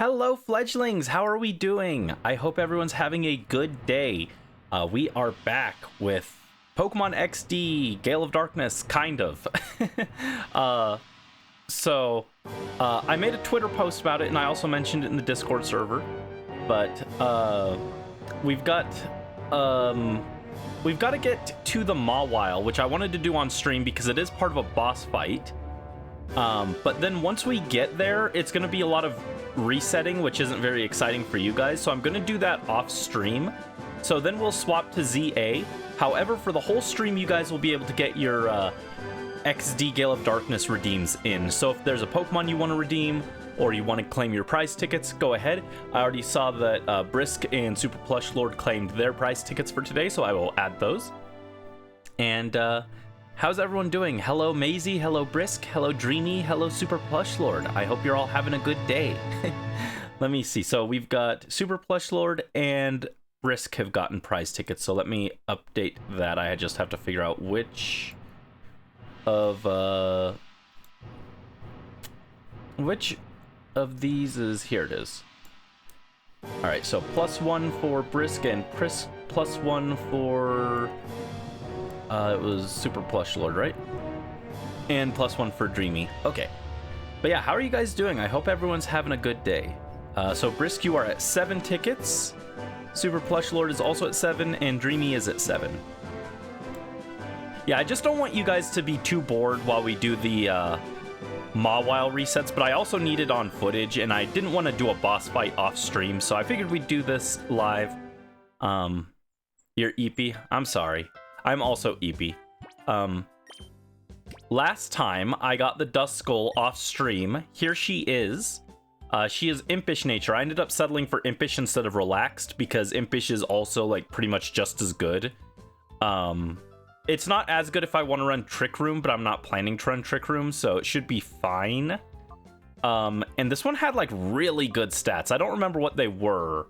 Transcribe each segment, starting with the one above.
Hello, fledglings! How are we doing? I hope everyone's having a good day. We are back with Pokemon XD, Gale of Darkness, kind of. I made a Twitter post about it, and I also mentioned it in the Discord server. But we've got to get to the Mawile, which I wanted to do on stream because it is part of a boss fight. But then once we get there, it's going to be a lot of resetting, which isn't very exciting for you guys. So I'm going to do that off stream. So then we'll swap to ZA. However, for the whole stream, you guys will be able to get your XD Gale of Darkness redeems in. So if there's a Pokemon you want to redeem, or you want to claim your prize tickets, go ahead. I already saw that Brisk and Super Plush Lord claimed their prize tickets for today, so I will add those. And how's everyone doing? Hello Maisie, hello Brisk, hello Dreamy, hello Super Plush Lord. I hope you're all having a good day. Let me see. So we've got Super Plush Lord and Brisk have gotten prize tickets, so let me update that. I just have to figure out which of these is here. It is. All right, so +1 for Brisk and +1 for it was Super Plush Lord, right? And +1 for Dreamy. Okay. But yeah, how are you guys doing? I hope everyone's having a good day. So Brisk, you are at 7 tickets. Super Plush Lord is also at 7, and Dreamy is at 7. Yeah, I just don't want you guys to be too bored while we do the Mawile resets, but I also need it on footage, and I didn't want to do a boss fight off stream, so I figured we'd do this live. You're Eepy? I'm sorry. I'm also Eepy. Last time I got the Duskull off stream. Here she is. She is Impish nature. I ended up settling for Impish instead of Relaxed because Impish is also like pretty much just as good. It's not as good if I want to run Trick Room, but I'm not planning to run Trick Room, so it should be fine. And this one had like really good stats. I don't remember what they were.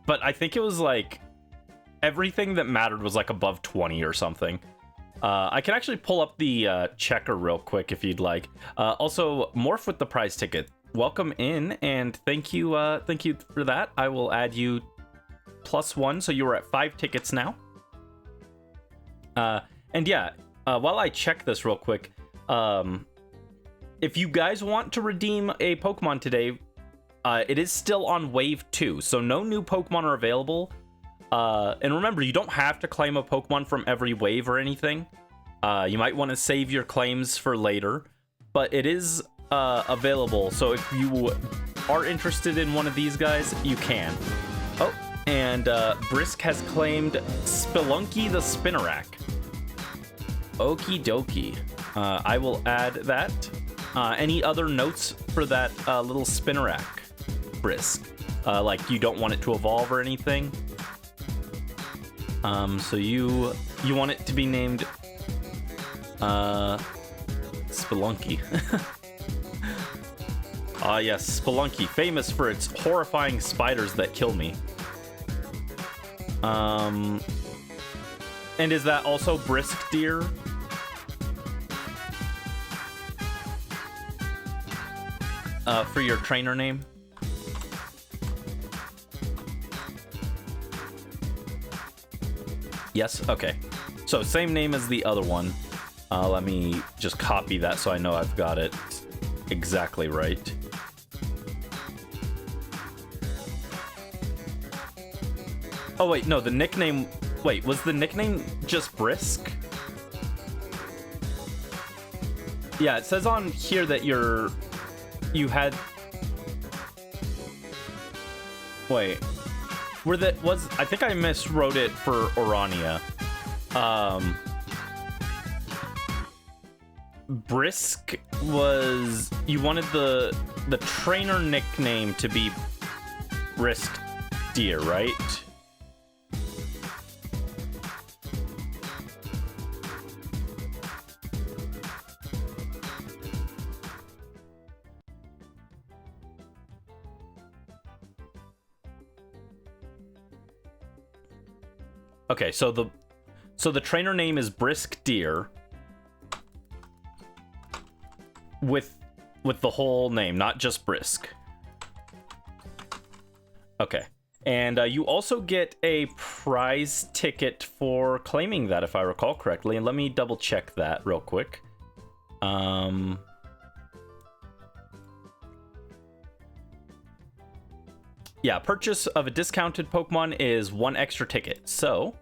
But I think it was like everything that mattered was like above 20 or something. I can actually pull up the checker real quick if you'd like. Also, Morph with the prize ticket. Welcome in, and thank you for that. I will add you +1, so you are at 5 tickets now. And yeah, while I check this real quick, if you guys want to redeem a Pokemon today, it is still on Wave 2, so no new Pokemon are available. And remember, you don't have to claim a Pokemon from every wave or anything. You might want to save your claims for later, but it is available, so if you are interested in one of these guys, you can. Oh, and Brisk has claimed Spelunky the Spinarak. Okie dokie. I will add that. Any other notes for that little Spinarak, Brisk? Like you don't want it to evolve or anything? So you want it to be named Spelunky. Yes, Spelunky, famous for its horrifying spiders that kill me. And is that also Brisk Deer? For your trainer name? Yes? Okay. So same name as the other one. Let me just copy that so I know I've got it exactly right. Oh wait, no, the nickname... Wait, was the nickname just Brisk? Yeah, it says on here that you had... Wait... I think I miswrote it for Orania. Brisk was... You wanted the trainer nickname to be Brisk Deer, right? Okay, so the trainer name is Brisk Deer. with the whole name, not just Brisk. Okay. And you also get a prize ticket for claiming that, if I recall correctly. And let me double check that real quick. Yeah, purchase of a discounted Pokemon is 1 extra ticket. So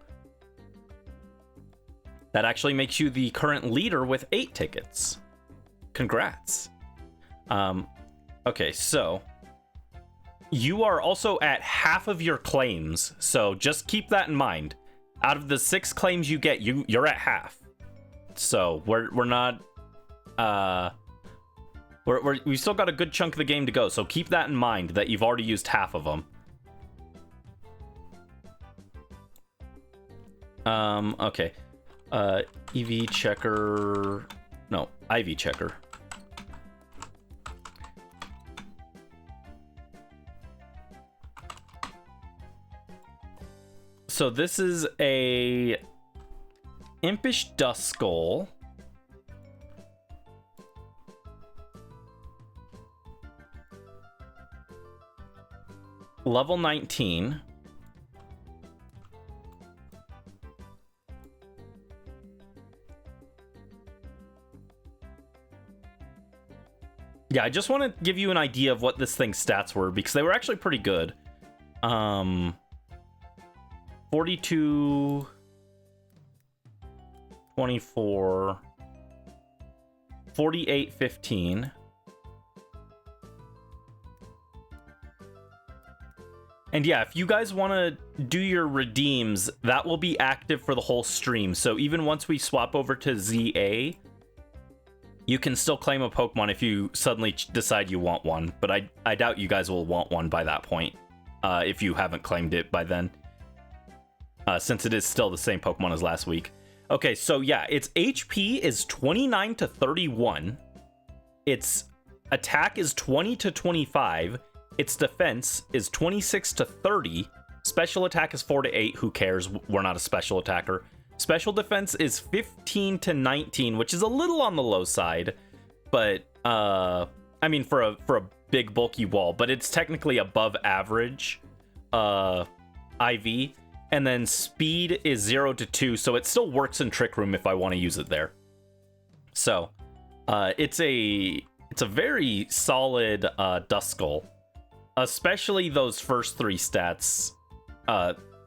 that actually makes you the current leader with 8 tickets. Congrats. Okay, so you are also at half of your claims, so just keep that in mind. Out of the 6 claims you get, you're at half. So we're not we've still got a good chunk of the game to go, so keep that in mind that you've already used half of them. Okay. EV checker. No, IV checker. So this is a Impish Duskull. Level 19. Yeah, I just want to give you an idea of what this thing's stats were, because they were actually pretty good. 42, 24, 48, 15. And yeah, if you guys want to do your redeems, that will be active for the whole stream. So even once we swap over to ZA, you can still claim a Pokemon if you suddenly decide you want one. But I doubt you guys will want one by that point, if you haven't claimed it by then. Since it is still the same Pokemon as last week. Okay, so yeah, its HP is 29 to 31. Its attack is 20 to 25. Its defense is 26 to 30. Special attack is 4 to 8. Who cares? We're not a special attacker. Special defense is 15 to 19, which is a little on the low side. But, I mean, for a big, bulky wall. But it's technically above average IV. And then speed is 0 to 2, so it still works in Trick Room if I want to use it there. So, it's a very solid Duskull. Especially those first 3 stats.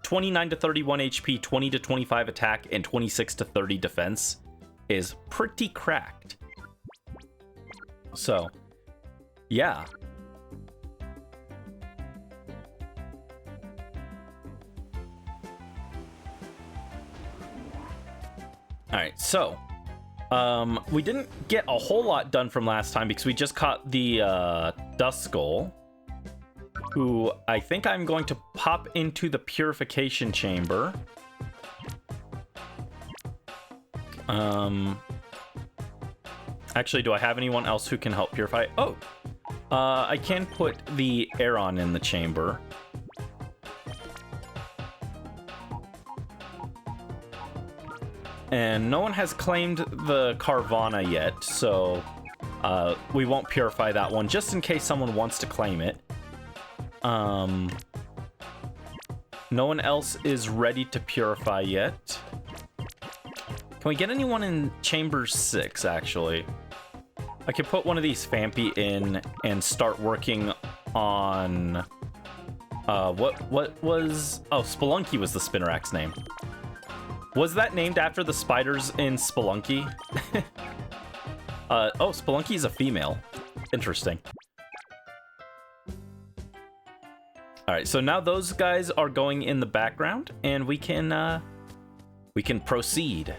29 to 31 HP, 20 to 25 attack, and 26 to 30 defense is pretty cracked. So, yeah. Alright, so we didn't get a whole lot done from last time because we just caught the Duskull, who I think I'm going to pop into the purification chamber. Actually, do I have anyone else who can help purify? Oh, I can put the Aeron in the chamber. And no one has claimed the Carvana yet, so we won't purify that one, just in case someone wants to claim it. No one else is ready to purify yet. Can we get anyone in Chamber 6, actually? I could put one of these Phanpy in and start working on... what was... Oh, Spelunky was the Spinarak's name. Was that named after the spiders in Spelunky? Oh, Spelunky is a female. Interesting. Alright, so now those guys are going in the background, and we can proceed.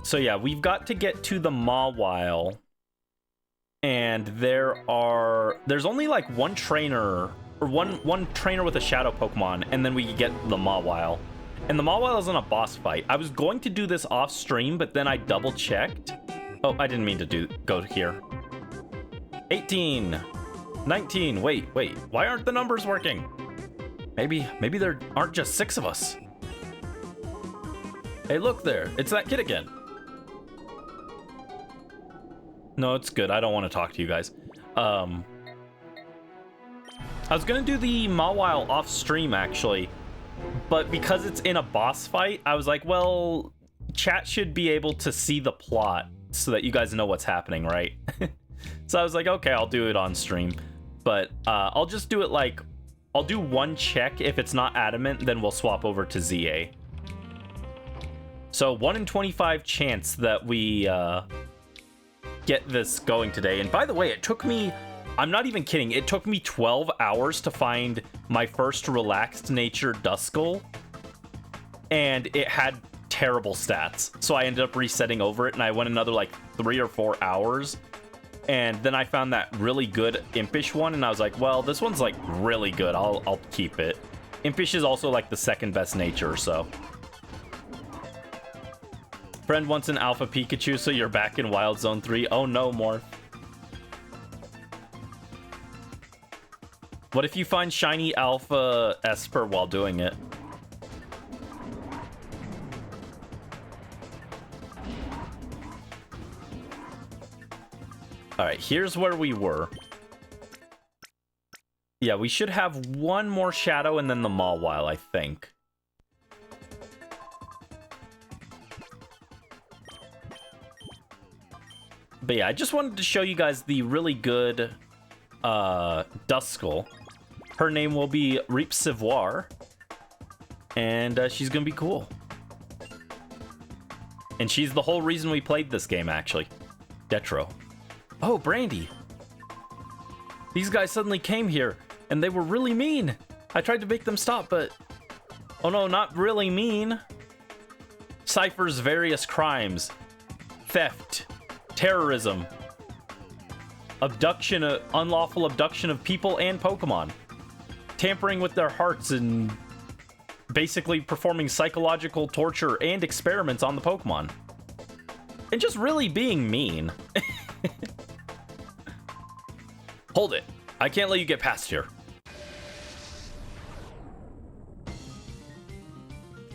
So yeah, we've got to get to the Mawile, and there's only like one trainer, or one trainer with a shadow Pokemon, and then we get the Mawile. And the Mawile is in a boss fight. I was going to do this off stream, but then I double checked. Oh, I didn't mean to go here. 18, 19, wait, why aren't the numbers working? Maybe there aren't just 6 of us. Hey, look there. It's that kid again. No, it's good. I don't want to talk to you guys. I was gonna do the Mawile off stream, actually. But because it's in a boss fight, I was like, well, chat should be able to see the plot so that you guys know what's happening, right? So I was like, okay, I'll do it on stream. But I'll just do it like... I'll do one check. If it's not adamant, then we'll swap over to ZA. So 1 in 25 chance that we get this going today. And by the way, it took me... I'm not even kidding. It took me 12 hours to find my first relaxed nature Duskull. And it had terrible stats. So I ended up resetting over it, and I went another like 3 or 4 hours. And then I found that really good Impish one, and I was like, well, this one's like really good. I'll keep it. Impish is also like the second best nature, so. Friend wants an Alpha Pikachu, so you're back in Wild Zone 3. Oh no, Morph. What if you find shiny Alpha Esper while doing it? Alright, here's where we were. Yeah, we should have one more shadow and then the Mawile, I think. But yeah, I just wanted to show you guys the really good Duskull. Her name will be Reap Civoire. And she's gonna be cool. And she's the whole reason we played this game, actually. Detro. Oh, Brandy. These guys suddenly came here, and they were really mean. I tried to make them stop, but... Oh no, not really mean. Cipher's various crimes. Theft. Terrorism. Abduction, unlawful abduction of people and Pokemon. Tampering with their hearts and basically performing psychological torture and experiments on the Pokemon. And just really being mean. Hold it. I can't let you get past here.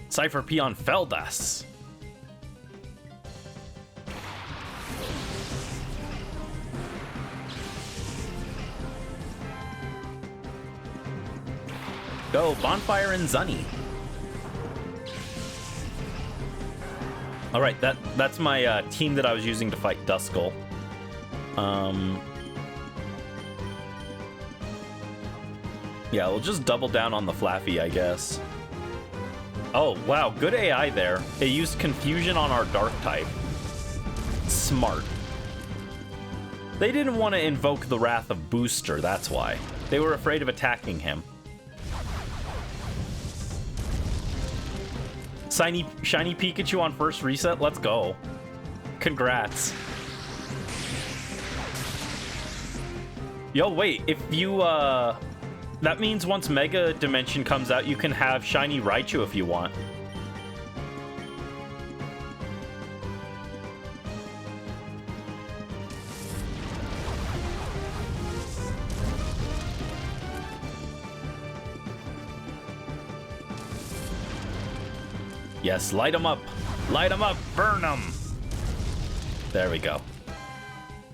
Cipher Peon Feldas. Go, Bonfire and Zunny. Alright, that's my team that I was using to fight Duskull. Yeah, we'll just double down on the Flaffy, I guess. Oh, wow, good AI there. It used Confusion on our Dark type. Smart. They didn't want to invoke the Wrath of Booster, that's why. They were afraid of attacking him. Shiny Pikachu on first reset, let's go. Congrats. Yo, wait, if you, that means once Mega Dimension comes out, you can have Shiny Raichu if you want. Yes, light them up. Light them up. Burn them. There we go.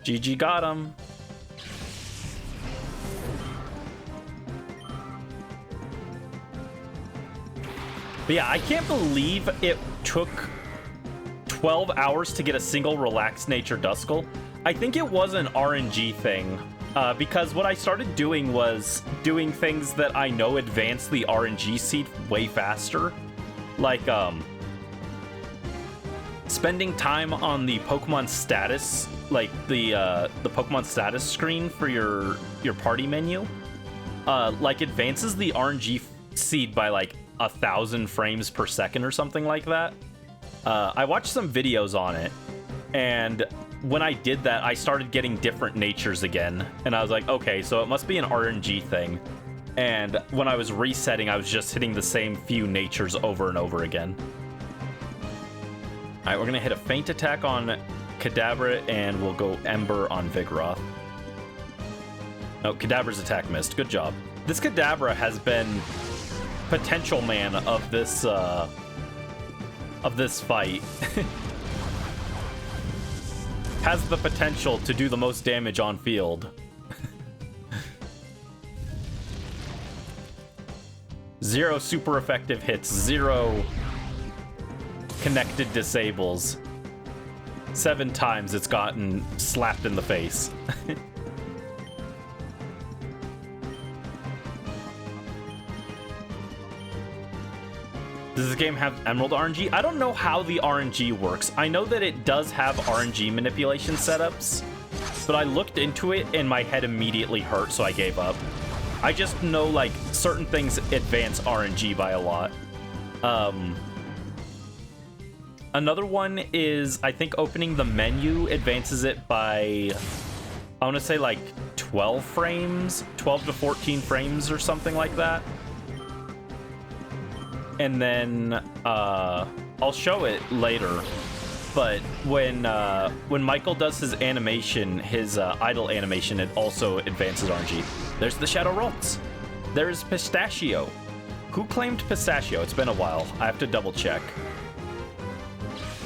GG got him. But yeah, I can't believe it took 12 hours to get a single relaxed nature Duskull. I think it was an RNG thing, because what I started doing was doing things that I know advance the RNG seed way faster. Like, spending time on the Pokemon status, like the Pokemon status screen for your party menu, like advances the RNG seed by like 1,000 frames per second or something like that. I watched some videos on it, and when I did that, I started getting different natures again, and I was like, okay, so it must be an RNG thing. And when I was resetting, I was just hitting the same few natures over and over again. Alright, we're gonna hit a Feint Attack on Kadabra, and we'll go Ember on Vigoroth. Oh, Kadabra's attack missed. Good job. This Kadabra has been potential man of this of this fight has the potential to do the most damage on field. 0 super effective hits, 0 connected disables. 7 times it's gotten slapped in the face. Does this game have Emerald RNG? I don't know how the RNG works. I know that it does have RNG manipulation setups, but I looked into it and my head immediately hurt, so I gave up. I just know, like, certain things advance RNG by a lot. Another one is, I think opening the menu advances it by, I want to say, like, 12 frames? 12 to 14 frames or something like that. And then I'll show it later, but when Michael does his animation, his idle animation, it also advances RNG. There's the Shadow Rolls. There's Pistachio. Who claimed Pistachio? It's been a while. I have to double check.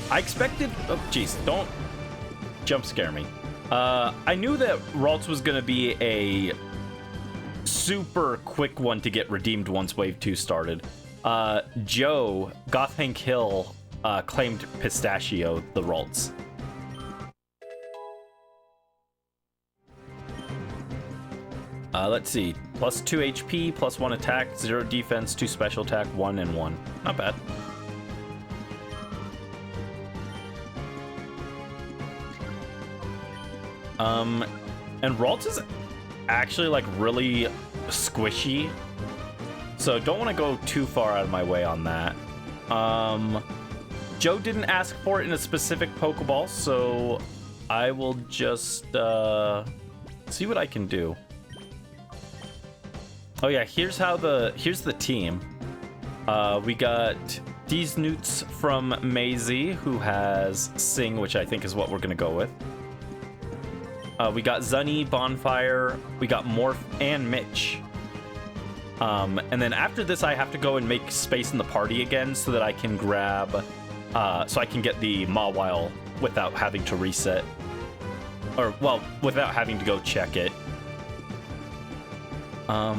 I expected... Oh, jeez. Don't jump scare me. I knew that Ralts was going to be a super quick one to get redeemed once Wave 2 started. Joe, Gothhank Hill, claimed Pistachio, the Ralts. Let's see. Plus 2 HP, plus 1 attack, 0 defense, 2 special attack, 1 and 1. Not bad. And Ralts is actually, like, really squishy. So don't want to go too far out of my way on that. Joe didn't ask for it in a specific Pokeball, so I will just see what I can do. Oh yeah, here's the team. We got Deesnoots from Maisie, who has Sing, which I think is what we're gonna go with. We got Zunny, Bonfire, we got Morph, and Mitch. And then after this, I have to go and make space in the party again so that I can grab, so I can get the Mawile without having to reset. Or, well, without having to go check it. I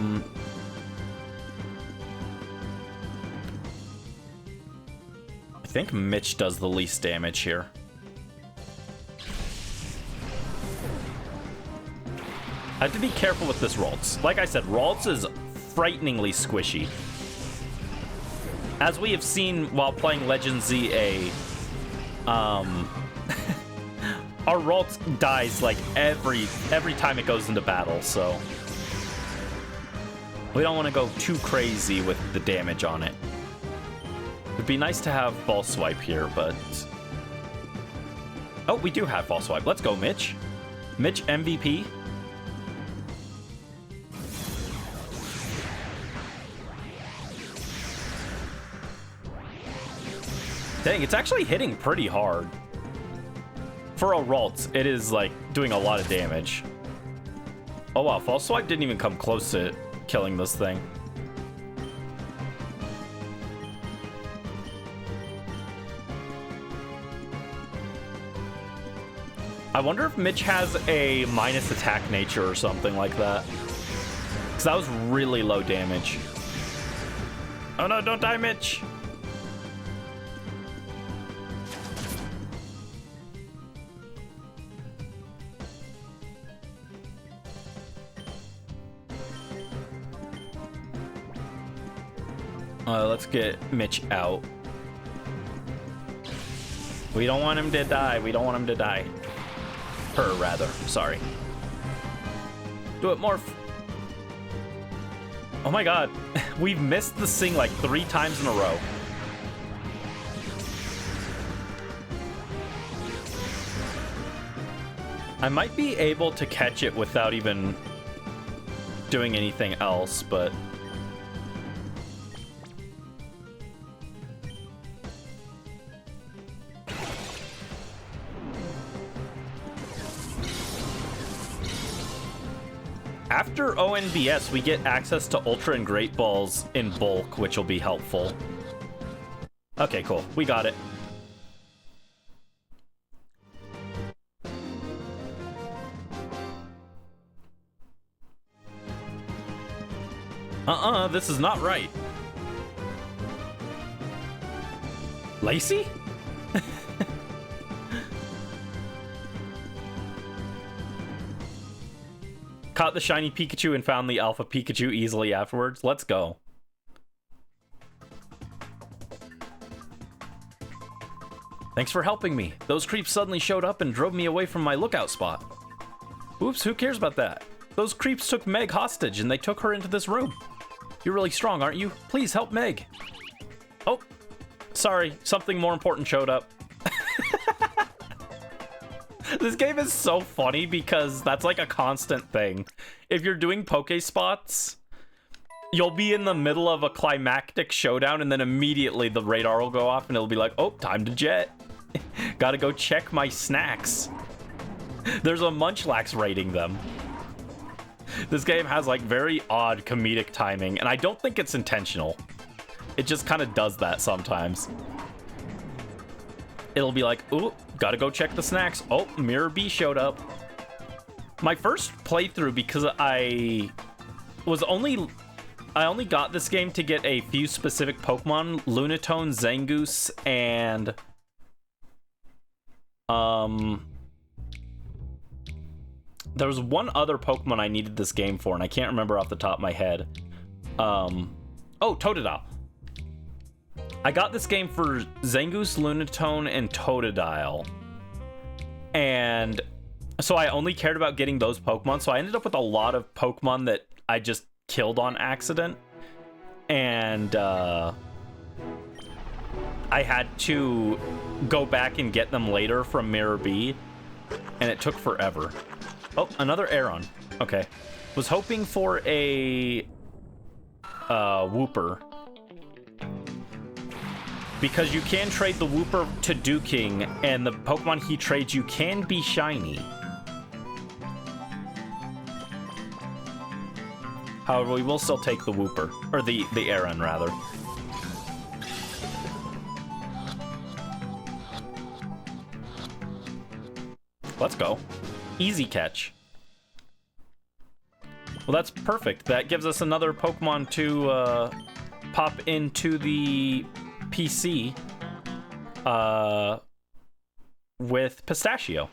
think Mitch does the least damage here. I have to be careful with this Ralts. Like I said, Ralts is frighteningly squishy. As we have seen while playing Legend ZA, our Ralts dies like every time it goes into battle, so we don't want to go too crazy with the damage on it. It'd be nice to have Ball Swipe here, but... Oh, we do have Ball Swipe. Let's go, Mitch. Mitch MVP. Dang, it's actually hitting pretty hard. For a Ralts, it is, like, doing a lot of damage. Oh, wow. False Swipe didn't even come close to killing this thing. I wonder if Mitch has a minus attack nature or something like that. Because that was really low damage. Oh, no, don't die, Mitch. Let's get Mitch out. We don't want him to die. We don't want him to die. Her, rather. Sorry. Do it, Morph. Oh my god. We've missed the Sing like 3 times in a row. I might be able to catch it without even doing anything else, but... After ONBS, we get access to Ultra and Great Balls in bulk, which will be helpful. Okay, cool. We got it. This is not right. Lacey? Caught the shiny Pikachu and found the alpha Pikachu easily afterwards. Let's go. Thanks for helping me. Those creeps suddenly showed up and drove me away from my lookout spot. Oops, who cares about that? Those creeps took Meg hostage and they took her into this room. You're really strong, aren't you? Please help Meg. Oh, sorry. Something more important showed up. This game is so funny because that's like a constant thing. If you're doing Poke Spots, you'll be in the middle of a climactic showdown and then immediately the radar will go off and it'll be like, oh, time to jet. Gotta go check my snacks. There's a Munchlax rating them. This game has like very odd comedic timing and I don't think it's intentional. It just kind of does that sometimes. It'll be like, ooh, gotta go check the snacks. Oh, Mirror B showed up. My first playthrough, because I only got this game to get a few specific Pokemon, Lunatone, Zangoose, and there was one other Pokemon I needed this game for, and I can't remember off the top of my head. Oh, Totodile. I got this game for Zangoose, Lunatone, and Totodile. And so I only cared about getting those Pokemon, so I ended up with a lot of Pokemon that I just killed on accident. And I had to go back and get them later from Mirror B, and it took forever. Oh, another Aeron. Okay. Was hoping for a Wooper. Because you can trade the Wooper to Duking, and the Pokemon he trades you can be shiny. However, we will still take the Wooper. Or the Aeron, rather. Let's go. Easy catch. Well, that's perfect. That gives us another Pokemon to pop into the PC with Pistachio.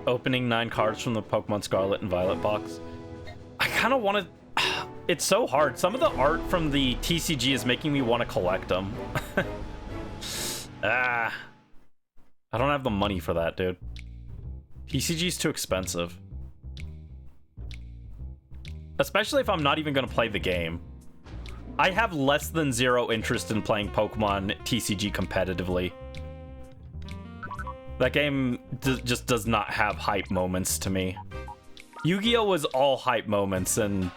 Opening 9 cards from the Pokemon Scarlet and Violet box. I kind of want to... It's so hard. Some of the art from the TCG is making me want to collect them. I don't have the money for that, dude. TCG is too expensive. Especially if I'm not even going to play the game. I have less than zero interest in playing Pokemon TCG competitively. That game just does not have hype moments to me. Yu-Gi-Oh! Was all hype moments, and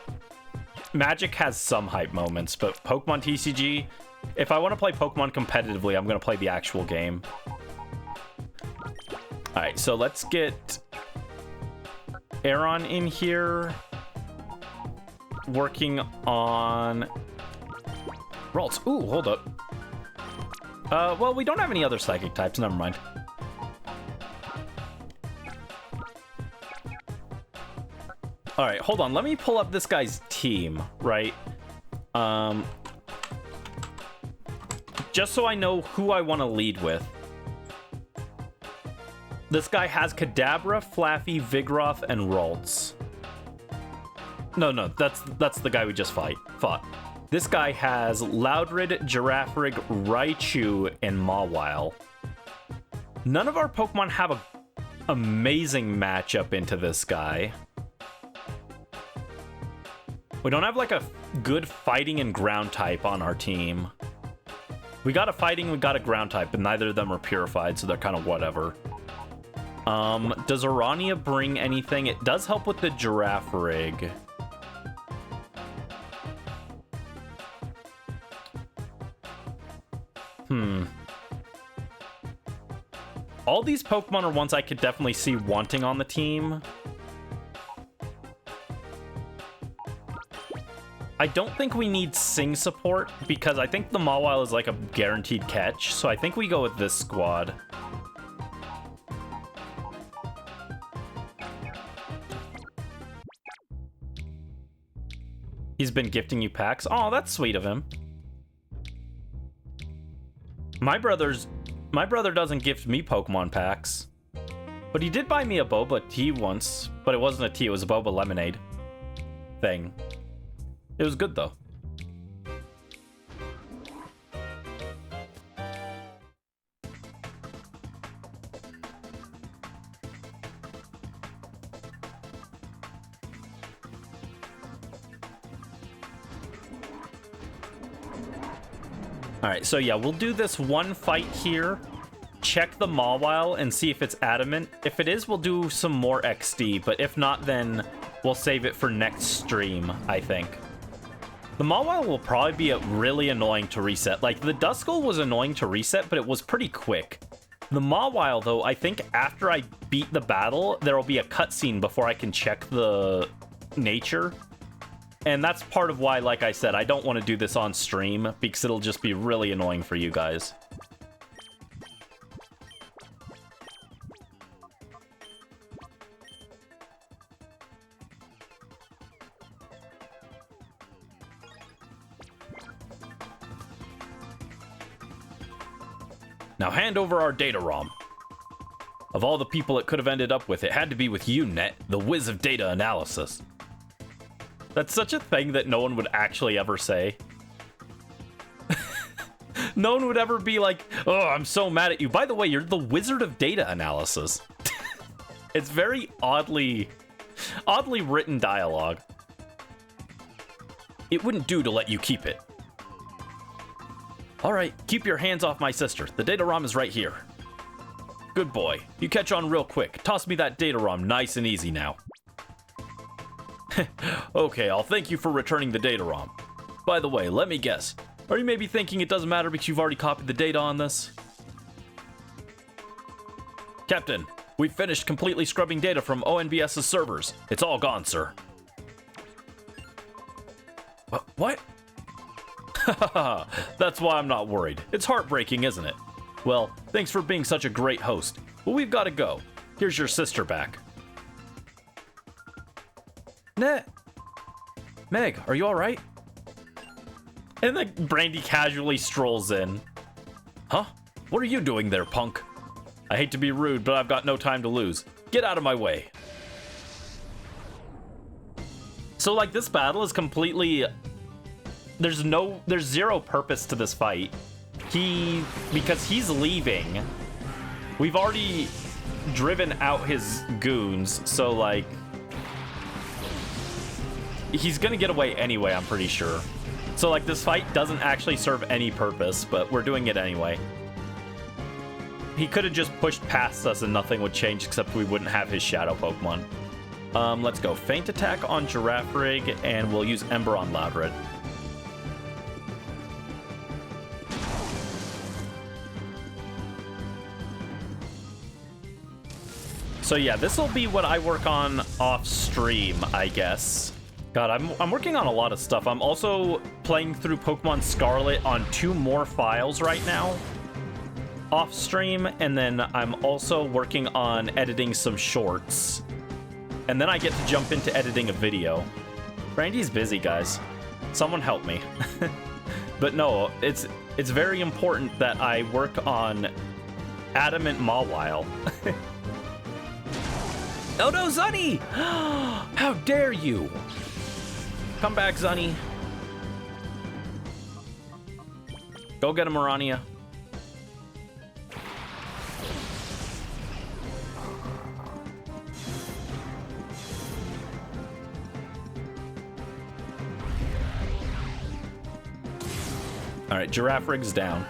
Magic has some hype moments, but Pokemon TCG, if I want to play Pokemon competitively, I'm going to play the actual game. Alright, so let's get Aeron in here. Working on Ralts. Ooh, hold up. Well, we don't have any other psychic types. Never mind. All right, hold on. Let me pull up this guy's team, right? Just so I know who I want to lead with. This guy has Kadabra, Flaffy, Vigoroth, and Ralts. No, that's the guy we just fought. This guy has Loudred, Girafarig, Raichu, and Mawile. None of our Pokemon have an amazing matchup into this guy. We don't have like a good fighting and ground type on our team. We got a fighting, we got a ground type, but neither of them are purified, so they're kind of whatever. Does Orania bring anything? It does help with the Girafarig. All these Pokemon are ones I could definitely see wanting on the team. I don't think we need Sing support because I think the Mawile is like a guaranteed catch. So I think we go with this squad. He's been gifting you packs. Oh, that's sweet of him. My brother doesn't gift me Pokemon packs. But he did buy me a boba tea once. But it wasn't a tea, it was a boba lemonade thing. It was good though. Alright, so yeah, we'll do this one fight here. Check the Mawile and see if it's adamant. If it is, we'll do some more XD, but if not, then we'll save it for next stream, I think. The Mawile will probably be really annoying to reset. Like, the Duskull was annoying to reset, but it was pretty quick. The Mawile, though, I think after I beat the battle, there will be a cutscene before I can check the nature. And that's part of why, like I said, I don't want to do this on stream, because it'll just be really annoying for you guys. Now hand over our data ROM. Of all the people it could have ended up with, it had to be with you, Net, the whiz of data analysis. That's such a thing that no one would actually ever say. No one would ever be like, oh, I'm so mad at you. By the way, you're the wizard of data analysis. It's very oddly written dialogue. It wouldn't do to let you keep it. All right, keep your hands off my sister. The data ROM is right here. Good boy. You catch on real quick. Toss me that data ROM nice and easy now. Okay, I'll thank you for returning the data ROM. By the way, let me guess. Are you maybe thinking it doesn't matter because you've already copied the data on this? Captain, we've finished completely scrubbing data from ONBS's servers. It's all gone, sir. What? That's why I'm not worried. It's heartbreaking, isn't it? Well, thanks for being such a great host. But we've got to go. Here's your sister back. Net. Meg, are you all right? And then Brandy casually strolls in. Huh? What are you doing there, punk? I hate to be rude, but I've got no time to lose. Get out of my way. So, like, this battle is completely... There's zero purpose to this fight. Because he's leaving. We've already driven out his goons, so, like... He's gonna get away anyway, I'm pretty sure. So, like, this fight doesn't actually serve any purpose, but we're doing it anyway. He could have just pushed past us and nothing would change except we wouldn't have his shadow Pokemon. Let's go. Feint Attack on Girafarig, and we'll use Ember on Loudred. So yeah, this will be what I work on off stream, I guess. God, I'm working on a lot of stuff. I'm also playing through Pokemon Scarlet on 2 more files right now off stream, and then I'm also working on editing some shorts. And then I get to jump into editing a video. Brandy's busy, guys. Someone help me. But no, it's very important that I work on Adamant Mawile. Oh no, Zunny! How dare you! Come back, Zunny. Go get him, Marania. Alright, Girafarig's down.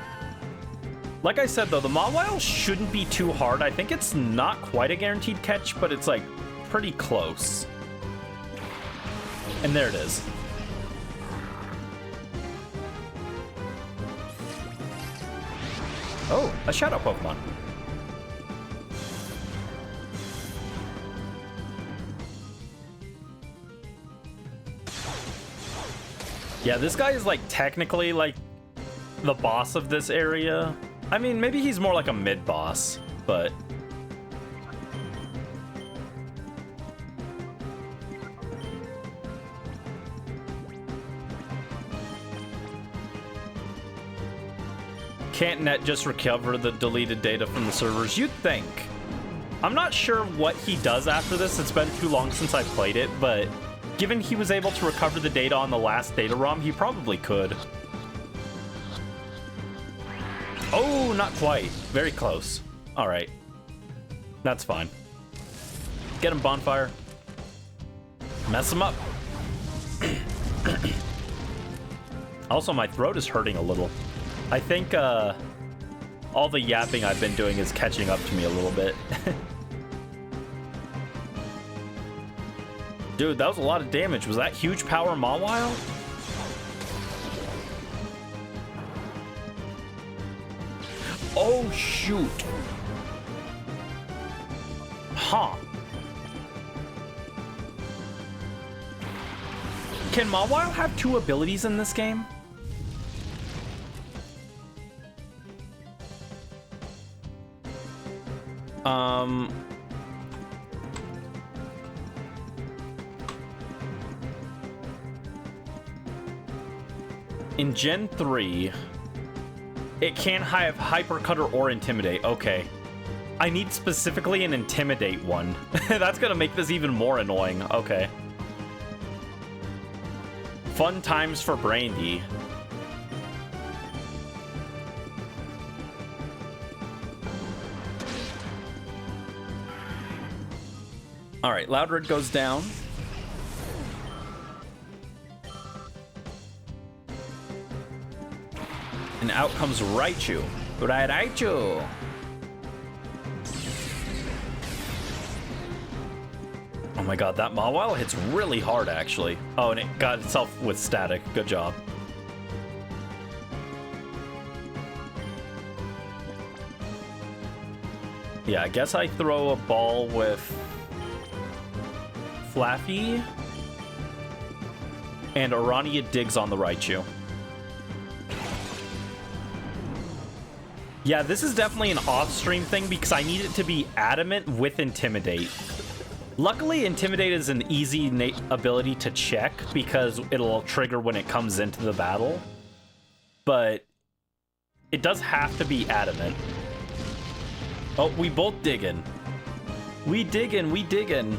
Like I said, though, the Mawile shouldn't be too hard. I think it's not quite a guaranteed catch, but it's, like, pretty close. And there it is. Oh, a Shadow Pokemon. Yeah, this guy is like technically like the boss of this area. I mean, maybe he's more like a mid-boss, but... Can't Net just recover the deleted data from the servers? You'd think. I'm not sure what he does after this. It's been too long since I played it, but given he was able to recover the data on the last data ROM, he probably could. Oh, not quite. Very close. All right. That's fine. Get him, Bonfire. Mess him up. Also, my throat is hurting a little. I think all the yapping I've been doing is catching up to me a little bit. Dude, that was a lot of damage. Was that huge power Mawile? Oh, shoot. Huh. Can Mawile have two abilities in this game? In Gen 3, it can't have Hyper Cutter or Intimidate. Okay. I need specifically an Intimidate one. That's gonna make this even more annoying. Okay. Fun times for Brandy. Alright, Loudred goes down. And out comes Raichu. Raichu! Oh my god, that Mawile hits really hard, actually. Oh, and it got itself with static. Good job. Yeah, I guess I throw a ball with Flaffy. And Orania digs on the Raichu. Yeah, this is definitely an off-stream thing because I need it to be Adamant with Intimidate. Luckily, Intimidate is an easy ability to check because it'll trigger when it comes into the battle. But it does have to be Adamant. Oh, we both diggin'. We diggin', we diggin'.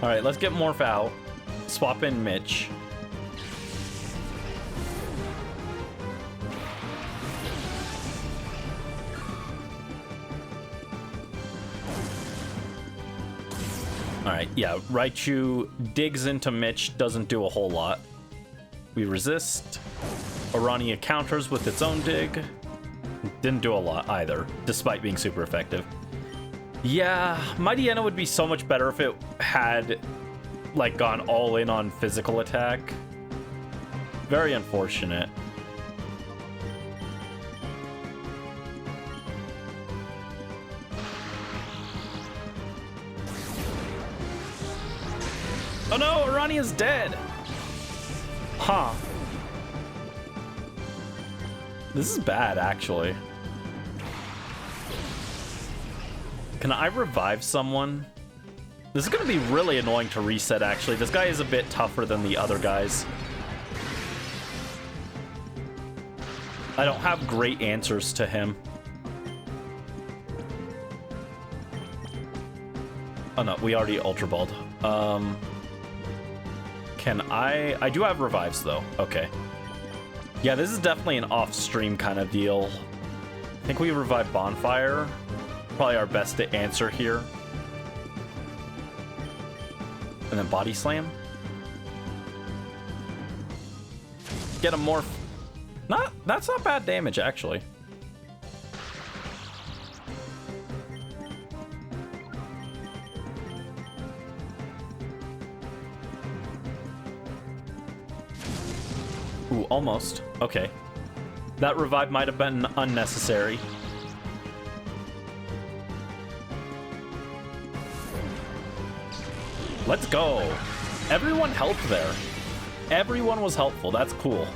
Alright, let's get Morph out. Swap in Mitch. Alright, yeah, Raichu digs into Mitch, doesn't do a whole lot. We resist. Orania counters with its own dig. Didn't do a lot either, despite being super effective. Yeah, Mightyena would be so much better if it had, like, gone all in on physical attack. Very unfortunate. Oh no, Orania's dead! Huh. This is bad, actually. Can I revive someone? This is gonna be really annoying to reset, actually. This guy is a bit tougher than the other guys. I don't have great answers to him. Oh no, we already Ultra Balled. Can I do have revives, though. Okay. Yeah, this is definitely an off-stream kind of deal. I think we revive Bonfire. Probably our best to answer here. And then Body Slam. Get a Morph. That's not bad damage, actually. Ooh, almost. Okay. That revive might have been unnecessary. Let's go. Everyone helped there. Everyone was helpful. That's cool.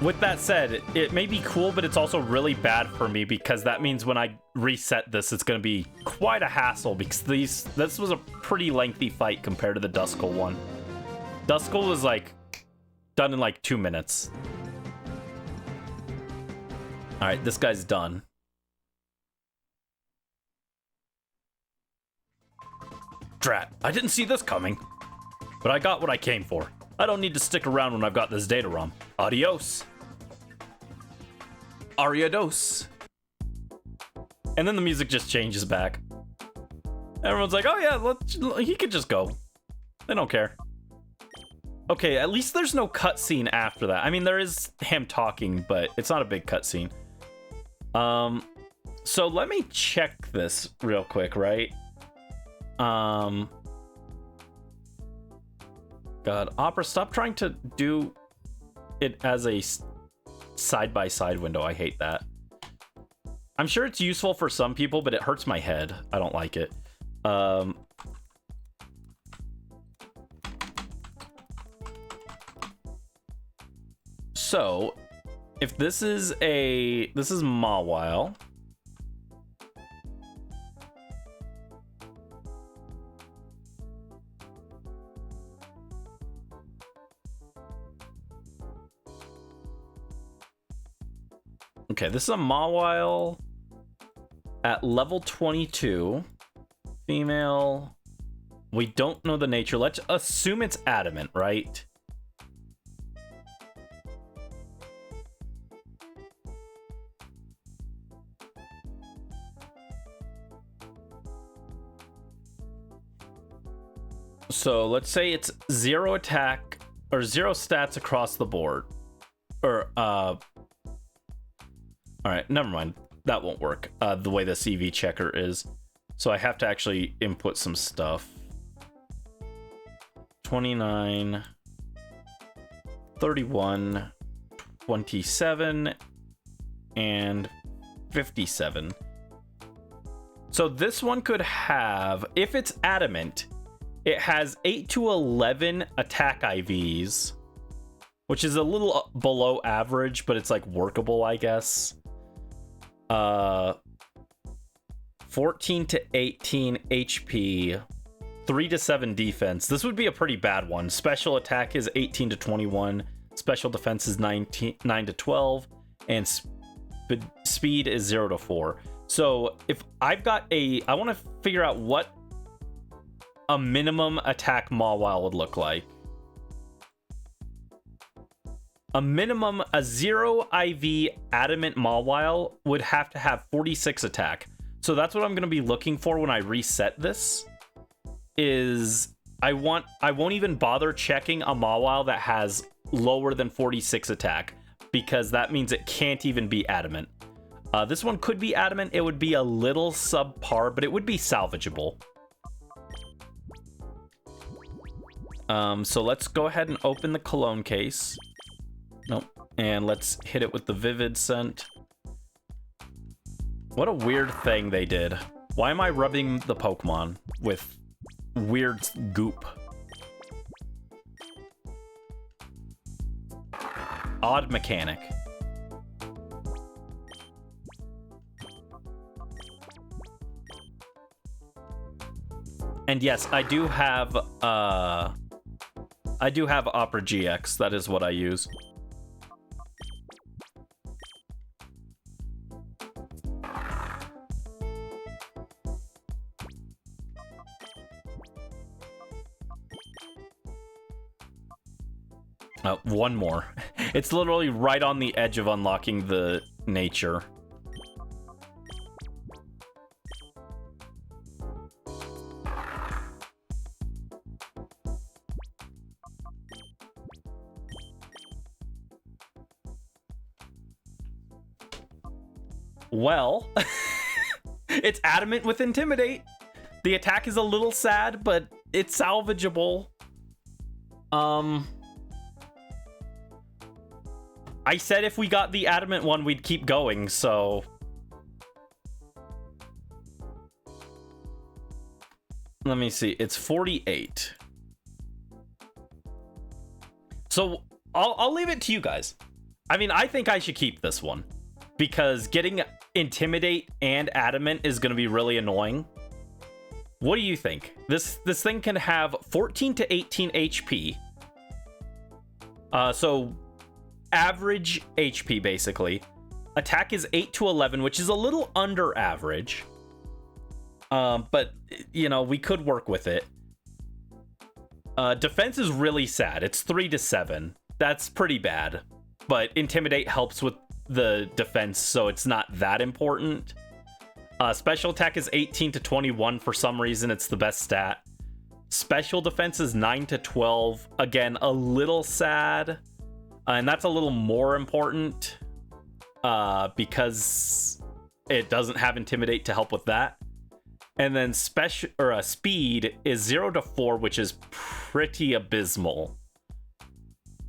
With that said, it may be cool, but it's also really bad for me because that means when I reset this, it's going to be quite a hassle because this was a pretty lengthy fight compared to the Duskull one. Duskull was like done in like 2 minutes. All right, this guy's done. Drat, I didn't see this coming, but I got what I came for. I don't need to stick around when I've got this data ROM. Adios. Ariados. And then the music just changes back. Everyone's like, oh yeah, he could just go. They don't care. Okay, at least there's no cutscene after that. I mean, there is him talking, but it's not a big cutscene. So let me check this real quick, right? God, Opera, stop trying to do it as a side-by-side window. I hate that. I'm sure it's useful for some people, but it hurts my head. I don't like it. So, if this is Mawile. Okay, this is a Mawile at level 22. Female. We don't know the nature. Let's assume it's adamant, right? So let's say it's 0 attack or 0 stats across the board. Or, all right, never mind. That won't work, the way the CV checker is. So I have to actually input some stuff. 29, 31, 27, and 57. So this one could have, if it's adamant, it has 8 to 11 attack IVs, which is a little below average, but it's like workable, I guess. 14 to 18 HP, 3 to 7 defense. This would be a pretty bad one. Special attack is 18 to 21, special defense is 9 to 12, and speed is 0 to 4. So if I've got I want to figure out what a minimum attack Mawile would look like. A 0 IV adamant Mawile would have to have 46 attack. So that's what I'm going to be looking for when I reset this. I won't even bother checking a Mawile that has lower than 46 attack, because that means it can't even be adamant. This one could be adamant. It would be a little subpar, but it would be salvageable. So let's go ahead and open the cologne case. Nope. And let's hit it with the vivid scent. What a weird thing they did. Why am I rubbing the Pokemon with weird goop? Odd mechanic. And yes, I do have Opera GX. That is what I use. One more. It's literally right on the edge of unlocking the nature. Well, it's adamant with Intimidate. The attack is a little sad, but it's salvageable. I said if we got the adamant one, we'd keep going, so... Let me see. It's 48. So I'll leave it to you guys. I mean, I think I should keep this one because getting Intimidate and Adamant is going to be really annoying. What do you think? This thing can have 14 to 18 HP. So average HP basically. Attack is 8 to 11, which is a little under average. But you know, we could work with it. Defense is really sad. It's 3 to 7. That's pretty bad. But Intimidate helps with the defense, so it's not that important. Special attack is 18 to 21 for some reason. It's the best stat. Special defense is 9 to 12. Again, a little sad. And that's a little more important because it doesn't have Intimidate to help with that. And then speed is 0 to 4, which is pretty abysmal.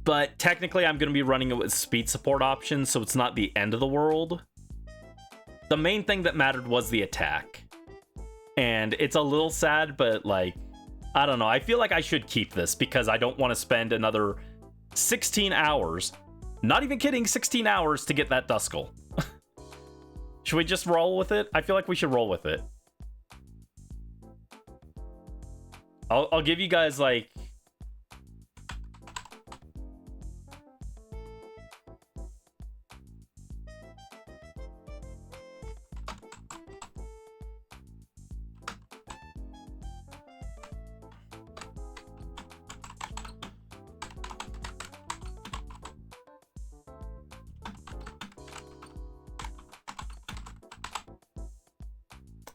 But technically, I'm going to be running it with speed support options, so it's not the end of the world. The main thing that mattered was the attack. And it's a little sad, but like, I don't know. I feel like I should keep this because I don't want to spend another 16 hours, not even kidding, 16 hours to get that Duskull. Should we just roll with it? I feel like we should roll with it. I'll give you guys like...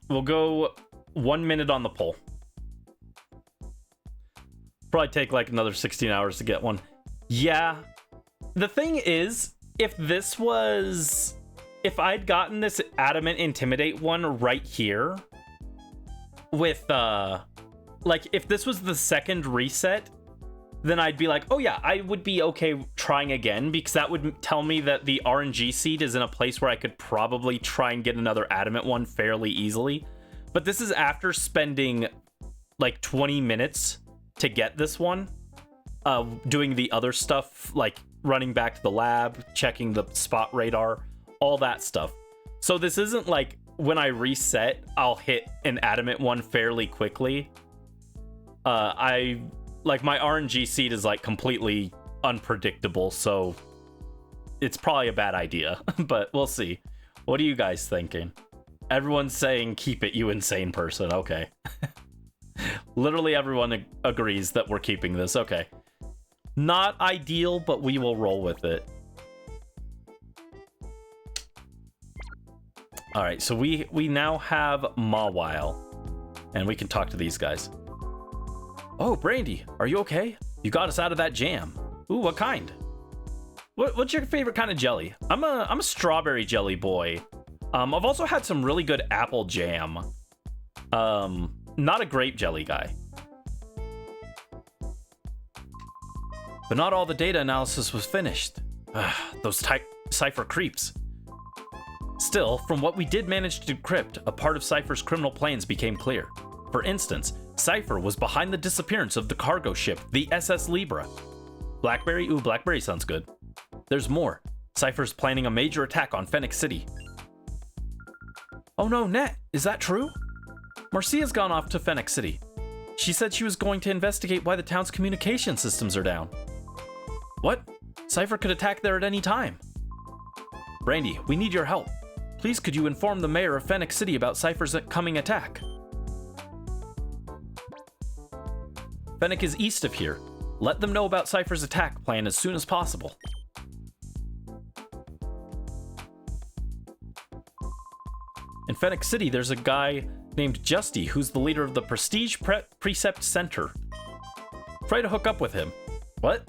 We'll go 1 minute on the poll. Probably take like another 16 hours to get one. Yeah. The thing is, if I'd gotten this Adamant Intimidate one right here with, like, if this was the second reset, then I'd be like, oh yeah, I would be okay trying again, because that would tell me that the RNG seed is in a place where I could probably try and get another Adamant one fairly easily. But this is after spending like 20 minutes to get this one, doing the other stuff, like running back to the lab, checking the spot radar, all that stuff. So this isn't like when I reset, I'll hit an Adamant one fairly quickly. Like my RNG seed is like completely unpredictable, so it's probably a bad idea, but we'll see. What are you guys thinking? Everyone's saying keep it, you insane person. Okay. Literally everyone agrees that we're keeping this. Okay. Not ideal, but we will roll with it. All right, so we now have Mawile, and we can talk to these guys. Oh, Brandy, are you okay? You got us out of that jam. Ooh, what kind? What's your favorite kind of jelly? I'm a strawberry jelly boy. I've also had some really good apple jam. Not a grape jelly guy. But not all the data analysis was finished. Those Cipher creeps. Still, from what we did manage to decrypt, a part of Cipher's criminal plans became clear. For instance, Cipher was behind the disappearance of the cargo ship, the SS Libra. Blackberry? Ooh, Blackberry sounds good. There's more. Cipher's planning a major attack on Phennac City. Oh no, Net, is that true? Marcia's gone off to Phennac City. She said she was going to investigate why the town's communication systems are down. What? Cipher could attack there at any time. Brandy, we need your help. Please could you inform the mayor of Phennac City about Cipher's coming attack? Phennac is east of here. Let them know about Cipher's attack plan as soon as possible. In Phennac City, there's a guy named Justy who's the leader of the Prestige Precept Center. Try to hook up with him. What?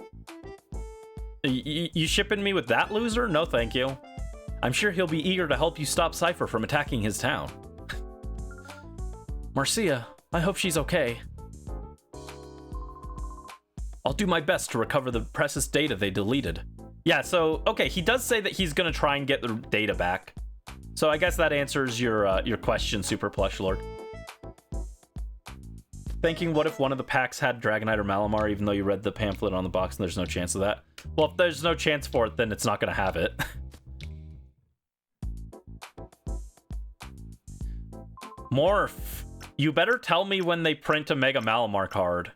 You shipping me with that loser? No, thank you. I'm sure he'll be eager to help you stop Cipher from attacking his town. Marcia, I hope she's okay. I'll do my best to recover the precious data they deleted. Yeah, so, okay, he does say that he's gonna try and get the data back. So I guess that answers your question, Super Plush Lord. thinking, what if one of the packs had Dragonite or Malamar, even though you read the pamphlet on the box and there's no chance of that? Well, if there's no chance for it, then it's not going to have it. Morph, you better tell me when they print a Mega Malamar card.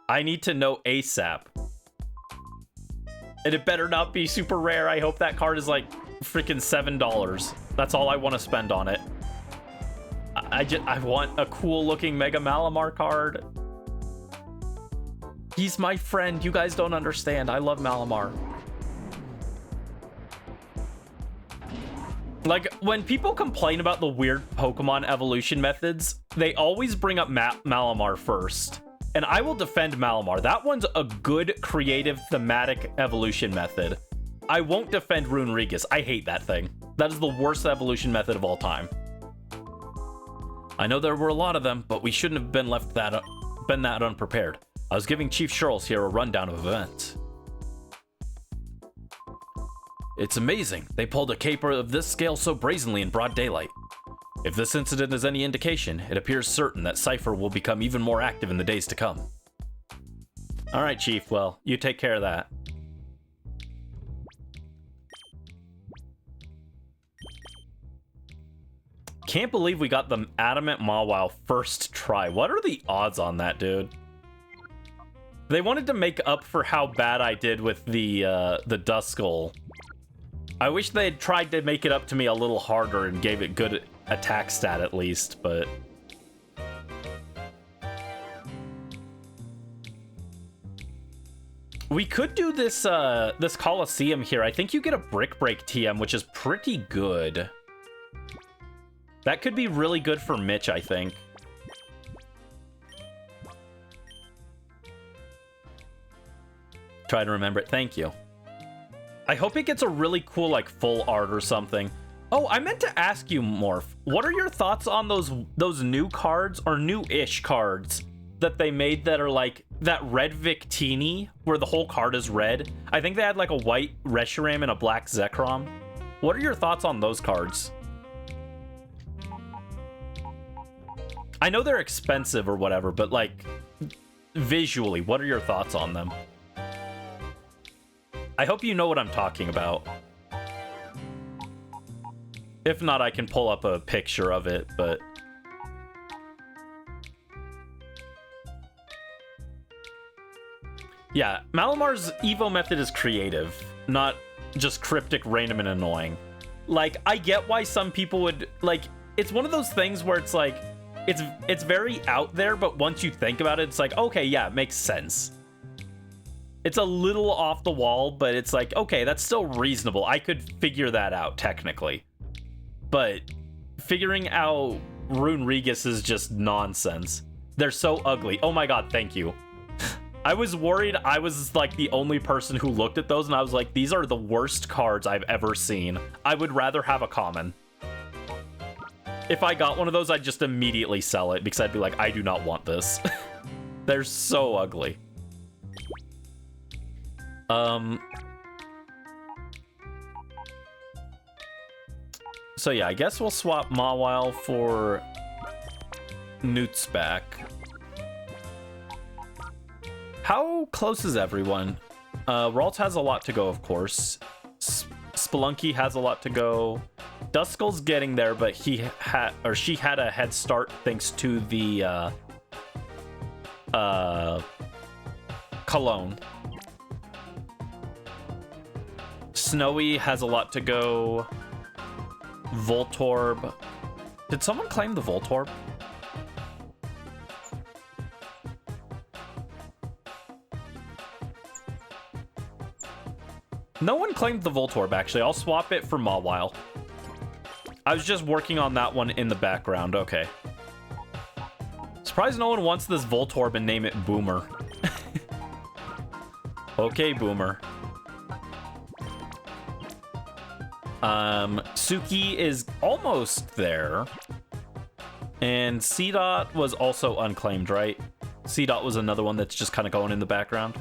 I need to know ASAP. And it better not be super rare. I hope that card is like freaking $7. That's all I want to spend on it. I want a cool looking Mega Malamar card. He's my friend. You guys don't understand. I love Malamar. Like, when people complain about the weird Pokemon evolution methods, they always bring up Malamar first. And I will defend Malamar. That one's a good, creative, thematic evolution method. I won't defend Runerigus. I hate that thing. That is the worst evolution method of all time. I know there were a lot of them, but we shouldn't have been that unprepared. I was giving Chief Shirls here a rundown of events. It's amazing. They pulled a caper of this scale so brazenly in broad daylight. If this incident is any indication, it appears certain that Cipher will become even more active in the days to come. Alright, Chief. Well, you take care of that. Can't believe we got the Adamant Mawile first try. What are the odds on that, dude? They wanted to make up for how bad I did with the Duskull. I wish they had tried to make it up to me a little harder and gave it good attack stat at least, but... We could do this this Coliseum here. I think you get a Brick Break TM, which is pretty good. That could be really good for Mitch, I think. Try to remember it. Thank you. I hope it gets a really cool, like, full art or something. Oh, I meant to ask you, Morph. What are your thoughts on those new cards, or new-ish cards, that they made that are, like, that red Victini, where the whole card is red? I think they had, like, a white Reshiram and a black Zekrom. What are your thoughts on those cards? I know they're expensive or whatever, but, like, visually, what are your thoughts on them? I hope you know what I'm talking about. If not, I can pull up a picture of it, but... Yeah, Malamar's Evo method is creative, not just cryptic, random, and annoying. Like, I get why some people would... Like, it's one of those things where it's like... It's very out there, but once you think about it, it's like, okay, yeah, it makes sense. It's a little off the wall, but it's like, okay, that's still reasonable. I could figure that out, technically. But figuring out Runerigus is just nonsense. They're so ugly. Oh my god, thank you. I was worried I was like the only person who looked at those, and I was like, these are the worst cards I've ever seen. I would rather have a common. If I got one of those, I'd just immediately sell it, because I'd be like, I do not want this. They're so ugly. So yeah, I guess we'll swap Mawile for Newt's back. How close is everyone? Ralt has a lot to go, of course. Spelunky has a lot to go. Duskull's getting there, but she had a head start thanks to the Cologne. Snowy has a lot to go. Voltorb. Did someone claim the Voltorb? No one claimed the Voltorb, actually. I'll swap it for Mawile. I was just working on that one in the background. Okay. Surprised no one wants this Voltorb and name it Boomer. Okay, Boomer. Suki is almost there. And C-Dot was also unclaimed, right? C-Dot was another one that's just kind of going in the background.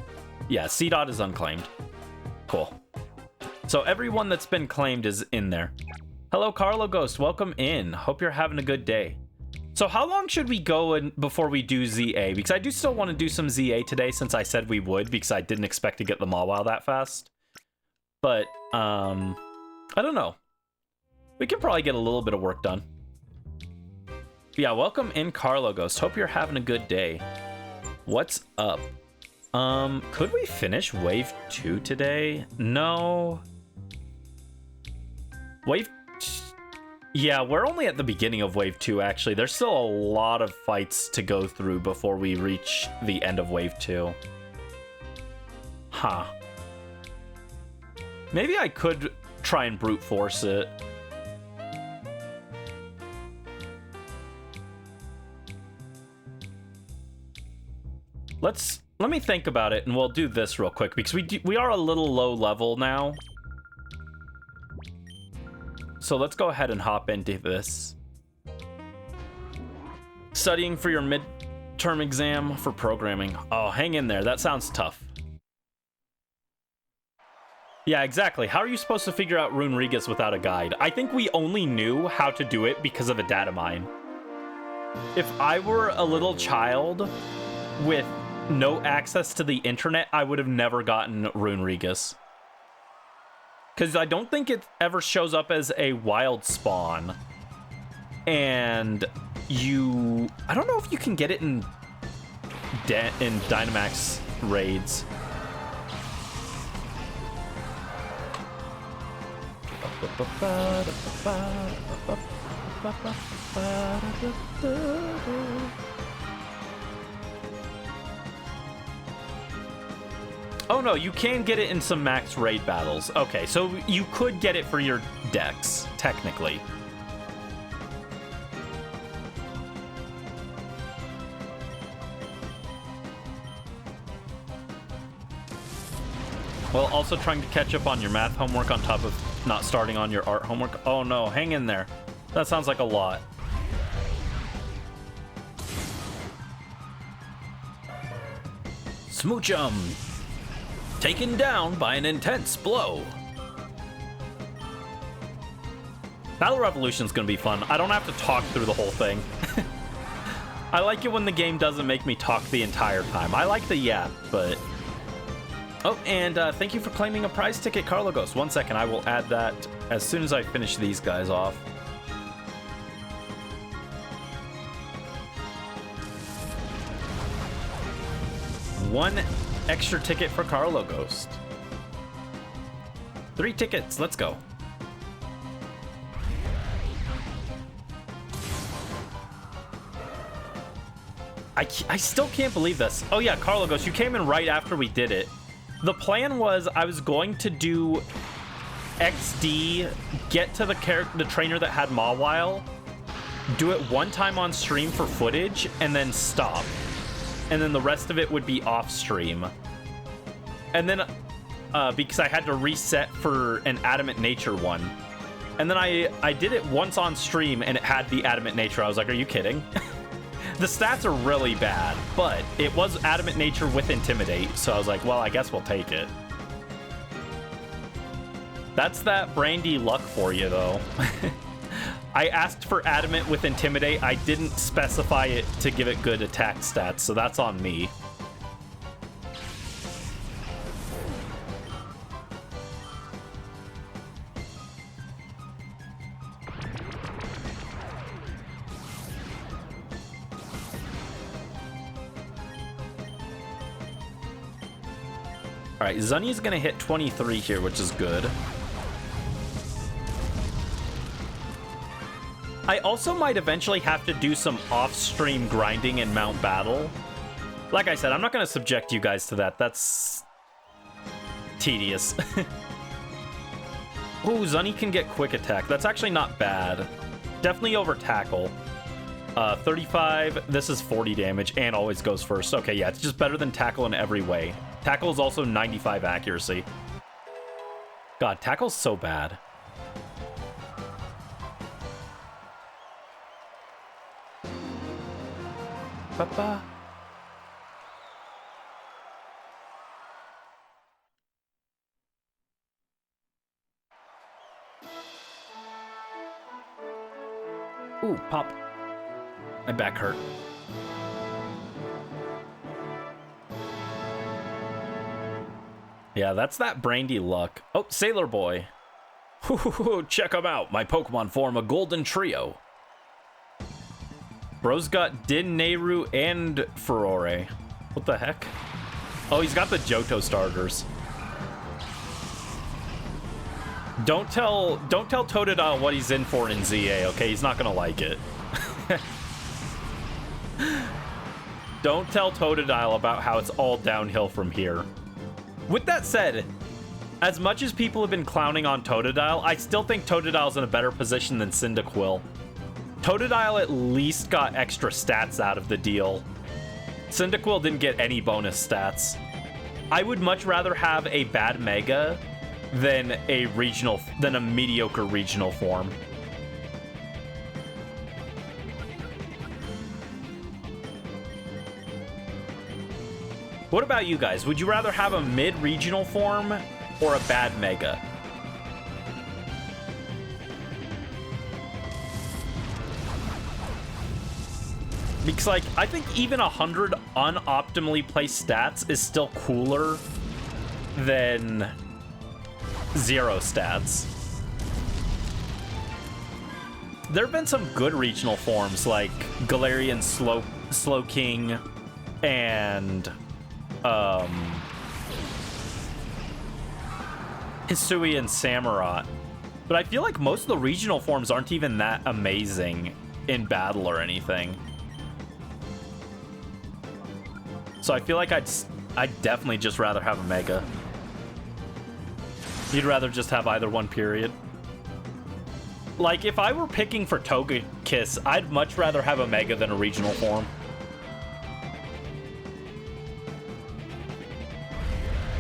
Yeah, C-Dot is unclaimed. Cool. So everyone that's been claimed is in there. Hello, Carlo Ghost. Welcome in. Hope you're having a good day. So how long should we go before we do ZA? Because I do still want to do some ZA today since I said we would, because I didn't expect to get the Mawile that fast. But, I don't know. We can probably get a little bit of work done. Yeah, welcome in, Carlo Ghost. Hope you're having a good day. What's up? Could we finish Wave 2 today? No. Yeah, we're only at the beginning of Wave 2, actually. There's still a lot of fights to go through before we reach the end of Wave 2. Huh. Maybe I could try and brute force it. Let me think about it, and we'll do this real quick, because we are a little low level now. So let's go ahead and hop into this. Studying for your midterm exam for programming. Oh, hang in there. That sounds tough. Yeah, exactly. How are you supposed to figure out Rune Regus without a guide? I think we only knew how to do it because of a data mine. If I were a little child with no access to the internet, I would have never gotten Rune Regus. Because I don't think it ever shows up as a wild spawn. And I don't know if you can get it in Dynamax raids. Oh no, you can get it in some max raid battles. Okay, so you could get it for your decks, technically. Well, also trying to catch up on your math homework on top of not starting on your art homework. Oh no, hang in there. That sounds like a lot. Smoochum! Taken down by an intense blow. Battle Revolution's gonna be fun. I don't have to talk through the whole thing. I like it when the game doesn't make me talk the entire time. I like the yap, but... Oh, and thank you for claiming a prize ticket, Carlogos. 1 second, I will add that as soon as I finish these guys off. One extra ticket for Carlo Ghost. 3 tickets, let's go. I still can't believe this. Oh yeah, Carlo Ghost, you came in right after we did it. The plan was I was going to do XD, get to the trainer that had Mawile, do it one time on stream for footage, and then stop. And then the rest of it would be off stream. And then, because I had to reset for an Adamant Nature one. And then I did it once on stream and it had the Adamant Nature. I was like, are you kidding? The stats are really bad, but it was Adamant Nature with Intimidate. So I was like, well, I guess we'll take it. That's that Brandy luck for you, though. I asked for Adamant with Intimidate. I didn't specify it to give it good attack stats, so that's on me. All right, Zunny's gonna hit 23 here, which is good. I also might eventually have to do some off-stream grinding in Mount Battle. Like I said, I'm not going to subject you guys to that. That's tedious. Ooh, Zunny can get quick attack. That's actually not bad. Definitely over tackle. 35, this is 40 damage and always goes first. Okay, yeah, it's just better than tackle in every way. Tackle is also 95 accuracy. God, tackle's so bad. Papa. Ooh, pop. My back hurt. Yeah, that's that Brandy luck. Oh, Sailor Boy. Check him out. My Pokemon form a golden trio. Bro's got Din, Nehru, and Furore. What the heck? Oh, he's got the Johto starters. Don't tell Totodile what he's in for in ZA, okay? He's not gonna like it. Don't tell Totodile about how it's all downhill from here. With that said, as much as people have been clowning on Totodile, I still think Totodile's in a better position than Cyndaquil. Totodile at least got extra stats out of the deal. Cyndaquil didn't get any bonus stats. I would much rather have a bad Mega than a mediocre regional form. What about you guys? Would you rather have a mid-regional form or a bad Mega? Because, like, I think even 100 unoptimally placed stats is still cooler than 0 stats. There have been some good regional forms, like Galarian Slowking and Hisui and Samurott. But I feel like most of the regional forms aren't even that amazing in battle or anything. So I feel like I'd definitely just rather have a Mega. You'd rather just have either one, period. Like, if I were picking for Togekiss, I'd much rather have a Mega than a regional form.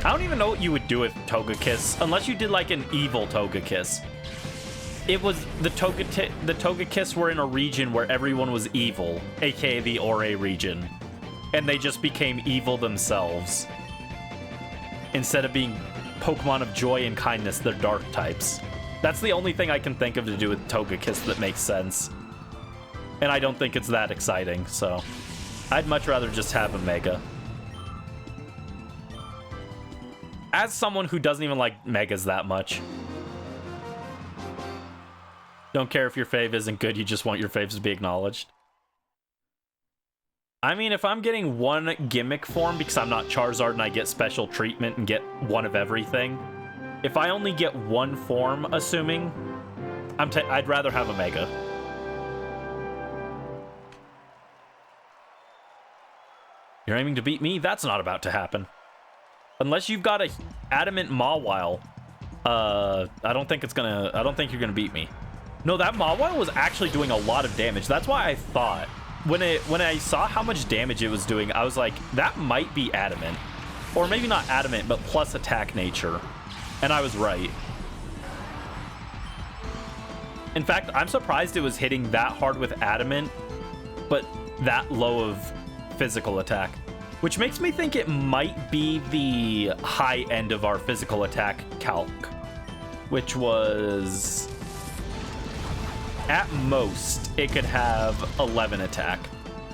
I don't even know what you would do with Togekiss, unless you did like an evil Togekiss. It was the Togekiss were in a region where everyone was evil, aka the Ore region. And they just became evil themselves. Instead of being Pokemon of joy and kindness, they're dark types. That's the only thing I can think of to do with Togekiss that makes sense. And I don't think it's that exciting, so I'd much rather just have a Mega. As someone who doesn't even like Megas that much. Don't care if your fave isn't good, you just want your faves to be acknowledged. I mean, if I'm getting one gimmick form because I'm not Charizard and I get special treatment and get one of everything, if I only get one form, assuming, I'd rather have a Mega. You're aiming to beat me? That's not about to happen. Unless you've got a adamant Mawile, I don't think you're gonna beat me. No, that Mawile was actually doing a lot of damage. That's why I thought. When I saw how much damage it was doing, I was like, that might be adamant. Or maybe not adamant, but plus attack nature. And I was right. In fact, I'm surprised it was hitting that hard with adamant, but that low of physical attack. Which makes me think it might be the high end of our physical attack calc. Which was... at most, it could have 11 attack.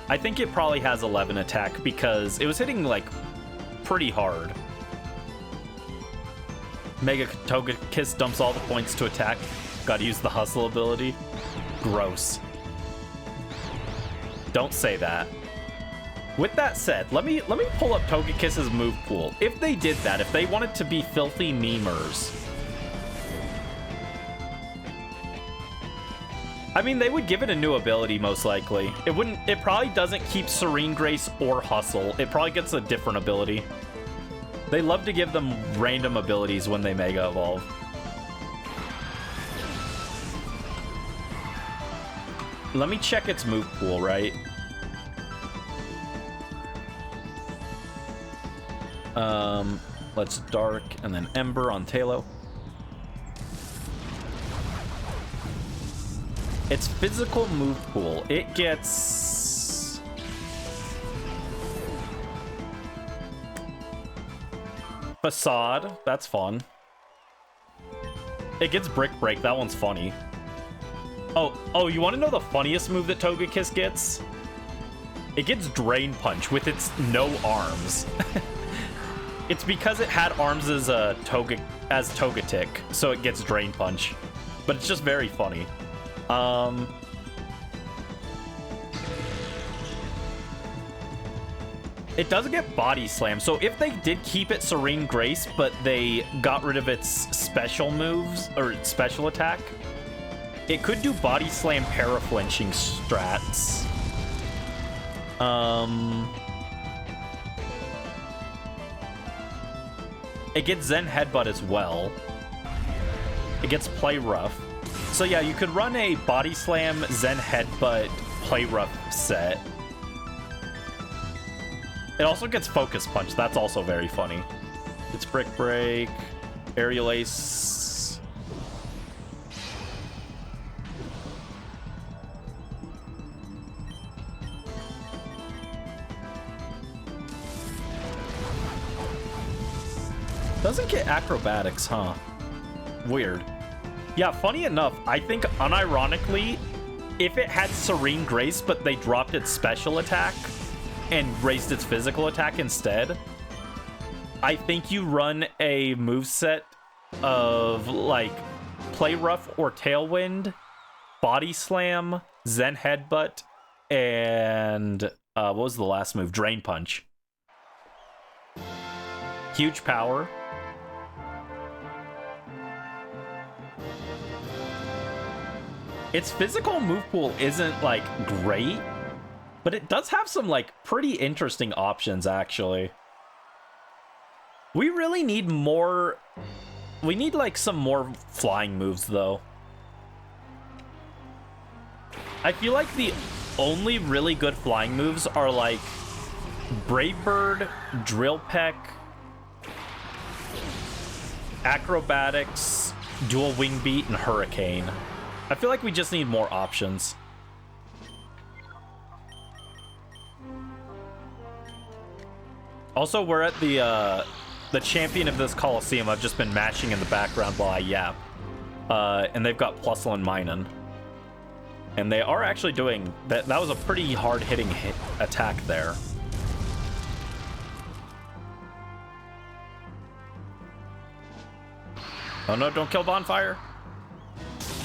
I think it probably has 11 attack because it was hitting, like, pretty hard. Mega Togekiss dumps all the points to attack. Gotta use the hustle ability. Gross. Don't say that. With that said, let me pull up Togekiss's move pool. If they did that, if they wanted to be filthy memers... I mean, they would give it a new ability, most likely. It probably doesn't keep Serene Grace or Hustle. It probably gets a different ability. They love to give them random abilities when they Mega Evolve. Let me check its move pool, right? Let's Dark and then Ember on Talo. Its physical move pool, it gets... Facade, that's fun. It gets Brick Break, that one's funny. Oh, you want to know the funniest move that Togekiss gets? It gets Drain Punch with its no arms. It's because it had arms as a Togetic, so it gets Drain Punch. But it's just very funny. It doesn't get Body Slam, so if they did keep it Serene Grace, but they got rid of its special moves, or its special attack, it could do Body Slam Paraflinching strats. It gets Zen Headbutt as well. It gets Play Rough. So yeah, you could run a Body Slam, Zen Headbutt, Play Rough set. It also gets Focus Punch. That's also very funny. It's Brick Break, Aerial Ace. Doesn't get Acrobatics, huh? Weird. Yeah, funny enough, I think unironically, if it had Serene Grace, but they dropped its special attack and raised its physical attack instead, I think you run a moveset of like Play Rough or Tailwind, Body Slam, Zen Headbutt, and what was the last move? Drain Punch. Huge power. Its physical move pool isn't like great, but it does have some like pretty interesting options actually. We really need more. We need like some more flying moves though. I feel like the only really good flying moves are like Brave Bird, Drill Peck, Acrobatics, Dual Wing Beat, and Hurricane. I feel like we just need more options. Also, we're at the champion of this Coliseum. I've just been mashing in the background while I yap. And they've got Plusle and Minun. And they are actually doing... That was a pretty hard-hitting attack there. Oh no, don't kill Bonfire.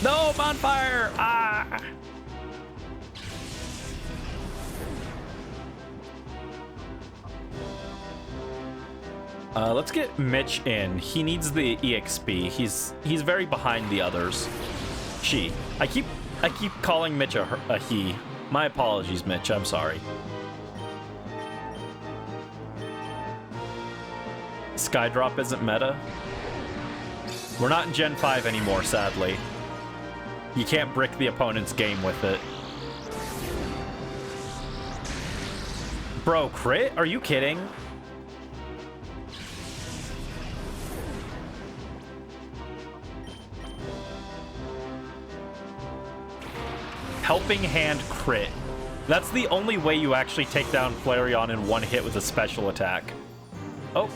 No, Bonfire! Ah! Let's get Mitch in. He needs the EXP. He's very behind the others. She. I keep calling Mitch a he. My apologies, Mitch. I'm sorry. Skydrop isn't meta. We're not in Gen 5 anymore, sadly. You can't brick the opponent's game with it. Bro, crit? Are you kidding? Helping Hand crit. That's the only way you actually take down Flareon in one hit with a special attack. Oh.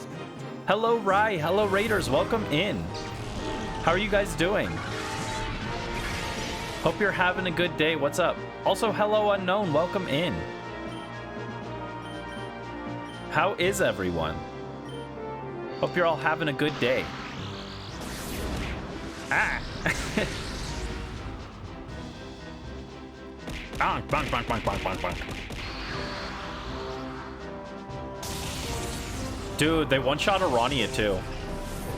Hello, Rye. Hello, Raiders. Welcome in. How are you guys doing? Hope you're having a good day. What's up? Also, hello, Unknown. Welcome in. How is everyone? Hope you're all having a good day. Ah! Bonk, bonk, bonk, bonk, bonk, bonk, bonk. Dude, they one-shot Arania too.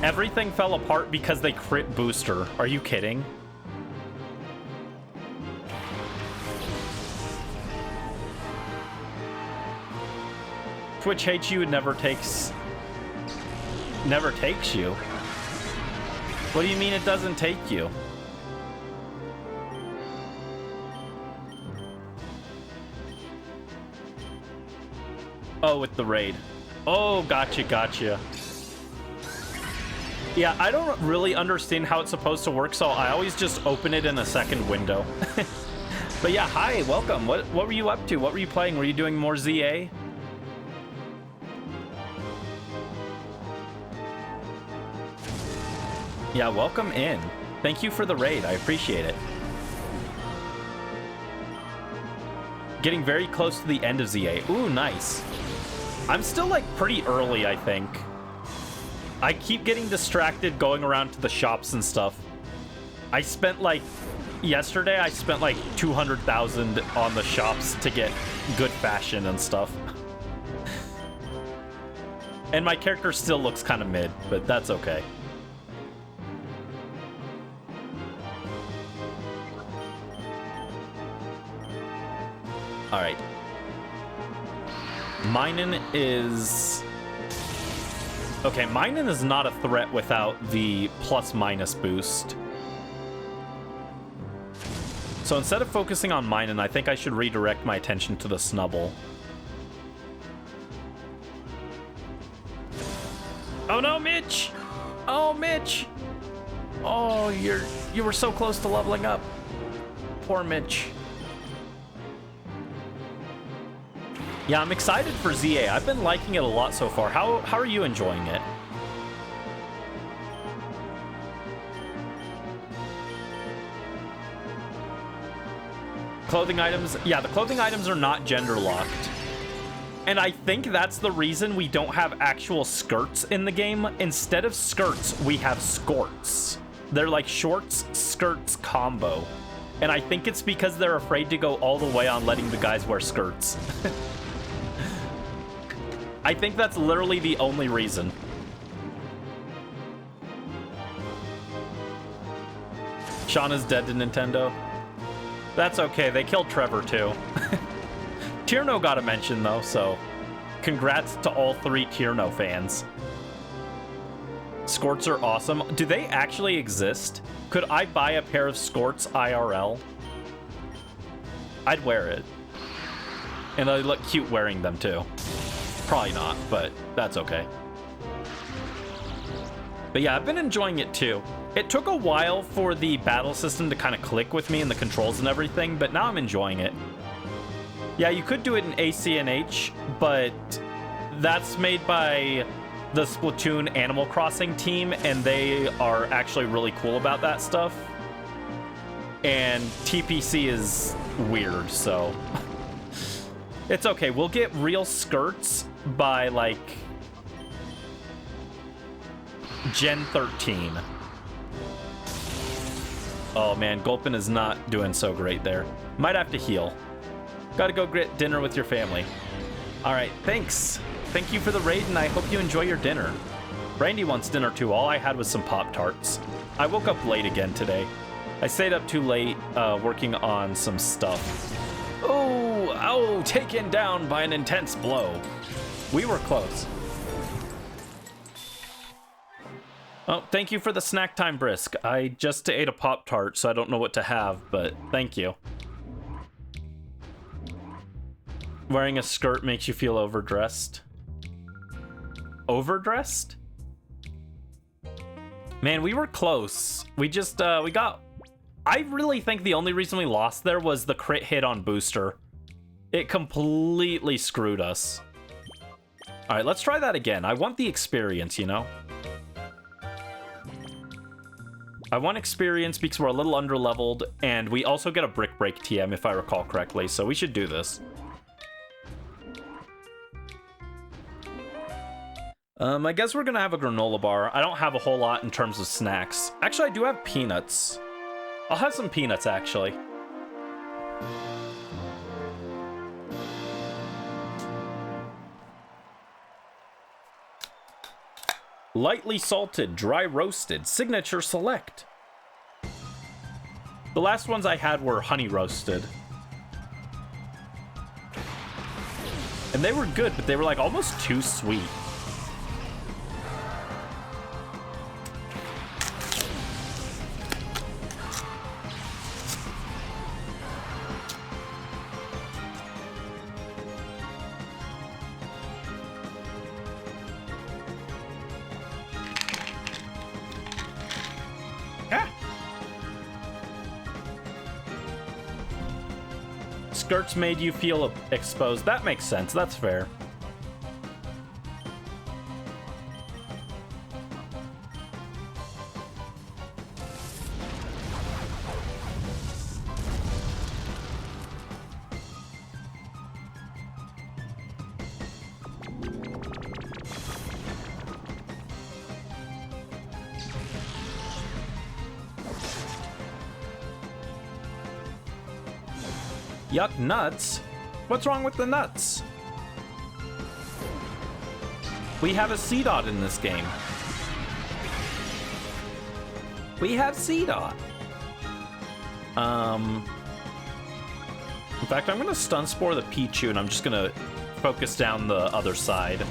Everything fell apart because they crit Booster. Are you kidding? Twitch hates you and never takes you. What do you mean it doesn't take you? Oh, with the raid. Oh, gotcha. Yeah, I don't really understand how it's supposed to work, so I always just open it in a second window. But yeah, hi, welcome. What were you up to? What were you playing? Were you doing more ZA? Yeah, welcome in. Thank you for the raid. I appreciate it. Getting very close to the end of ZA. Ooh, nice. I'm still, like, pretty early, I think. I keep getting distracted going around to the shops and stuff. I spent, like... Yesterday, I spent, like, 200,000 on the shops to get good fashion and stuff. And my character still looks kind of mid, but that's okay. Alright. Minin is... Okay, Minin is not a threat without the plus-minus boost. So instead of focusing on Minin, I think I should redirect my attention to the Snubble. Oh no, Mitch! Oh, Mitch! Oh, you were so close to leveling up. Poor Mitch. Yeah, I'm excited for ZA. I've been liking it a lot so far. How are you enjoying it? Clothing items. Yeah, the clothing items are not gender locked. And I think that's the reason we don't have actual skirts in the game. Instead of skirts, we have skorts. They're like shorts, skirts combo. And I think it's because they're afraid to go all the way on letting the guys wear skirts. I think that's literally the only reason. Shauna's dead to Nintendo. That's okay, they killed Trevor too. Tierno got a mention though, so congrats to all 3 Tierno fans. Skorts are awesome. Do they actually exist? Could I buy a pair of Skorts IRL? I'd wear it. And they look cute wearing them too. Probably not, but that's okay. But yeah, I've been enjoying it too. It took a while for the battle system to kind of click with me and the controls and everything, but now I'm enjoying it. Yeah, you could do it in ACNH, but that's made by the Splatoon Animal Crossing team, and they are actually really cool about that stuff. And TPC is weird, so... It's okay, we'll get real skirts by, like... Gen 13. Oh man, Gulpin is not doing so great there. Might have to heal. Gotta go get dinner with your family. Alright, thanks. Thank you for the raid, and I hope you enjoy your dinner. Brandy wants dinner too. All I had was some Pop-Tarts. I woke up late again today. I stayed up too late working on some stuff. Oh, taken down by an intense blow. We were close. Oh, thank you for the snack time, Brisk. I just ate a Pop-Tart, so I don't know what to have, but thank you. Wearing a skirt makes you feel overdressed. Overdressed? Man, we were close. We just, we got... I really think the only reason we lost there was the crit hit on Booster. It completely screwed us. Alright, let's try that again. I want the experience, you know? I want experience because we're a little underleveled, and we also get a Brick Break TM if I recall correctly, so we should do this. I guess we're gonna have a granola bar. I don't have a whole lot in terms of snacks. Actually, I do have peanuts. I'll have some peanuts, actually. Lightly salted, dry roasted, signature select. The last ones I had were honey roasted. And they were good, but they were like almost too sweet. Skirts made you feel exposed. That makes sense. That's fair. Yuck nuts? What's wrong with the nuts? We have a C-Dot in this game. We have C-Dot. In fact, I'm gonna stun spore the Pichu and I'm just gonna focus down the other side.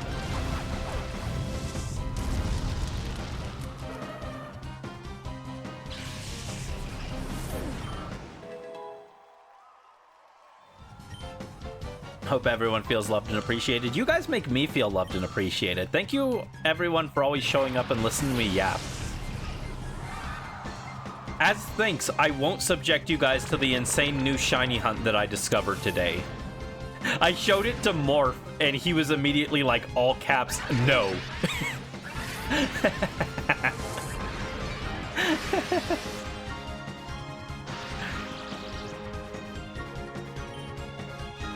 Hope everyone feels loved and appreciated. You guys make me feel loved and appreciated. Thank you, everyone, for always showing up and listening to me yap. As thanks, I won't subject you guys to the insane new shiny hunt that I discovered today. I showed it to Morph, and he was immediately like, all caps, no.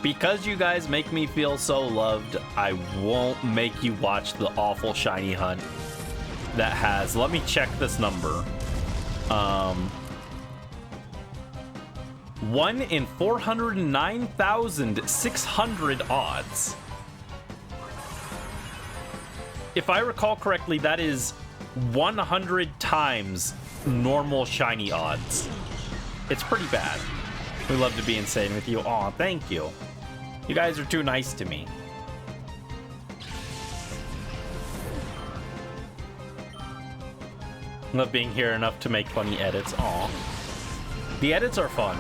Because you guys make me feel so loved, I won't make you watch the awful shiny hunt that has, let me check this number. 1 in 409,600 odds. If I recall correctly, that is 100 times normal shiny odds. It's pretty bad. We love to be insane with you. Aw, thank you. You guys are too nice to me. Love being here enough to make funny edits. Aw. The edits are fun.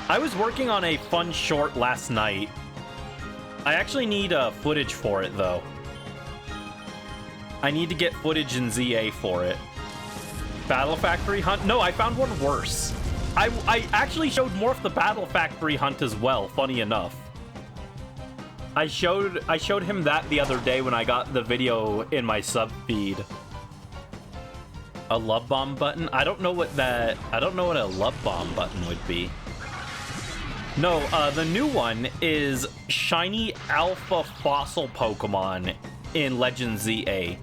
I was working on a fun short last night. I actually need footage for it, though. I need to get footage in ZA for it. Battle Factory Hunt? No, I found one worse. I actually showed Morph the Battle Factory Hunt as well, funny enough. I showed him that the other day when I got the video in my sub feed. A love bomb button? I don't know what a love bomb button would be. No, the new one is shiny alpha fossil Pokemon in Legend ZA.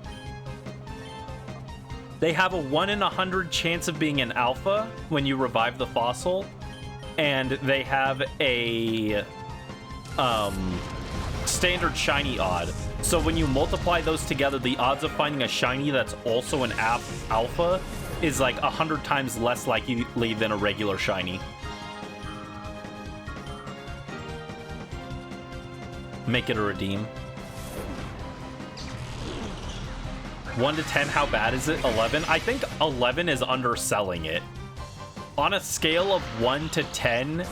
They have a 1 in 100 chance of being an alpha when you revive the fossil, and they have a standard shiny odd. So when you multiply those together, the odds of finding a shiny that's also an alpha is like 100 times less likely than a regular shiny. Make it a redeem. 1 to 10, how bad is it? 11? I think 11 is underselling it. On a scale of 1 to 10,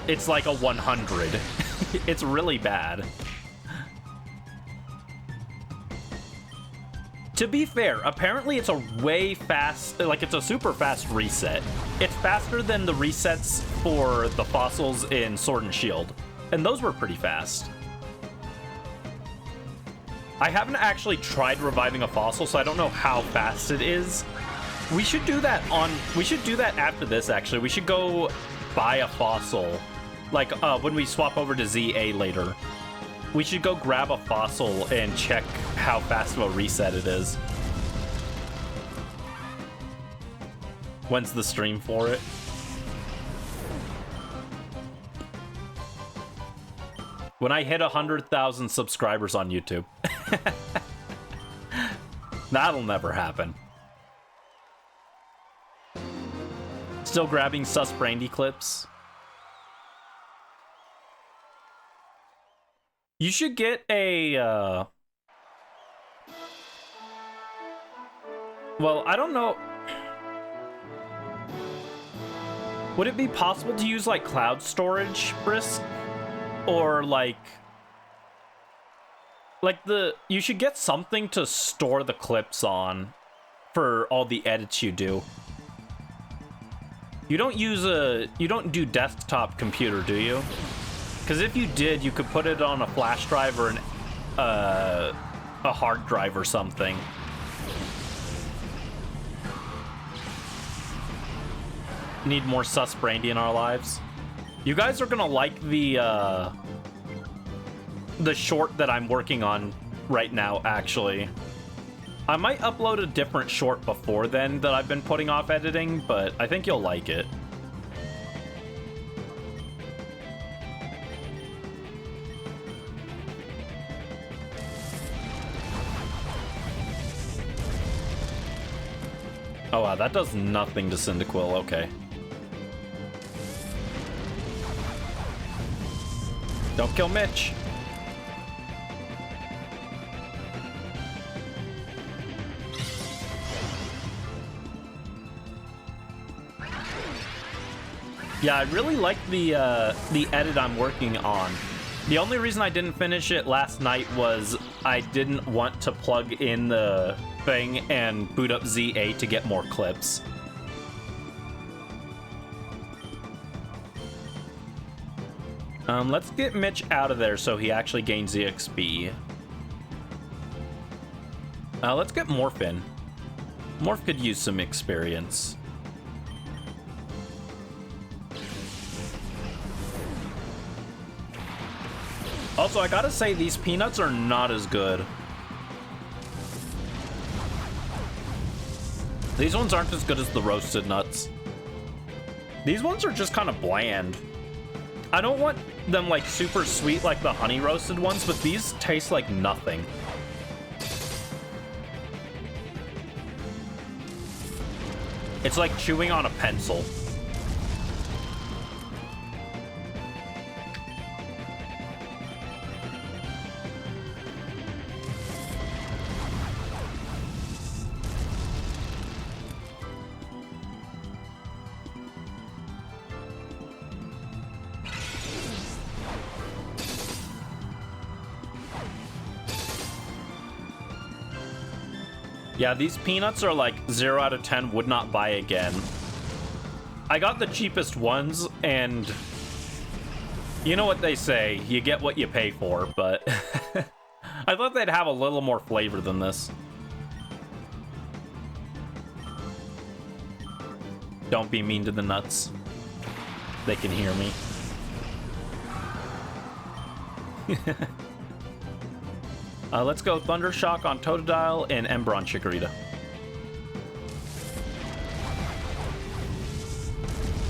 it's like a 100. It's really bad. To be fair, apparently it's a way fast, like it's a super fast reset. It's faster than the resets for the fossils in Sword and Shield, and those were pretty fast. I haven't actually tried reviving a fossil, so I don't know how fast it is. We should do that after this, actually. We should go buy a fossil, like when we swap over to ZA later. We should go grab a fossil and check how fast of a reset it is. When's the stream for it? When I hit 100,000 subscribers on YouTube. That'll never happen. Still grabbing sus Brandy clips. You should get a, well, I don't know. Would it be possible to use, like, cloud storage, Brisk? Or, like you should get something to store the clips on for all the edits you do. You don't do desktop computer, do you? Because if you did, you could put it on a flash drive or a hard drive or something. Need more sus Brandy in our lives. You guys are gonna like the short that I'm working on right now, actually. I might upload a different short before then that I've been putting off editing, but I think you'll like it. Oh, wow, that does nothing to Cyndaquil. Okay. Don't kill Mitch. Yeah, I really like the edit I'm working on. The only reason I didn't finish it last night was I didn't want to plug in the thing and boot up ZA to get more clips. Let's get Mitch out of there so he actually gains the XP. Let's get Morphin. Morph could use some experience. Also, I gotta say, these peanuts are not as good. These ones aren't as good as the roasted nuts. These ones are just kind of bland. I don't want them like super sweet like the honey roasted ones, but these taste like nothing. It's like chewing on a pencil. Yeah, these peanuts are like 0 out of 10, would not buy again. I got the cheapest ones, and you know what they say, you get what you pay for, but I thought they'd have a little more flavor than this. Don't be mean to the nuts. They can hear me. Let's go Thundershock on Totodile and Ember on Chikorita.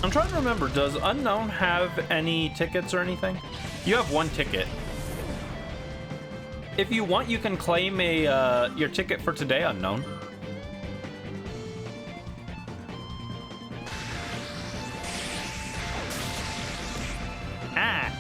I'm trying to remember, does Unknown have any tickets or anything? You have 1 ticket. If you want, you can claim your ticket for today, Unknown. Ah!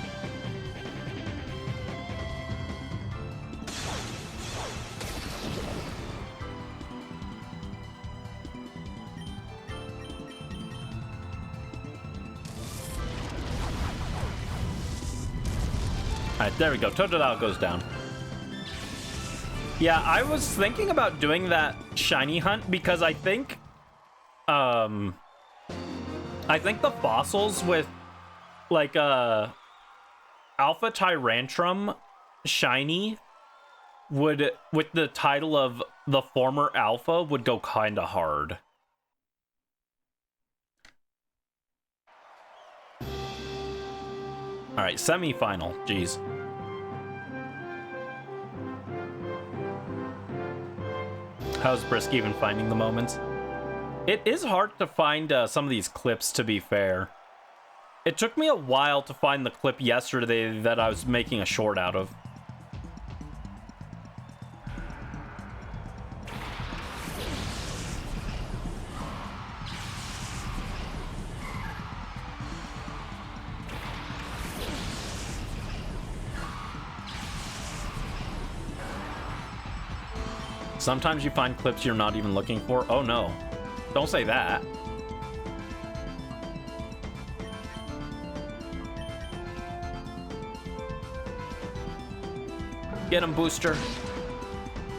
Alright, there we go. Totodile goes down. Yeah, I was thinking about doing that shiny hunt because I think the fossils with like Alpha Tyrantrum shiny would, with the title of the former Alpha, would go kind of hard. All right, semi-final. Jeez. How's Brisk even finding the moments? It is hard to find some of these clips, to be fair. It took me a while to find the clip yesterday that I was making a short out of. Sometimes you find clips you're not even looking for. Oh no. Don't say that. Get him, Booster.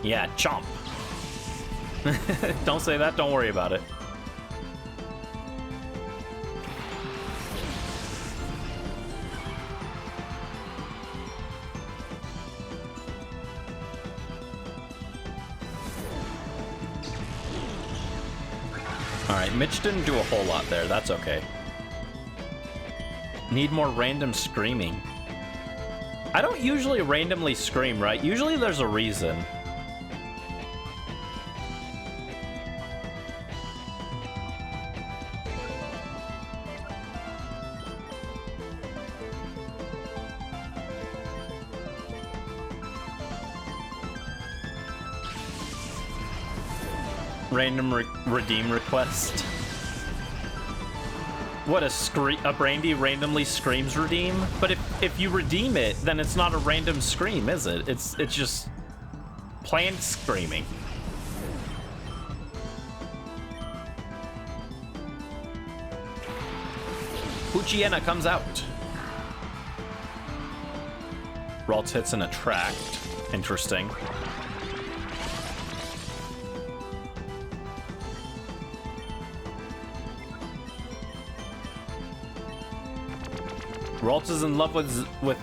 Yeah, chomp. Don't say that. Don't worry about it. Alright, Mitch didn't do a whole lot there. That's okay. Need more random screaming. I don't usually randomly scream, right? Usually there's a reason. Random redeem request. What, a Brandy randomly screams redeem? But if you redeem it, then it's not a random scream, is it? It's just planned screaming. Puchiena comes out. Ralts hits an attract. Interesting. Ralts is in love with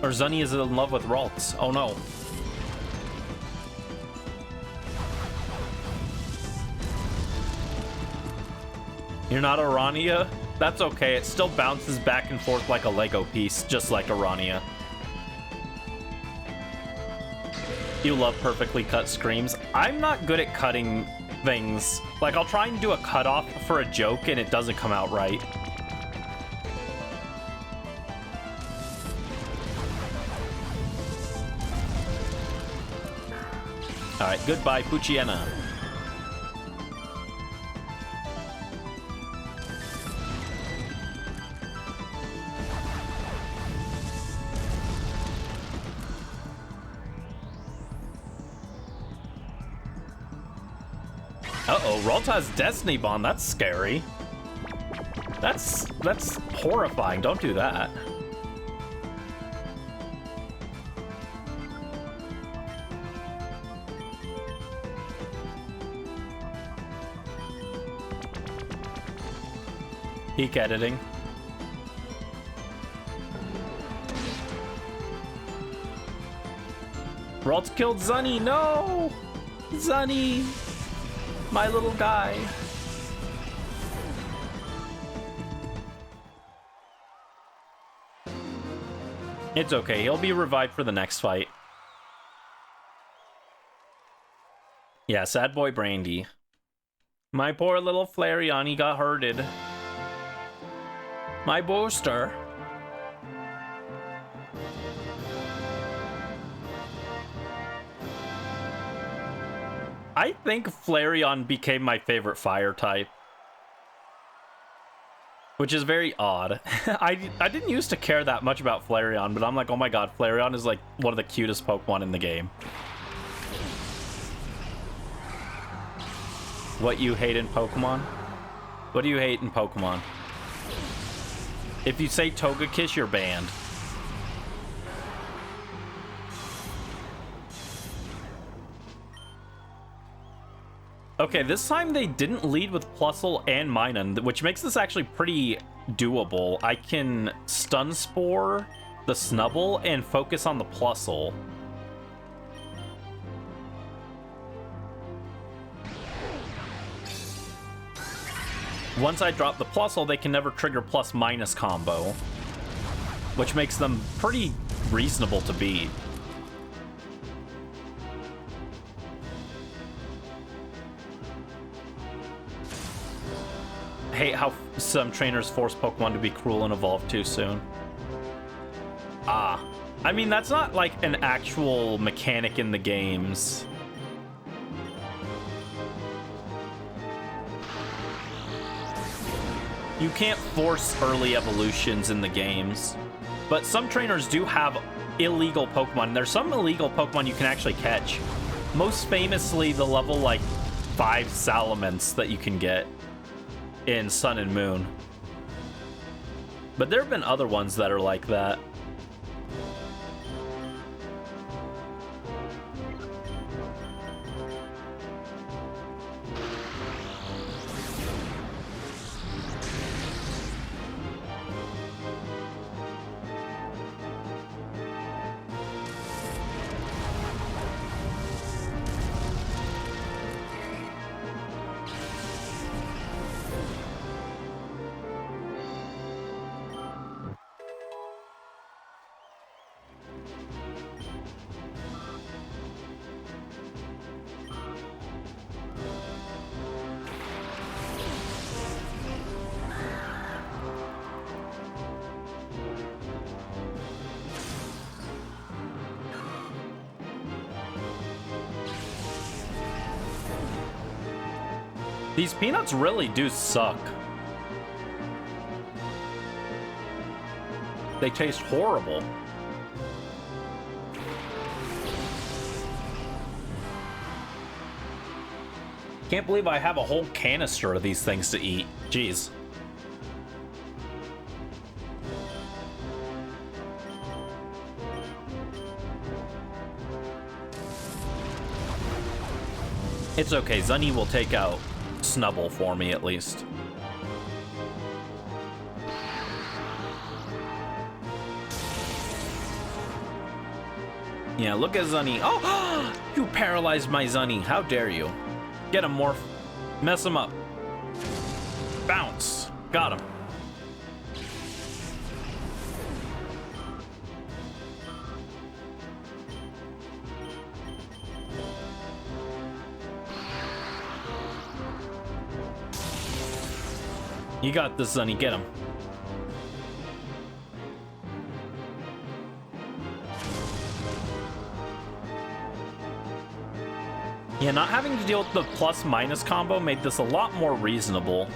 or Zunny is in love with Ralts. Oh no. You're not Arania? That's okay. It still bounces back and forth like a Lego piece, just like Arania. You love perfectly cut screams. I'm not good at cutting things. Like, I'll try and do a cutoff for a joke and it doesn't come out right. Alright, goodbye, Puchiena. Uh-oh, Ralt has Destiny Bond. That's scary. That's horrifying. Don't do that. Peak editing. Ralt killed Zunny. No! Zunny! My little guy. It's okay. He'll be revived for the next fight. Yeah, sad boy Brandy. My poor little Flareon, he got hurted. My booster. I think Flareon became my favorite fire type. Which is very odd. I didn't used to care that much about Flareon, but I'm like, oh my god, Flareon is like one of the cutest Pokemon in the game. What you hate in Pokemon? What do you hate in Pokemon? If you say Togekiss, you're banned. Okay, this time they didn't lead with Plusle and Minun, which makes this actually pretty doable. I can Stun Spore the Snubble and focus on the Plusle. Once I drop the Plusle, they can never trigger plus-minus combo, which makes them pretty reasonable to beat. Hate how some trainers force Pokemon to be cruel and evolve too soon. Ah. I mean, that's not like an actual mechanic in the games. You can't force early evolutions in the games. But some trainers do have illegal Pokemon. There's some illegal Pokemon you can actually catch. Most famously, the level like 5 Salamence that you can get in Sun and Moon. But there have been other ones that are like that. These peanuts really do suck. They taste horrible. Can't believe I have a whole canister of these things to eat. Jeez. It's okay, Zunny will take out Snubble for me at least. Yeah, look at Zunny. Oh, you paralyzed my Zunny. How dare you? Get him, Morph. Mess him up. Bounce. Got him. You got this, Zunny. Get him. Yeah, not having to deal with the plus-minus combo made this a lot more reasonable.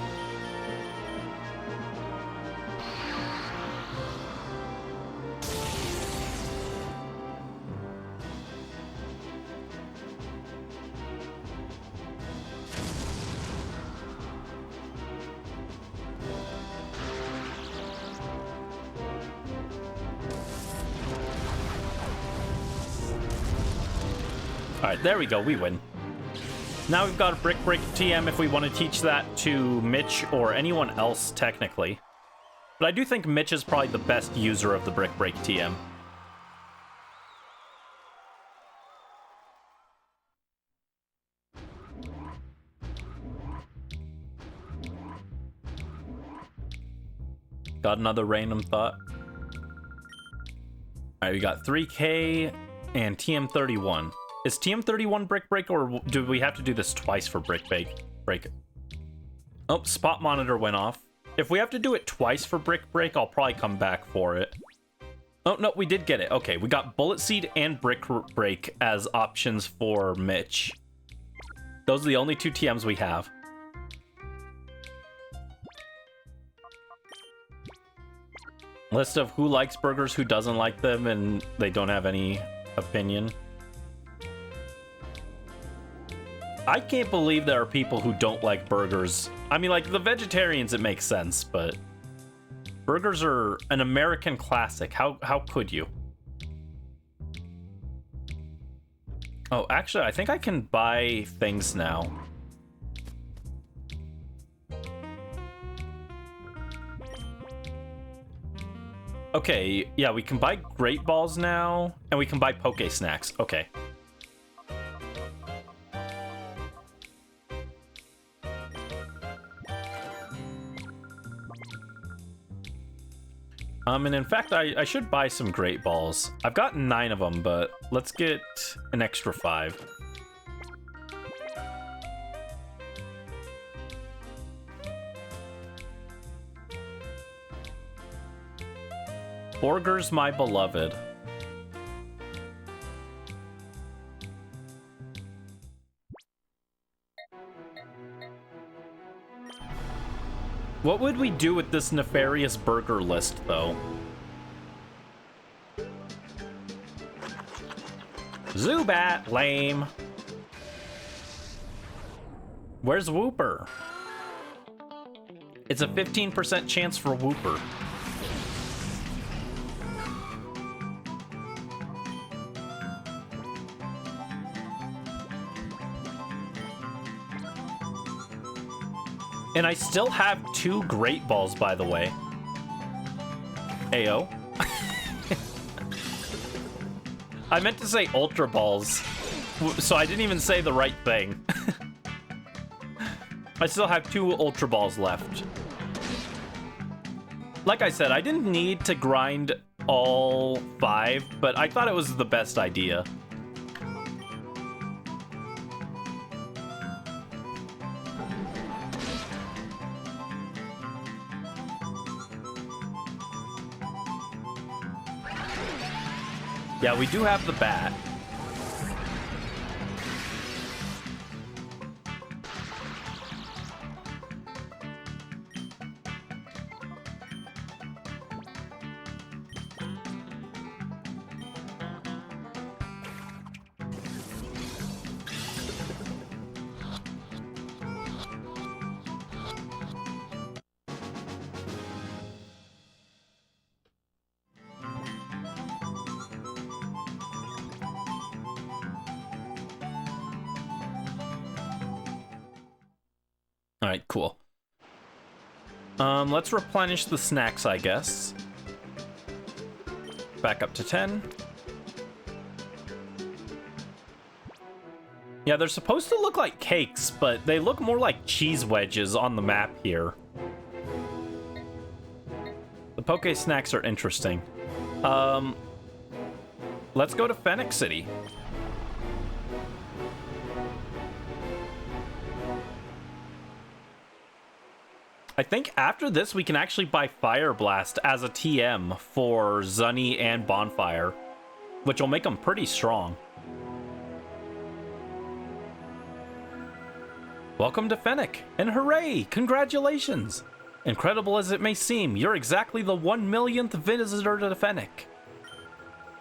Alright, there we go, we win. Now we've got a Brick Break TM if we want to teach that to Mitch or anyone else, technically. But I do think Mitch is probably the best user of the Brick Break TM. Got another random thought. Alright, we got 3K and TM31. Is TM31 Brick Break, or do we have to do this twice for Brick Break? Oh, spot monitor went off. If we have to do it twice for Brick Break, I'll probably come back for it. Oh, no, we did get it. Okay, we got Bullet Seed and Brick Break as options for Mitch. Those are the only two TMs we have. List of who likes burgers, who doesn't like them, and they don't have any opinion. I can't believe there are people who don't like burgers. I mean, like, the vegetarians, it makes sense, but burgers are an American classic. How could you? Oh, actually, I think I can buy things now. Okay, yeah, we can buy Great Balls now, and we can buy Poke Snacks. Okay. And in fact, I should buy some Great Balls. I've got 9 of them, but let's get an extra 5. Burgers, my beloved. What would we do with this nefarious burger list, though? Zubat, lame. Where's Wooper? It's a 15% chance for Wooper. And I still have 2 Great Balls, by the way. Ayo. I meant to say Ultra Balls, so I didn't even say the right thing. I still have 2 Ultra Balls left. Like I said, I didn't need to grind all 5, but I thought it was the best idea. Yeah, we do have the bat. All right, cool. Let's replenish the snacks, I guess. Back up to 10. Yeah, they're supposed to look like cakes, but they look more like cheese wedges on the map here. The poke snacks are interesting. Let's go to Phennac City. I think after this, we can actually buy Fire Blast as a TM for Zunny and Bonfire, which will make them pretty strong. Welcome to Phenac, and hooray! Congratulations! Incredible as it may seem, you're exactly the 1,000,000th visitor to Phenac.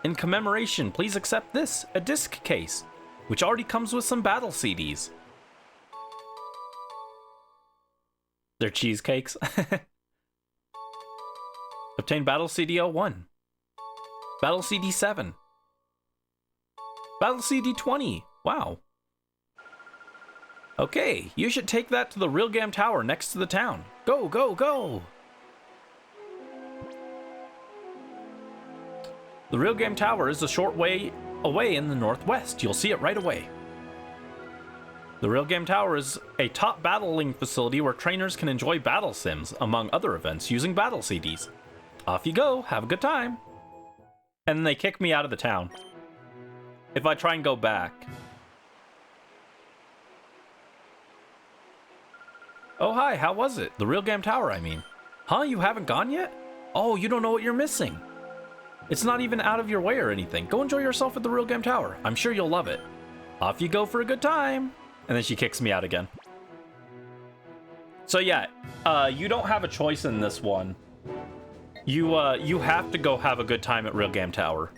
In commemoration, please accept this, a disc case, which already comes with some battle CDs. They're cheesecakes. Obtain Battle CD 01. Battle CD 7. Battle CD 20. Wow. Okay, you should take that to the Realgam Tower next to the town. Go, go, go! The Realgam Tower is a short way away in the northwest. You'll see it right away. The Realgam Tower is a top battling facility where trainers can enjoy battle sims, among other events, using battle CDs. Off you go, have a good time. And then they kick me out of the town. If I try and go back. Oh hi, how was it? The Realgam Tower, I mean. Huh, you haven't gone yet? Oh, you don't know what you're missing. It's not even out of your way or anything. Go enjoy yourself at the Realgam Tower. I'm sure you'll love it. Off you go for a good time. And then she kicks me out again. So yeah, you don't have a choice in this one. You have to go have a good time at Realgam Tower.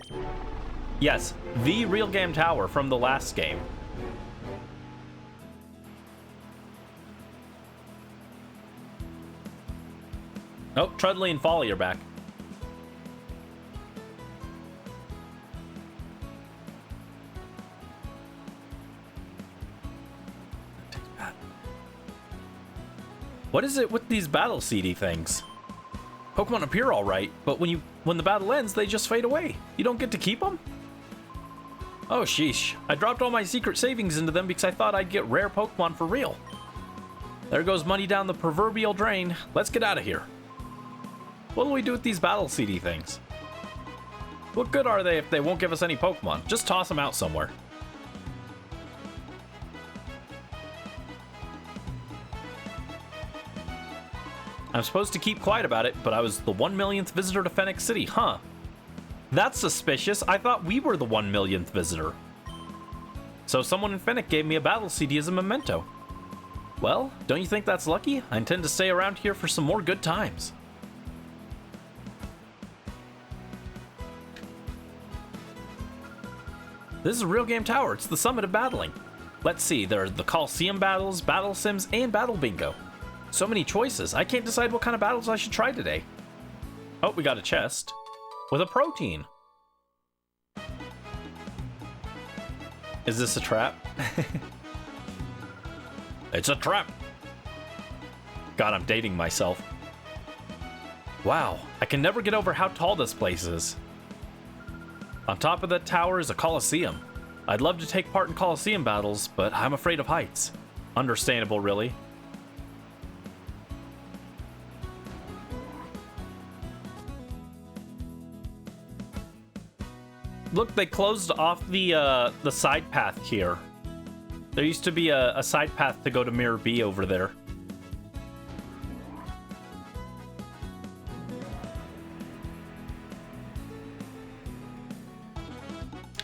Yes, the Realgam Tower from the last game. Oh, Trudley and Folly are back. What is it with these battle CD things? Pokemon appear all right, but when the battle ends, they just fade away. You don't get to keep them? Oh, sheesh. I dropped all my secret savings into them because I thought I'd get rare Pokemon for real. There goes money down the proverbial drain. Let's get out of here. What'll we do with these battle CD things? What good are they if they won't give us any Pokemon? Just toss them out somewhere. I'm supposed to keep quiet about it, but I was the 1,000,000th visitor to Phennac City, huh? That's suspicious. I thought we were the 1,000,000th visitor. So someone in Phennac gave me a battle CD as a memento. Well, don't you think that's lucky? I intend to stay around here for some more good times. This is a Realgam Tower. It's the summit of battling. Let's see, there are the Coliseum battles, battle sims, and battle bingo. So many choices. I can't decide what kind of battles I should try today. Oh, we got a chest with a protein. Is this a trap? It's a trap. God, I'm dating myself. Wow, I can never get over how tall this place is. On top of that tower is a Coliseum. I'd love to take part in Coliseum battles, but I'm afraid of heights. Understandable, really. Look, they closed off the side path here. There used to be a side path to go to Mirror B over there.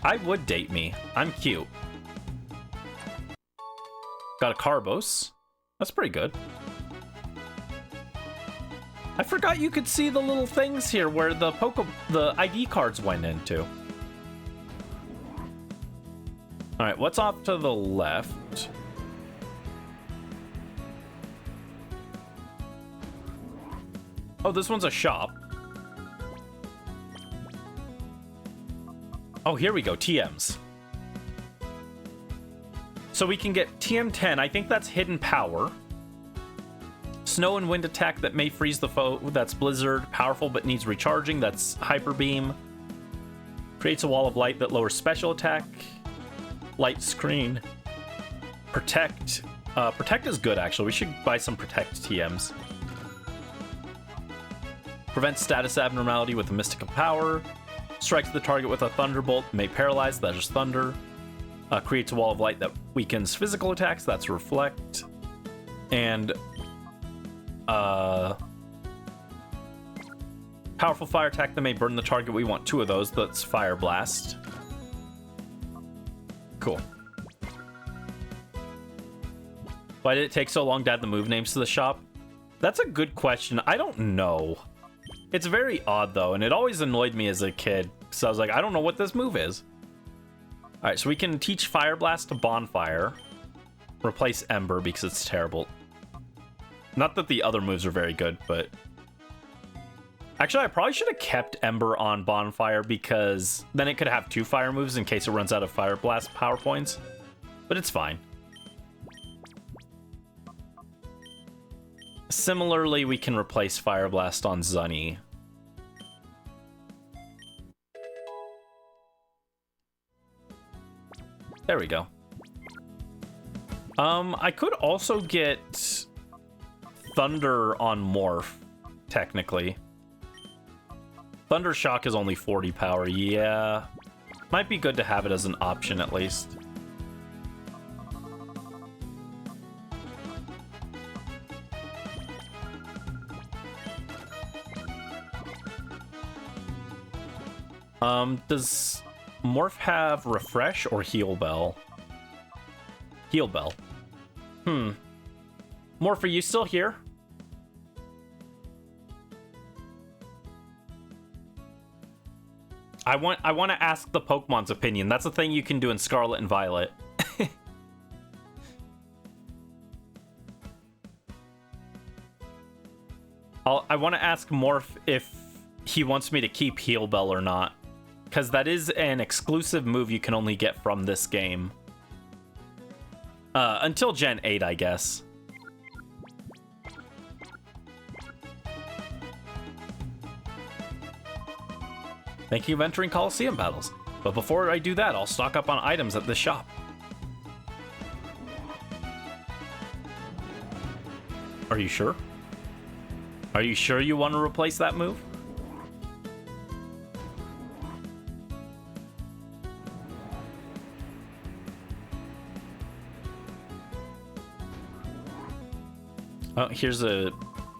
I would date me. I'm cute. Got a Carbos. That's pretty good. I forgot you could see the little things here where the ID cards went into. All right, what's off to the left? Oh, this one's a shop. Oh, here we go, TMs. So we can get TM10, I think that's Hidden Power. snow and wind attack that may freeze the foe. That's Blizzard. Powerful but needs recharging. That's Hyper Beam. Creates a wall of light that lowers special attack. Light screen. Protect. Protect is good, actually. We should buy some Protect TMs. Prevents status abnormality with a Mystic Power. Strikes the target with a Thunderbolt. May paralyze. That is Thunder. Creates a wall of light that weakens physical attacks. That's Reflect. And powerful fire attack that may burn the target. We want 2 of those. That's Fire Blast. Cool. Why did it take so long to add the move names to the shop? That's a good question. I don't know. It's very odd, though, and it always annoyed me as a kid. So I was like, I don't know what this move is. All right, so we can teach Fire Blast to Bonfire. Replace Ember because it's terrible. Not that the other moves are very good, but... Actually, I probably should have kept Ember on Bonfire because then it could have 2 fire moves in case it runs out of Fire Blast power points. But it's fine. Similarly, we can replace Fire Blast on Zunny. There we go. I could also get Thunder on Morph, technically. Thunder Shock is only 40 power, yeah. Might be good to have it as an option, at least. Does Morph have Refresh or Heal Bell? Heal Bell. Morph, are you still here? I want to ask the Pokemon's opinion. That's a thing you can do in Scarlet and Violet. I want to ask Morph if he wants me to keep Heal Bell or not. Because that is an exclusive move you can only get from this game. Until Gen 8, I guess. Thinking of entering Coliseum battles. But before I do that, I'll stock up on items at this shop. Are you sure? Are you sure you want to replace that move? Oh, here's a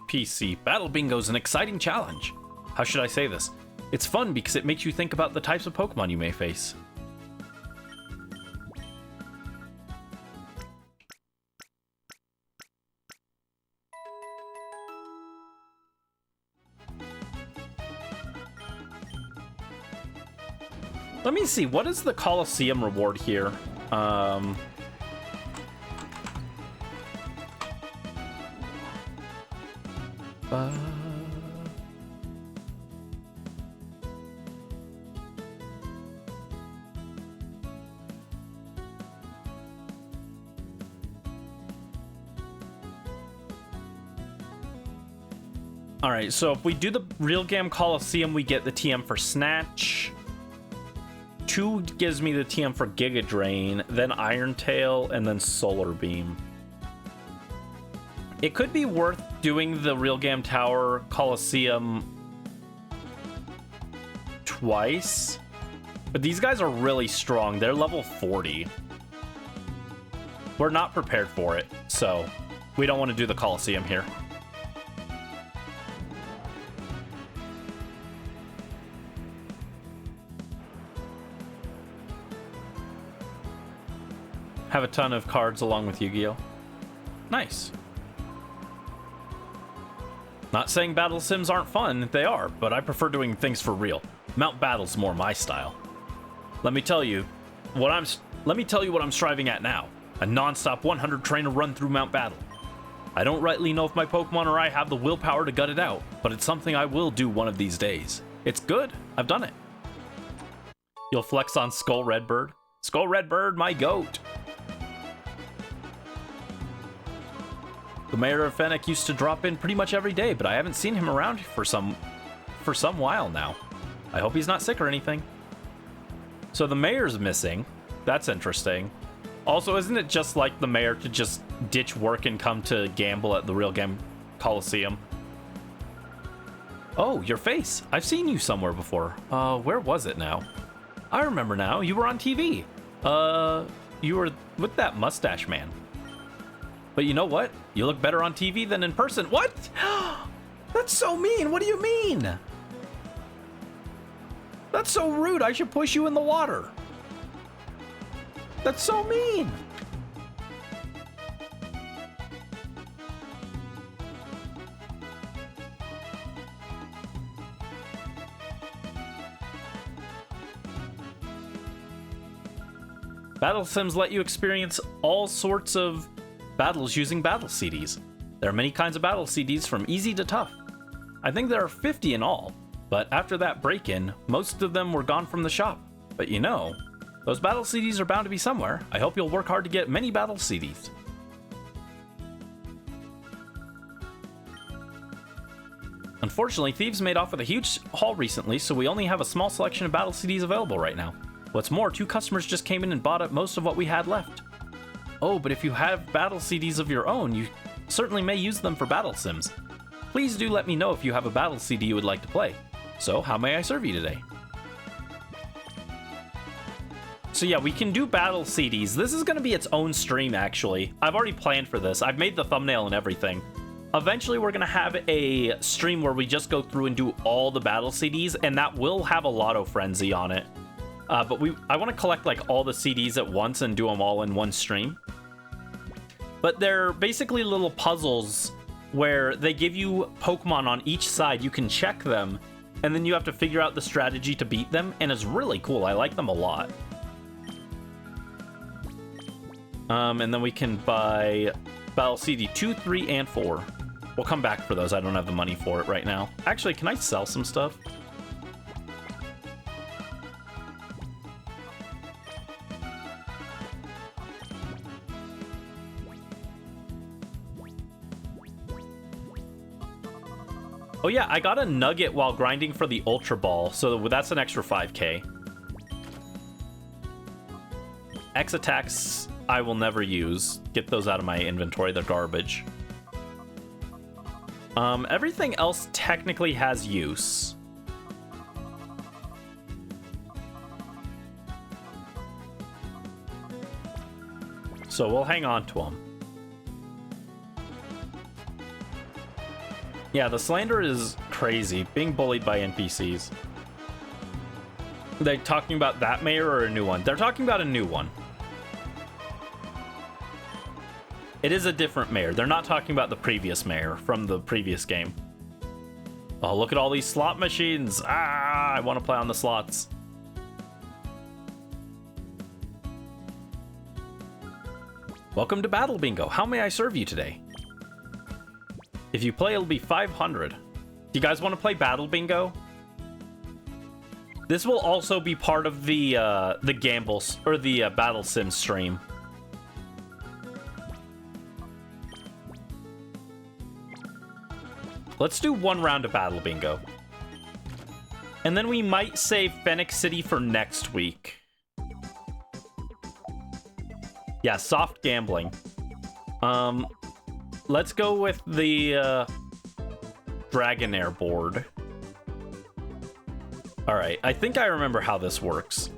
PC. Battle Bingo's an exciting challenge. How should I say this? It's fun because it makes you think about the types of Pokemon you may face. Let me see, what is the Coliseum reward here? Alright, so if we do the Real Game Coliseum, we get the TM for Snatch. 2 gives me the TM for Giga Drain, then Iron Tail, and then Solar Beam. It could be worth doing the Real Game Tower Coliseum twice, but these guys are really strong. They're level 40. We're not prepared for it, so we don't want to do the Coliseum here. Have a ton of cards along with Yu-Gi-Oh! Nice. Not saying battle sims aren't fun, they are, but I prefer doing things for real. Mount Battle's more my style. Let me tell you what I'm striving at now. A non-stop 100 trainer run through Mount Battle. I don't rightly know if my Pokemon or I have the willpower to gut it out, but it's something I will do one of these days. It's good. I've done it. You'll flex on Skull Redbird? Skull Redbird, my goat. The mayor of Phenac used to drop in pretty much every day, but I haven't seen him around for some while now. I hope he's not sick or anything. So the mayor's missing. That's interesting. Also, isn't it just like the mayor to just ditch work and come to gamble at the Real Game Coliseum? Oh, your face. I've seen you somewhere before. Where was it now? I remember now. You were on TV. You were with that mustache man. But you know what? You look better on TV than in person. What? That's so mean. What do you mean? That's so rude. I should push you in the water. That's so mean. Battle Sims let you experience all sorts of battles using battle CDs. There are many kinds of battle CDs from easy to tough. I think there are 50 in all, but after that break-in, most of them were gone from the shop. But you know, those battle CDs are bound to be somewhere. I hope you'll work hard to get many battle CDs. Unfortunately, thieves made off with a huge haul recently, so we only have a small selection of battle CDs available right now. What's more, 2 customers just came in and bought up most of what we had left. Oh, but if you have battle CDs of your own, you certainly may use them for battle sims. Please do let me know if you have a battle CD you would like to play. So, how may I serve you today? So yeah, we can do battle CDs. This is going to be its own stream, actually. I've already planned for this. I've made the thumbnail and everything. Eventually, we're going to have a stream where we just go through and do all the battle CDs, and that will have a Lotto Frenzy on it. But I want to collect like all the CDs at once and do them all in one stream. But they're basically little puzzles where they give you Pokemon on each side. You can check them, and then you have to figure out the strategy to beat them, and it's really cool. I like them a lot. And then we can buy Battle CD 2, 3, and 4. We'll come back for those. I don't have the money for it right now. Actually, can I sell some stuff? Oh yeah, I got a nugget while grinding for the Ultra Ball, so that's an extra 5k. X attacks I will never use. Get those out of my inventory, they're garbage. Everything else technically has use. So we'll hang on to them. Yeah, the slander is crazy. Being bullied by NPCs. Are they talking about that mayor or a new one? They're talking about a new one. It is a different mayor. They're not talking about the previous mayor from the previous game. Oh, look at all these slot machines. Ah, I want to play on the slots. Welcome to Battle Bingo. How may I serve you today? If you play, it'll be 500. Do you guys want to play Battle Bingo? This will also be part of the Gambles or the Battle Sim stream. Let's do one round of Battle Bingo. And then we might save Phennac City for next week. Yeah, soft gambling. Let's go with the Dragonair board. Alright, I think I remember how this works.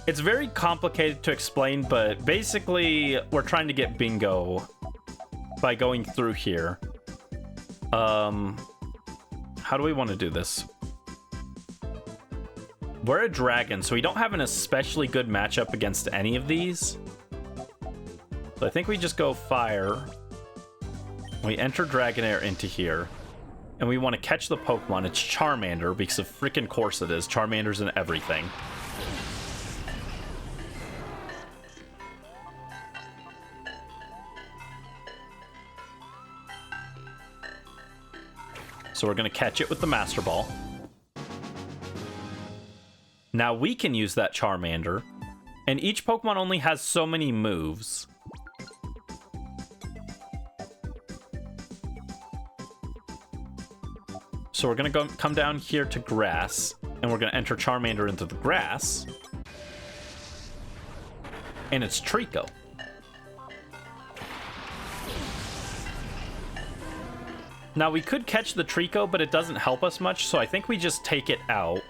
It's very complicated to explain, but basically we're trying to get bingo by going through here. How do we want to do this? We're a dragon, so we don't have an especially good matchup against any of these. So I think we just go fire. We enter Dragonair into here. And we want to catch the Pokemon. It's Charmander, because of freaking course it is. Charmander's in everything. So we're going to catch it with the Master Ball. Now we can use that Charmander. And each Pokemon only has so many moves. So we're gonna come down here to grass, and we're gonna enter Charmander into the grass. And it's Trico. Now we could catch the Trico, but it doesn't help us much, so I think we just take it out.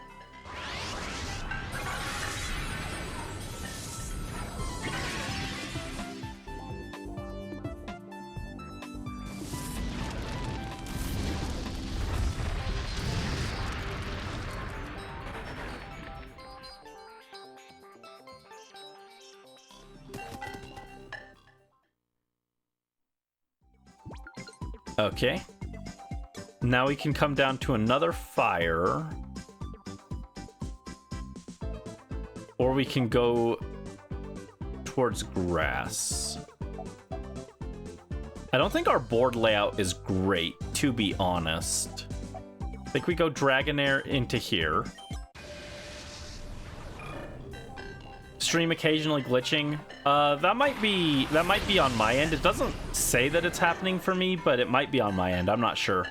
Okay. Now we can come down to another fire. Or we can go towards grass. I don't think our board layout is great, to be honest. I think we go Dragonair into here. Stream occasionally glitching. That might be on my end. It doesn't say that it's happening for me, but it might be on my end. I'm not sure.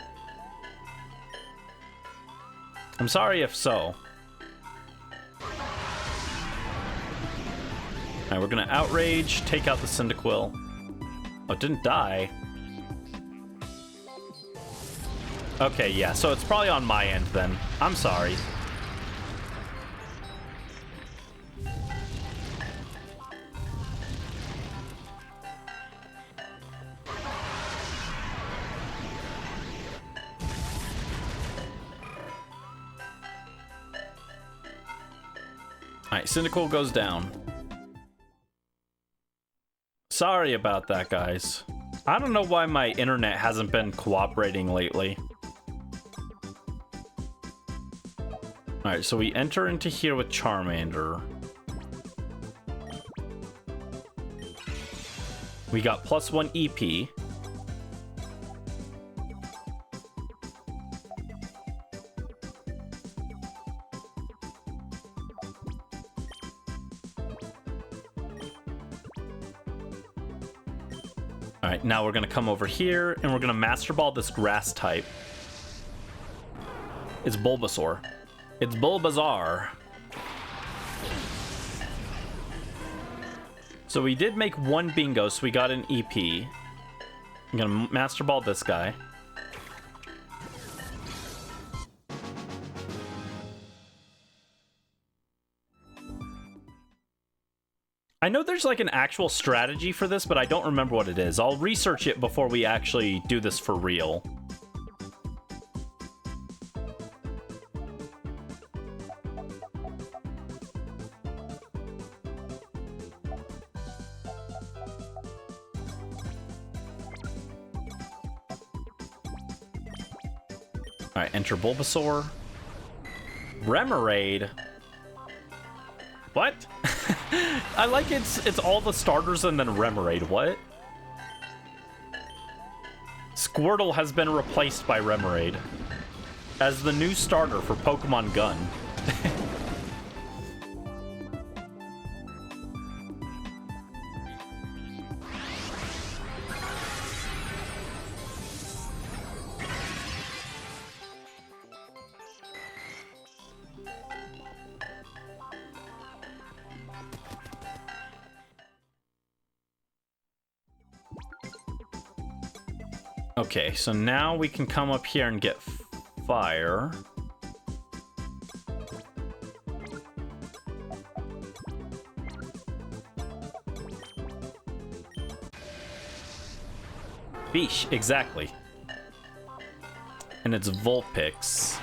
I'm sorry if so. Alright, we're gonna Outrage, take out the Cyndaquil. Oh, it didn't die. Okay, yeah, so it's probably on my end then. I'm sorry. Alright, Cyndaquil goes down. Sorry about that, guys. I don't know why my internet hasn't been cooperating lately. Alright, so we enter into here with Charmander. We got +1 EP. Alright, now we're gonna come over here and we're gonna Master Ball this grass type. It's Bulbasaur. It's Bulbasaur. So we did make one bingo, so we got an EP. I'm gonna Master Ball this guy. I know there's like an actual strategy for this, but I don't remember what it is. I'll research it before we actually do this for real. Alright, enter Bulbasaur. Remoraid. What? I like it's all the starters and then Remoraid. What? Squirtle has been replaced by Remoraid as the new starter for Pokemon Gun. Okay, so now we can come up here and get fire. Beesh, exactly. And it's Vulpix.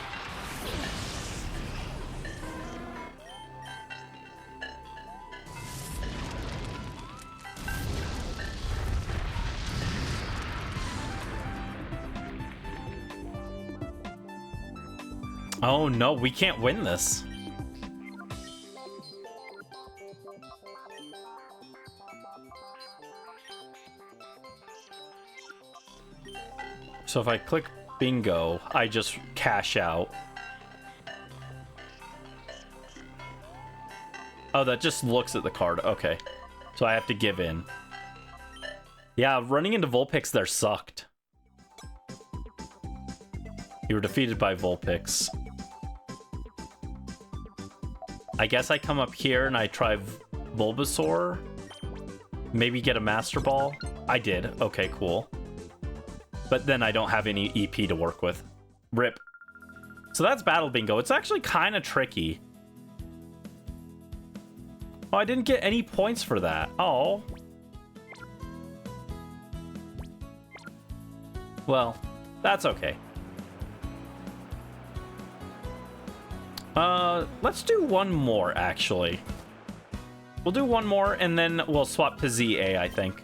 Oh no, we can't win this. So if I click bingo, I just cash out. Oh, that just looks at the card. Okay. So I have to give in. Yeah, running into Vulpix there sucked. You were defeated by Vulpix. I guess I come up here and I try Bulbasaur. Maybe get a Master Ball. I did. Okay, cool. But then I don't have any EP to work with. Rip. So that's Battle Bingo. It's actually kind of tricky. Oh, I didn't get any points for that. Oh. Well, that's okay. Let's do one more, actually. We'll do one more, and then we'll swap to ZA, I think.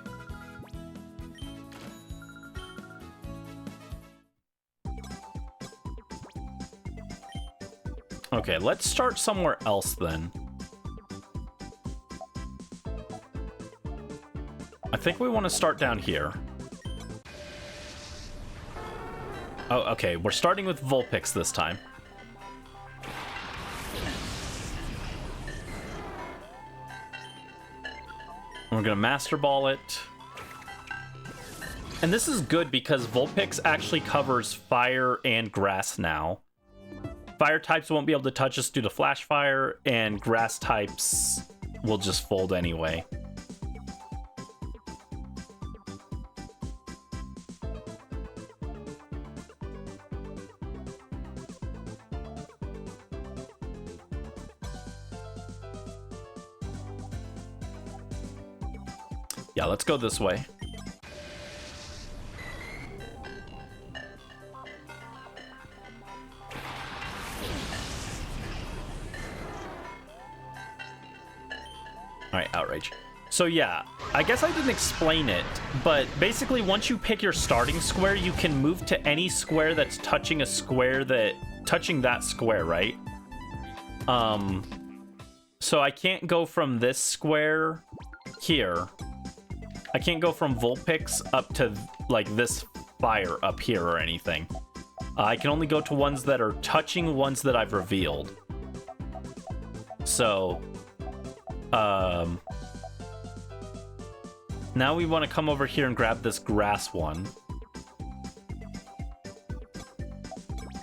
Okay, let's start somewhere else, then. I think we want to start down here. Oh, okay, we're starting with Vulpix this time. We're gonna Master Ball it. And this is good because Vulpix actually covers fire and grass now. Fire types won't be able to touch us due to Flash Fire, and grass types will just fold anyway. Yeah, let's go this way. Alright, Outrage. So yeah, I guess I didn't explain it, but basically once you pick your starting square, you can move to any square that's touching a square touching that square, right? So I can't go from this square here. I can't go from Vulpix up to, like, this fire up here or anything. I can only go to ones that are touching ones that I've revealed. So, now we want to come over here and grab this grass one.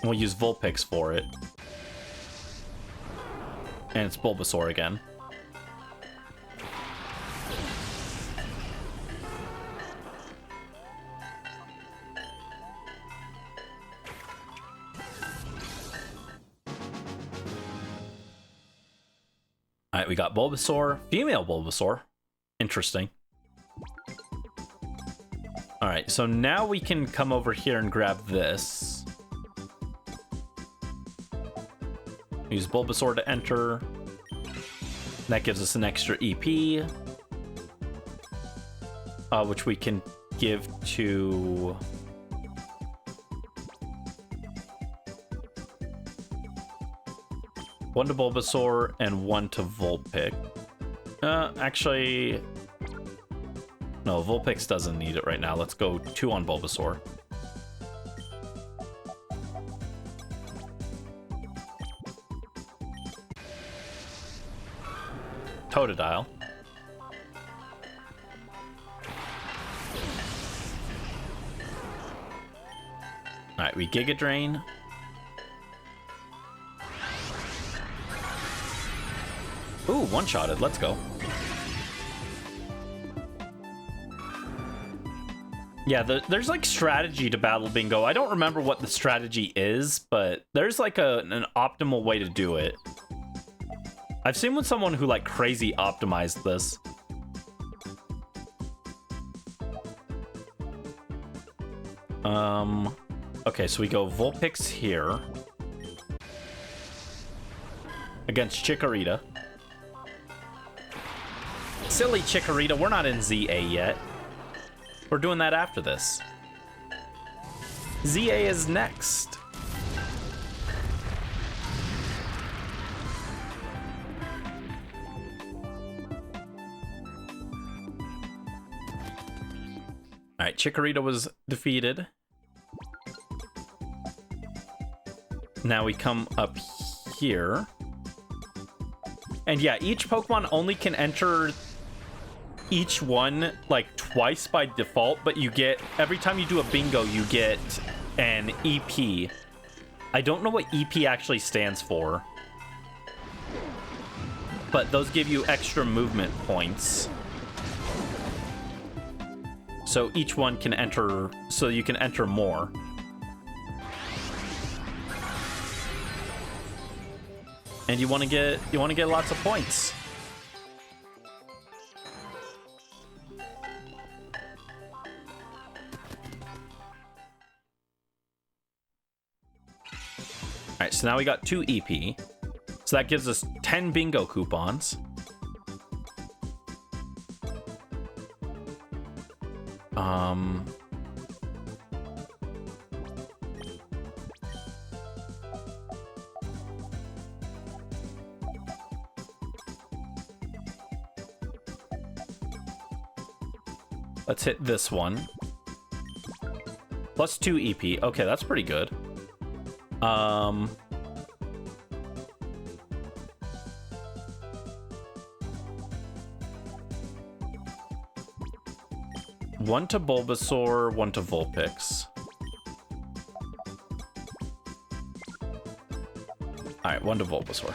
We'll use Vulpix for it. And it's Bulbasaur again. Alright, we got Bulbasaur. Female Bulbasaur. Interesting. Alright, so now we can come over here and grab this. Use Bulbasaur to enter. That gives us an extra EP. Which we can give to... one to Bulbasaur and one to Vulpix. Actually... no, Vulpix doesn't need it right now. Let's go 2 on Bulbasaur. Totodile. Alright, we Giga Drain. Ooh, one-shotted. Let's go. Yeah, there's like strategy to Battle Bingo. I don't remember what the strategy is, but there's like an optimal way to do it. I've seen with someone who like crazy optimized this. Okay, so we go Vulpix here. Against Chikorita. Silly Chikorita, we're not in ZA yet. We're doing that after this. ZA is next. Alright, Chikorita was defeated. Now we come up here. And yeah, each Pokemon only can enter each one like twice by default, but you get, every time you do a bingo, you get an EP I don't know what EP actually stands for, but those give you extra movement points. So each one can enter, so you can enter more. And you want to get lots of points. All right, so now we got 2 EP. So that gives us 10 bingo coupons. Let's hit this one. Plus 2 EP. Okay, that's pretty good. One to Bulbasaur, one to Vulpix. Alright, one to Bulbasaur.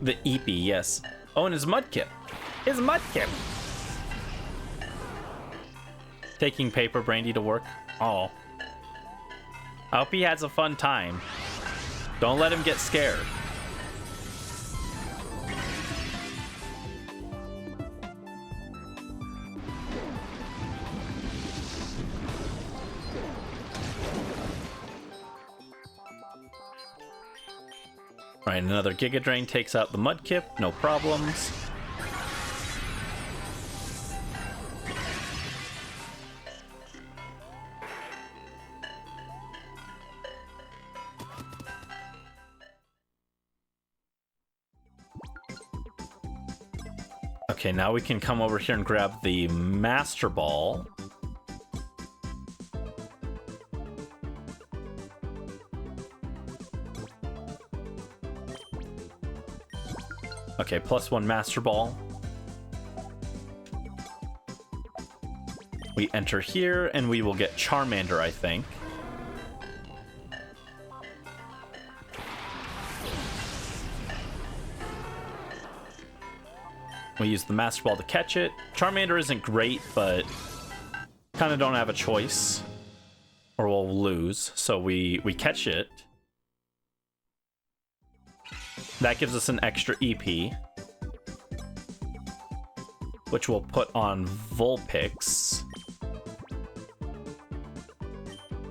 The EP, yes. Oh, and his Mudkip. His Mudkip! Taking Paper Brandy to work. Oh. I hope he has a fun time. Don't let him get scared. Alright, another Giga Drain takes out the Mudkip, no problems. Okay, now we can come over here and grab the Master Ball. Okay, plus 1 Master Ball. We enter here, and we will get Charmander, I think. We use the Master Ball to catch it. Charmander isn't great, but kind of don't have a choice, or we'll lose. So we catch it. That gives us an extra EP, which we'll put on Vulpix.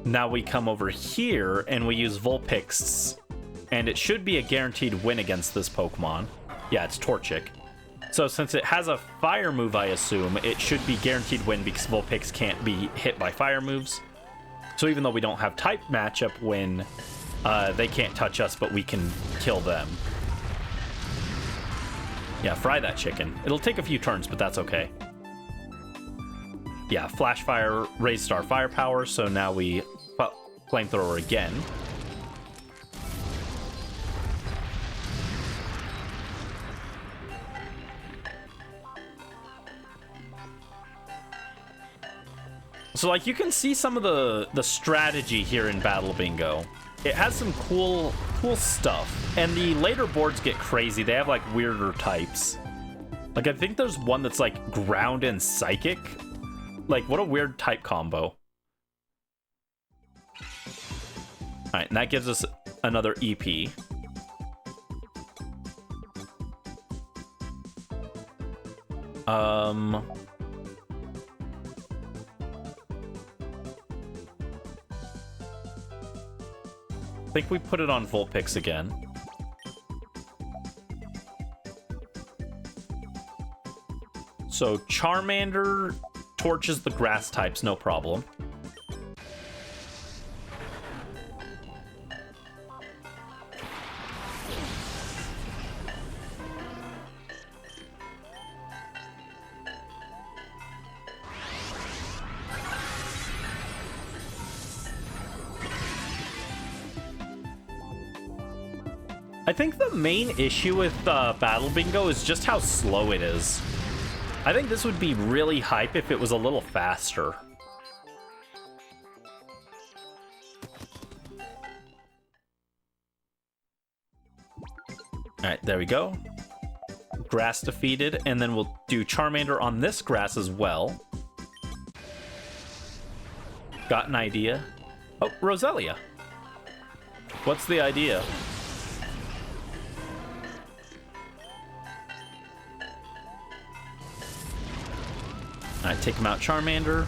Now we come over here and we use Vulpix, and it should be a guaranteed win against this Pokemon. Yeah, it's Torchic. So since it has a fire move, I assume, it should be guaranteed win because Vulpix can't be hit by fire moves. So even though we don't have type matchup win, they can't touch us, but we can kill them. Yeah, fry that chicken. It'll take a few turns, but that's okay. Yeah, Flash Fire raised our firepower, so now we Flamethrower again. So, like, you can see some of the strategy here in Battle Bingo. It has some cool stuff. And the later boards get crazy. They have, like, weirder types. Like, I think there's one that's, like, Ground and Psychic. Like, what a weird type combo. Alright, and that gives us another EP. I think we put it on Vulpix again. So Charmander torches the grass types, no problem. I think the main issue with Battle Bingo is just how slow it is. I think this would be really hype if it was a little faster. All right, there we go. Grass defeated, and then we'll do Charmander on this grass as well. Got an idea. Oh, Roselia. What's the idea? All right, take him out, Charmander.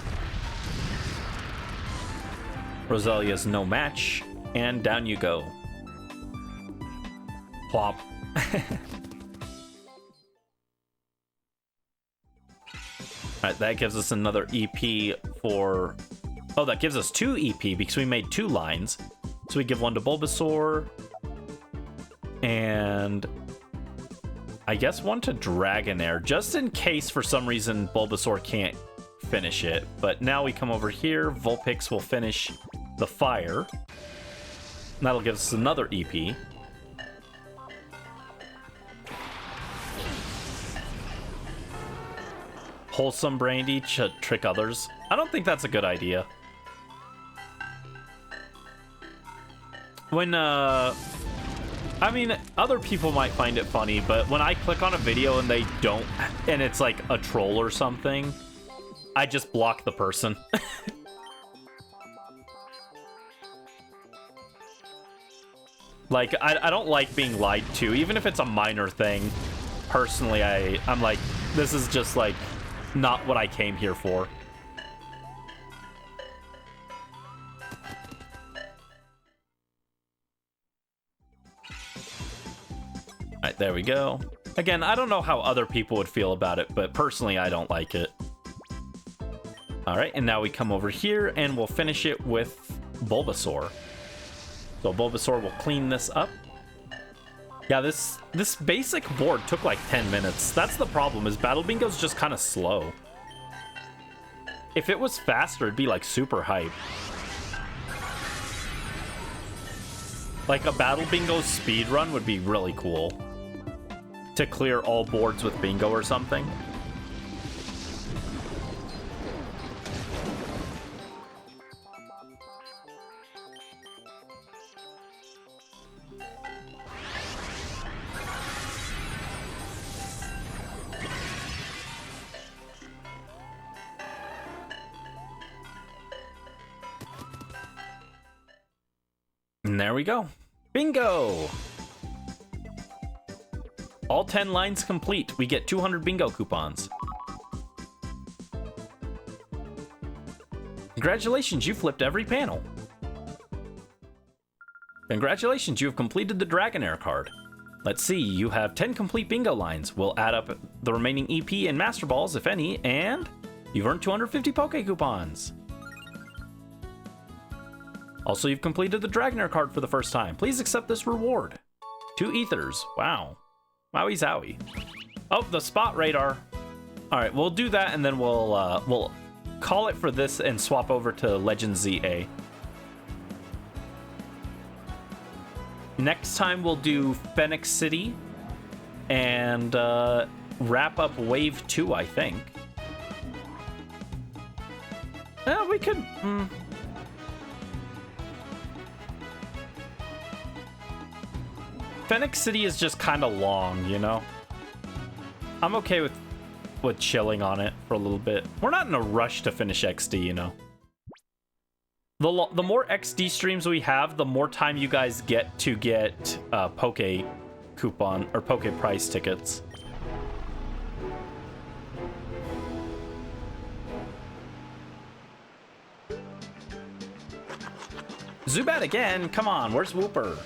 Roselia's no match, and down you go. Plop. Alright, that gives us another EP for... Oh, that gives us 2 EP because we made 2 lines. So we give one to Bulbasaur. And... I guess one to Dragonair, just in case for some reason Bulbasaur can't finish it. But now we come over here, Vulpix will finish the fire. And that'll give us another EP. Wholesome Brandy to trick others. I don't think that's a good idea. When, I mean, other people might find it funny, but when I click on a video and they don't, and it's like a troll or something, I just block the person. Like, I don't like being lied to, even if it's a minor thing. Personally, I'm like, this is just like not what I came here for. Alright, there we go. Again, I don't know how other people would feel about it, but personally, I don't like it. Alright, and now we come over here, and we'll finish it with Bulbasaur. So Bulbasaur will clean this up. Yeah, this basic board took like 10 minutes. That's the problem, is Battle Bingo's just kind of slow. If it was faster, it'd be like super hype. Like a Battle Bingo speed run would be really cool. To clear all boards with bingo or something. And there we go. Bingo! All 10 lines complete. We get 200 bingo coupons. Congratulations, you flipped every panel. Congratulations, you have completed the Dragonair card. Let's see, you have 10 complete bingo lines. We'll add up the remaining EP and Master Balls, if any, and you've earned 250 Poke Coupons. Also, you've completed the Dragonair card for the first time. Please accept this reward. 2 ethers. Wow. Wowie zowie. Oh, the spot radar. All right, we'll do that, and then we'll call it for this and swap over to Legend ZA. Next time, we'll do Phennac City and wrap up Wave 2, I think. We could... Phennac City is just kind of long, you know? I'm okay with chilling on it for a little bit. We're not in a rush to finish XD, you know? The more XD streams we have, the more time you guys get to get Poke coupon or Poke prize tickets. Zubat again? Come on, where's Wooper?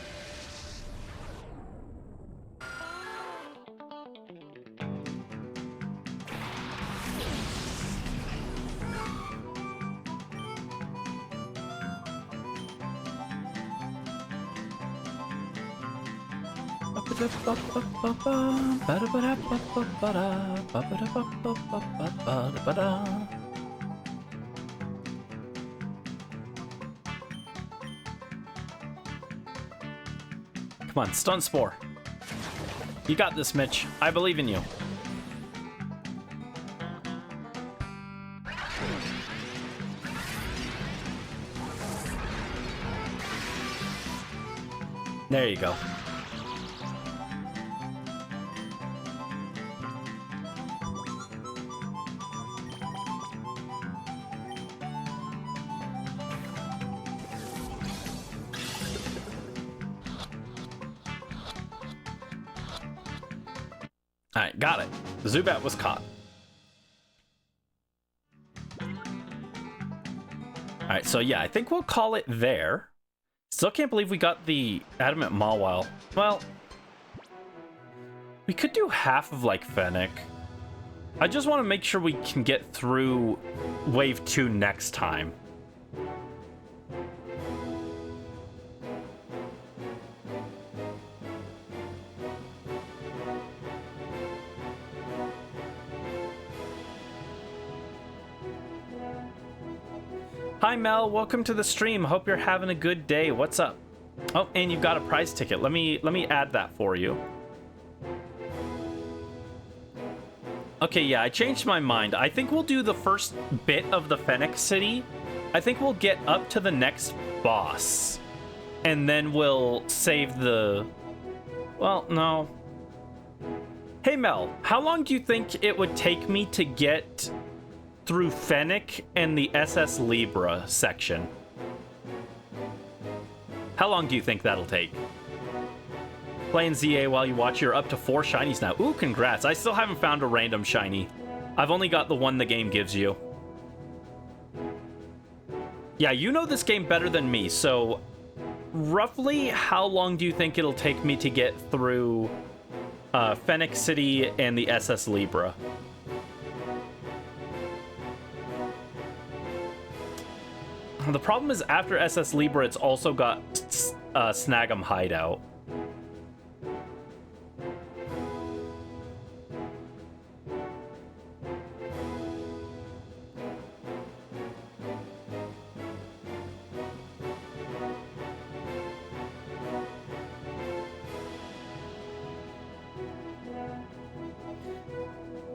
Come on, Stun Spore. You got this, Mitch. I believe in you. There you go. Alright, got it. The Zubat was caught. Alright, so yeah, I think we'll call it there. Still can't believe we got the Adamant Mawile. Well, we could do half of, like, Phenac. I just want to make sure we can get through Wave 2 next time. Hi Mel, welcome to the stream. Hope you're having a good day. What's up? Oh, and you've got a prize ticket. Let me add that for you. Okay, yeah, I changed my mind. I think we'll do the first bit of the Phennac City. I think we'll get up to the next boss. And then we'll save the... Well, no. Hey Mel, how long do you think it would take me to get through Phenac and the SS Libra section? How long do you think that'll take? Playing ZA while you watch, you're up to 4 shinies now. Ooh, congrats. I still haven't found a random shiny. I've only got the one the game gives you. Yeah, you know this game better than me, so roughly how long do you think it'll take me to get through Phennac City and the SS Libra? The problem is after SS Libra, it's also got Snag'em Hideout.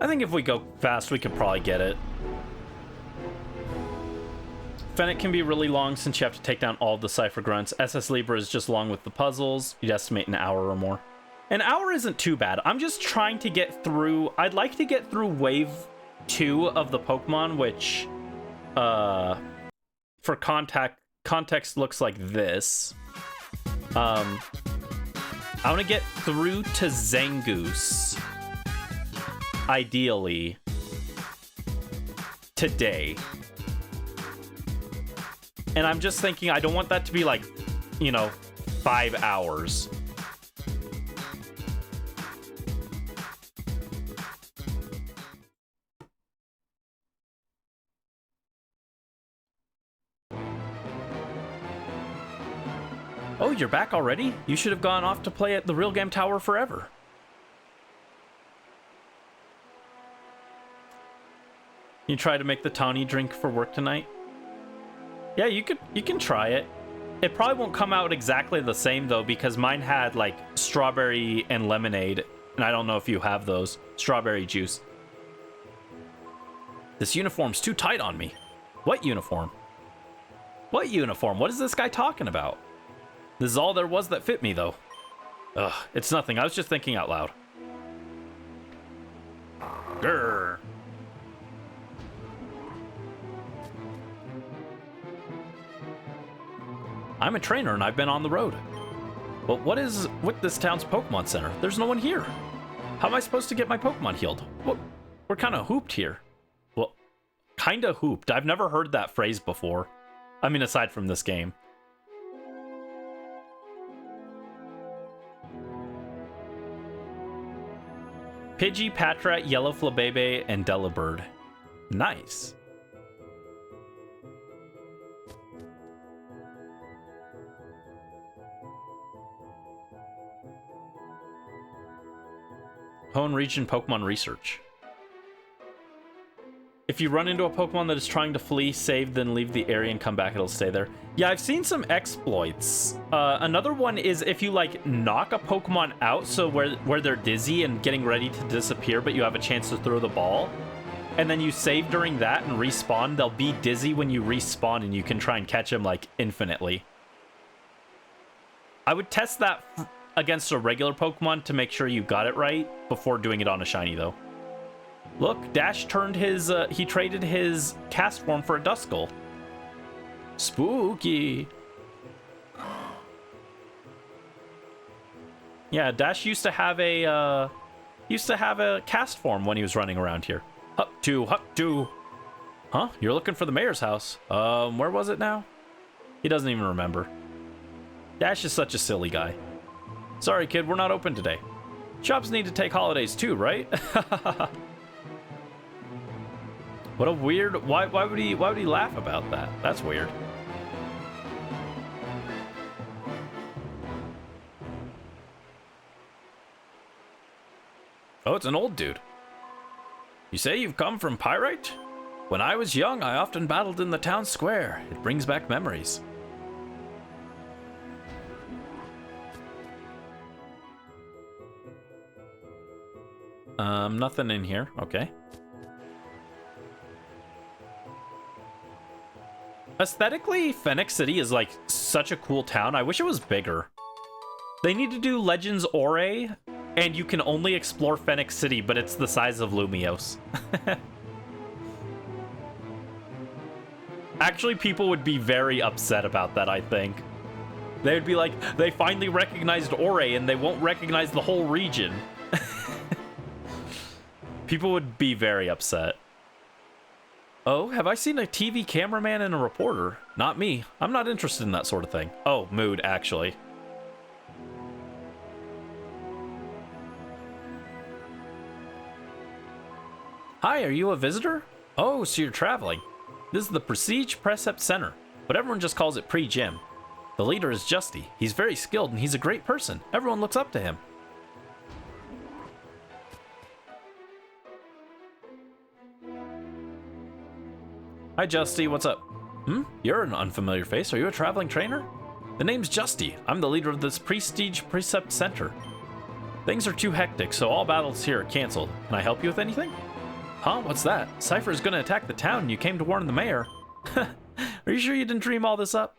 I think if we go fast, we could probably get it. Phenac can be really long since you have to take down all of the Cipher grunts. SS Libra is just long with the puzzles. You'd estimate an hour or more. An hour isn't too bad. I'm just trying to get through... I'd like to get through Wave 2 of the Pokemon, which, for context looks like this. I want to get through to Zangoose, ideally, today. And I'm just thinking, I don't want that to be like, you know, 5 hours. Oh, you're back already? You should have gone off to play at the Real Game Tower forever. You try to make the tawny drink for work tonight? Yeah, you can try it. It probably won't come out exactly the same though, because mine had like strawberry and lemonade, and I don't know if you have those. Strawberry juice. This uniform's too tight on me. What uniform? What uniform? What is this guy talking about? This is all there was that fit me though. Ugh, it's nothing. I was just thinking out loud. Grr. I'm a trainer and I've been on the road. But what is with this town's Pokemon Center? There's no one here. How am I supposed to get my Pokemon healed? What? We're kind of hooped here. Well, kind of hooped. I've never heard that phrase before. I mean, aside from this game. Pidgey, Patrat, Yellow Flabebe, and Delibird. Nice. Hone Region Pokemon Research. If you run into a Pokemon that is trying to flee, save, then leave the area and come back, it'll stay there. Yeah, I've seen some exploits. Another one is if you, like, knock a Pokemon out, so where they're dizzy and getting ready to disappear, but you have a chance to throw the ball, and then you save during that and respawn, they'll be dizzy when you respawn, and you can try and catch them, like, infinitely. I would test that against a regular Pokemon to make sure you got it right before doing it on a shiny, though. Look, Dash turned his, he traded his cast form for a Duskull. Spooky. Yeah, Dash used to have a Used to have a cast form when he was running around here. Up to. Huh? You're looking for the mayor's house. Where was it now? He doesn't even remember. Dash is such a silly guy. Sorry, kid, we're not open today. Shops need to take holidays too, right? What a weird... Why would he laugh about that? That's weird. Oh, it's an old dude. You say you've come from Pyrite? When I was young, I often battled in the town square. It brings back memories. Nothing in here. Okay. Aesthetically, Phennac City is like such a cool town. I wish it was bigger. They need to do Legends Ore, and you can only explore Phennac City, but it's the size of Lumios. Actually, people would be very upset about that, I think. They would be like, they finally recognized Ore, and they won't recognize the whole region. People would be very upset. Oh, have I seen a TV cameraman and a reporter? Not me. I'm not interested in that sort of thing. Oh, mood, actually. Hi, are you a visitor? Oh, so you're traveling. This is the Prestige Precept Center, but everyone just calls it Pre-Gym. The leader is Justy. He's very skilled and he's a great person. Everyone looks up to him. Hi, Justy. What's up? You're an unfamiliar face. Are you a traveling trainer? The name's Justy. I'm the leader of this Prestige Precept Center. Things are too hectic, so all battles here are canceled. Can I help you with anything? Huh? What's that? Cipher is gonna attack the town and you came to warn the mayor. Are you sure you didn't dream all this up?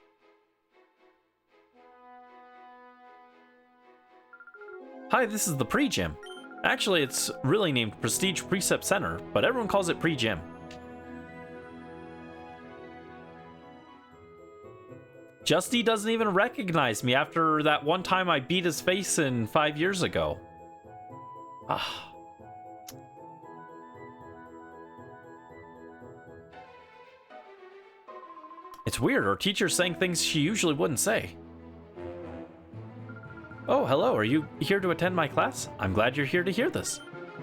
Hi, this is the Pre-Gym. Actually, it's really named Prestige Precept Center, but everyone calls it Pre-Gym. Justy doesn't even recognize me after that one time I beat his face in 5 years ago. Ah. It's weird, her teacher's saying things she usually wouldn't say. Oh, hello, are you here to attend my class? I'm glad you're here to hear this.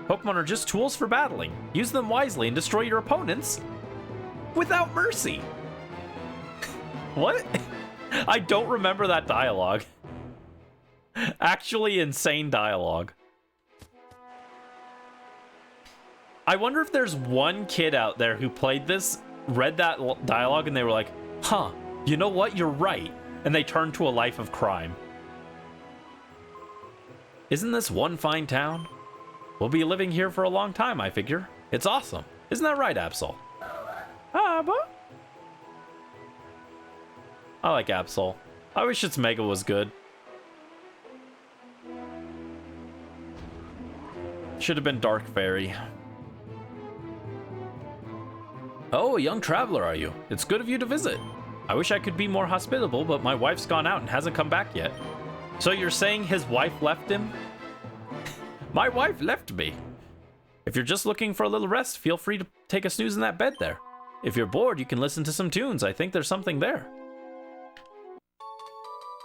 Pokemon are just tools for battling. Use them wisely and destroy your opponents without mercy. What? I don't remember that dialogue. Actually insane dialogue. I wonder if there's one kid out there who played this, read that dialogue, and they were like, huh, you know what, you're right. And they turned to a life of crime. Isn't this one fine town? We'll be living here for a long time, I figure. It's awesome. Isn't that right, Absol? But I like Absol. I wish its Mega was good. Should have been Dark Fairy. Oh, a young traveler, are you? It's good of you to visit. I wish I could be more hospitable, but my wife's gone out and hasn't come back yet. So you're saying his wife left him? My wife left me. If you're just looking for a little rest, feel free to take a snooze in that bed there. If you're bored, you can listen to some tunes. I think there's something there.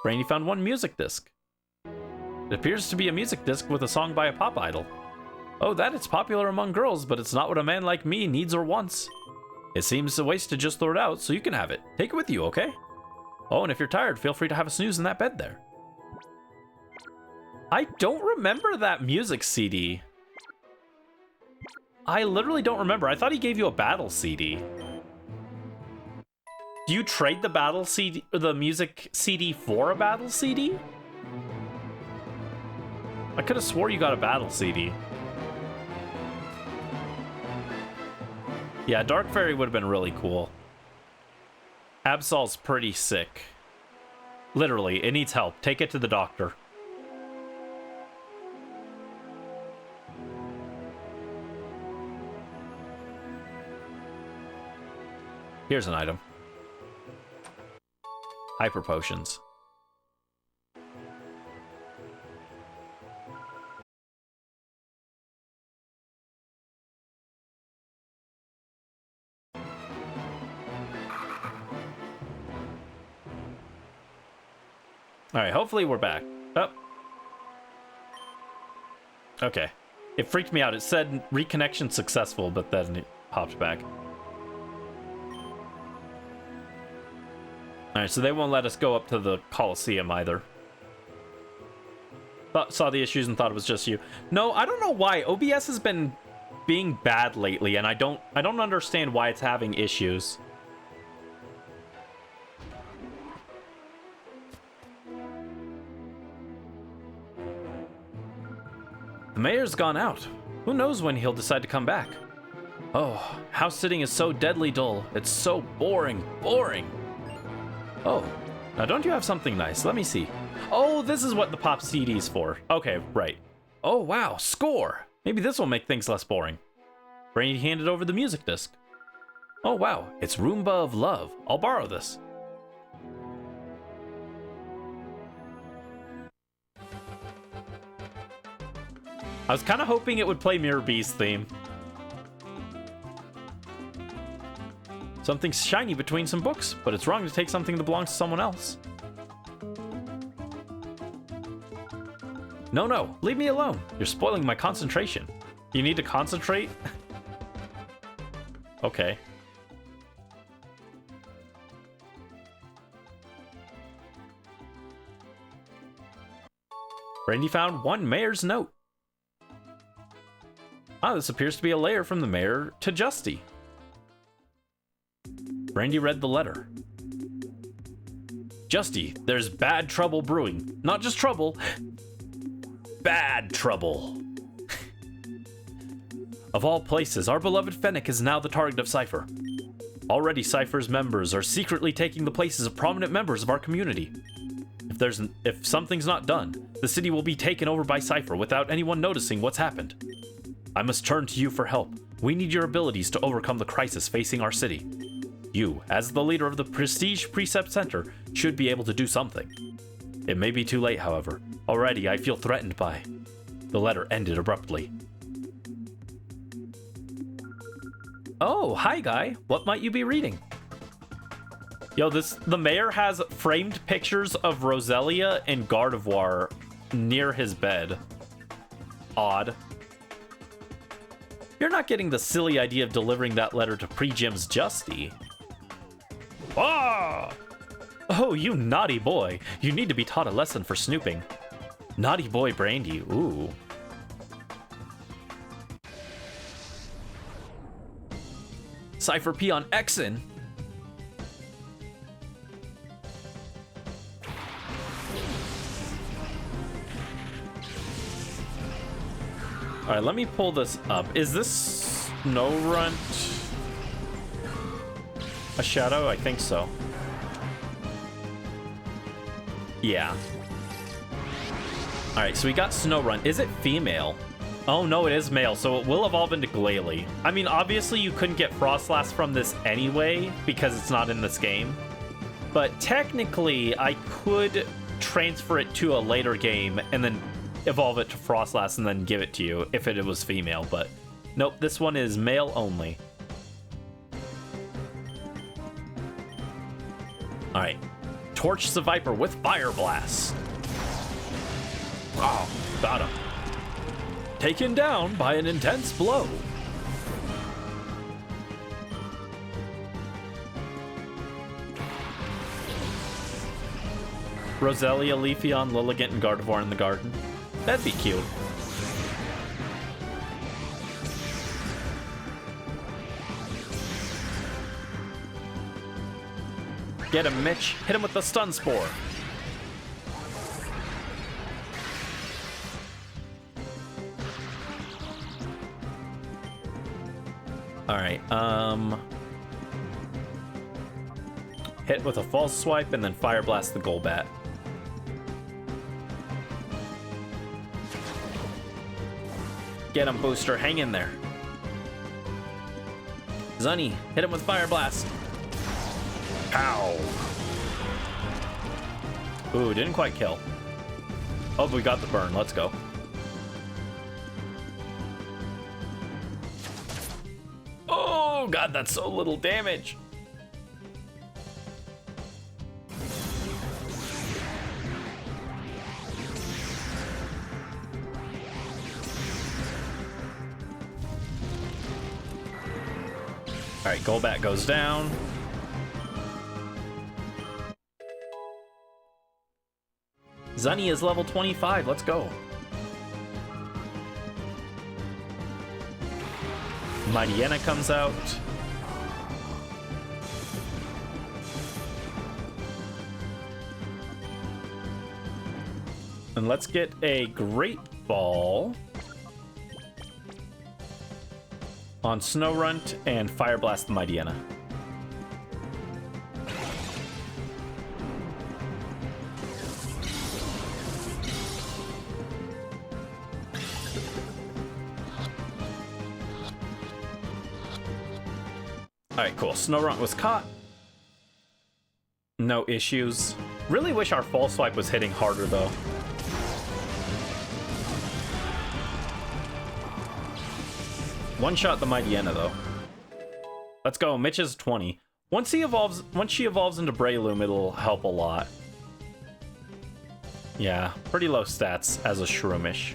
Brainy found one music disc. It appears to be a music disc with a song by a pop idol. Oh, that it's popular among girls, but it's not what a man like me needs or wants. It seems a waste to just throw it out, so you can have it. Take it with you, okay? Oh, and if you're tired, feel free to have a snooze in that bed there. I don't remember that music CD. I literally don't remember. I thought he gave you a battle CD. Do you trade the battle CD, or the music CD for a battle CD? I could have swore you got a battle CD. Yeah, Dark Fairy would have been really cool. Absol's pretty sick. Literally, it needs help. Take it to the doctor. Here's an item. Hyper potions. All right, hopefully we're back. Oh. Okay. It freaked me out. It said reconnection successful, but then it popped back. All right, so they won't let us go up to the Coliseum either. Saw the issues and thought it was just you. No, I don't know why. OBS has been being bad lately, and I don't understand why it's having issues. The mayor's gone out. Who knows when he'll decide to come back? Oh, house sitting is so deadly dull. It's so boring. Oh, now don't you have something nice? Let me see. Oh, this is what the pop CD's for. Okay, right. Oh, wow, score. Maybe this will make things less boring. Brandy handed over the music disc. Oh, wow, it's Roomba of Love. I'll borrow this. I was kind of hoping it would play Mirror B's theme. Something's shiny between some books, but it's wrong to take something that belongs to someone else. No, leave me alone. You're spoiling my concentration. You need to concentrate? Okay. Brandy found one mayor's note. Ah, this appears to be a letter from the mayor to Justy. Brandy read the letter. Justy, there's bad trouble brewing. Not just trouble, bad trouble. Of all places, our beloved Phenac is now the target of Cipher. Already, Cipher's members are secretly taking the places of prominent members of our community. If something's not done, the city will be taken over by Cipher without anyone noticing what's happened. I must turn to you for help. We need your abilities to overcome the crisis facing our city. You, as the leader of the Prestige Precept Center, should be able to do something. It may be too late, however. Already, I feel threatened by... The letter ended abruptly. Oh, hi, guy. What might you be reading? Yo, the mayor has framed pictures of Roselia and Gardevoir near his bed. Odd. You're not getting the silly idea of delivering that letter to Pre-Gym's Justy. Ah! Oh, you naughty boy. You need to be taught a lesson for snooping. Naughty boy Brandy, ooh. Cipher P on Exen. Alright, let me pull this up. Is this Snorunt a shadow? I think so. Yeah. Alright, so we got Snorunt. Is it female? Oh no, it is male, so it will evolve into Glalie. I mean, obviously you couldn't get Frostlass from this anyway, because it's not in this game. But technically, I could transfer it to a later game, and then evolve it to Frostlass and then give it to you if it was female, but nope, this one is male only. Alright. Torch the Viper with Fire Blast. Oh, got him. Taken down by an intense blow. Roselia, Leafeon, Lilligant, and Gardevoir in the garden. That'd be cute. Get him, Mitch. Hit him with the Stun Spore. Alright, hit with a False Swipe and then Fire Blast the Golbat. Get him, Booster. Hang in there. Zunny, hit him with Fire Blast. Pow. Ooh, didn't quite kill. Oh, we got the burn. Let's go. Oh, God, that's so little damage. Alright, Golbat goes down. Zunny is level 25. Let's go. Mightyena comes out. And let's get a Great Ball on Snorunt and Fire Blast the Mightyena. Alright, cool. Snorunt was caught. No issues. Really wish our False Swipe was hitting harder, though. One-shot the Mightyena, though. Let's go. Mitch is 20. Once she evolves into Breloom, it'll help a lot. Yeah, pretty low stats as a Shroomish.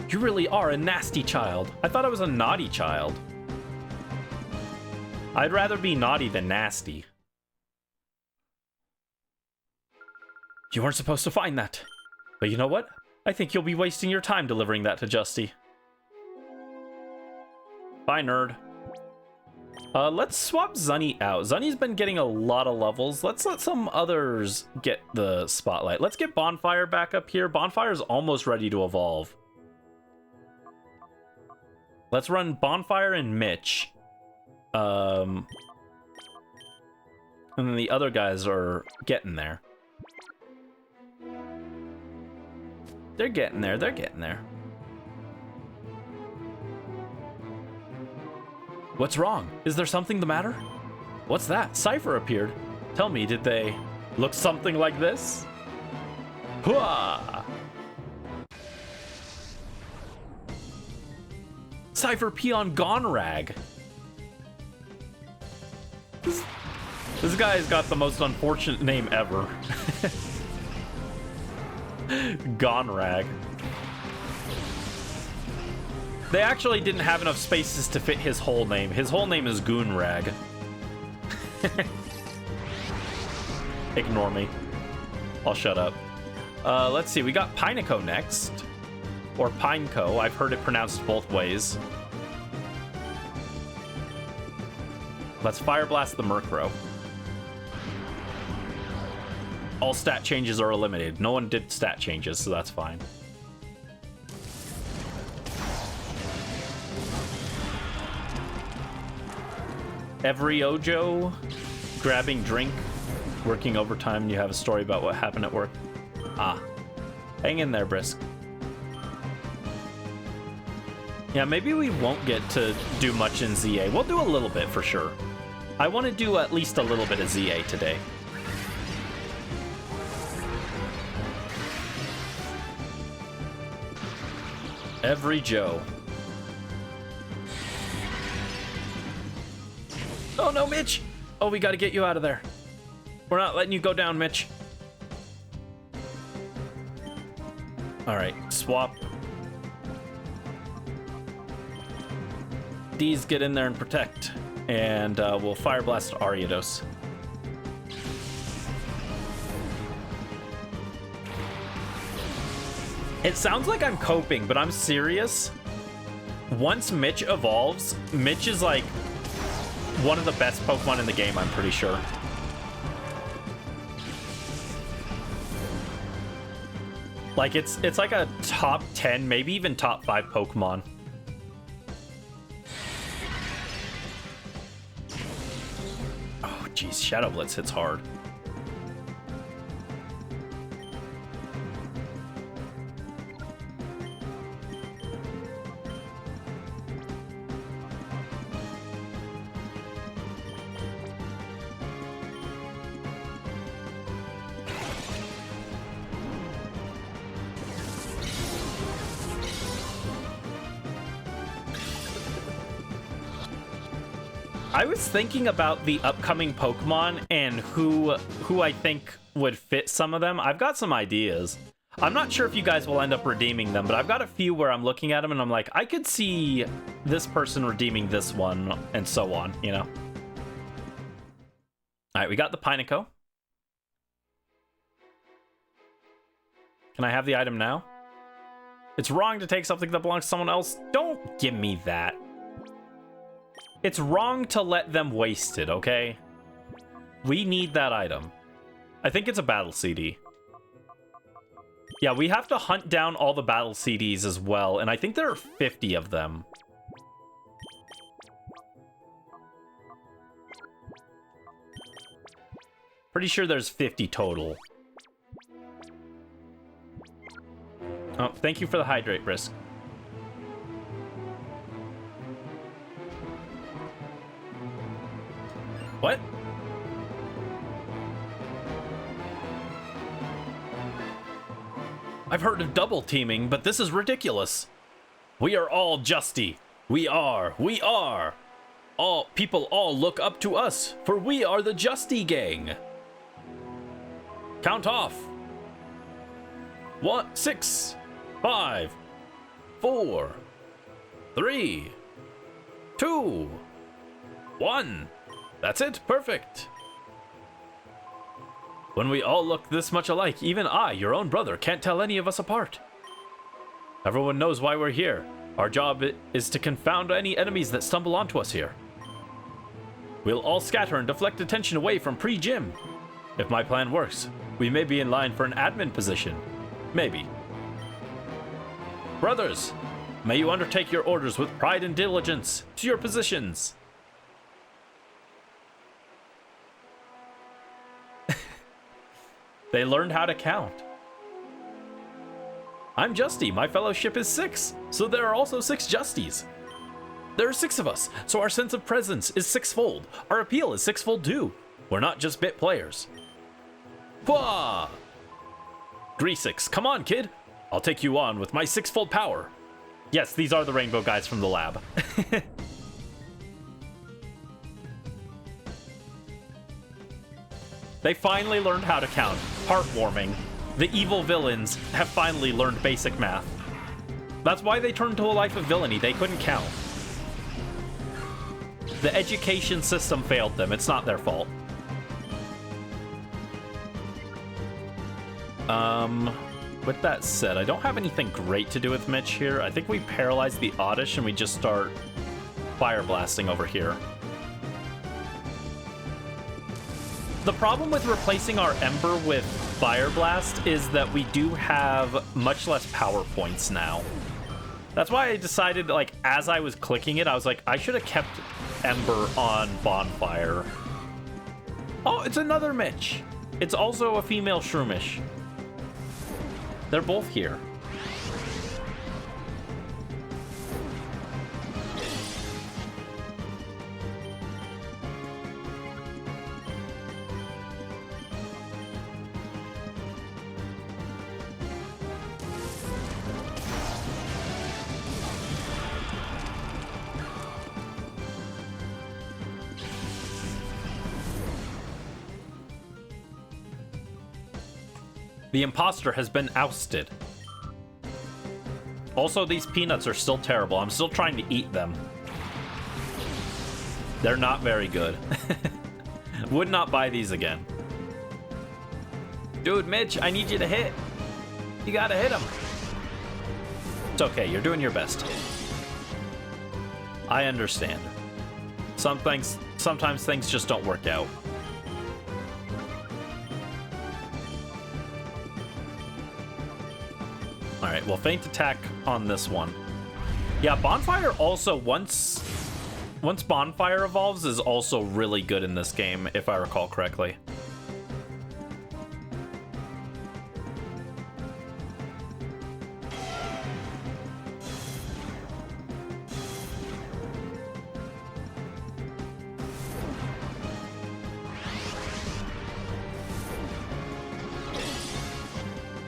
You really are a nasty child. I thought I was a naughty child. I'd rather be naughty than nasty. You weren't supposed to find that. But you know what? I think you'll be wasting your time delivering that to Justy. Bye, nerd. Let's swap Zunny out. Zunny's been getting a lot of levels. Let's let some others get the spotlight. Let's get Bonfire back up here. Bonfire's almost ready to evolve. Let's run Bonfire and Mitch. And then the other guys are getting there. They're getting there, they're getting there. What's wrong? Is there something the matter? What's that? Cipher appeared. Tell me, did they look something like this? Hooah! Cipher Peon Gonrag. This guy's got the most unfortunate name ever. Gonrag. They actually didn't have enough spaces to fit his whole name. His whole name is Goonrag. Ignore me. I'll shut up. Let's see. We got Pineco next. Or Pineco. I've heard it pronounced both ways. Let's Fire Blast the Murkrow. All stat changes are eliminated. No one did stat changes, so that's fine. Every Ojo, grabbing drink, working overtime, and you have a story about what happened at work. Ah, hang in there, Brisk. Yeah, maybe we won't get to do much in ZA. We'll do a little bit for sure. I want to do at least a little bit of ZA today. Every Joe. Oh no, Mitch! Oh, we gotta get you out of there. We're not letting you go down, Mitch. Alright, swap. D's get in there and protect. And we'll Fire Blast Ariados. It sounds like I'm coping, but I'm serious. Once Mitch evolves, Mitch is like one of the best Pokemon in the game, I'm pretty sure. Like it's like a top 10, maybe even top 5 Pokemon. Oh geez, Shadow Blitz hits hard. I was thinking about the upcoming Pokemon and who I think would fit some of them. I've got some ideas. I'm not sure if you guys will end up redeeming them, but I've got a few where I'm looking at them and I'm like, I could see this person redeeming this one, and so on, you know? Alright, we got the Pinaco. Can I have the item now? It's wrong to take something that belongs to someone else. Don't give me that. It's wrong to let them waste it, okay? We need that item. I think it's a battle CD. Yeah, we have to hunt down all the battle CDs as well, and I think there are 50 of them. Pretty sure there's 50 total. Oh, thank you for the hydrate, Brisk. What? I've heard of double teaming, but this is ridiculous. We are all Justy. We are. All people all look up to us, for we are the Justy gang. Count off. 1, 6, 5, 4, 3, 2, 1. That's it. Perfect. When we all look this much alike, even I, your own brother, can't tell any of us apart. Everyone knows why we're here. Our job is to confound any enemies that stumble onto us here. We'll all scatter and deflect attention away from pre-gym. If my plan works, we may be in line for an admin position. Maybe. Brothers, may you undertake your orders with pride and diligence. To your positions. They learned how to count. I'm Justy. My fellowship is 6, so there are also 6 Justies. There are 6 of us, so our sense of presence is 6-fold. Our appeal is 6-fold too. We're not just bit players. Pwah! Greasix, come on, kid. I'll take you on with my 6-fold power. Yes, these are the rainbow guys from the lab. They finally learned how to count. Heartwarming. The evil villains have finally learned basic math. That's why they turned to a life of villainy. They couldn't count. The education system failed them. It's not their fault. With that said, I don't have anything great to do with Mitch here. I think we paralyze the Oddish and we just start fire blasting over here. The problem with replacing our Ember with Fire Blast is that we do have much less power points now. That's why I decided, like, as I was clicking it, I was like, I should have kept Ember on Bonfire. Oh, it's another Mitch. It's also a female Shroomish. They're both here. The imposter has been ousted. Also, these peanuts are still terrible. I'm still trying to eat them. They're not very good. Would not buy these again. Dude, Mitch, I need you to hit. You gotta hit him. It's okay, you're doing your best. I understand. Sometimes things just don't work out. Alright, well, Feint Attack on this one. Yeah, Bonfire also, once Bonfire evolves, is also really good in this game, if I recall correctly.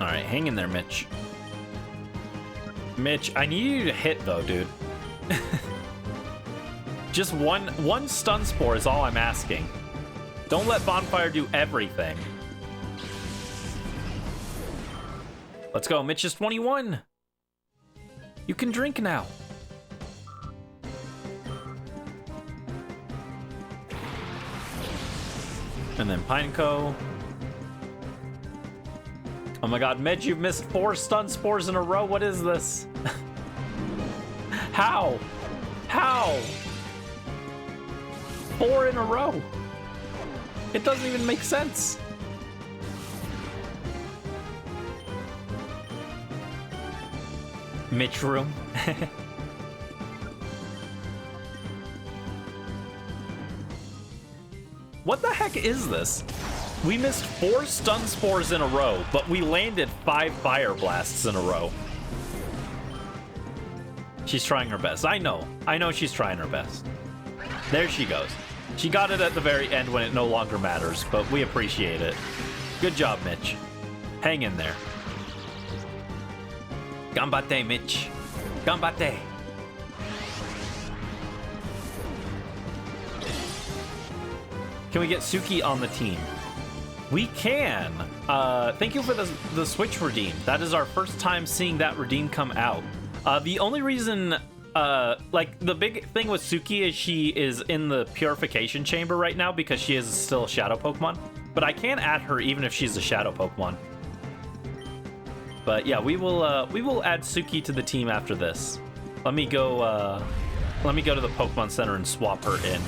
Alright, hang in there, Mitch. Mitch, I need you to hit, though, dude. Just one stun spore is all I'm asking. Don't let Bonfire do everything. Let's go. Mitch is 21. You can drink now. And then Pineco. Oh my god, Mitch, you've missed 4 stun spores in a row. What is this? How? How? 4 in a row. It doesn't even make sense. Mitch room. What the heck is this? We missed 4 stun spores in a row, but we landed 5 fire blasts in a row. She's trying her best. I know she's trying her best. There she goes. She got it at the very end when it no longer matters, but we appreciate it. Good job, Mitch. Hang in there. Gambate, Mitch. Gambate. Can we get Suki on the team? We can. Thank you for the Switch redeem. That is our first time seeing that redeem come out. The only reason, like, the big thing with Suki is she is in the purification chamber right now because she is still a shadow Pokemon. But I can add her even if she's a shadow Pokemon. But yeah, we will add Suki to the team after this. Let me go to the Pokemon Center and swap her in.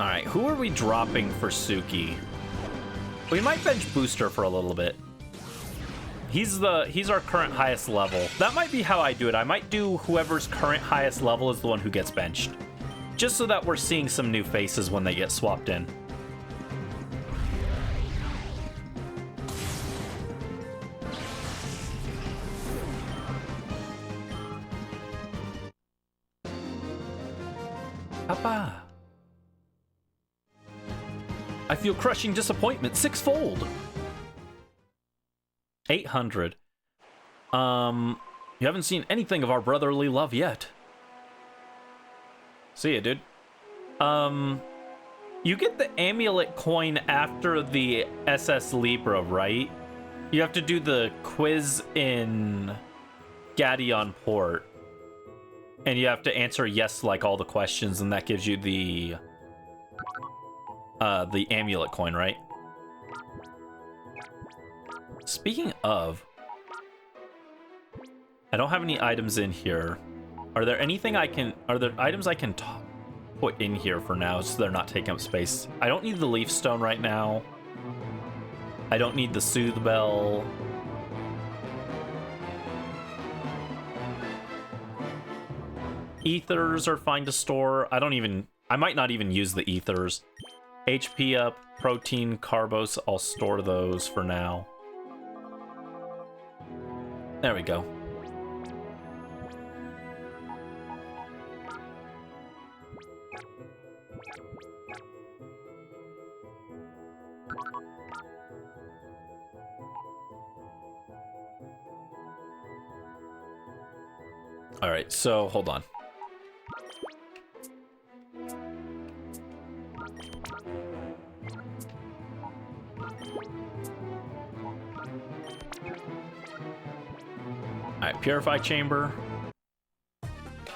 All right, who are we dropping for Suki? We might bench Booster for a little bit. He's our current highest level. That might be how I do it. I might do whoever's current highest level is the one who gets benched. Just so that we're seeing some new faces when they get swapped in. Papa. I feel crushing disappointment 6-fold. 800. You haven't seen anything of our brotherly love yet. See ya, dude. You get the amulet coin after the SS Libra, right? You have to do the quiz in Gadion Port. And you have to answer yes to like all the questions, and that gives you the amulet coin, right? Speaking of, I don't have any items in here. Are there items I can put in here for now so they're not taking up space? I don't need the leaf stone right now. I don't need the soothe bell. Ethers are fine to store. I might not even use the ethers. HP up, protein, carbos, I'll store those for now. There we go. All right, so hold on. Alright, Purify Chamber.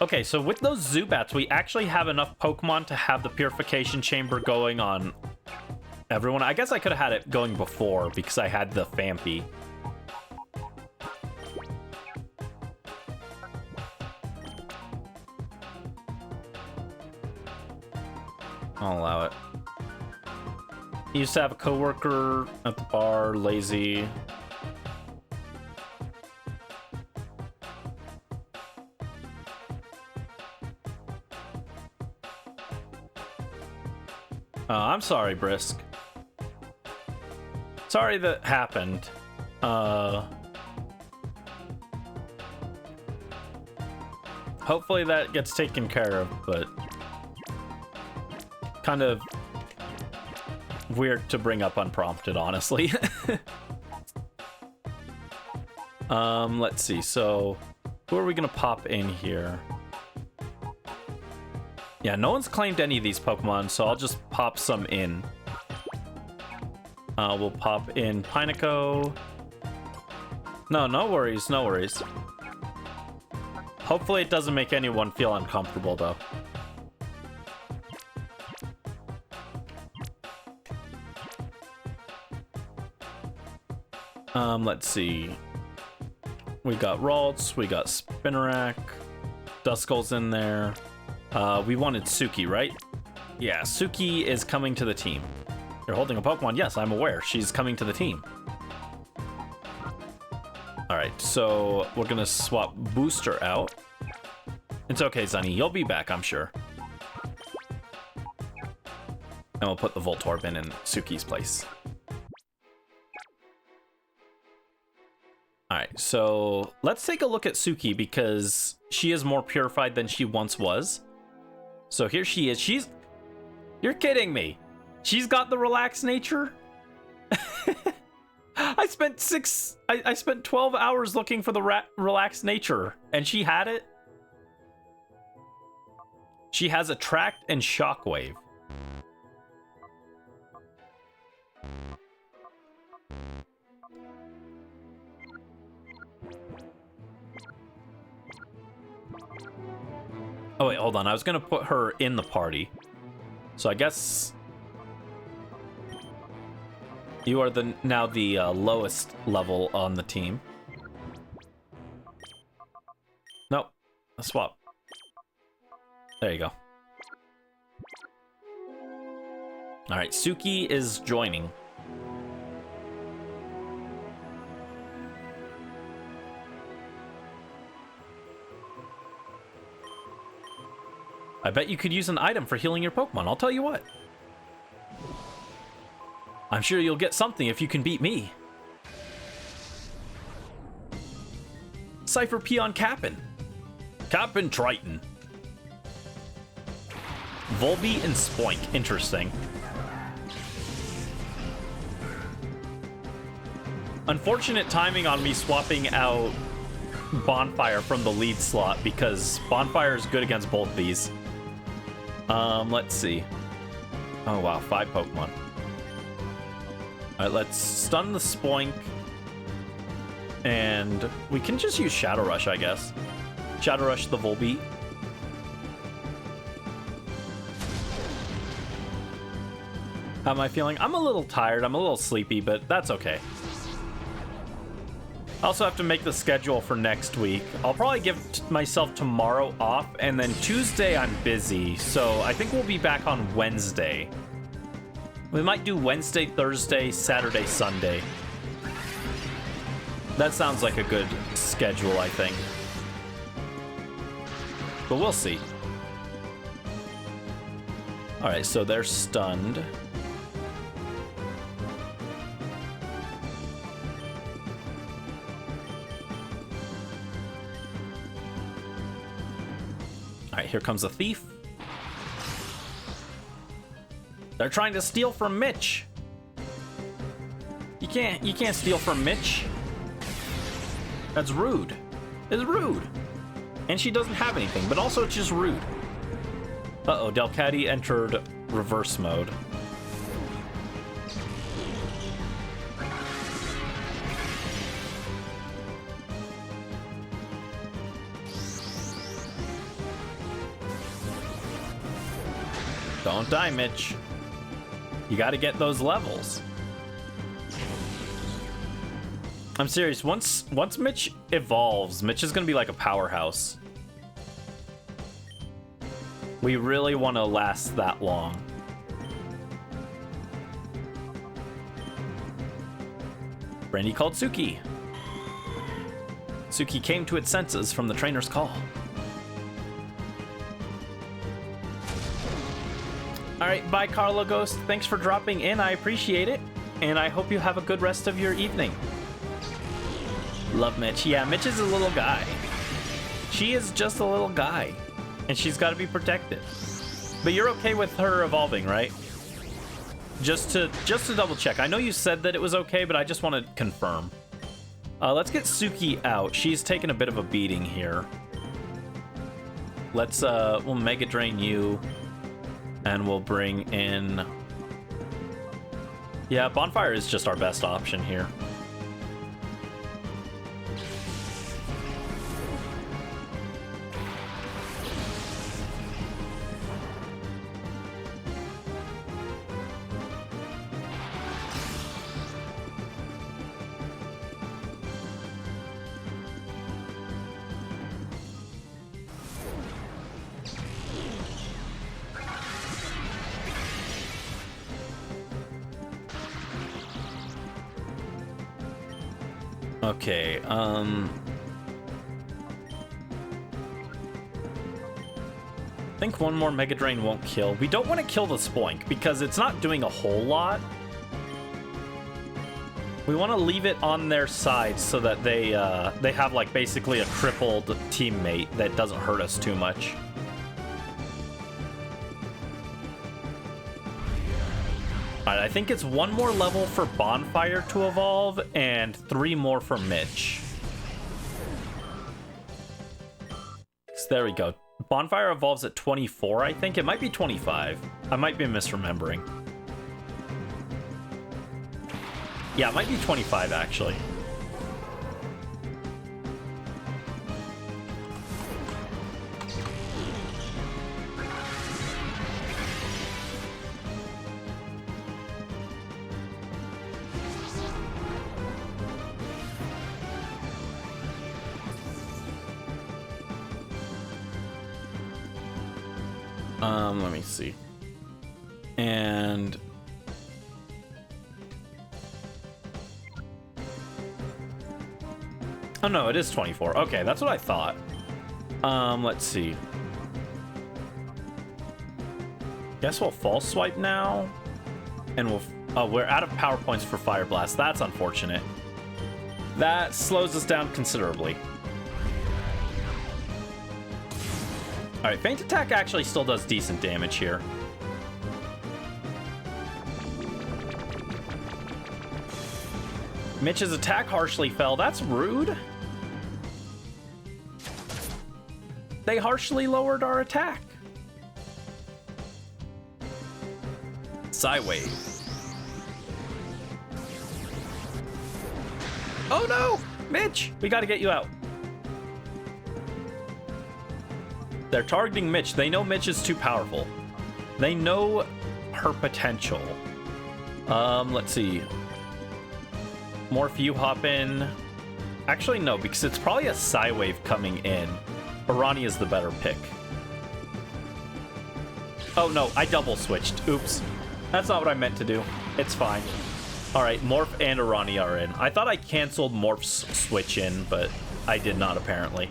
Okay, so with those Zubats, we actually have enough Pokemon to have the Purification Chamber going on everyone. I guess I could have had it going before because I had the Phanpy. I'll allow it. He used to have a coworker at the bar, lazy. I'm sorry, Brisk. Sorry that happened. Hopefully that gets taken care of, but kind of weird to bring up unprompted, honestly. Let's see. So, who are we gonna pop in here? Yeah, no one's claimed any of these Pokemon, so I'll just pop some in. We'll pop in Pineco. No worries, no worries. Hopefully it doesn't make anyone feel uncomfortable, though. Let's see. We got Ralts, we got Phennac, Duskull's in there. We wanted Suki, right? Yeah, Suki is coming to the team. You're holding a Pokemon? Yes, I'm aware. She's coming to the team. Alright, so we're gonna swap Booster out. It's okay, Zunny. You'll be back, I'm sure. And we'll put the Voltorb in Suki's place. Alright, so let's take a look at Suki because she is more purified than she once was. So here she is. You're kidding me. She's got the relaxed nature? I spent 12 hours looking for the relaxed nature, and she had it? She has Attract and Shockwave. Oh wait, hold on. I was gonna put her in the party. So I guess you are now the lowest level on the team. Nope. A swap. There you go. Alright, Suki is joining. I bet you could use an item for healing your Pokemon. I'll tell you what. I'm sure you'll get something if you can beat me. Cipher Peon Cap'n. Cap'n Triton. Volby and Spoink. Interesting. Unfortunate timing on me swapping out Bonfire from the lead slot because Bonfire is good against both these. Let's see. Oh wow, 5 Pokemon. Alright, let's stun the Spoink. And we can just use Shadow Rush, I guess. Shadow Rush the Volbeat. How am I feeling? I'm a little tired, I'm a little sleepy, but that's okay. I also have to make the schedule for next week. I'll probably give myself tomorrow off, and then Tuesday I'm busy, so I think we'll be back on Wednesday. We might do Wednesday, Thursday, Saturday, Sunday. That sounds like a good schedule, I think. But we'll see. Alright, so they're stunned. Alright, here comes a thief. They're trying to steal from Mitch. You can't steal from Mitch. That's rude. It's rude. And she doesn't have anything, but also it's just rude. Uh-oh, Delcatty entered reverse mode. Don't die, Mitch. You gotta get those levels. I'm serious, once Mitch evolves, Mitch is gonna be like a powerhouse. We really want to last that long. Brandy called Suki. Suki came to its senses from the trainer's call. Alright, bye Carlo Ghost. Thanks for dropping in, I appreciate it. And I hope you have a good rest of your evening. Love Mitch. Yeah, Mitch is a little guy. She is just a little guy. And she's got to be protected. But you're okay with her evolving, right? Just to double check. I know you said that it was okay, but I just want to confirm. Let's get Suki out. She's taking a bit of a beating here. Let's, we'll Mega Drain you. And we'll bring in... Yeah, Bonfire is just our best option here. Okay, I think one more Mega Drain won't kill. We don't want to kill the Spoink because it's not doing a whole lot. We want to leave it on their side so that they have like basically a crippled teammate that doesn't hurt us too much. Alright, I think it's one more level for Bonfire to evolve and 3 more for Mitch. So there we go. Bonfire evolves at 24, I think. It might be 25. I might be misremembering. Yeah, it might be 25, actually. Let me see. And... oh no, it is 24. Okay, that's what I thought. Let's see. Guess we'll false swipe now. And we'll... oh, we're out of power points for Fire Blast. That's unfortunate. That slows us down considerably. Alright, Feint Attack actually still does decent damage here. Mitch's attack harshly fell. That's rude. They harshly lowered our attack. Psywave. Oh no! Mitch! We gotta get you out. They're targeting Mitch. They know Mitch is too powerful. They know her potential. Let's see. Morph, you hop in. Actually, no, because it's probably a Psywave coming in. Arani is the better pick. Oh, no, I double switched. Oops. That's not what I meant to do. It's fine. All right, Morph and Arani are in. I thought I canceled Morph's switch in, but I did not, apparently.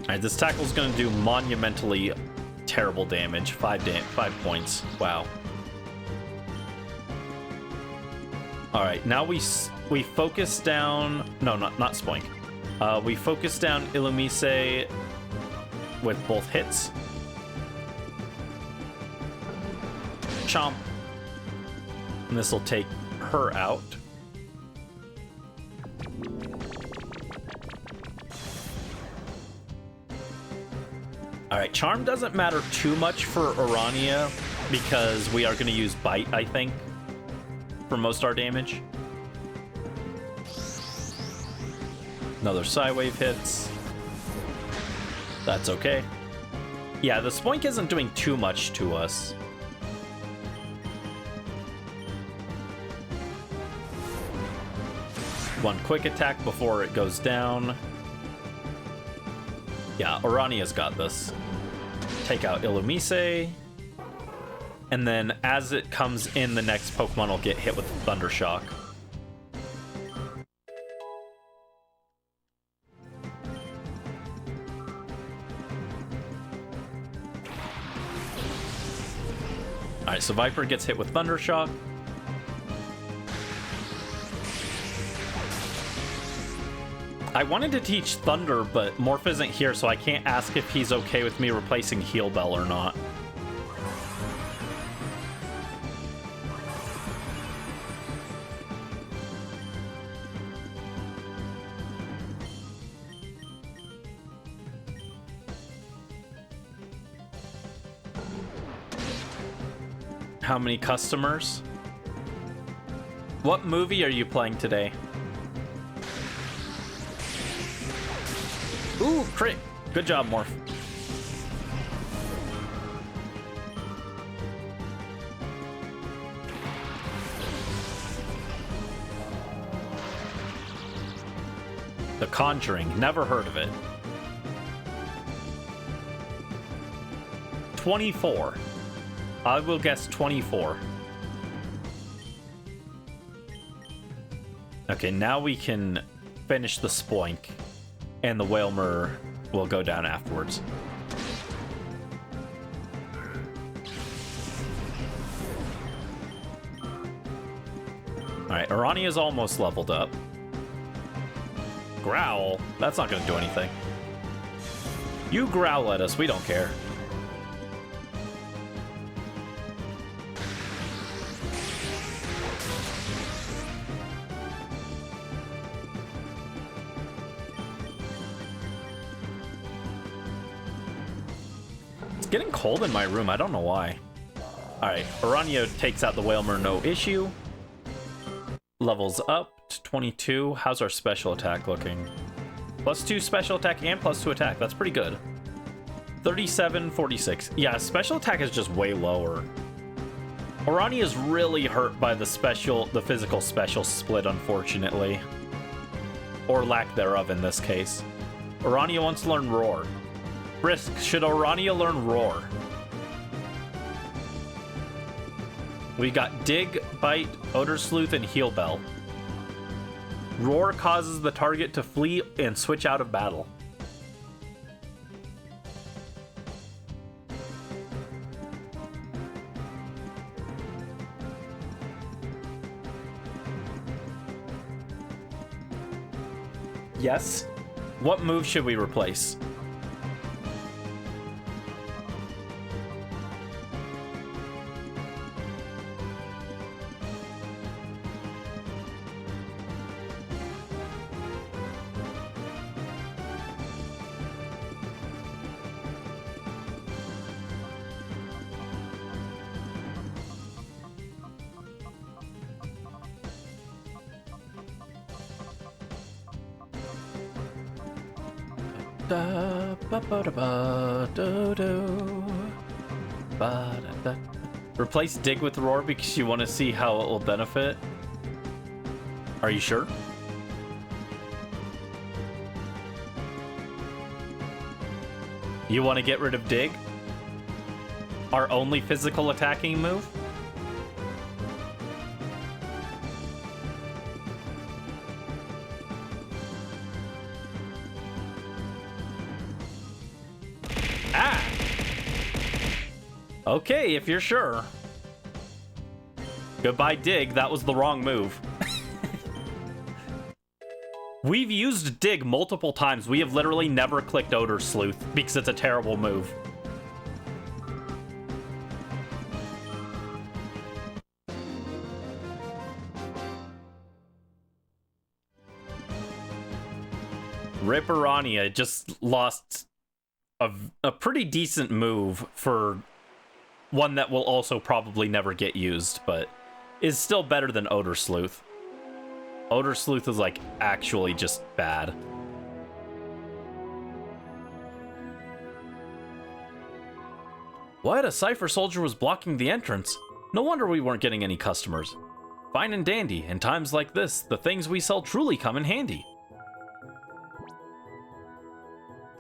Alright, this tackle's gonna do monumentally terrible damage. 5 points. Wow. Alright, now we focus down... no, not Spoink. We focus down Illumise with both hits. Chomp. And this will take her out. Alright, Charm doesn't matter too much for Urania because we are going to use Bite, I think, for most of our damage. Another Psywave hits. That's okay. Yeah, the Spoink isn't doing too much to us. One quick attack before it goes down. Yeah, Urania's got this. Take out Illumise. And then as it comes in, the next Pokemon will get hit with Thunder Shock. Alright, so Viper gets hit with Thunder Shock. I wanted to teach Thunder, but Morph isn't here, so I can't ask if he's okay with me replacing Heal Bell or not. How many customers? What movie are you playing today? Ooh, crit. Good job, Morph. The Conjuring. Never heard of it. 24. I will guess 24. Okay, now we can finish the Spoink, and the Whalmer will go down afterwards. Alright, Arania's almost leveled up. Growl? That's not gonna do anything. You growl at us, we don't care. It's getting cold in my room, I don't know why. Alright, Arania takes out the Whalmer, no issue. Levels up to 22. How's our special attack looking? +2 special attack and +2 attack. That's pretty good. 37, 46. Yeah, special attack is just way lower. Arania is really hurt by the physical special split, unfortunately. Or lack thereof in this case. Arania wants to learn Roar. Risk, should Arania learn Roar? We got Dig, Bite, Odor Sleuth, and Heal Bell. Roar causes the target to flee and switch out of battle. Yes. What move should we replace? Replace Dig with Roar because you want to see how it will benefit. Are you sure? You want to get rid of Dig? Our only physical attacking move? Okay, if you're sure. Goodbye, Dig. That was the wrong move. We've used Dig multiple times. We have literally never clicked Odor Sleuth because it's a terrible move. Rip Arania just lost a pretty decent move for one that will also probably never get used, but is still better than Odor Sleuth. Odor Sleuth is like actually just bad. What? A Cipher soldier was blocking the entrance. No wonder we weren't getting any customers. Fine and dandy. In times like this, the things we sell truly come in handy.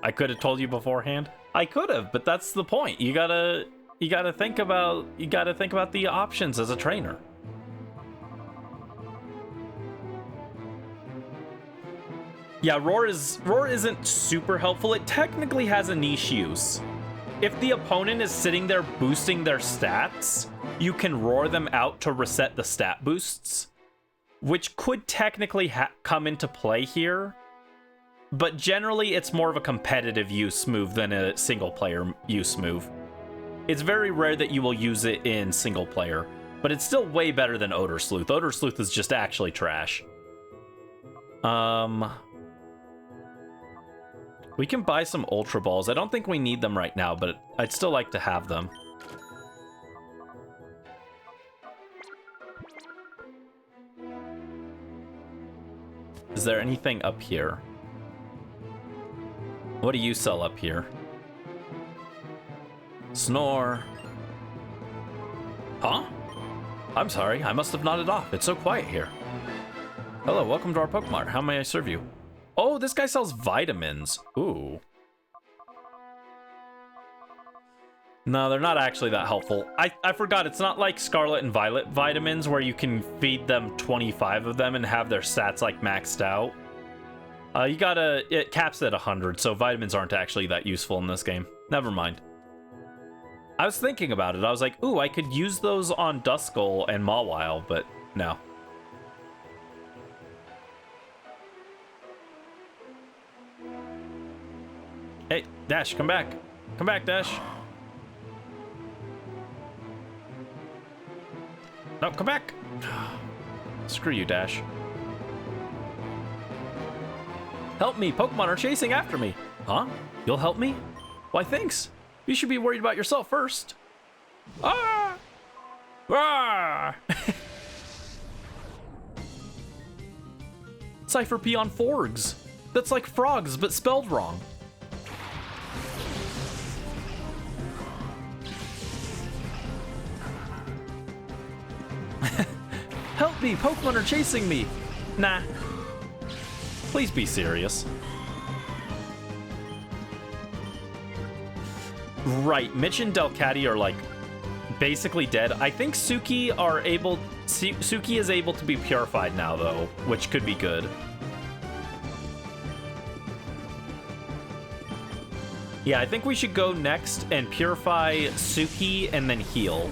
I could have told you beforehand. I could have, but that's the point. You gotta think about the options as a trainer. Yeah, Roar isn't super helpful. It technically has a niche use. If the opponent is sitting there boosting their stats, you can roar them out to reset the stat boosts, which could technically come into play here. But generally, it's more of a competitive use move than a single player use move. It's very rare that you will use it in single player, but it's still way better than Odor Sleuth. Odor Sleuth is just actually trash. We can buy some Ultra Balls. I don't think we need them right now, but I'd still like to have them. Is there anything up here? What do you sell up here? Snore. Huh? I'm sorry, I must have nodded off. It's so quiet here. Hello, welcome to our Pokemart. How may I serve you? Oh, this guy sells vitamins. Ooh. No, they're not actually that helpful. I forgot, it's not like Scarlet and Violet vitamins where you can feed them 25 of them and have their stats like maxed out. It caps at 100, so vitamins aren't actually that useful in this game. Never mind. I was thinking about it. I was like, ooh, I could use those on Duskull and Mawile, but no. Hey, Dash, come back. Come back, Dash. No, come back. Screw you, Dash. Help me, Pokemon are chasing after me. Huh? You'll help me? Why, thanks. You should be worried about yourself first. Ah! Ah! Cipher P on Forgs. That's like frogs, but spelled wrong. Help me, Pokemon are chasing me. Nah. Please be serious. Right, Mitch and Delcatty are like basically dead. I think Suki is able to be purified now though, which could be good. Yeah, I think we should go next and purify Suki and then heal.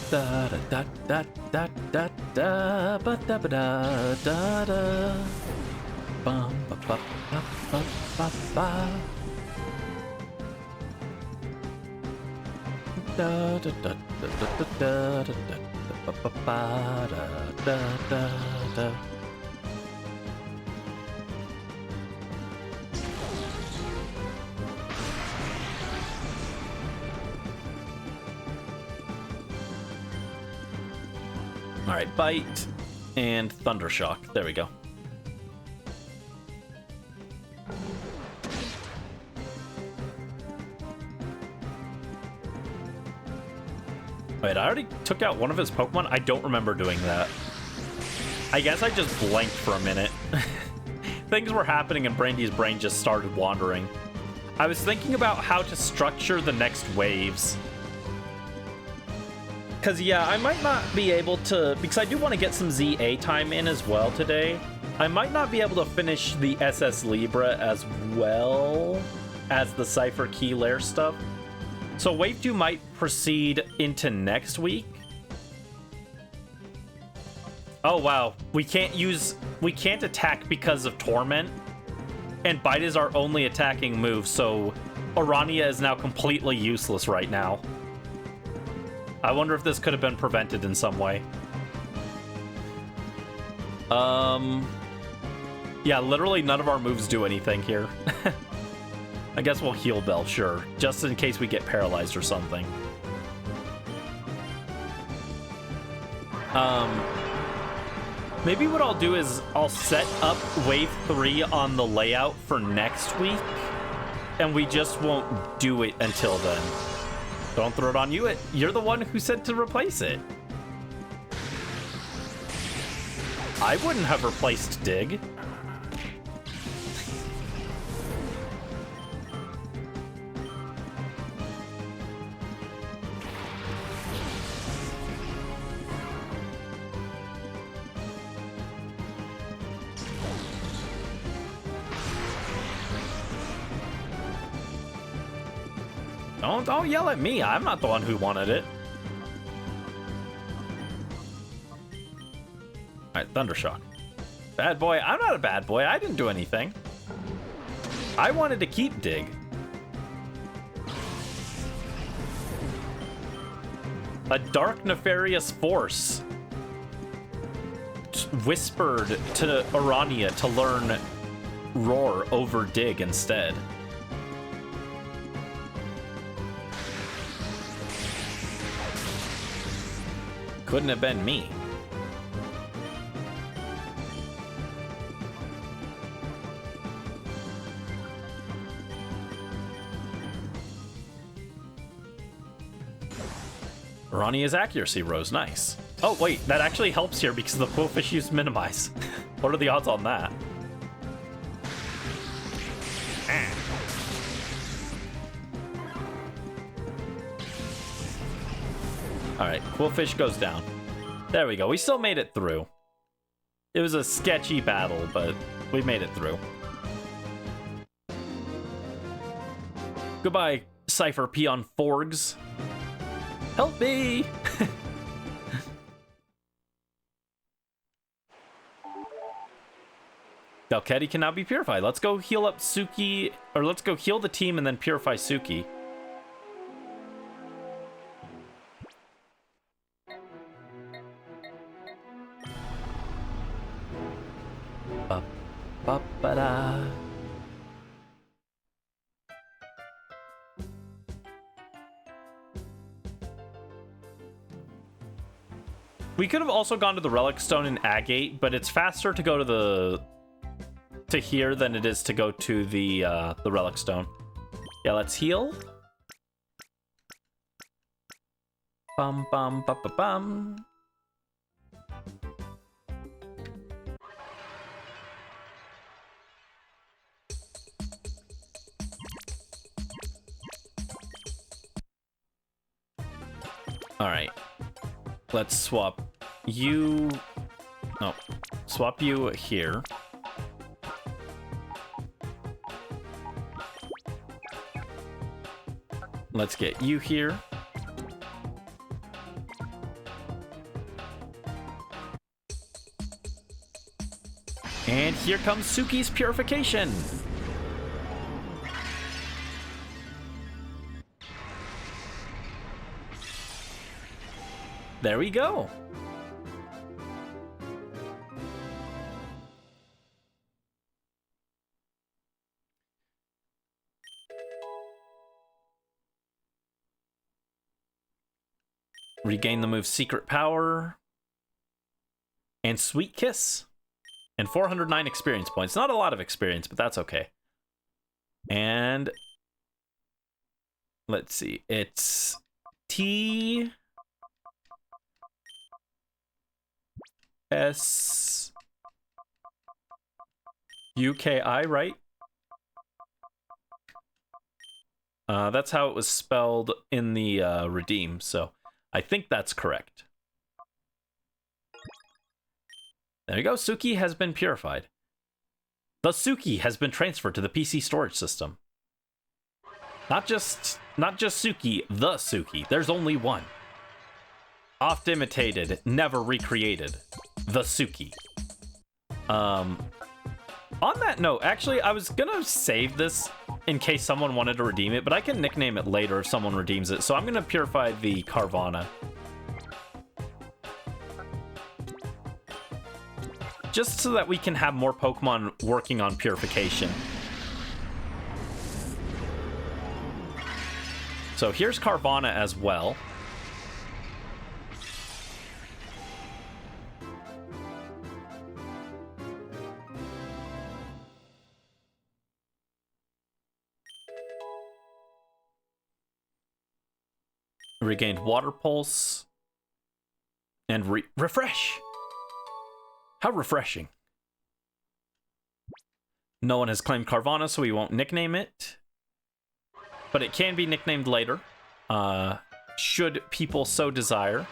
Da da da da da da ba da ba da da da bum ba ba ba ba ba ba da da da da da da da ba ba ba da da da. All right, Bite and Thundershock. There we go. Wait, I already took out one of his Pokemon? I don't remember doing that. I guess I just blanked for a minute. Things were happening and Brandy's brain just started wandering. I was thinking about how to structure the next waves. Because, yeah, I might not be able to... Because I do want to get some ZA time in as well today. I might not be able to finish the SS Libra as well as the Cipher Key Lair stuff. So Wave 2 might proceed into next week. Oh, wow. We can't attack because of Torment. And Bite is our only attacking move, so Orania is now completely useless right now. I wonder if this could have been prevented in some way. Yeah, literally none of our moves do anything here. I guess we'll heal Bell, sure. Just in case we get paralyzed or something. Maybe what I'll do is I'll set up Wave 3 on the layout for next week. And we just won't do it until then. Don't throw it on you. You're the one who said to replace it. I wouldn't have replaced Dig. Don't yell at me. I'm not the one who wanted it. Alright, Thundershock. Bad boy. I'm not a bad boy. I didn't do anything. I wanted to keep Dig. A dark, nefarious force whispered to Orania to learn Roar over Dig instead. Couldn't have been me. Rania's accuracy rose, nice. Oh wait, that actually helps here because the Quillfish used minimize. What are the odds on that? Alright, Quillfish goes down. There we go, we still made it through. It was a sketchy battle, but we made it through. Goodbye, Cipher Peon Forgs. Help me! Dalketi can now be purified. Let's go heal up Suki, or let's go heal the team and then purify Suki. Ba-ba-da. We could have also gone to the Relic Stone in Agate, but it's faster to go to here than it is to go to the Relic Stone. Yeah, let's heal. Bum bum ba ba bum. All right. Let's swap you. No, swap you here. Let's get you here. And here comes Suki's purification. There we go. Regain the move's secret power. And Sweet Kiss. And 409 experience points. Not a lot of experience, but that's okay. And let's see. It's T S UKI, right? That's how it was spelled in the redeem, so I think that's correct. There you go. Suki has been purified. The Suki has been transferred to the PC storage system. Not just Suki, the Suki. There's only one. Oft imitated, never recreated. The Suki. On that note, actually, I was gonna save this in case someone wanted to redeem it, but I can nickname it later if someone redeems it. So I'm gonna purify the Carvana. Just so that we can have more Pokemon working on purification. So here's Carvana as well. Regained Water Pulse. And refresh! How refreshing. No one has claimed Carvana, so we won't nickname it. But it can be nicknamed later, should people so desire.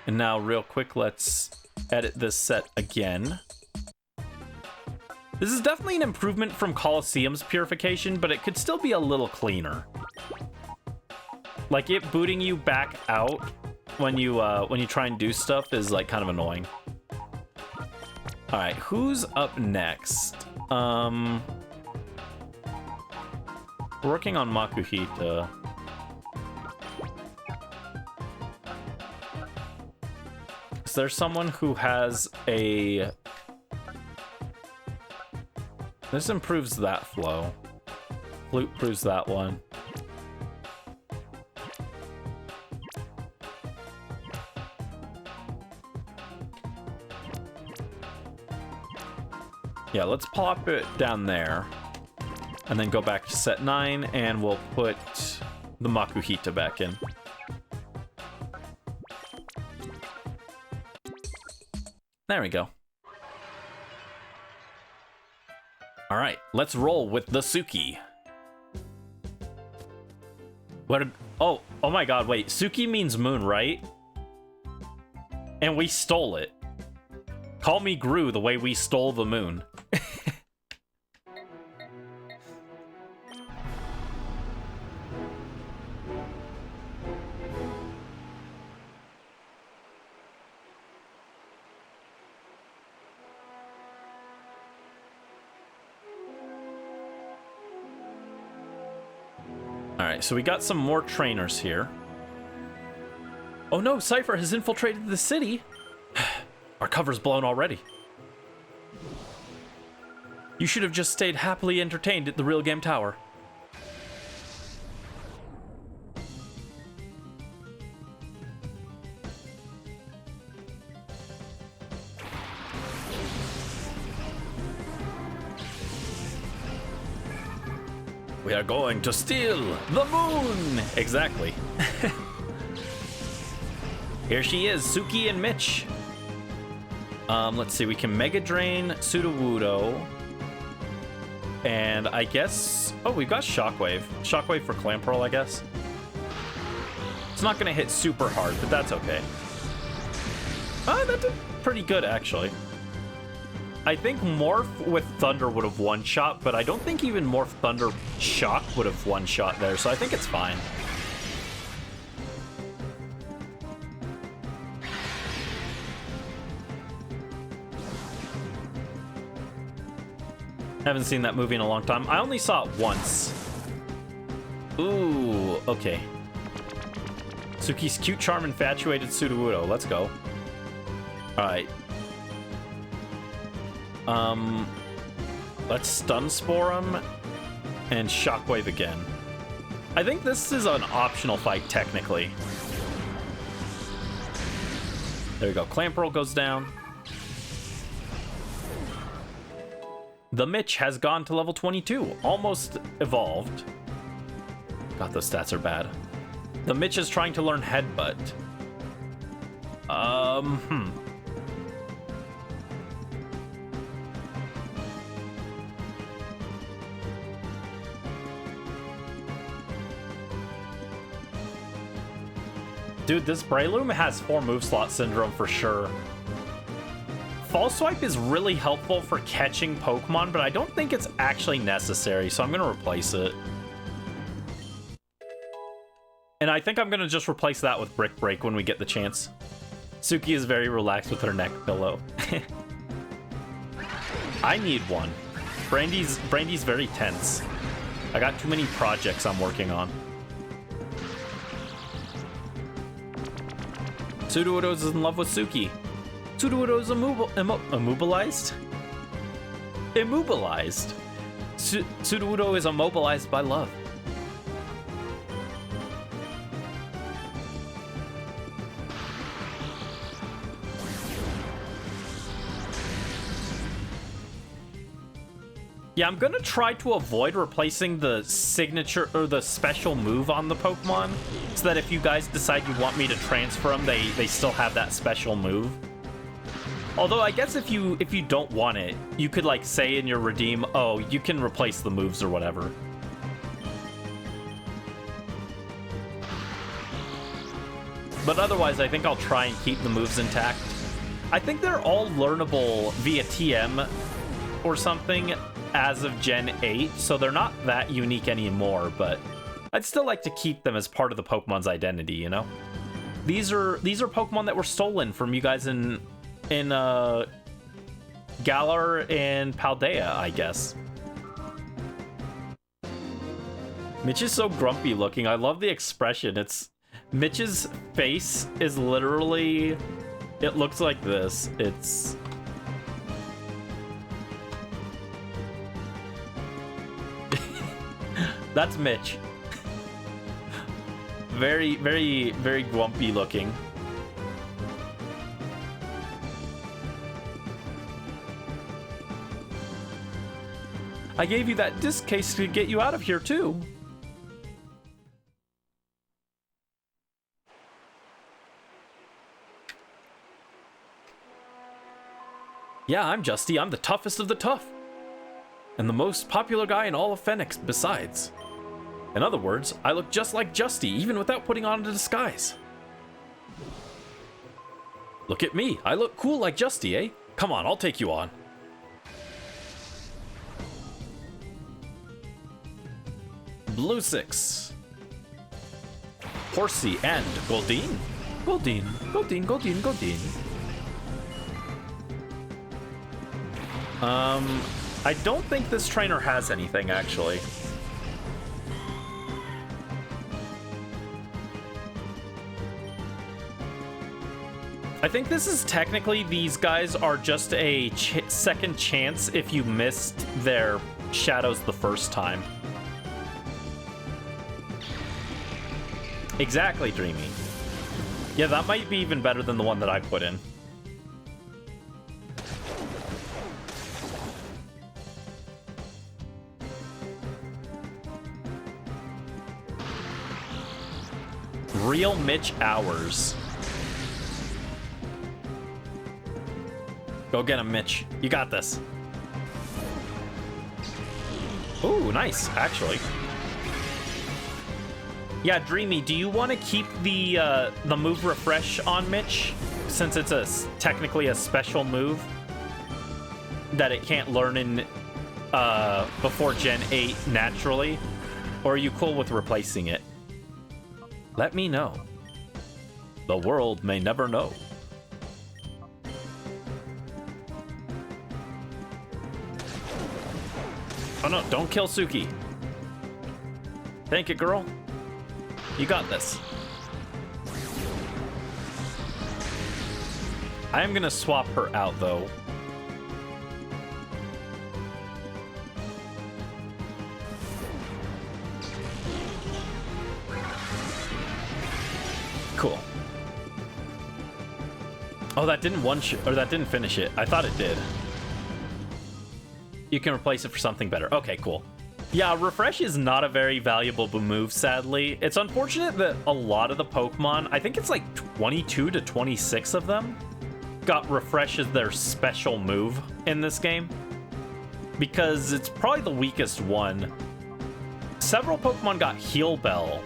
And now, real quick, let's edit this set again. This is definitely an improvement from Colosseum's purification, but it could still be a little cleaner. Like, it booting you back out when you try and do stuff is, like, kind of annoying. Alright, who's up next? Working on Makuhita. Is there someone who has a... This improves that flow. Flute improves that one. Yeah, let's pop it down there. And then go back to set 9, and we'll put the Makuhita back in. There we go. All right, let's roll with the Suki. Oh my god, wait. Suki means moon, right? And we stole it. Call me Gru the way we stole the moon. Alright, so we got some more trainers here. Oh no, Cipher has infiltrated the city! Our cover's blown already. You should have just stayed happily entertained at the Real Game Tower. We are going to steal the moon! Exactly. Here she is, Suki and Mitch. Let's see, we can Mega Drain Sudowoodo. And I guess... Oh, we've got Shockwave. Shockwave for Clamperl, I guess. It's not gonna hit super hard, but that's okay. That did pretty good, actually. I think Morph with Thunder would have one-shot, but I don't think even Morph Thunder Shock would have one-shot there, so I think it's fine. Haven't seen that movie in a long time. I only saw it once. Ooh, okay. Suki's cute, charm, infatuated Sudowoodo. Let's go. Alright. Let's Stun Spore him and Shockwave again. I think this is an optional fight, technically. There we go. Clamperl goes down. The Mitch has gone to level 22. Almost evolved. God, those stats are bad. The Mitch is trying to learn Headbutt. Dude, this Breloom has 4 move slot syndrome for sure. False Swipe is really helpful for catching Pokemon, but I don't think it's actually necessary, so I'm going to replace it. And I think I'm going to just replace that with Brick Break when we get the chance. Suki is very relaxed with her neck pillow. I need one. Brandy's very tense. I got too many projects I'm working on. Sudowoodo's in love with Suki. Sudowoodo's immobilized? Immobilized. Sudowoodo is immobilized by love. Yeah, I'm gonna try to avoid replacing the signature or the special move on the Pokemon, so that if you guys decide you want me to transfer them, they still have that special move. Although I guess if you don't want it, you could like say in your redeem, oh, you can replace the moves or whatever. But otherwise, I think I'll try and keep the moves intact. I think they're all learnable via TM or something as of Gen 8, so they're not that unique anymore, but I'd still like to keep them as part of the Pokemon's identity, you know? These are Pokemon that were stolen from you guys in Galar and Paldea, I guess. Mitch is so grumpy looking. I love the expression. Mitch's face is literally, it looks like this. That's Mitch. Very, very, very grumpy looking. I gave you that disc case to get you out of here, too. Yeah, I'm Justy. I'm the toughest of the tough. And the most popular guy in all of Phennac besides. In other words, I look just like Justy, even without putting on a disguise. Look at me. I look cool like Justy, eh? Come on, I'll take you on. Blue 6. Horsey and Goldine. Goldine, Goldine, Goldine, Goldine. I don't think this trainer has anything, actually. I think this is technically, these guys are just a second chance if you missed their shadows the first time. Exactly, Dreamy. Yeah, that might be even better than the one that I put in. Real Mitch hours. Go get him, Mitch. You got this. Ooh, nice, actually. Yeah, Dreamy, do you want to keep the move refresh on Mitch, since it's technically a special move that it can't learn in before Gen 8 naturally? Or are you cool with replacing it? Let me know. The world may never know. Oh no, don't kill Suki. Thank you, girl. You got this. I am gonna swap her out, though. Cool. Oh, that didn't that didn't finish it. I thought it did. You can replace it for something better. Okay, cool. Yeah, refresh is not a very valuable move, sadly. It's unfortunate that a lot of the Pokemon, I think it's like 22 to 26 of them, got refresh as their special move in this game. Because it's probably the weakest one. Several Pokemon got Heal Bell.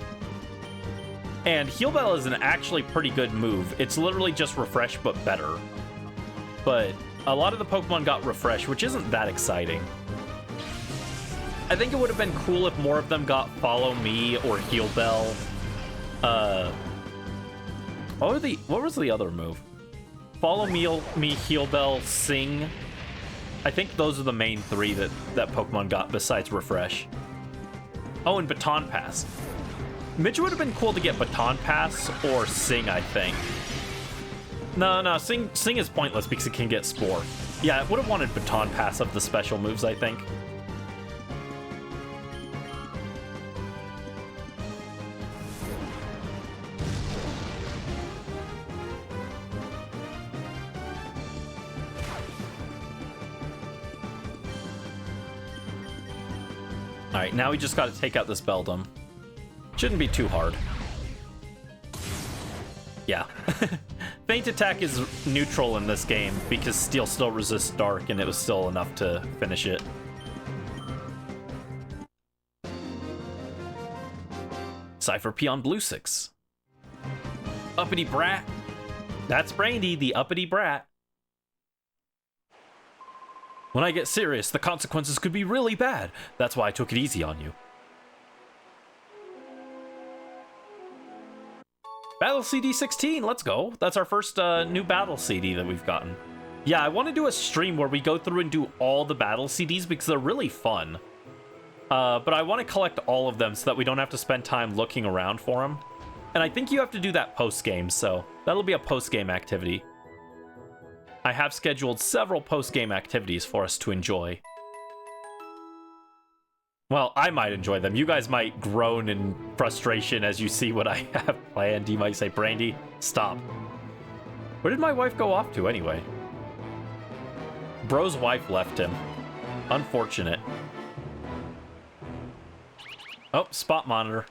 And Heal Bell is an actually pretty good move. It's literally just refresh, but better. But a lot of the Pokemon got refresh, which isn't that exciting. I think it would have been cool if more of them got Follow Me or Heal Bell. What was the other move? Follow Me, Heal Bell, Sing. I think those are the main three that Pokemon got besides refresh. Oh, and Baton Pass. Mitch would have been cool to get Baton Pass or Sing, I think. No, Sing is pointless because it can get Spore. Yeah, I would have wanted Baton Pass of the special moves, I think. Alright, now we just gotta take out this Beldum. Shouldn't be too hard. Yeah. Feint Attack is neutral in this game because Steel still resists Dark and it was still enough to finish it. Cipher P on Blue 6. Uppity Brat. That's Brandy, the uppity brat. When I get serious, the consequences could be really bad. That's why I took it easy on you. Battle CD 16, let's go. That's our first new battle CD that we've gotten. Yeah, I want to do a stream where we go through and do all the battle CDs because they're really fun. But I want to collect all of them so that we don't have to spend time looking around for them. And I think you have to do that post-game, so that'll be a post-game activity. I have scheduled several post-game activities for us to enjoy. Well, I might enjoy them. You guys might groan in frustration as you see what I have planned. You might say, Brandy, stop. Where did my wife go off to anyway? Bro's wife left him. Unfortunate. Oh, spot monitor.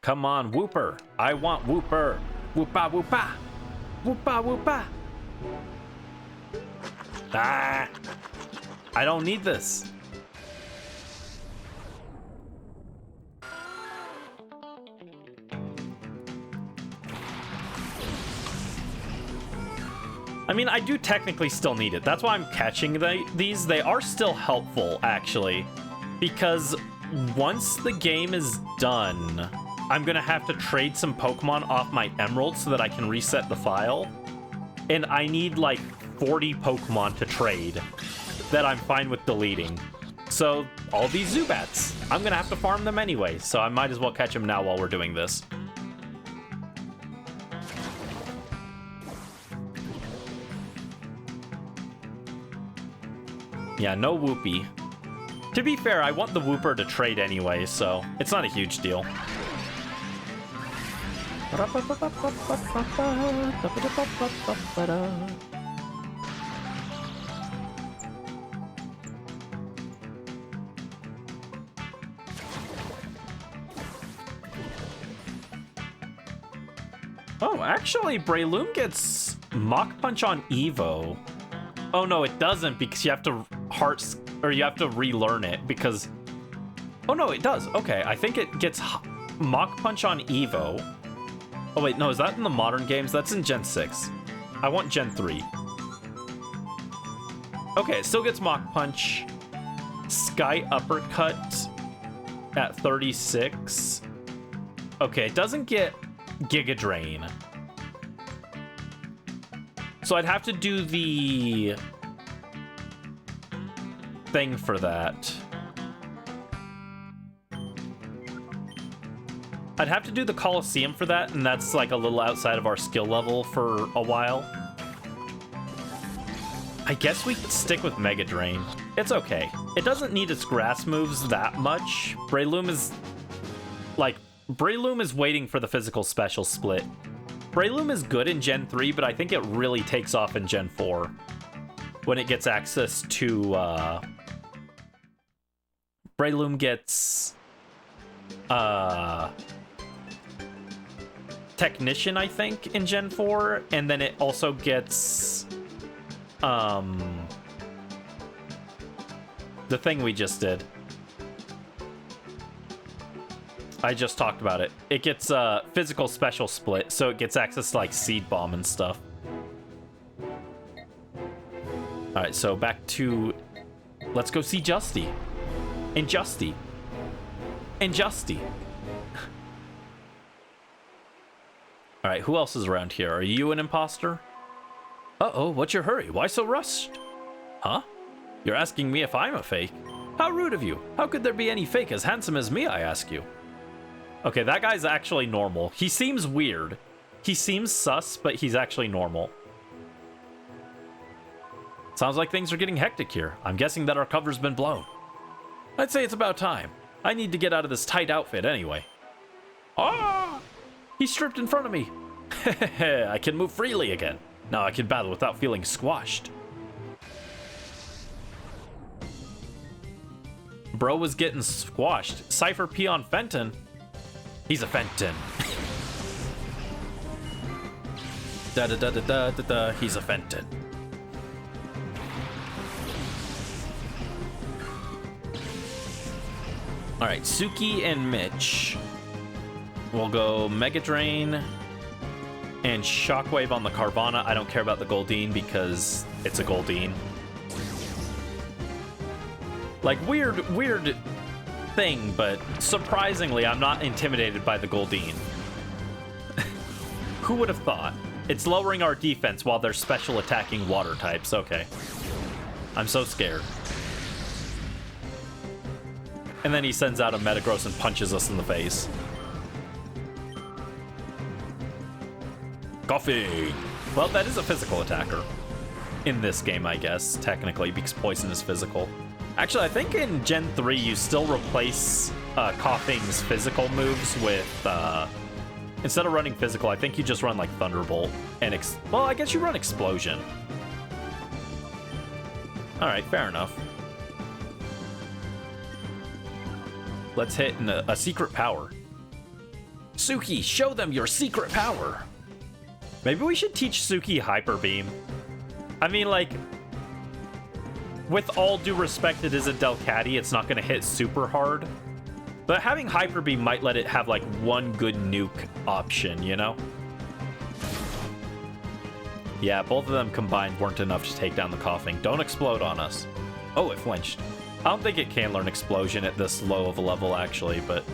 Come on, Whooper. I want Whooper. Whoopa, whoopa. Whoopa, whoopa. Ah. I don't need this. I mean, I do technically still need it. That's why I'm catching these. They are still helpful, actually. Because once the game is done, I'm going to have to trade some Pokemon off my Emerald so that I can reset the file. And I need, like, 40 Pokemon to trade that I'm fine with deleting. So, all these Zubats, I'm going to have to farm them anyway. So I might as well catch them now while we're doing this. Yeah, no Whoopie. To be fair, I want the Whooper to trade anyway, so it's not a huge deal. Oh, actually, Breloom gets Mach Punch on Evo. Oh no, it doesn't, because you have to you have to relearn it, because... Oh no, it does. Okay, I think it gets Mach Punch on Evo. Oh wait, no, is that in the modern games? That's in Gen 6. I want Gen 3. Okay, it still gets Mach Punch. Sky Uppercut at 36. Okay, it doesn't get Giga Drain. So I'd have to do the thing for that. I'd have to do the Coliseum for that, and that's like a little outside of our skill level for a while. I guess we could stick with Mega Drain. It's okay. It doesn't need its grass moves that much. Breloom is waiting for the physical special split. Breloom is good in Gen 3, but I think it really takes off in Gen 4 when it gets access to... Breloom gets... Technician, I think, in Gen 4, and then it also gets... the thing we just did. I just talked about it. It gets a physical special split, so it gets access to like Seed Bomb and stuff. Alright, so back to... Let's go see Justy. And Justy. And Justy. Alright, who else is around here? Are you an imposter? Uh-oh, what's your hurry? Why so rushed? Huh? You're asking me if I'm a fake? How rude of you. How could there be any fake as handsome as me, I ask you? Okay, that guy's actually normal. He seems weird. He seems sus, but he's actually normal. Sounds like things are getting hectic here. I'm guessing that our cover's been blown. I'd say it's about time. I need to get out of this tight outfit anyway. Ah! He stripped in front of me. I can move freely again. Now I can battle without feeling squashed. Bro was getting squashed. Cipher P on Fenton. He's a Fenton. Da da da da da da da. He's a Fenton. All right, Suki and Mitch. We'll go Mega Drain and Shockwave on the Carvana. I don't care about the Goldeen because it's a Goldeen. Like, weird thing, but surprisingly, I'm not intimidated by the Goldeen. Who would have thought? It's lowering our defense while they're special attacking water types. Okay. I'm so scared. And then he sends out a Metagross and punches us in the face. Coffee! Well, that is a physical attacker. In this game, I guess, technically, because poison is physical. Actually, I think in Gen 3, you still replace Coughing's physical moves with, instead of running physical, I think you just run like Thunderbolt and well, I guess you run Explosion. All right, fair enough. Let's hit a secret power. Suki, show them your secret power. Maybe we should teach Suki Hyper Beam. I mean, like, with all due respect, it is a Delcatty. It's not going to hit super hard. But having Hyper Beam might let it have, like, one good nuke option, you know? Yeah, both of them combined weren't enough to take down the Coughing. Don't explode on us. Oh, it flinched. I don't think it can learn Explosion at this low of a level, actually, but...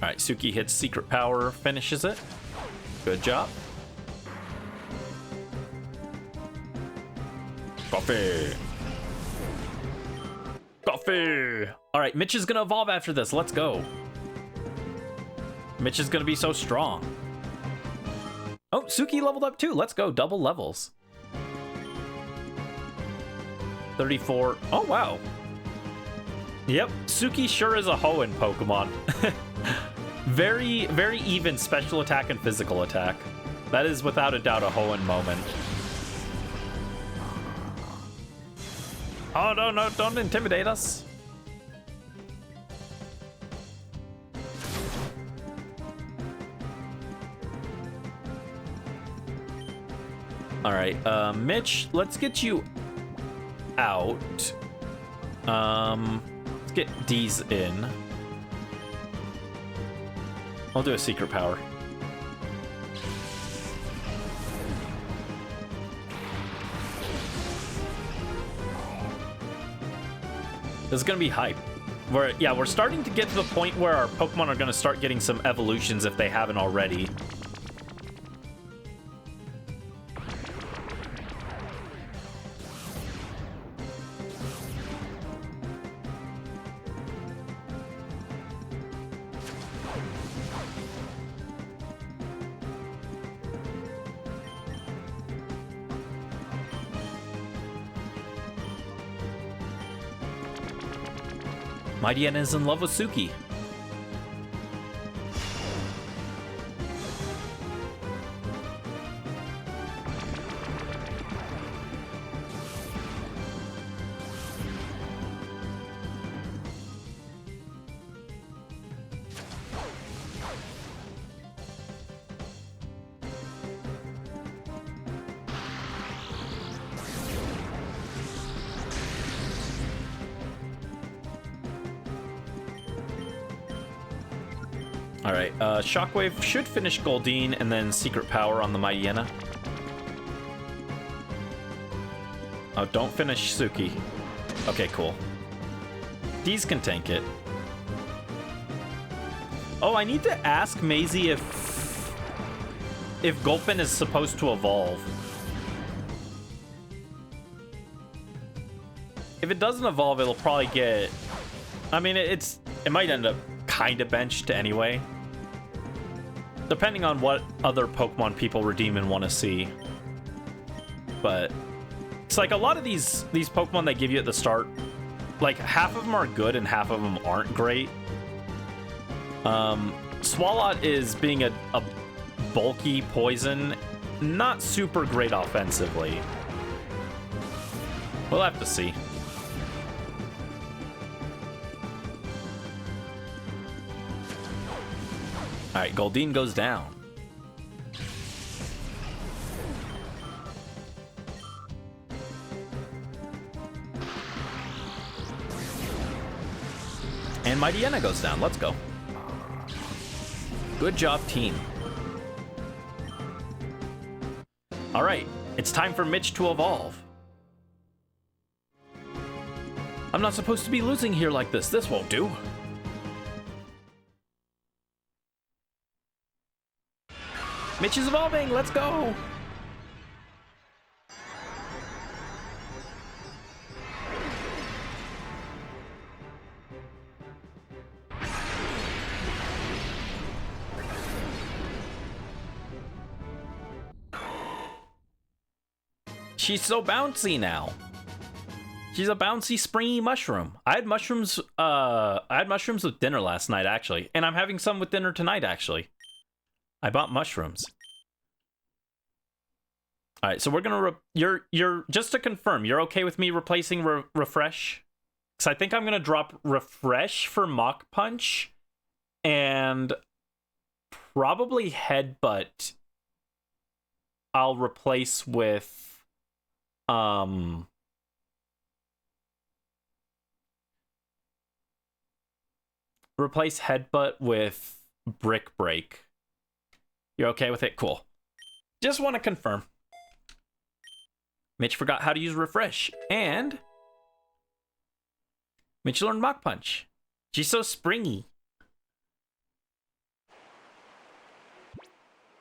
Alright, Suki hits Secret Power, finishes it. Good job. Coffee! Coffee! Alright, Mitch is gonna evolve after this. Let's go. Mitch is gonna be so strong. Oh, Suki leveled up too. Let's go. Double levels. 34. Oh, wow. Yep, Suki sure is a Hoenn Pokemon. Very, very even special attack and physical attack. That is without a doubt a Hoenn moment. Oh, no, don't intimidate us. All right, Mitch, let's get you out. Let's get D's in. I'll do a secret power. This is gonna be hype. We're starting to get to the point where our Pokemon are gonna start getting some evolutions if they haven't already. Mightyena is in love with Suki. Alright, Shockwave should finish Goldeen and then Secret Power on the Mightyena. Oh, don't finish Suki. Okay, cool. These can tank it. Oh, I need to ask Maisie if Gulpin is supposed to evolve. If it doesn't evolve, it'll probably get... I mean, it might end up kind of benched anyway. Depending on what other Pokemon people redeem and want to see. But it's like a lot of these Pokemon they give you at the start, like half of them are good and half of them aren't great. Swalot is being a bulky poison, not super great offensively. We'll have to see. Alright, Goldeen goes down. And Mightyena goes down. Let's go. Good job, team. Alright, it's time for Mitch to evolve. I'm not supposed to be losing here like this. This won't do. Mitch is evolving, let's go! She's so bouncy now. She's a bouncy, springy mushroom. I had mushrooms with dinner last night, actually. And I'm having some with dinner tonight, actually. I bought mushrooms. All right, so we're gonna you're just to confirm, you're okay with me replacing refresh? Because I think I'm gonna drop refresh for Mach Punch, and probably headbutt. I'll replace with replace headbutt with brick break. You're okay with it? Cool. Just want to confirm. Mitch forgot how to use refresh, and Mitch learned Mach Punch. She's so springy.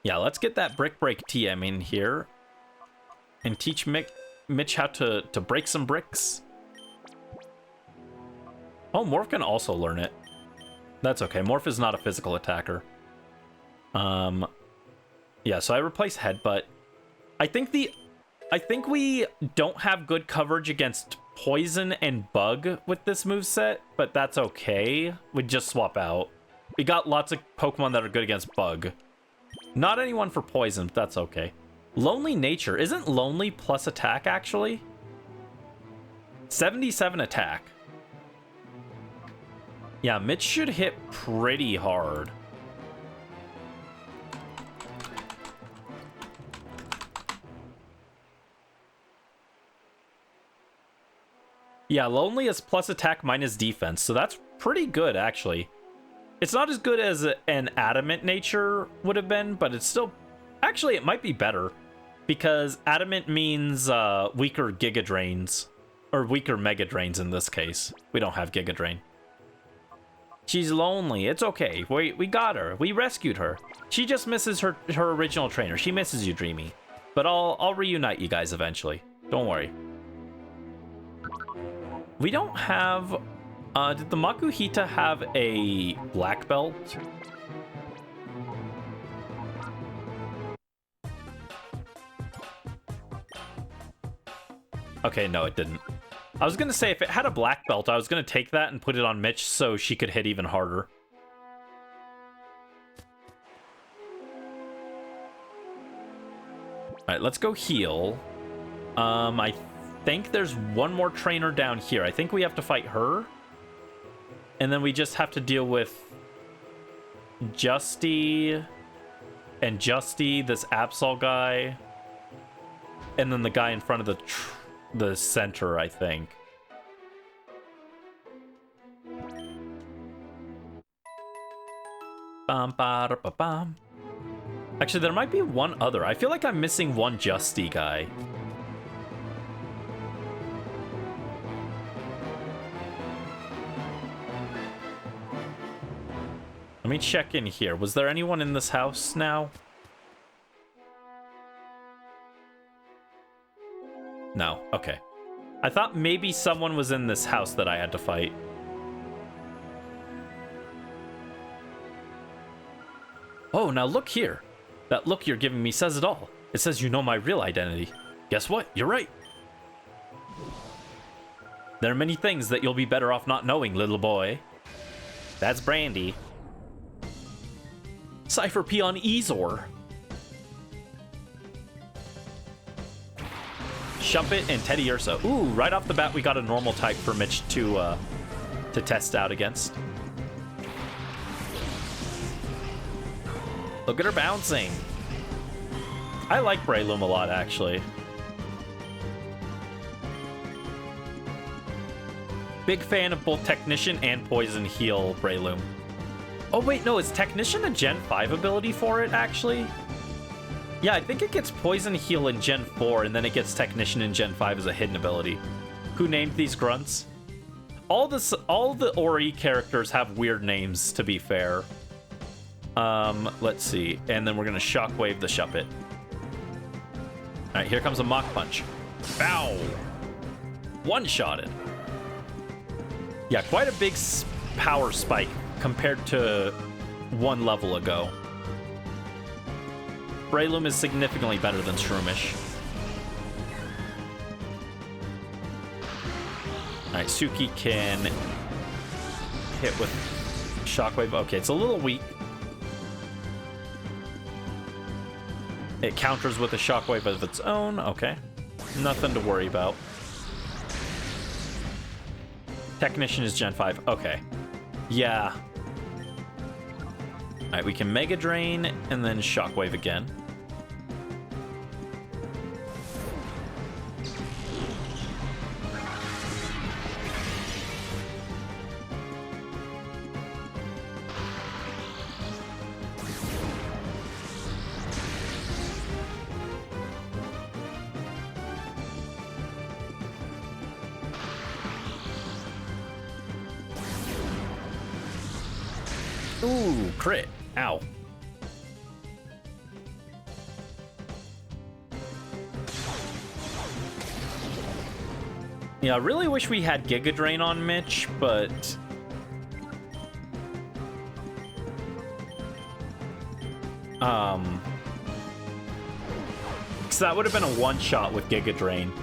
Yeah, let's get that brick break TM in here and teach Mitch how to break some bricks. Oh, Morph can also learn it. That's okay. Morph is not a physical attacker. Yeah, so I replace headbutt. I think we don't have good coverage against poison and bug with this moveset, but that's okay. We just swap out. We got lots of Pokemon that are good against bug. Not anyone for poison, but that's okay. Lonely Nature. Isn't Lonely plus attack, actually? 77 attack. Yeah, Mitch should hit pretty hard. Yeah, Lonely is plus attack minus defense, so that's pretty good, actually. It's not as good as an Adamant Nature would have been, but it's still... Actually, it might be better, because Adamant means weaker Giga Drains, or weaker Mega Drains in this case. We don't have Giga Drain. She's lonely. It's okay. We got her. We rescued her. She just misses her original trainer. She misses you, Dreamy. But I'll reunite you guys eventually. Don't worry. We don't have... did the Makuhita have a black belt? Okay, no, it didn't. I was gonna say, if it had a black belt, I was gonna take that and put it on Mitch so she could hit even harder. Alright, let's go heal. I think there's one more trainer down here. I think we have to fight her. And then we just have to deal with Justy and Justy, this Absol guy. And then the guy in front of the center, I think. Bum. Actually, there might be one other. I feel like I'm missing one Justy guy. Let me check in here. Was there anyone in this house now? No, okay. I thought maybe someone was in this house that I had to fight. Oh, now look here. That look you're giving me says it all. It says you know my real identity. Guess what? You're right. There are many things that you'll be better off not knowing, little boy. That's Brandy. Cipher Peon Ezor. Shumpet and Teddy Ursa. Ooh, right off the bat, we got a normal type for Mitch to test out against. Look at her bouncing. I like Breloom a lot, actually. Big fan of both Technician and Poison Heal Breloom. Oh, wait, no, is Technician a Gen 5 ability for it, actually? Yeah, I think it gets Poison Heal in Gen 4, and then it gets Technician in Gen 5 as a hidden ability. Who named these grunts? All the Ori characters have weird names, to be fair. Let's see. And then we're gonna Shockwave the Shuppet. Alright, here comes a Mach Punch. Bow! One-shotted. Yeah, quite a big power spike compared to one level ago. Breloom is significantly better than Shroomish. Alright, Suki can hit with Shockwave. Okay, it's a little weak. It counters with a Shockwave of its own. Okay. Nothing to worry about. Technician is Gen 5. Okay. Yeah. Alright, we can Mega Drain and then Shockwave again. Ooh, crit. Ow. Yeah, I really wish we had Giga Drain on Mitch, but... because that would have been a one-shot with Giga Drain.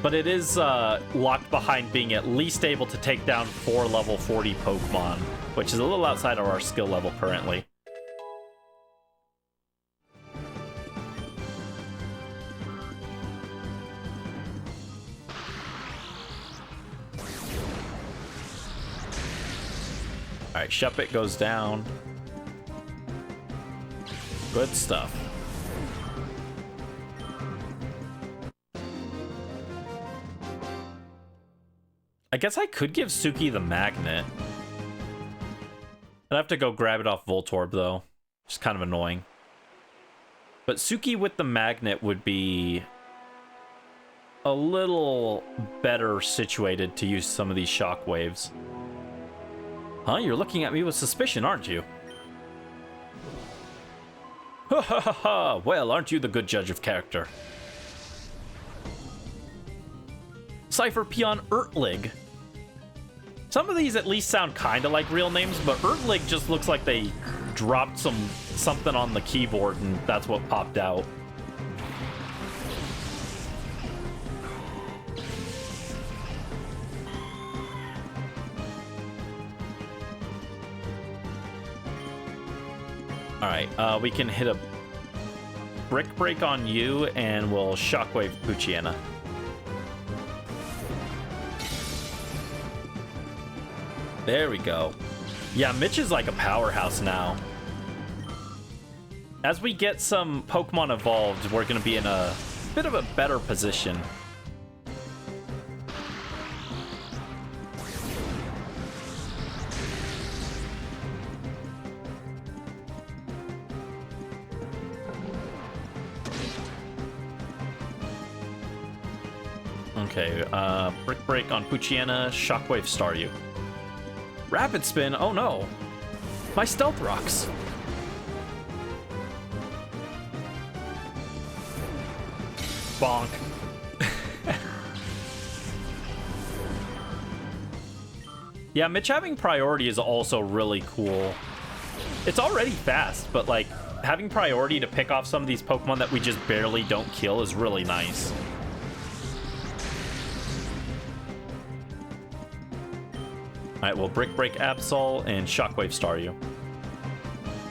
But it is locked behind being at least able to take down 4 level 40 Pokemon, which is a little outside of our skill level currently. Alright, Shuppet goes down. Good stuff. I guess I could give Suki the magnet. I'd have to go grab it off Voltorb, though. Just kind of annoying. But Suki with the magnet would be a little better situated to use some of these shockwaves. Huh? You're looking at me with suspicion, aren't you? Ha ha ha ha! Well, aren't you the good judge of character? Cipher Peon Ertlig. Some of these at least sound kind of like real names, but Ertlig just looks like they dropped something on the keyboard and that's what popped out. Alright, we can hit a Brick Break on you and we'll Shockwave Poochyena. There we go. Yeah, Mitch is like a powerhouse now. As we get some Pokemon evolved, we're going to be in a bit of a better position. Okay, Brick Break on Poochyena, Shockwave Staryu. Rapid Spin? Oh no! My Stealth Rocks! Bonk. Yeah, Mitch having priority is also really cool. It's already fast, but like, having priority to pick off some of these Pokemon that we just barely don't kill is really nice. Alright, well, Brick Break Absol and Shockwave Staryu.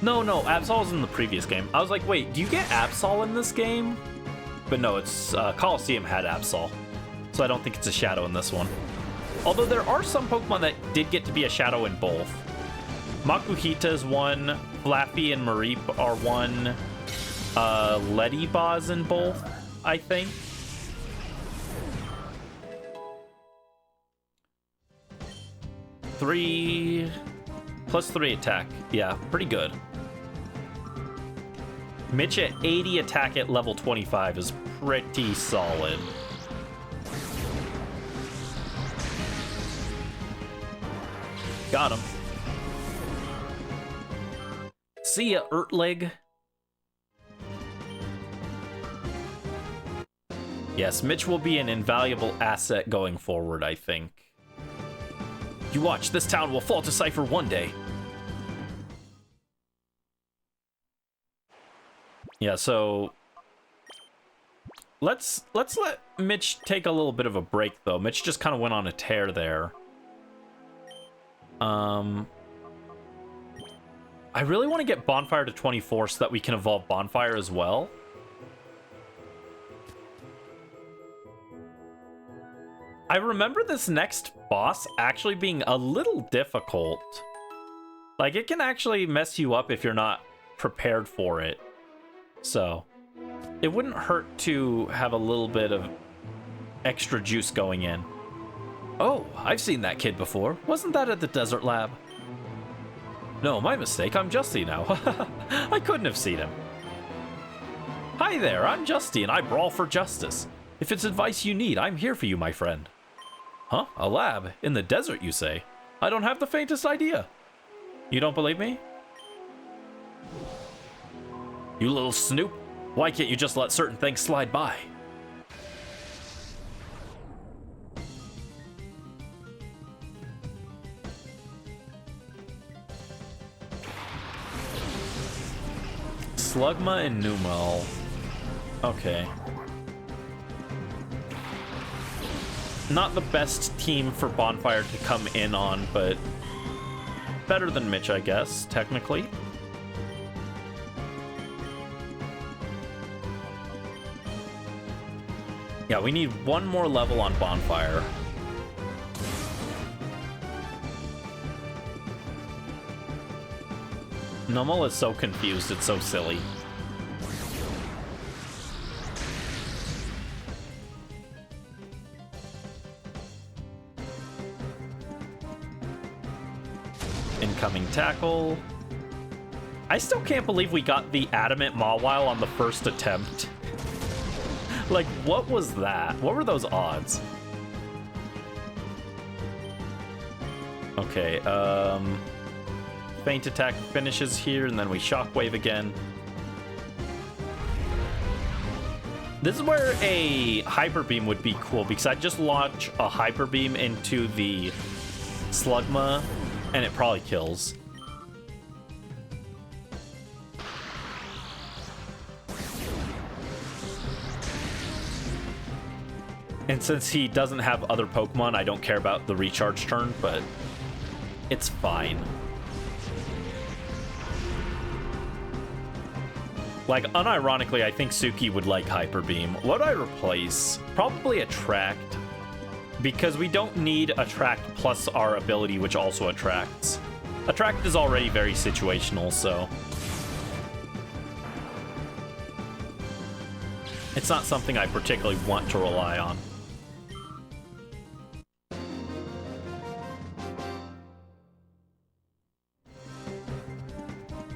No, Absol's in the previous game. I was like, wait, do you get Absol in this game? But no, it's Coliseum had Absol. So I don't think it's a Shadow in this one. Although there are some Pokemon that did get to be a Shadow in both. Makuhita is one, Flappy and Mareep are one, Ledybaz in both, I think. +3 attack. Yeah, pretty good. Mitch at 80 attack at level 25 is pretty solid. Got him. See ya, Ertlig. Yes, Mitch will be an invaluable asset going forward, I think. You watch, this town will fall to Cipher one day. Yeah, so let's let Mitch take a little bit of a break, though. Mitch just kind of went on a tear there. I really want to get Bonfire to 24 so that we can evolve Bonfire as well. I remember this next boss actually being a little difficult. Like, it can actually mess you up if you're not prepared for it. So, it wouldn't hurt to have a little bit of extra juice going in. Oh, I've seen that kid before. Wasn't that at the desert lab? No, my mistake. I'm Justy now. I couldn't have seen him. Hi there, I'm Justy, and I brawl for justice. If it's advice you need, I'm here for you, my friend. Huh? A lab? In the desert, you say? I don't have the faintest idea. You don't believe me? You little snoop. Why can't you just let certain things slide by? Slugma and Numel. Okay. Not the best team for Bonfire to come in on, but better than Mitch, I guess, technically. Yeah, we need one more level on Bonfire. Numel is so confused, it's so silly. Incoming tackle. I still can't believe we got the Adamant Mawile on the first attempt. Like, what was that? What were those odds? Okay, Feint attack finishes here, and then we shockwave again. This is where a hyper beam would be cool, because I'd just launch a hyper beam into the Slugma, and it probably kills. And since he doesn't have other Pokemon, I don't care about the recharge turn, but it's fine. Like, unironically, I think Suki would like Hyper Beam. What would I replace? Probably Attract. Because we don't need Attract plus our ability, which also attracts. Attract is already very situational, so it's not something I particularly want to rely on.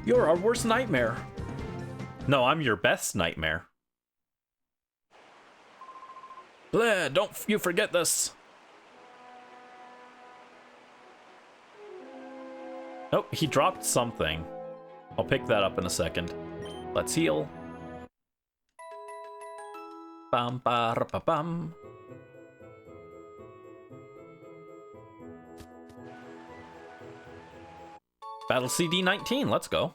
You're our worst nightmare. No, I'm your best nightmare. Bleh, don't you forget this. Oh, he dropped something. I'll pick that up in a second. Let's heal. Bam, ba, ba, bam. Battle CD 19, let's go.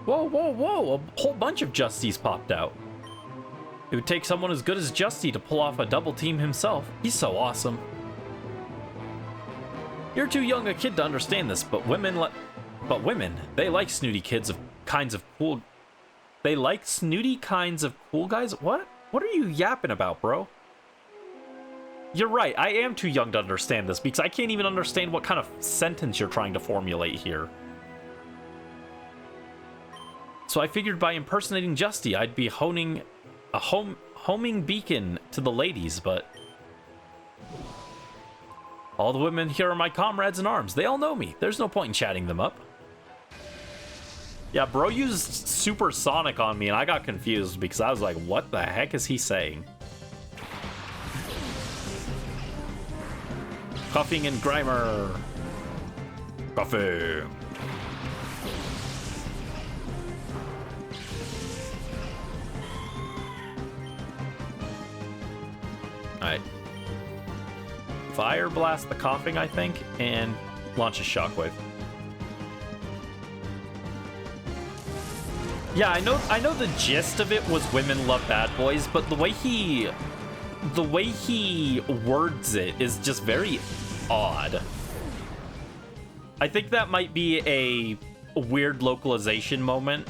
Whoa, whoa, whoa, a whole bunch of Justies popped out. It would take someone as good as Justy to pull off a double team himself. He's so awesome. You're too young a kid to understand this, but women, they like snooty kids of kinds of cool. They like snooty kinds of cool guys? What? What are you yapping about, bro? You're right, I am too young to understand this, because I can't even understand what kind of sentence you're trying to formulate here. So I figured by impersonating Justy, I'd be homing beacon to the ladies, but all the women here are my comrades in arms. They all know me. There's no point in chatting them up. Yeah, bro used supersonic on me, and I got confused because I was like, what the heck is he saying? Cuffing and Grimer. Cuffing. Alright. Fire Blast the Coughing, I think, and launch a Shockwave. Yeah, I know the gist of it was women love bad boys, but the way he words it is just very odd. I think that might be a weird localization moment.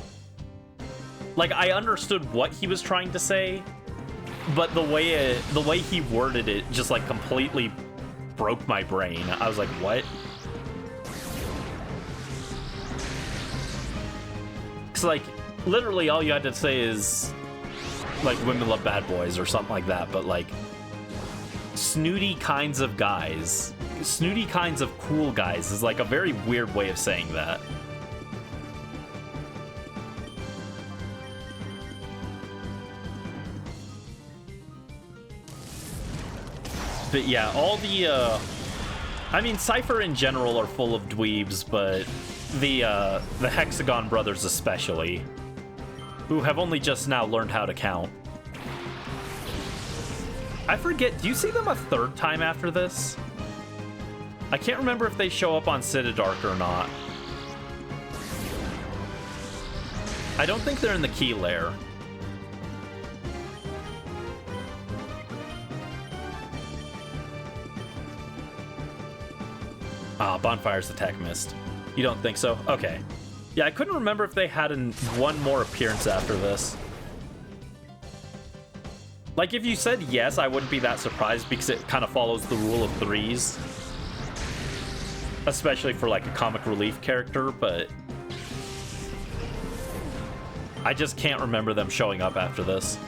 Like, I understood what he was trying to say, but the way he worded it just like completely broke my brain. I was like, what? Cause like literally all you had to say is like women love bad boys or something like that, but like snooty kinds of guys, snooty kinds of cool guys is like a very weird way of saying that. But yeah, all the, I mean, Cipher in general are full of dweebs, but the Hexagon brothers especially, who have only just now learned how to count. I forget, do you see them a third time after this? I can't remember if they show up on Citadark or not. I don't think they're in the key lair. Ah, Bonfire's attack missed. You don't think so? Okay. Yeah, I couldn't remember if they had one more appearance after this. Like, if you said yes, I wouldn't be that surprised because it kind of follows the rule of threes. Especially for, like, a comic relief character, but I just can't remember them showing up after this.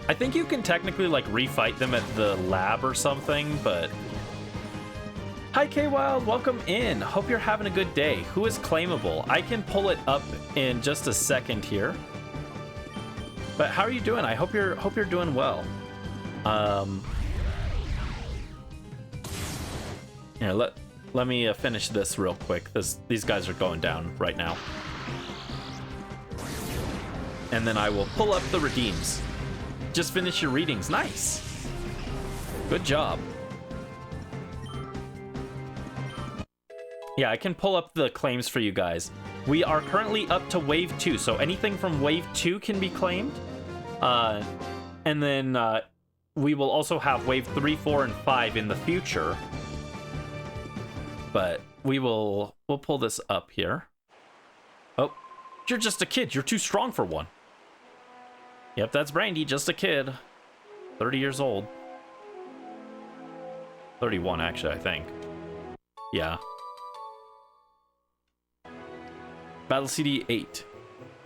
I think you can technically, like, refight them at the lab or something, but... Hi, K-Wild, welcome in. Hope you're having a good day. Who is claimable? I can pull it up in just a second here. But how are you doing? I hope you're doing well. Here, let me finish this real quick. These guys are going down right now. And then I will pull up the redeems. Just finish your readings. Nice. Good job. Yeah, I can pull up the claims for you guys. We are currently up to Wave 2, so anything from Wave 2 can be claimed. And then we will also have Wave 3, 4, and 5 in the future. But we'll pull this up here. Oh, you're just a kid. You're too strong for one. Yep, that's Brandy, just a kid. 30 years old. 31, actually, I think. Yeah. Battle CD 8.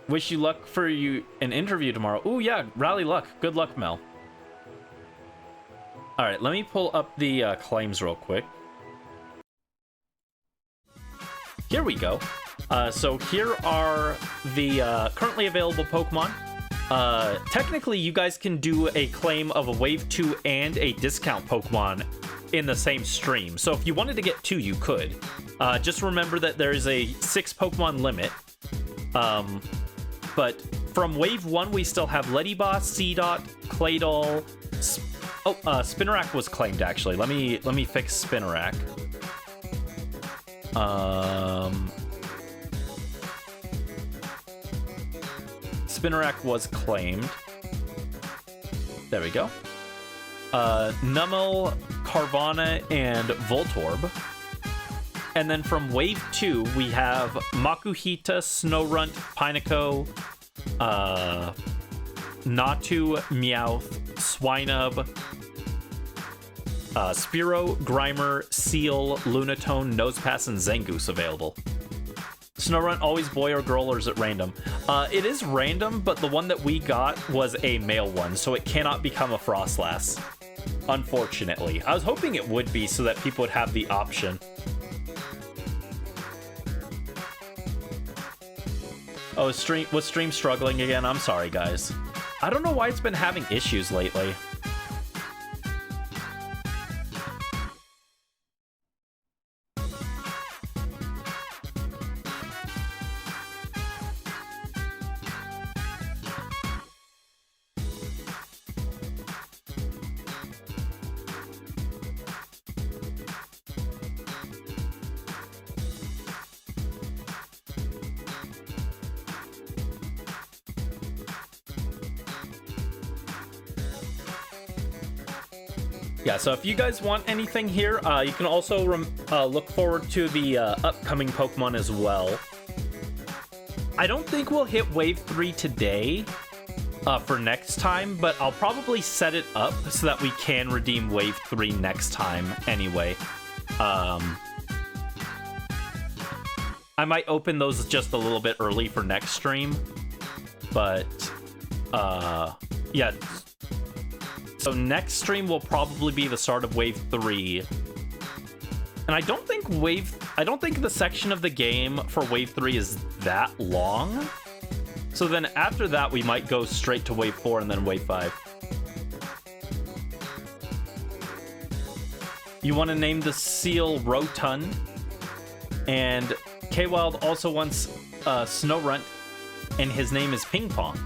Wish you luck for an interview tomorrow. Ooh, yeah, rally luck. Good luck, Mel. All right, let me pull up the claims real quick. Here we go. So here are the currently available Pokemon. Technically, you guys can do a claim of a Wave 2 and a discount Pokemon in the same stream. So if you wanted to get 2, you could. Just remember that there is a 6 Pokemon limit. But from Wave 1, we still have Leddyboss, Seedot, Claydol. Spinarak was claimed, actually. Let me fix Spinarak. Spinarak was claimed. There we go. Numel, Carvana, and Voltorb. And then from Wave 2, we have Makuhita, Snorunt, Pineco, Natu, Meowth, Swinub, Spearow, Grimer, Seal, Lunatone, Nosepass, and Zangoose available. Snorunt always boy or girl, or is it random? It is random, but the one that we got was a male one, so it cannot become a Frostlass. Unfortunately. I was hoping it would be so that people would have the option. Oh, was stream struggling again? I'm sorry, guys. I don't know why it's been having issues lately. Yeah, so if you guys want anything here, you can also look forward to the upcoming Pokemon as well. I don't think we'll hit Wave 3 today for next time, but I'll probably set it up so that we can redeem Wave 3 next time anyway. I might open those just a little bit early for next stream, but yeah. So next stream will probably be the start of Wave 3. And I don't think the section of the game for Wave 3 is that long. So then after that, we might go straight to Wave 4 and then Wave 5. You want to name the seal Rotund. And K-Wild also wants Snorunt, and his name is Ping Pong.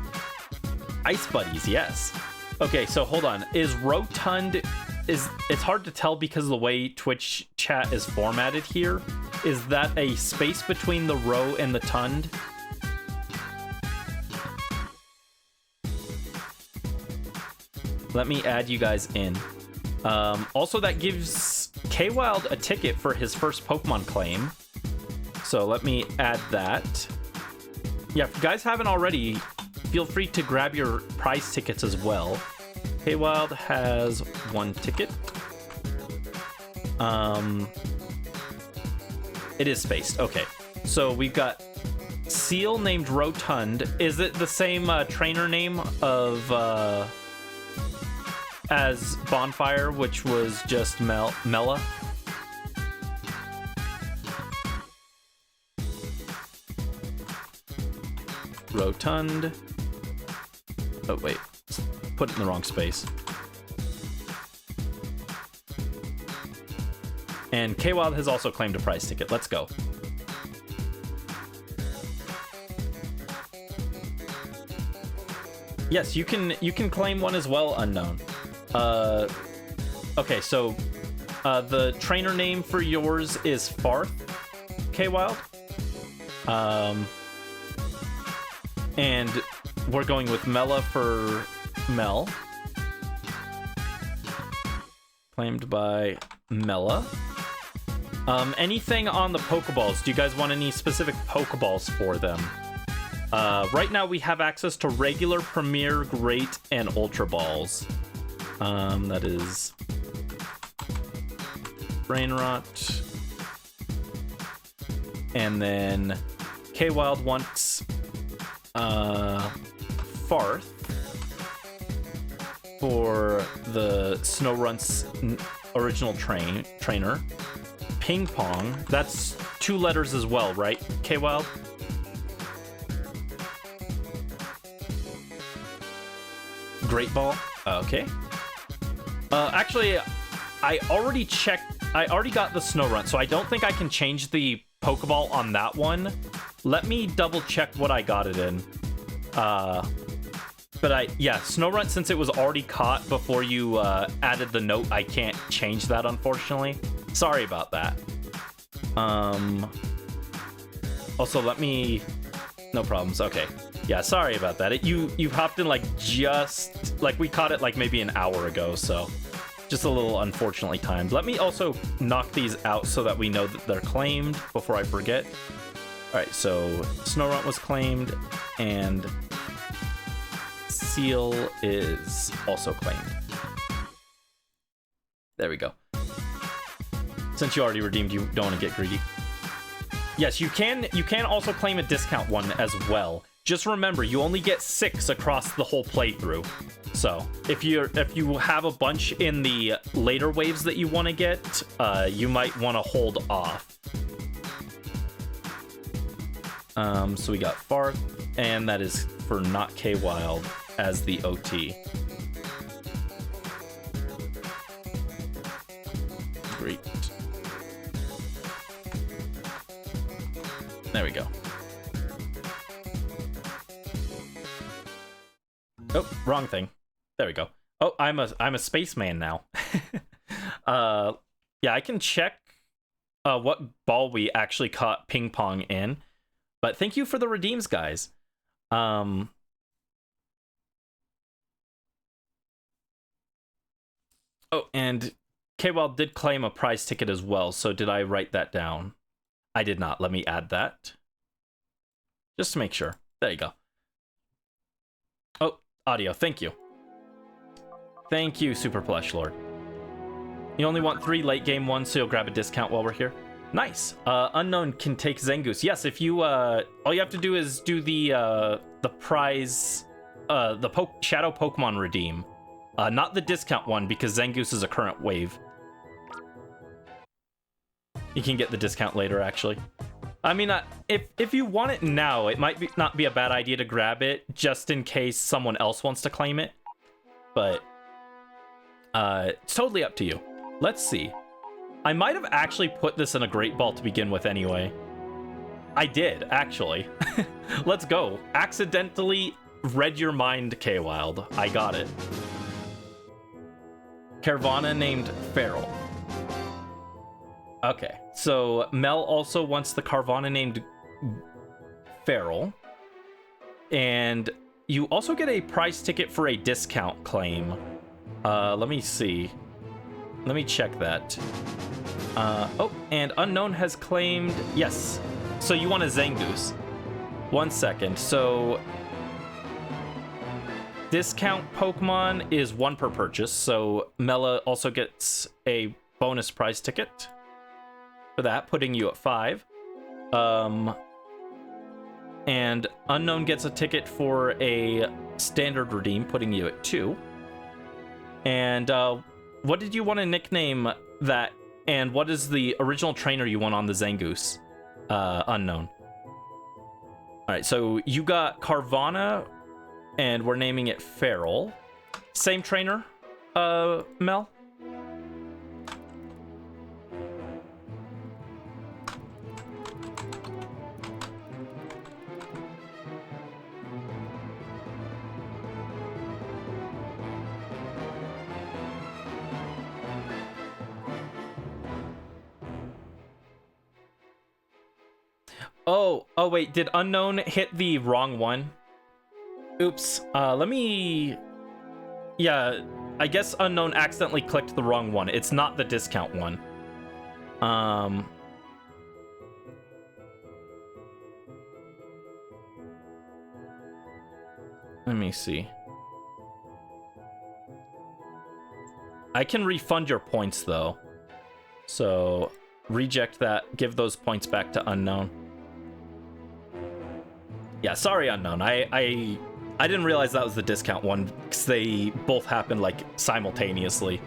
Ice Buddies, yes. Okay, so hold on. Is Rotund... It's hard to tell because of the way Twitch chat is formatted here. Is that a space between the row and the tund? Let me add you guys in. Also, that gives K-Wild a ticket for his first Pokemon claim. So let me add that. Yeah, if you guys haven't already, feel free to grab your prize tickets as well. K-Wild has 1 ticket. It is spaced. Okay. So we've got Seal named Rotund. Is it the same trainer name of as Bonfire, which was just Mela? Rotund. Oh, wait. Put it in the wrong space. And K-Wild has also claimed a prize ticket. Let's go. Yes, you can claim one as well, Unknown. Okay, so the trainer name for yours is Farth, K-Wild. And we're going with Mela for Mel. Claimed by Mela. Anything on the Pokeballs? Do you guys want any specific Pokeballs for them? Right now we have access to regular, Premier, Great, and Ultra Balls. That is Brain Rot. And then K-Wild wants Farth for the Snorunt's original trainer. Ping Pong, that's 2 letters as well, right, K-Wild? Great Ball, okay. Actually, I already got the Snorunt, so I don't think I can change the Pokeball on that one. Let me double check what I got it in. But yeah, Snorunt, since it was already caught before you added the note, I can't change that, unfortunately. Sorry about that. Also, let me... No problems, okay. Yeah, sorry about that. You hopped in we caught it maybe an hour ago, so just a little unfortunately timed. Let me also knock these out so that we know that they're claimed before I forget. All right, so Snorunt was claimed, and Seal is also claimed. There we go. Since you already redeemed, you don't want to get greedy. Yes, you can also claim a discount one as well. Just remember, you only get 6 across the whole playthrough. So if you have a bunch in the later waves that you want to get, you might want to hold off. So we got Farth, and that is for not K-Wild as the OT. Great. There we go. Oh, wrong thing. There we go. Oh, I'm a spaceman now. Yeah, I can check what ball we actually caught Ping Pong in. But thank you for the redeems, guys. Oh, and K-Wild did claim a prize ticket as well, so did I write that down? I did not. Let me add that. Just to make sure. There you go. Oh, audio. Thank you. Thank you, Super Plush Lord. You only want 3 late game ones, so you'll grab a discount while we're here. Nice. Unknown can take Zangoose. Yes, if you all you have to do is do the prize, the Shadow Pokemon redeem, not the discount one because Zangoose is a current wave. You can get the discount later, actually. I mean, if you want it now, it might not be a bad idea to grab it just in case someone else wants to claim it. But it's totally up to you. Let's see. I might have actually put this in a Great Ball to begin with anyway. I did, actually. Let's go. Accidentally read your mind, K-Wild. I got it. Carvana named Feral. Okay, so Mel also wants the Carvana named Feral. And you also get a prize ticket for a discount claim. Let me see. Let me check that. Oh, and Unknown has claimed... Yes. So you want a Zangoose. 1 second. So... discount Pokemon is 1 per purchase. So Mela also gets a bonus prize ticket for that, putting you at 5. And Unknown gets a ticket for a standard redeem, putting you at 2. And what did you want to nickname that? And what is the original trainer you want on the Zangoose? Unknown. All right, so you got Carvana, and we're naming it Feral. Same trainer, Mel? Oh wait, did Unknown hit the wrong one? Oops. Let me... Yeah, I guess Unknown accidentally clicked the wrong one. It's not the discount one. Let me see. I can refund your points, though. So, reject that. Give those points back to Unknown. Yeah, sorry, Unknown. I didn't realize that was the discount one, because they both happened, like, simultaneously.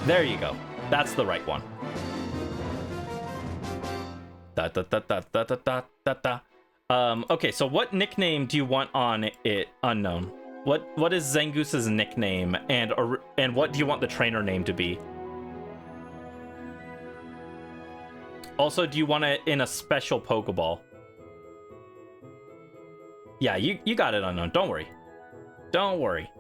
There you go. That's the right one. Okay, so what nickname do you want on it, Unknown? What is Zangoose's nickname, and what do you want the trainer name to be? Also, do you want it in a special Pokeball? Yeah, you got it, Unknown. Don't worry. Don't worry.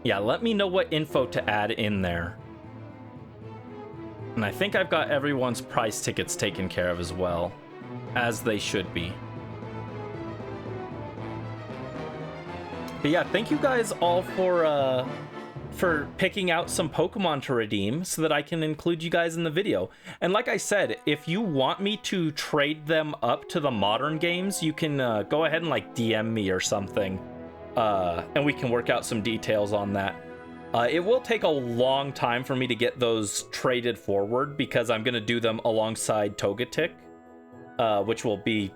Yeah, let me know what info to add in there. And I think I've got everyone's prize tickets taken care of as well, as they should be. But yeah, thank you guys all for picking out some Pokemon to redeem so that I can include you guys in the video. And like I said, if you want me to trade them up to the modern games, you can go ahead and like DM me or something. And we can work out some details on that. It will take a long time for me to get those traded forward because I'm going to do them alongside Togetic, which will be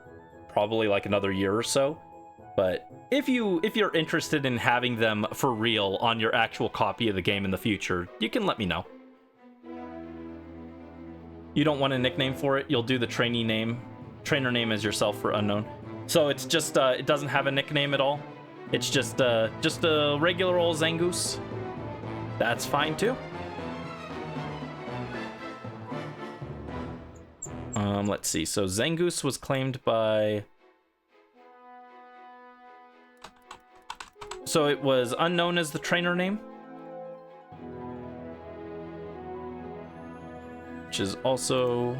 probably like another year or so. But if you're interested in having them for real on your actual copy of the game in the future, you can let me know. You don't want a nickname for it? You'll do the trainer name as yourself for Unknown. So it's just it doesn't have a nickname at all. It's just a regular old Zangoose. That's fine too. Let's see. So Zangoose was claimed by... So it was Unknown as the trainer name? which is also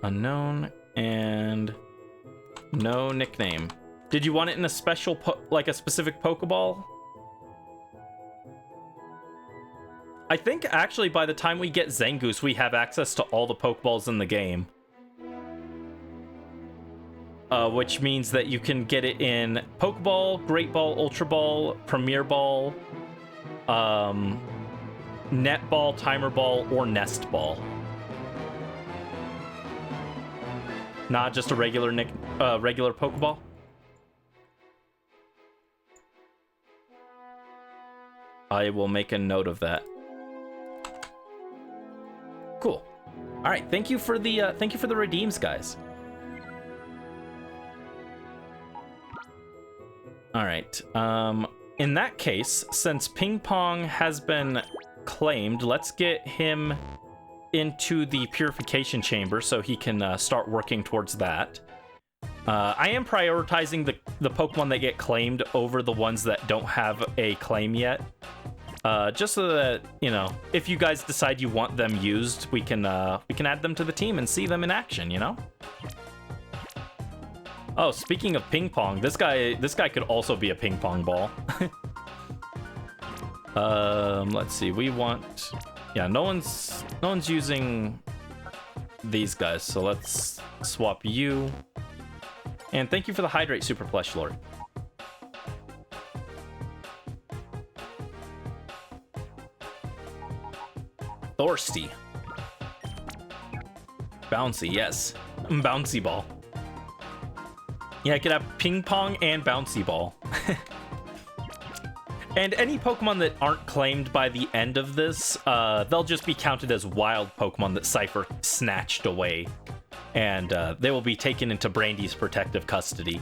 unknown and no nickname. Did you want it in a special, like a specific Pokeball? I think actually by the time we get Zangoose, we have access to all the Pokeballs in the game. Which means that you can get it in Pokeball, Great Ball, Ultra Ball, Premier Ball, Net Ball, Timer Ball, or Nest Ball. Not just a regular regular Pokeball. I will make a note of that. Cool. All right, thank you for the redeems, guys. All right. In that case, since Ping Pong has been claimed, let's get him into the purification chamber so he can start working towards that. I am prioritizing the Pokemon that get claimed over the ones that don't have a claim yet. Just so that, you know, if you guys decide you want them used, we can add them to the team and see them in action, you know? Oh, speaking of ping pong, this guy could also be a ping pong ball. Let's see. We want, yeah, no one's using these guys, so let's swap you. And thank you for the hydrate, Super Plush Lord. Thirsty. Bouncy, yes. Bouncy ball. Yeah, I could have ping pong and bouncy ball. And any Pokemon that aren't claimed by the end of this, they'll just be counted as wild Pokemon that Cipher snatched away. And they will be taken into Brandy's protective custody.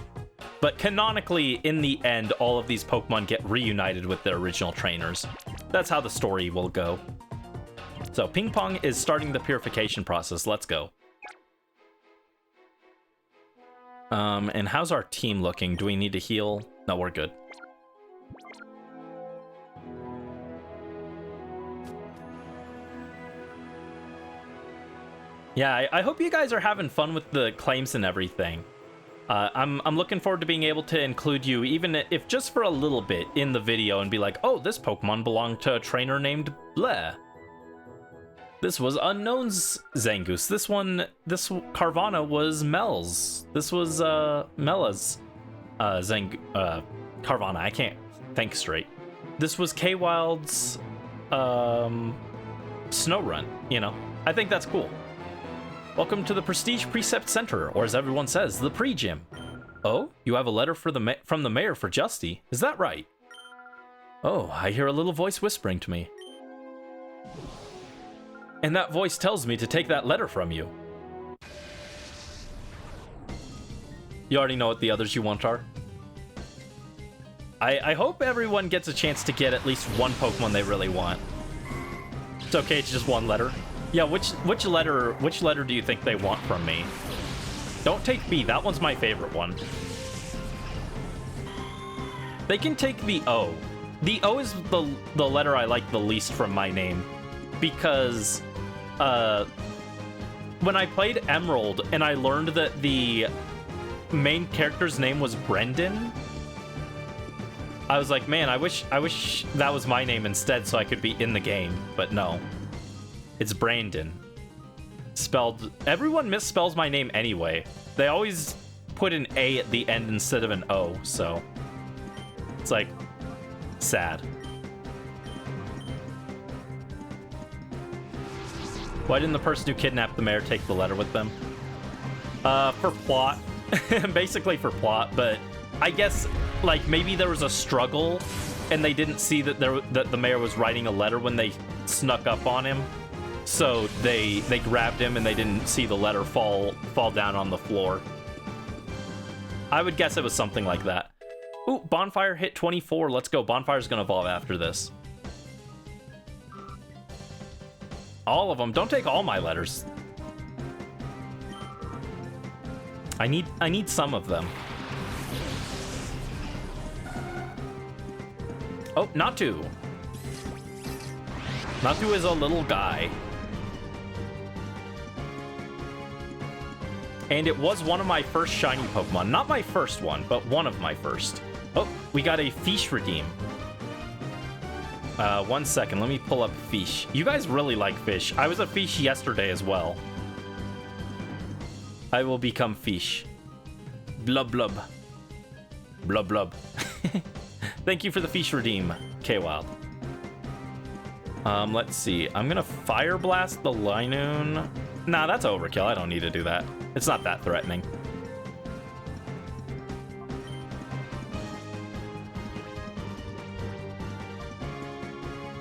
But canonically, in the end, all of these Pokemon get reunited with their original trainers. That's how the story will go. So Ping Pong is starting the purification process. Let's go. And how's our team looking? Do we need to heal? No, we're good. Yeah, I hope you guys are having fun with the claims and everything. I'm looking forward to being able to include you, even if just for a little bit, in the video and be like, oh, this Pokemon belonged to a trainer named Bleh. This was Unknown's Zangoose. This Carvana was Mel's. This was Mella's Carvana. I can't think straight. This was K-Wild's Snowrun, you know. I think that's cool. Welcome to the Prestige Precept Center, or as everyone says, the Pre-Gym. Oh, you have a letter from the mayor for Justy. Is that right? Oh, I hear a little voice whispering to me. And that voice tells me to take that letter from you. You already know what the others you want are. I hope everyone gets a chance to get at least one Pokemon they really want. It's okay, it's just one letter. Yeah, which letter do you think they want from me? Don't take B, that one's my favorite one. They can take the O. The O is the letter I like the least from my name. Because when I played Emerald and I learned that the main character's name was Brendan, I was like, man, I wish that was my name instead so I could be in the game. But no, it's Brandon. Spelled, everyone misspells my name anyway. They always put an A at the end instead of an O, so it's like sad. Why didn't the person who kidnapped the mayor take the letter with them? For plot. Basically for plot, but I guess, like, maybe there was a struggle and they didn't see that the mayor was writing a letter when they snuck up on him. So they grabbed him and they didn't see the letter fall down on the floor. I would guess it was something like that. Ooh, Bonfire hit 24. Let's go. Bonfire's gonna evolve after this. All of them. Don't take all my letters. I need some of them. Oh, Natu. Natu is a little guy. And it was one of my first shiny Pokemon. Not my first one, but one of my first. Oh, we got a fish redeem. 1 second, let me pull up fish. You guys really like fish. I was a fish yesterday as well. I will become fish. Blub blub. Blub blub. Thank you for the fish redeem, K-Wild. Let's see. I'm gonna Fire Blast the Linoon. Nah, that's overkill. I don't need to do that. It's not that threatening.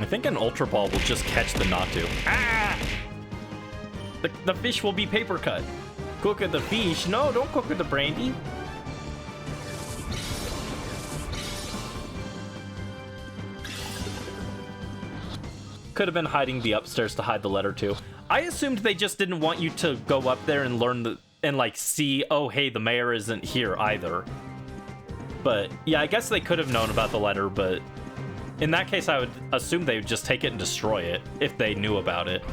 I think an Ultra Ball will just catch the Natu. Ah! The fish will be paper cut. Cook at the fish. No, don't cook at the brandy. Could have been hiding the upstairs to hide the letter too. I assumed they just didn't want you to go up there and learn and like see, oh hey, the mayor isn't here either. But yeah, I guess they could have known about the letter, but in that case I would assume they would just take it and destroy it if they knew about it.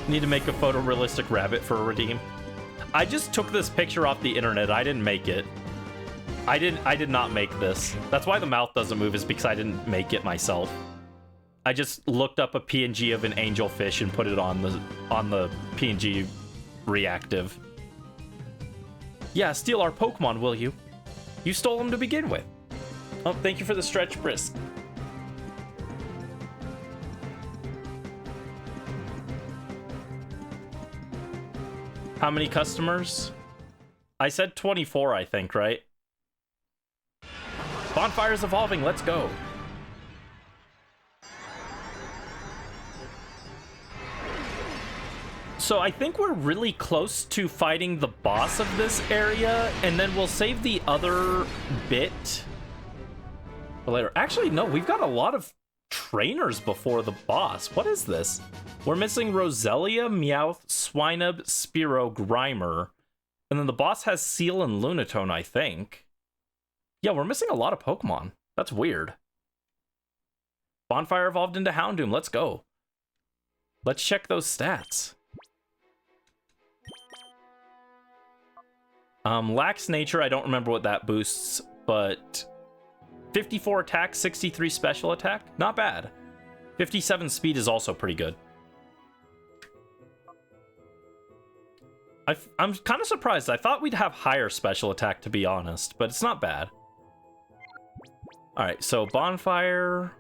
Need to make a photorealistic rabbit for a redeem. I just took this picture off the internet. I didn't make it. I did not make this. That's why the mouth doesn't move, is because I didn't make it myself. I just looked up a PNG of an angelfish and put it on the PNG reactive. Yeah, steal our Pokemon, will you? You stole them to begin with. Oh, thank you for the stretch brisk. How many customers? I said 24, I think, right? Bonfire's evolving, let's go. So I think we're really close to fighting the boss of this area, and then we'll save the other bit for later. Actually, no, we've got a lot of trainers before the boss. What is this? We're missing Roselia, Meowth, Swinub, Spearow, Grimer, and then the boss has Seal and Lunatone, I think. Yeah, we're missing a lot of Pokemon. That's weird. Bonfire evolved into Houndoom. Let's go. Let's check those stats. Lax Nature, I don't remember what that boosts, but 54 attack, 63 special attack. Not bad. 57 speed is also pretty good. I'm kind of surprised. I thought we'd have higher special attack, to be honest, but it's not bad. All right, so Bonfire.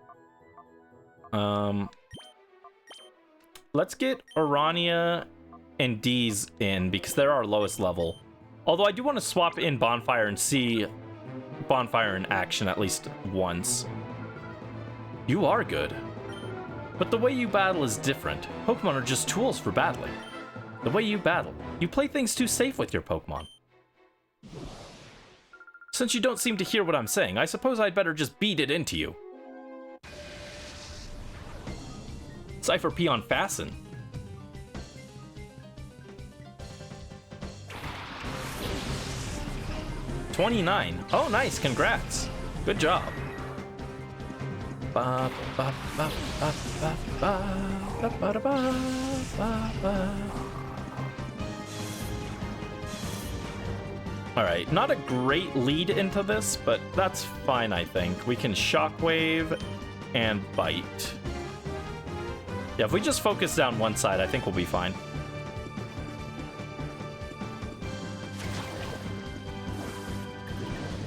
Let's get Orania and D's in because they're our lowest level. Although I do want to swap in Bonfire and see Bonfire in action at least once. You are good. But the way you battle is different. Pokemon are just tools for battling. The way you battle, you play things too safe with your Pokemon. Since you don't seem to hear what I'm saying, I suppose I'd better just beat it into you. Cipher P on Fasten. $29. Oh, nice. Congrats. Good job. Ba, ba, ba, ba, ba, ba, ba, ba, ba, ba. All right, not a great lead into this, but that's fine, I think. We can Shockwave and Bite. Yeah, if we just focus down one side, I think we'll be fine.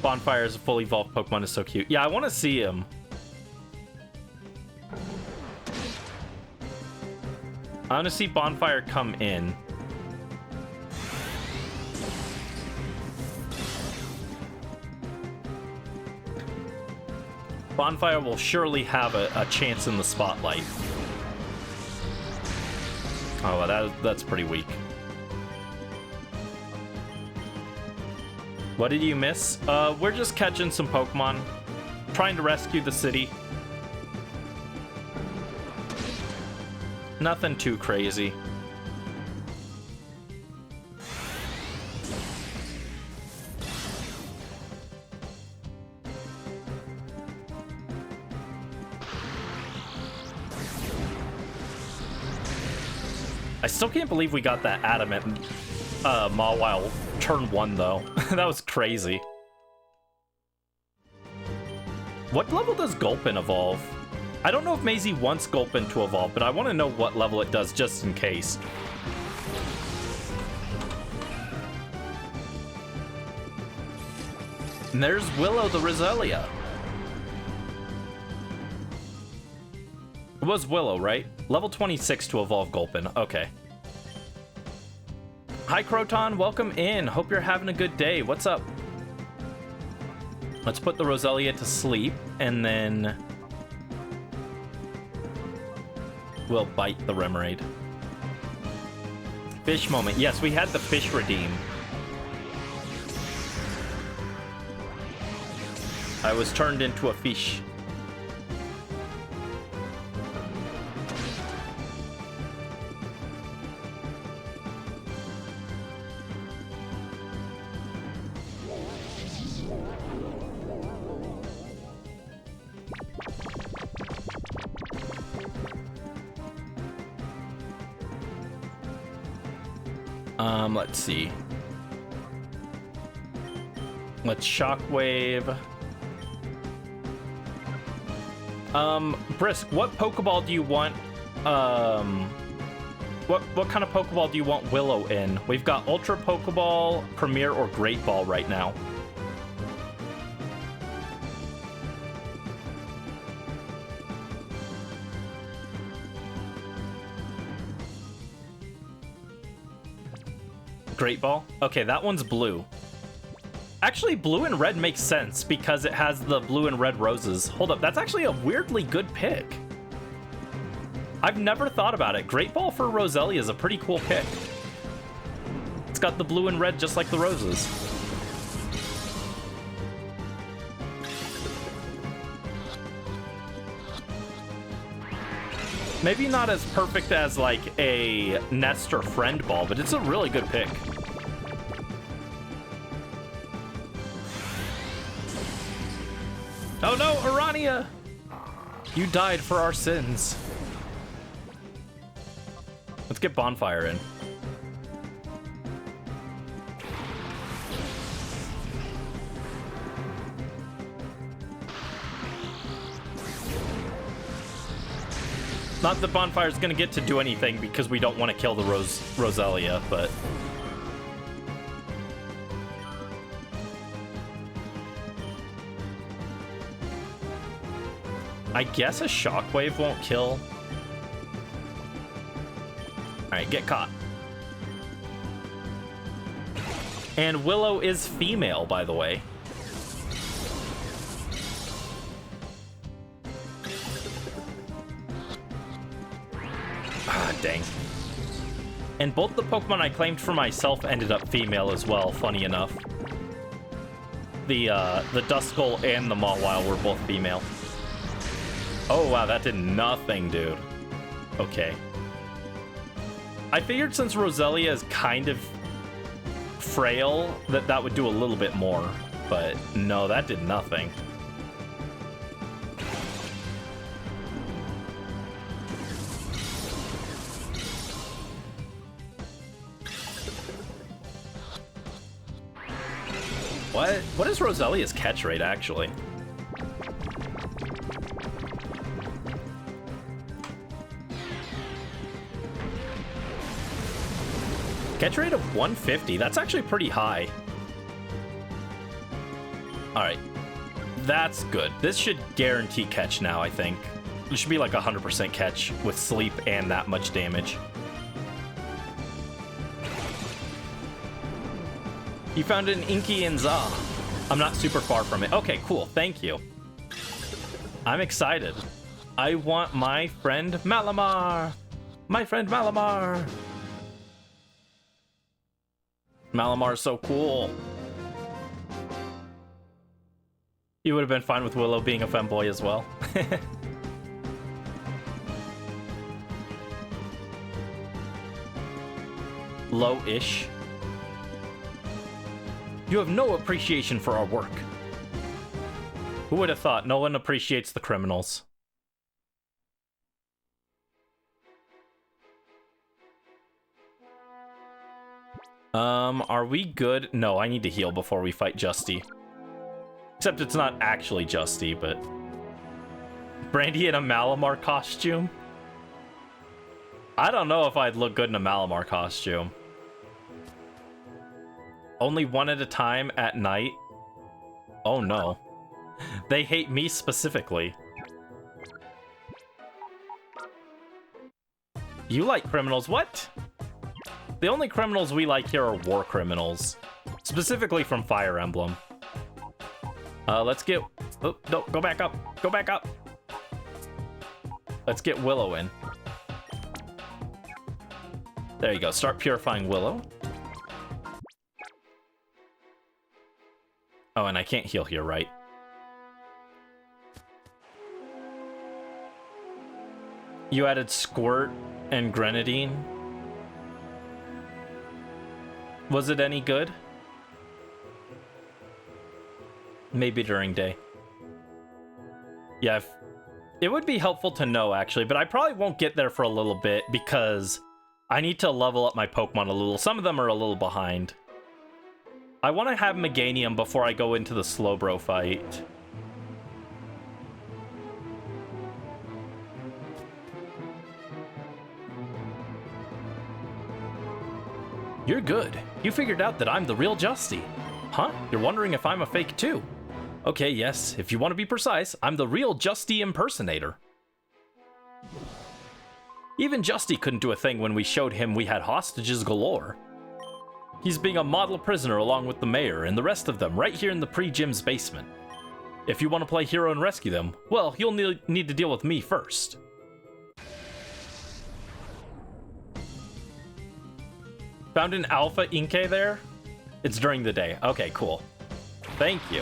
Bonfire is a fully evolved Pokemon is so cute. Yeah, I want to see him. I want to see Bonfire come in. Bonfire will surely have a chance in the spotlight. Oh, well, that's pretty weak. What did you miss? We're just catching some Pokemon. Trying to rescue the city. Nothing too crazy. I still can't believe we got that adamant Mawile turn 1, though. That was crazy. What level does Gulpin evolve? I don't know if Maisie wants Gulpin to evolve, but I want to know what level it does just in case. And there's Willow the Roselia. It was Willow, right? Level 26 to evolve Gulpin. Okay. Hi, Croton. Welcome in. Hope you're having a good day. What's up? Let's put the Roselia to sleep, and then we'll bite the Remoraid. Fish moment. Yes, we had the fish redeem. I was turned into a fish. Let's see. Let's Shockwave. Brisk, what Pokeball do you want? What kind of Pokeball do you want Willow in? We've got Ultra Pokeball, Premier, or Great Ball right now. Great Ball? Okay, that one's blue. Actually, blue and red makes sense because it has the blue and red roses. Hold up, that's actually a weirdly good pick. I've never thought about it. Great Ball for Roselia is a pretty cool pick. It's got the blue and red just like the roses. Maybe not as perfect as like a Nest or Friend Ball, but it's a really good pick. Oh no, Arania! You died for our sins. Let's get Bonfire in. Not that Bonfire's gonna get to do anything because we don't want to kill the Roselia, but... I guess a Shockwave won't kill. Alright, get caught. And Willow is female, by the way. Ah, dang. And both the Pokemon I claimed for myself ended up female as well, funny enough. The Duskull and the Mawile were both female. Oh, wow, that did nothing, dude. Okay. I figured since Roselia is kind of frail, that would do a little bit more. But no, that did nothing. What is Roselia's catch rate, actually? Catch rate of 150. That's actually pretty high. Alright. That's good. This should guarantee catch now, I think. It should be like 100% catch with sleep and that much damage. You found an Inky and Za. I'm not super far from it. Okay, cool. Thank you. I'm excited. I want my friend Malamar. My friend Malamar. Malamar's so cool. You would have been fine with Willow being a femboy as well. Low-ish. You have no appreciation for our work. Who would have thought no one appreciates the criminals? Are we good? No, I need to heal before we fight Justy. Except it's not actually Justy, but... Brandy in a Malamar costume? I don't know if I'd look good in a Malamar costume. Only one at a time at night? Oh no. They hate me specifically. You like criminals? What? The only criminals we like here are war criminals. Specifically from Fire Emblem. Let's get... Oh, no, go back up. Go back up. Let's get Willow in. There you go. Start purifying Willow. Oh, and I can't heal here, right? You added Squirt and Grenadine. Was it any good? Maybe during day. Yeah, it would be helpful to know, actually, but I probably won't get there for a little bit because I need to level up my Pokemon a little. Some of them are a little behind. I want to have Meganium before I go into the Slowbro fight. You're good. You figured out that I'm the real Justy. Huh? You're wondering if I'm a fake too? Okay, yes. If you want to be precise, I'm the real Justy impersonator. Even Justy couldn't do a thing when we showed him we had hostages galore. He's being a model prisoner along with the mayor and the rest of them right here in the pre-gym's basement. If you want to play hero and rescue them, well, you'll need to deal with me first. Found an Alpha Inkay there? It's during the day. Okay, cool. Thank you.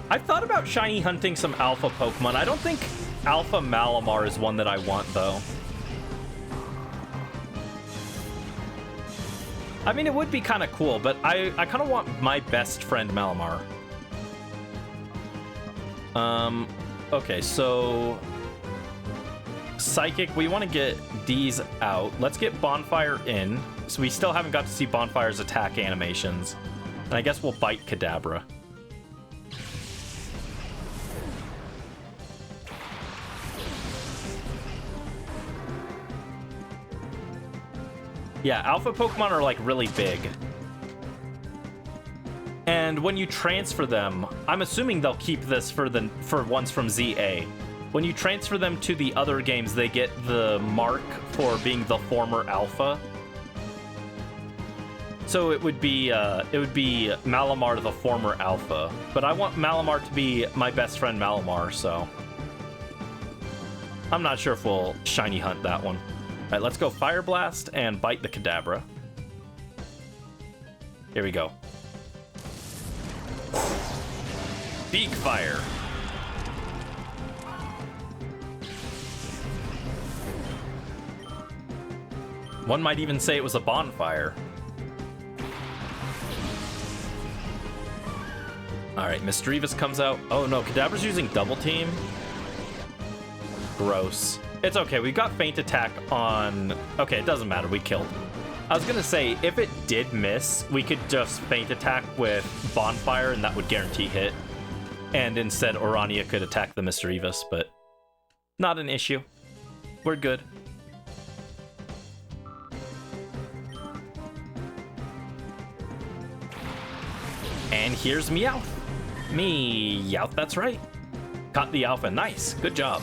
I've thought about shiny hunting some Alpha Pokemon. I don't think Alpha Malamar is one that I want, though. I mean, it would be kind of cool, but I kind of want my best friend Malamar. Okay, so... Psychic, we want to get these out. Let's get Bonfire in. So we still haven't got to see Bonfire's attack animations. And I guess we'll bite Kadabra. Yeah, Alpha Pokemon are like really big. And when you transfer them, I'm assuming they'll keep this for ones from ZA. When you transfer them to the other games, they get the mark for being the former Alpha. So it would be Malamar, the former Alpha. But I want Malamar to be my best friend Malamar, so I'm not sure if we'll shiny hunt that one. All right, let's go Fire Blast and bite the Kadabra. Here we go. Beak Fire. One might even say it was a bonfire. Alright, Misdreavus comes out. Oh no, Kadabra's using Double Team. Gross. It's okay, we've got Feint Attack on... Okay, it doesn't matter, we killed. I was gonna say, if it did miss, we could just Feint Attack with Bonfire and that would guarantee hit. And instead, Orania could attack the Misdreavus, but not an issue. We're good. And here's Meowth. Meowth, that's right. Caught the Alpha, nice, good job.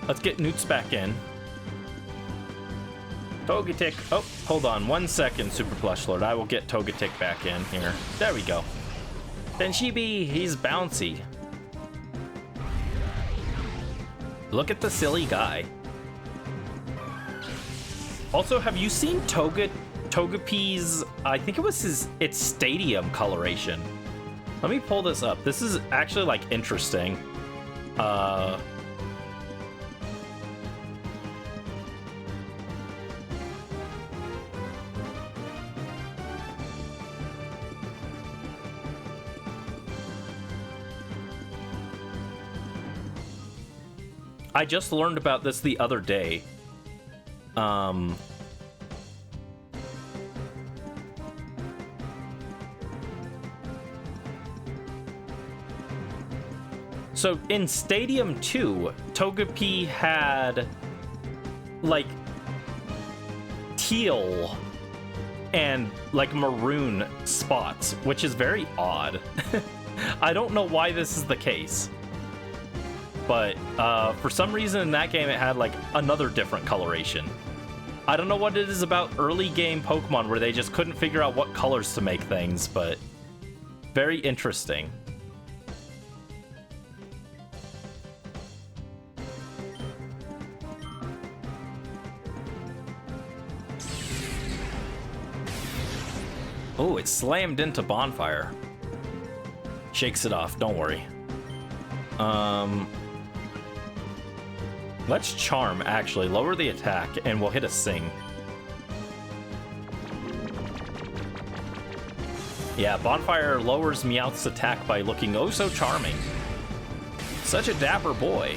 Let's get Newts back in. Togetic. Oh, hold on 1 second, Super Plush Lord. I will get Togetic back in here. There we go. Benshibi, he's bouncy. Look at the silly guy. Also, have you seen Togepi's, I think it was its stadium coloration. Let me pull this up. This is actually like interesting. I just learned about this the other day. So in Stadium 2, Togepi had like teal and like maroon spots, which is very odd. I don't know why this is the case, but for some reason in that game it had like another different coloration. I don't know what it is about early game Pokemon where they just couldn't figure out what colors to make things, but very interesting. Oh, it slammed into Bonfire. Shakes it off, don't worry. Let's Charm, actually. Lower the attack, and we'll hit a Sing. Yeah, Bonfire lowers Meowth's attack by looking oh so charming. Such a dapper boy.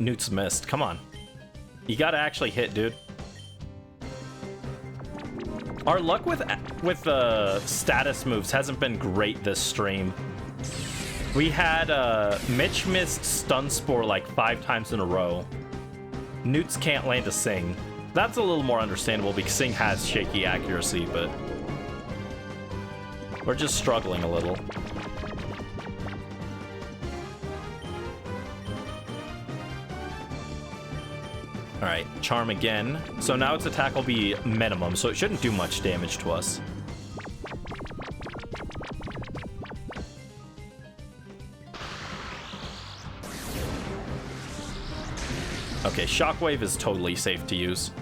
Newt's missed. Come on. You gotta actually hit, dude. Our luck with status moves hasn't been great this stream. We had Mitch missed Stun Spore like 5 times in a row. Newts can't land a Sing. That's a little more understandable because Sing has shaky accuracy, but we're just struggling a little. Alright, Charm again. So now its attack will be minimum, so it shouldn't do much damage to us. Okay, Shockwave is totally safe to use.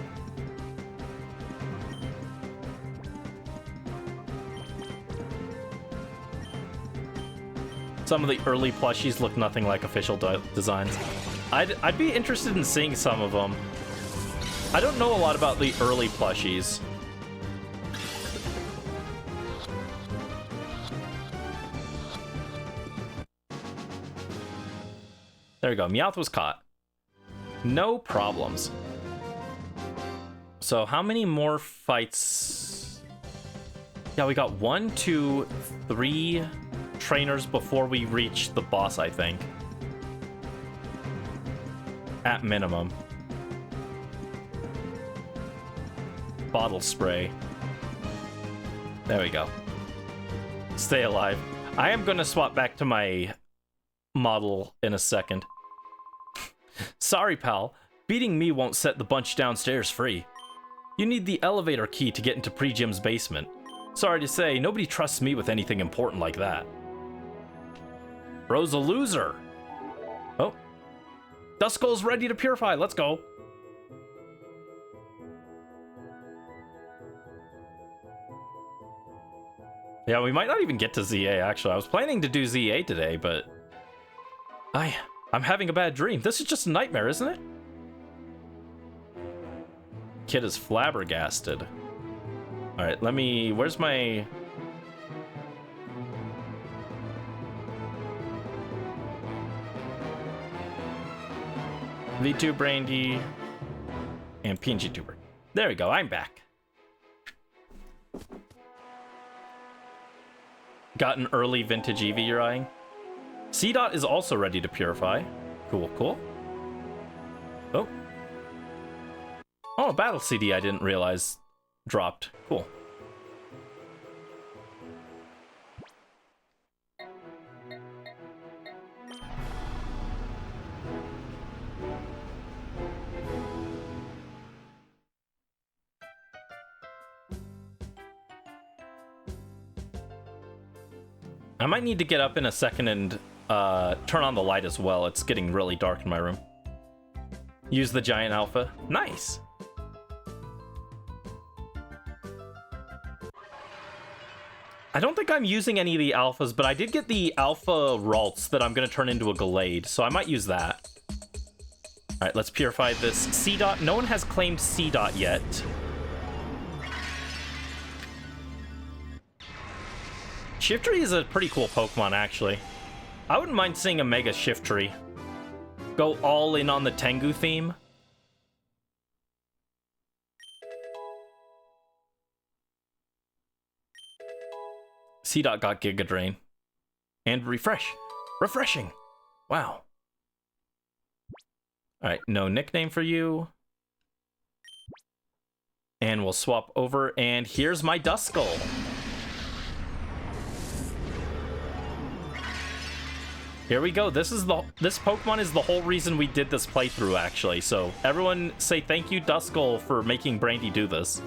Some of the early plushies look nothing like official designs. I'd be interested in seeing some of them. I don't know a lot about the early plushies. There we go. Meowth was caught. No problems. So how many more fights? Yeah, we got 1, 2, 3 trainers before we reach the boss, I think. At minimum. Bottle spray. There we go. Stay alive. I am going to swap back to my model in a second. Sorry, pal. Beating me won't set the bunch downstairs free. You need the elevator key to get into Pre-Gym's basement. Sorry to say, nobody trusts me with anything important like that. Bro's a loser. Oh. Duskull's ready to purify. Let's go. Yeah, we might not even get to ZA, actually. I was planning to do ZA today, but I'm having a bad dream. This is just a nightmare, isn't it? Kid is flabbergasted. All right, let me... Where's my... V2 Brandy and PNG Tuber. There we go, I'm back. Got an early vintage Eevee you're eyeing. C-Dot is also ready to purify. Cool, cool. Oh. Oh, a battle CD I didn't realize dropped. Cool. I might need to get up in a second and turn on the light as well. It's getting really dark in my room. Use the giant alpha. Nice. I don't think I'm using any of the alphas, but I did get the alpha Ralts that I'm going to turn into a Gallade, so I might use that. All right, let's purify this C-Dot. No one has claimed C-Dot yet. Shiftry is a pretty cool Pokemon, actually. I wouldn't mind seeing a Mega Shiftry. Go all in on the Tengu theme. C-Dot got Giga Drain. And Refresh. Refreshing. Wow. Alright, no nickname for you. And we'll swap over, and here's my Duskull. Here we go. This Pokemon is the whole reason we did this playthrough, actually. So everyone say thank you, Duskull, for making Brandy do this.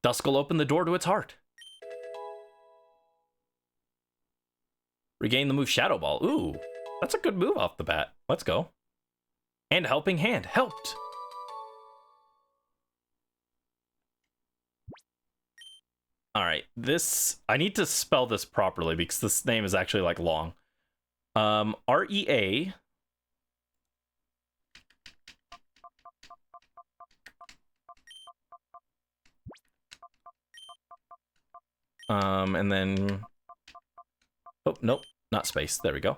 Duskull opened the door to its heart. Regain the move Shadow Ball. Ooh, that's a good move off the bat. Let's go. And Helping Hand. Helped. All right, I need to spell this properly because this name is actually like long. REA. And then, oh, nope, not space. There we go.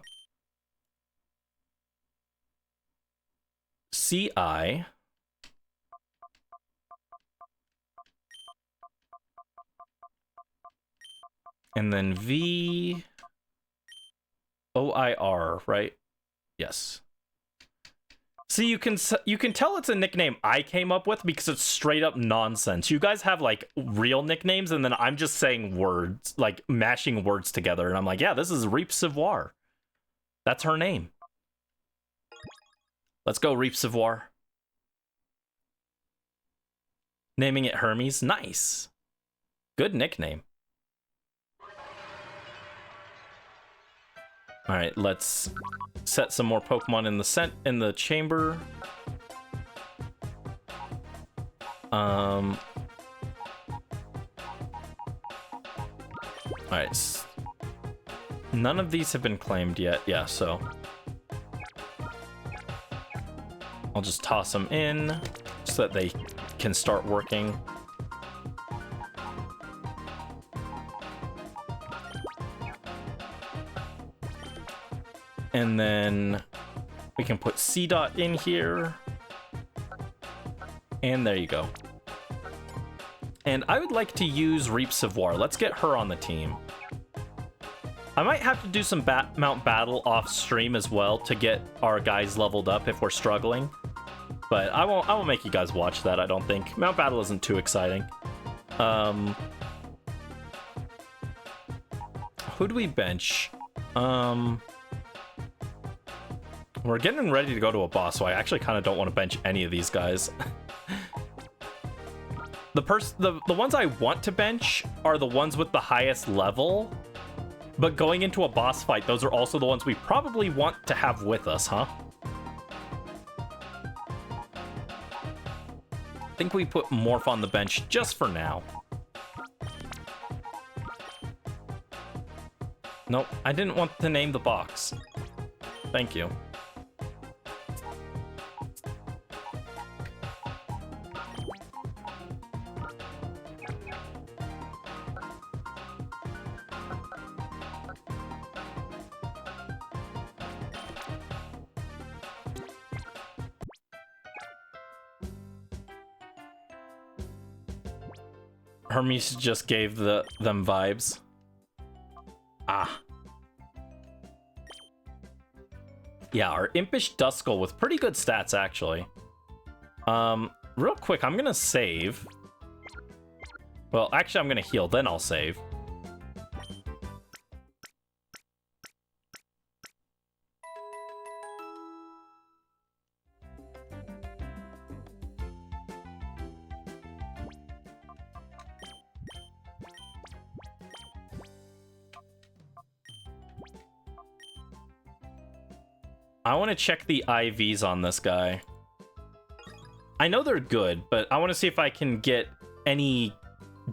CI. And then VOIR, right? Yes. See, you can tell it's a nickname I came up with because it's straight up nonsense. You guys have like real nicknames, and then I'm just saying words, like mashing words together, and I'm like, yeah, this is Reap Civoire. That's her name. Let's go, Reap Civoire. Naming it Hermes, nice. Good nickname. All right, let's set some more Pokemon in the chamber. All right. None of these have been claimed yet. Yeah, so I'll just toss them in so that they can start working. And then we can put C-Dot in here. And there you go. And I would like to use Reap Civoire. Let's get her on the team. I might have to do some Mount Battle off stream as well to get our guys leveled up if we're struggling. But I won't make you guys watch that, I don't think. Mount Battle isn't too exciting. Who do we bench? We're getting ready to go to a boss, so I actually kind of don't want to bench any of these guys. The ones I want to bench are the ones with the highest level, but going into a boss fight, those are also the ones we probably want to have with us, huh? I think we put Morph on the bench just for now. Nope, I didn't want to name the box. Thank you. Hermes just gave them vibes. Ah. Yeah, our Impish Duskull with pretty good stats, actually. Real quick, I'm gonna save. Well, actually, I'm gonna heal, then I'll save. I want to check the IVs on this guy. I know they're good, but I want to see if I can get any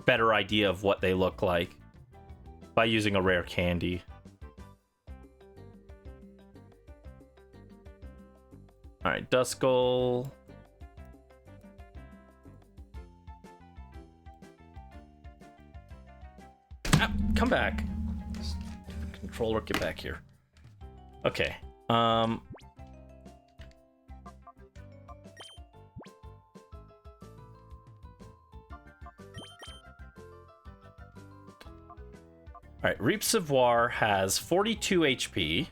better idea of what they look like by using a rare candy. Alright, Duskull. Ah, come back. Controller, get back here. Okay. All right, Reaps of War has 42 HP.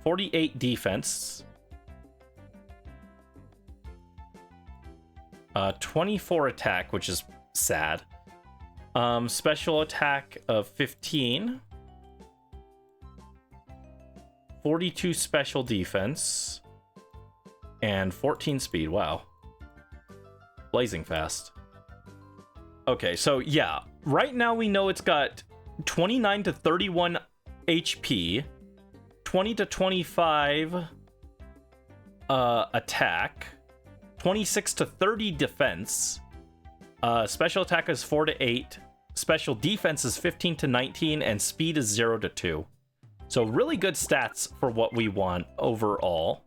48 defense. 24 attack, which is sad. Special attack of 15. 42 special defense. And 14 speed. Wow. Blazing fast. Okay, so yeah. Right now we know it's got 29 to 31 HP. 20 to 25 attack. 26 to 30 defense. Special attack is 4 to 8. Special defense is 15 to 19. And speed is 0 to 2. So really good stats for what we want overall.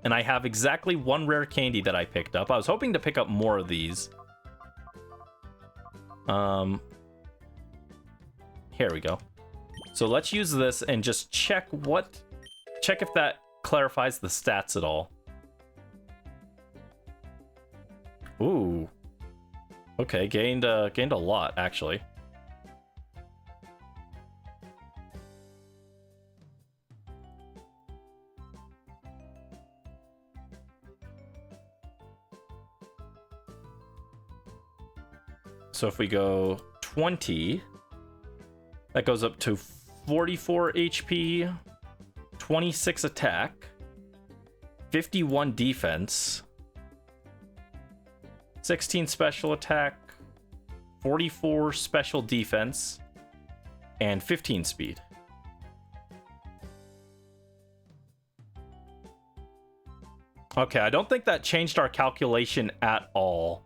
And I have exactly one rare candy that I picked up. I was hoping to pick up more of these. Here we go. So let's use this and just check if that clarifies the stats at all. Ooh. Okay, gained a lot, actually. So if we go 20, that goes up to 44 HP, 26 attack, 51 defense, 16 special attack, 44 special defense, and 15 speed. Okay, I don't think that changed our calculation at all.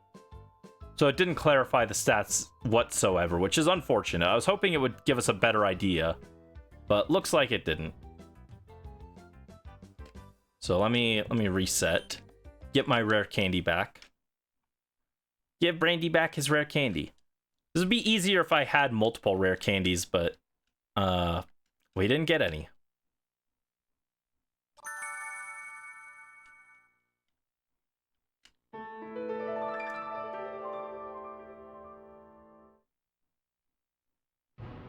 So it didn't clarify the stats whatsoever, which is unfortunate. I was hoping it would give us a better idea, but looks like it didn't. So let me reset. Get my rare candy back. Give Brandy back his rare candy. This would be easier if I had multiple rare candies, but we didn't get any.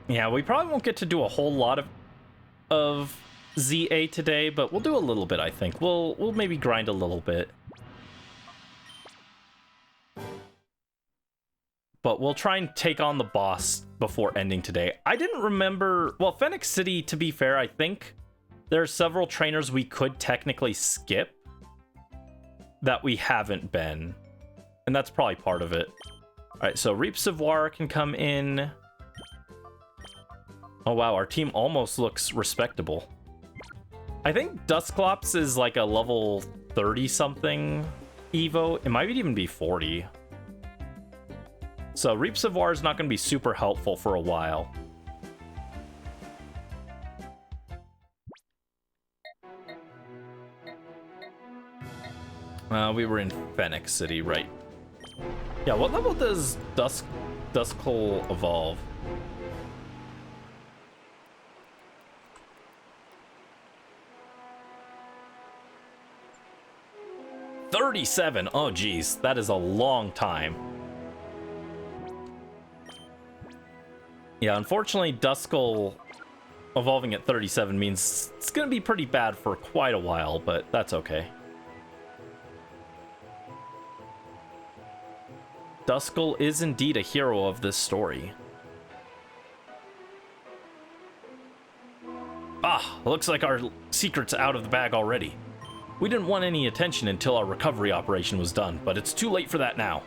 Yeah, we probably won't get to do a whole lot of ZA today, but we'll do a little bit, I think. We'll maybe grind a little bit. But we'll try and take on the boss before ending today. I didn't remember... Well, Phennac City, to be fair, I think there are several trainers we could technically skip that we haven't been. And that's probably part of it. Alright, so Reaps of War can come in... Oh wow, our team almost looks respectable. I think Dusclops is like a level 30-something Evo. It might even be 40. So Reaps of War is not going to be super helpful for a while. We were in Phennac City, right? Yeah, what level does Duskull evolve? $37. Oh, geez, that is a long time. Yeah, unfortunately, Duskull evolving at 37 means it's going to be pretty bad for quite a while, but that's okay. Duskull is indeed a hero of this story. Ah, looks like our secret's out of the bag already. We didn't want any attention until our recovery operation was done, but it's too late for that now.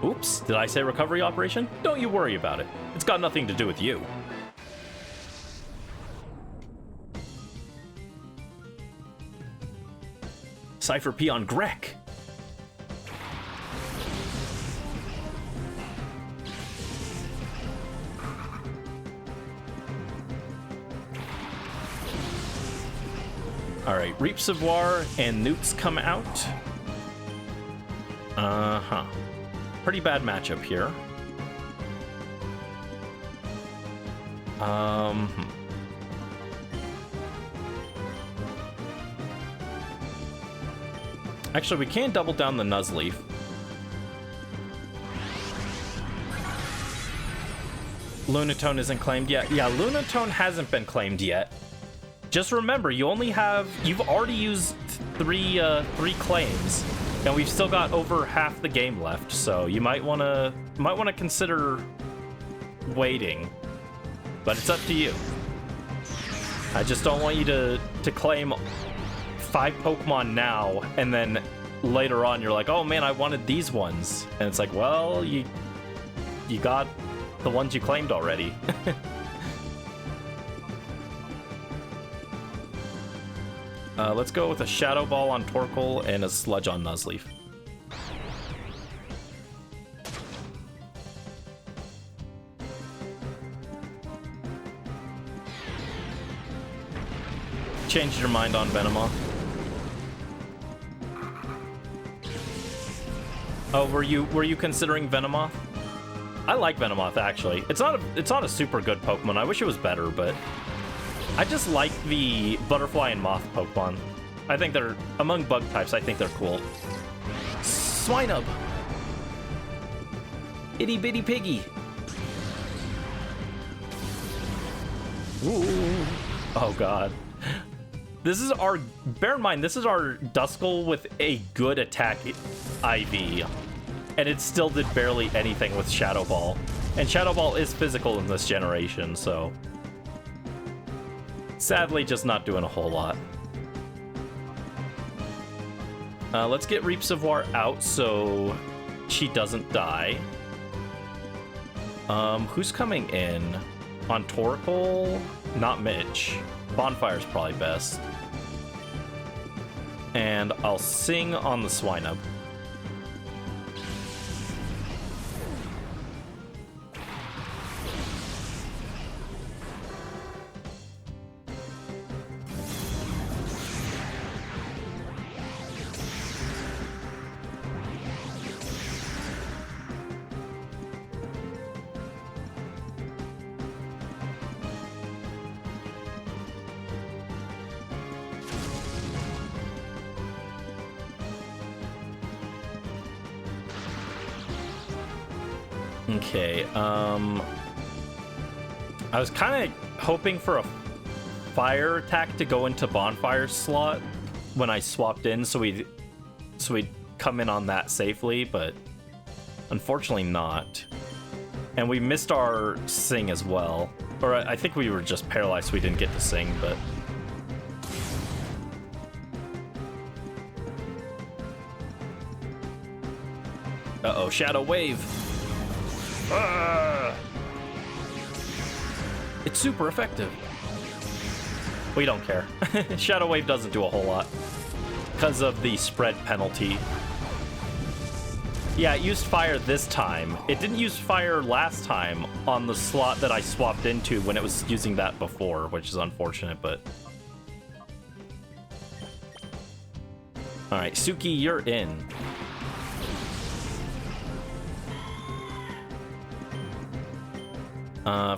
Oops, did I say recovery operation? Don't you worry about it. It's got nothing to do with you. Cipher P on Grek. Alright, Reaps of War and Newts come out. Uh-huh. Pretty bad matchup here. Actually, we can double down the Nuzleaf. Lunatone isn't claimed yet. Yeah, Lunatone hasn't been claimed yet. Just remember, you've already used three claims, and we've still got over half the game left. So you might wanna consider waiting, but it's up to you. I just don't want you to claim 5 Pokemon now, and then later on you're like, oh man, I wanted these ones, and it's like, well, you got the ones you claimed already. Let's go with a Shadow Ball on Torkoal and a Sludge on Nuzleaf. Changed your mind on Venomoth? Oh, were you considering Venomoth? I like Venomoth, actually. It's not a super good Pokemon. I wish it was better, but I just like the butterfly and moth Pokemon. I think they're, among bug types, I think they're cool. Swinub! Itty bitty piggy! Ooh. Oh god. Bear in mind, this is our Duskull with a good attack IV. And it still did barely anything with Shadow Ball. And Shadow Ball is physical in this generation, so sadly just not doing a whole lot. Let's get Reap Savoir out so she doesn't die. Who's coming in? On Torkoal? Not Mitch. Bonfire's probably best. And I'll Sing on the Swinub. Okay, I was kind of hoping for a fire attack to go into Bonfire's slot when I swapped in, so we'd come in on that safely, but unfortunately not. And we missed our Sing as well. Or I think we were just paralyzed, so we didn't get to Sing, but uh-oh, Shadow Wave! It's super effective. We don't care. Shadow Wave doesn't do a whole lot because of the spread penalty. Yeah, it used fire this time. It didn't use fire last time on the slot that I swapped into when it was using that before, which is unfortunate, but alright, Suki, you're in.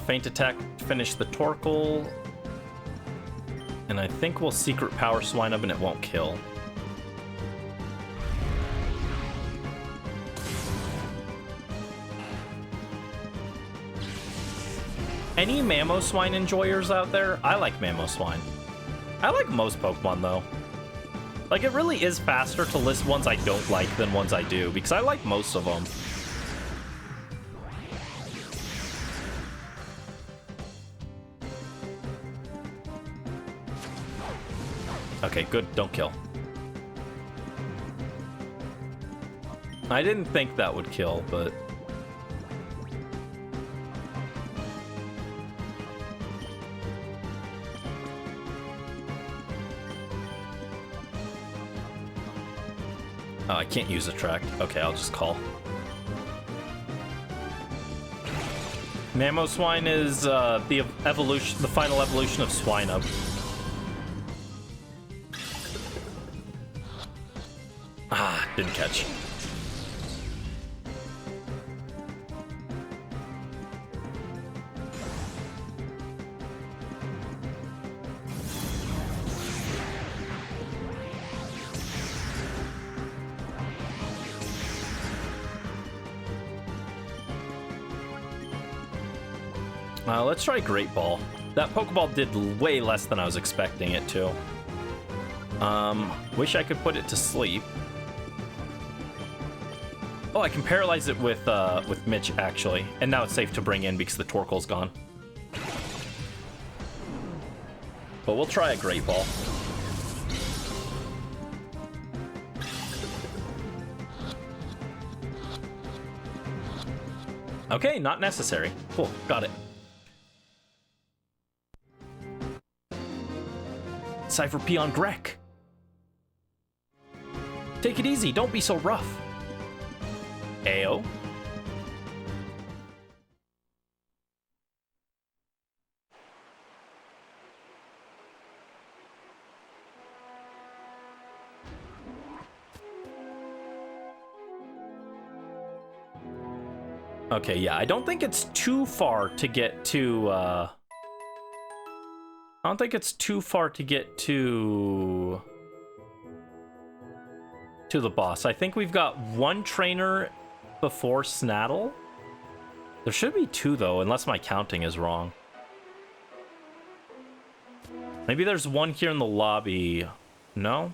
Feint Attack to finish the Torkoal. And I think we'll Secret Power Swinub and it won't kill. Any Mamoswine enjoyers out there? I like Mamoswine. I like most Pokemon though. Like, it really is faster to list ones I don't like than ones I do, because I like most of them. Okay, good. Don't kill. I didn't think that would kill, but oh, I can't use Attract. Okay, I'll just call. Mamoswine is the evolution, the final evolution of Swinub. Ah, didn't catch. Let's try Great Ball. That Pokeball did way less than I was expecting it to. Wish I could put it to sleep. Oh, I can paralyze it with Mitch, actually. And now it's safe to bring in because the Torkoal's gone. But we'll try a Great Ball. Okay, not necessary. Cool, got it. Cipher Peon Grek. Take it easy, don't be so rough. Ayo. Okay, yeah, I don't think it's too far to get to, I don't think it's too far to get to the boss. I think we've got one trainer before Snaddle. There should be two, though, unless my counting is wrong. Maybe there's one here in the lobby. No?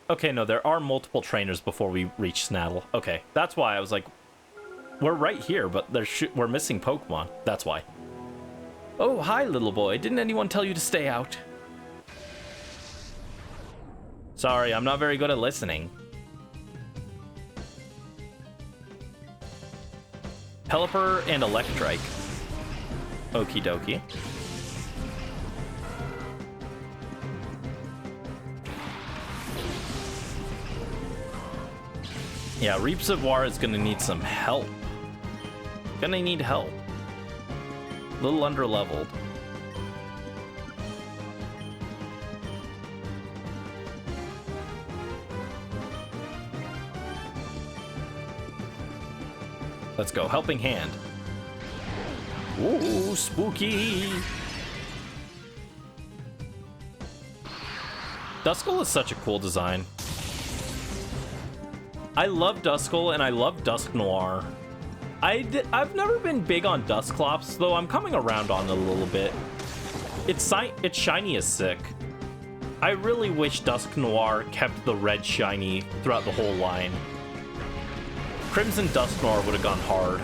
Okay, no, there are multiple trainers before we reach Snaddle. Okay, that's why I was like, we're right here, but we're missing Pokemon. That's why. Oh, hi, little boy. Didn't anyone tell you to stay out? Sorry, I'm not very good at listening. Pelipper and Electrike. Okie dokie. Yeah, Reepsavar is gonna need some help. Gonna need help. A little under-leveled. Let's go. Helping Hand. Ooh, spooky. Duskull is such a cool design. I love Duskull and I love Dusknoir. I've never been big on Dusclops, though I'm coming around on it a little bit. Its shiny is sick. I really wish Dusknoir kept the red shiny throughout the whole line. Crimson Dusknoir would have gone hard.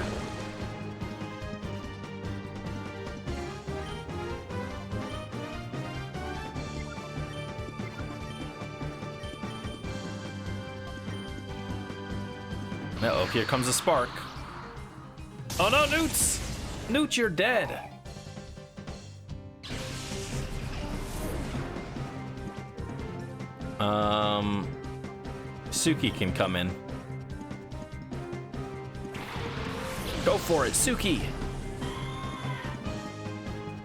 Uh-oh, here comes a spark. Oh no, Newts! Newt, you're dead! Suki can come in. Go for it, Suki!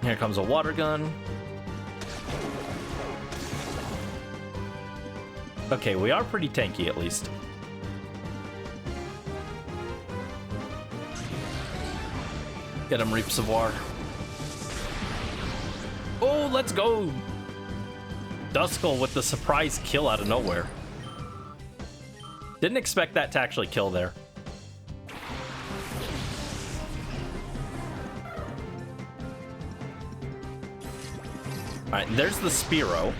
Here comes a water gun. Okay, we are pretty tanky at least. Get him, Reepsavar. Oh, let's go! Duskull with the surprise kill out of nowhere. Didn't expect that to actually kill there. Alright, there's the Spearow.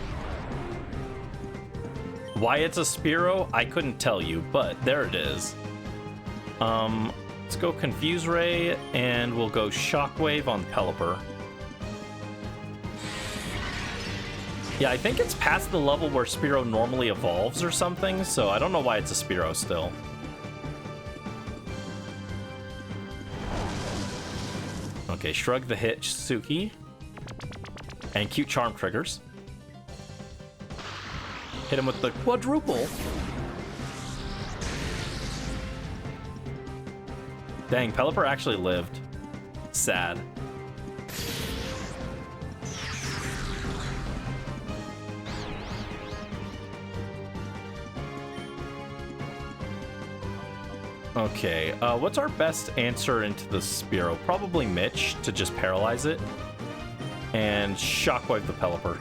Why it's a Spearow, I couldn't tell you, but there it is. Let's go Confuse Ray, and we'll go Shockwave on Pelipper. Yeah, I think it's past the level where Spearow normally evolves or something, so I don't know why it's a Spearow still. Okay, Shrug the Hitch, Suki. And cute Charm triggers. Hit him with the Quadruple. Dang, Pelipper actually lived. Sad. Okay, what's our best answer into the Spearow? Probably Mitch to just paralyze it. And Shockwave the Pelipper.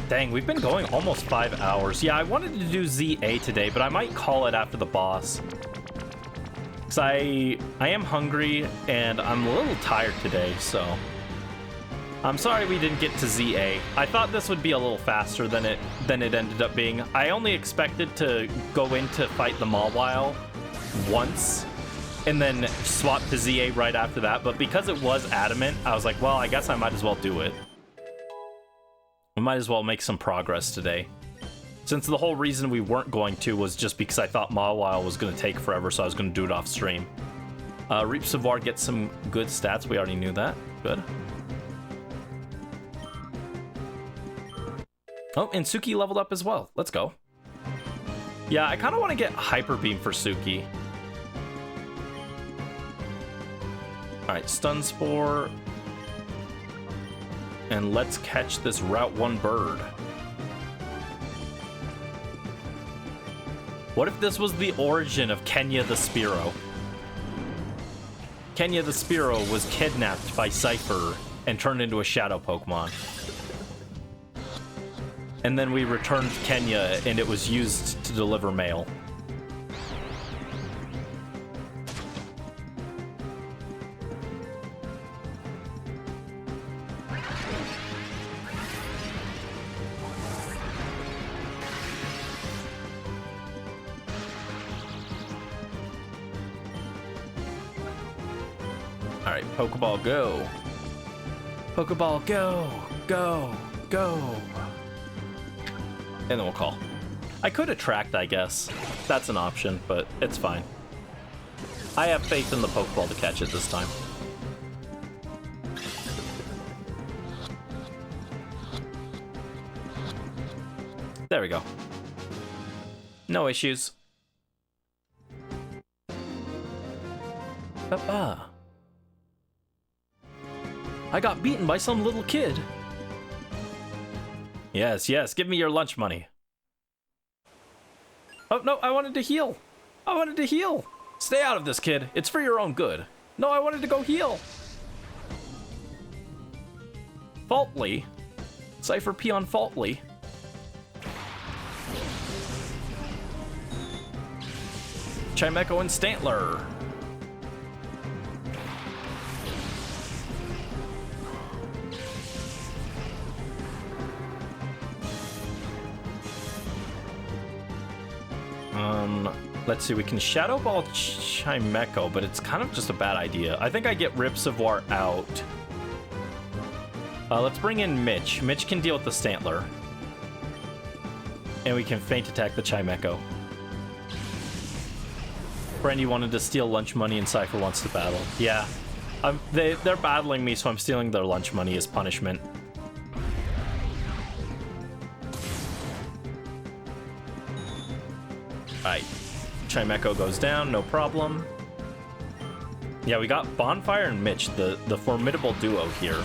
Dang, we've been going almost 5 hours. Yeah, I wanted to do ZA today, but I might call it after the boss. Because I am hungry, and I'm a little tired today, so... I'm sorry we didn't get to ZA. I thought this would be a little faster than it ended up being. I only expected to go in to fight the Mawile once, and then swap to ZA right after that, but because it was adamant, I was like, well, I guess I might as well do it. We might as well make some progress today. Since the whole reason we weren't going to was just because I thought Mawile was going to take forever, so I was going to do it off stream. Reap Savoir gets some good stats. We already knew that. Good. Oh, and Suki leveled up as well. Let's go. Yeah, I kind of want to get Hyper Beam for Suki. Alright, Stun Spore. And let's catch this Route 1 bird. What if this was the origin of Kenya the Spearow? Kenya the Spearow was kidnapped by Cipher and turned into a shadow Pokemon. And then we returned Kenya and it was used to deliver mail. Alright, Pokeball go. Pokeball go, go, go. And then we'll call. I could attract, I guess. That's an option, but it's fine. I have faith in the Pokeball to catch it this time. There we go. No issues. I got beaten by some little kid. Yes, yes, give me your lunch money. Oh, no, I wanted to heal. I wanted to heal. Stay out of this, kid. It's for your own good. No, I wanted to go heal. Faultly. Cipher Peon Faultly. Chimecho and Stantler. Let's see, we can Shadow Ball Chimecho, but it's kind of just a bad idea. I think I get Rip Savoir out. Let's bring in Mitch. Mitch can deal with the Stantler. And we can Feint Attack the Chimecho. Brandy wanted to steal lunch money and Cipher wants to battle. Yeah. They're battling me, so I'm stealing their lunch money as punishment. Alright. Chimecho goes down, no problem. Yeah, we got Bonfire and Mitch, the formidable duo here.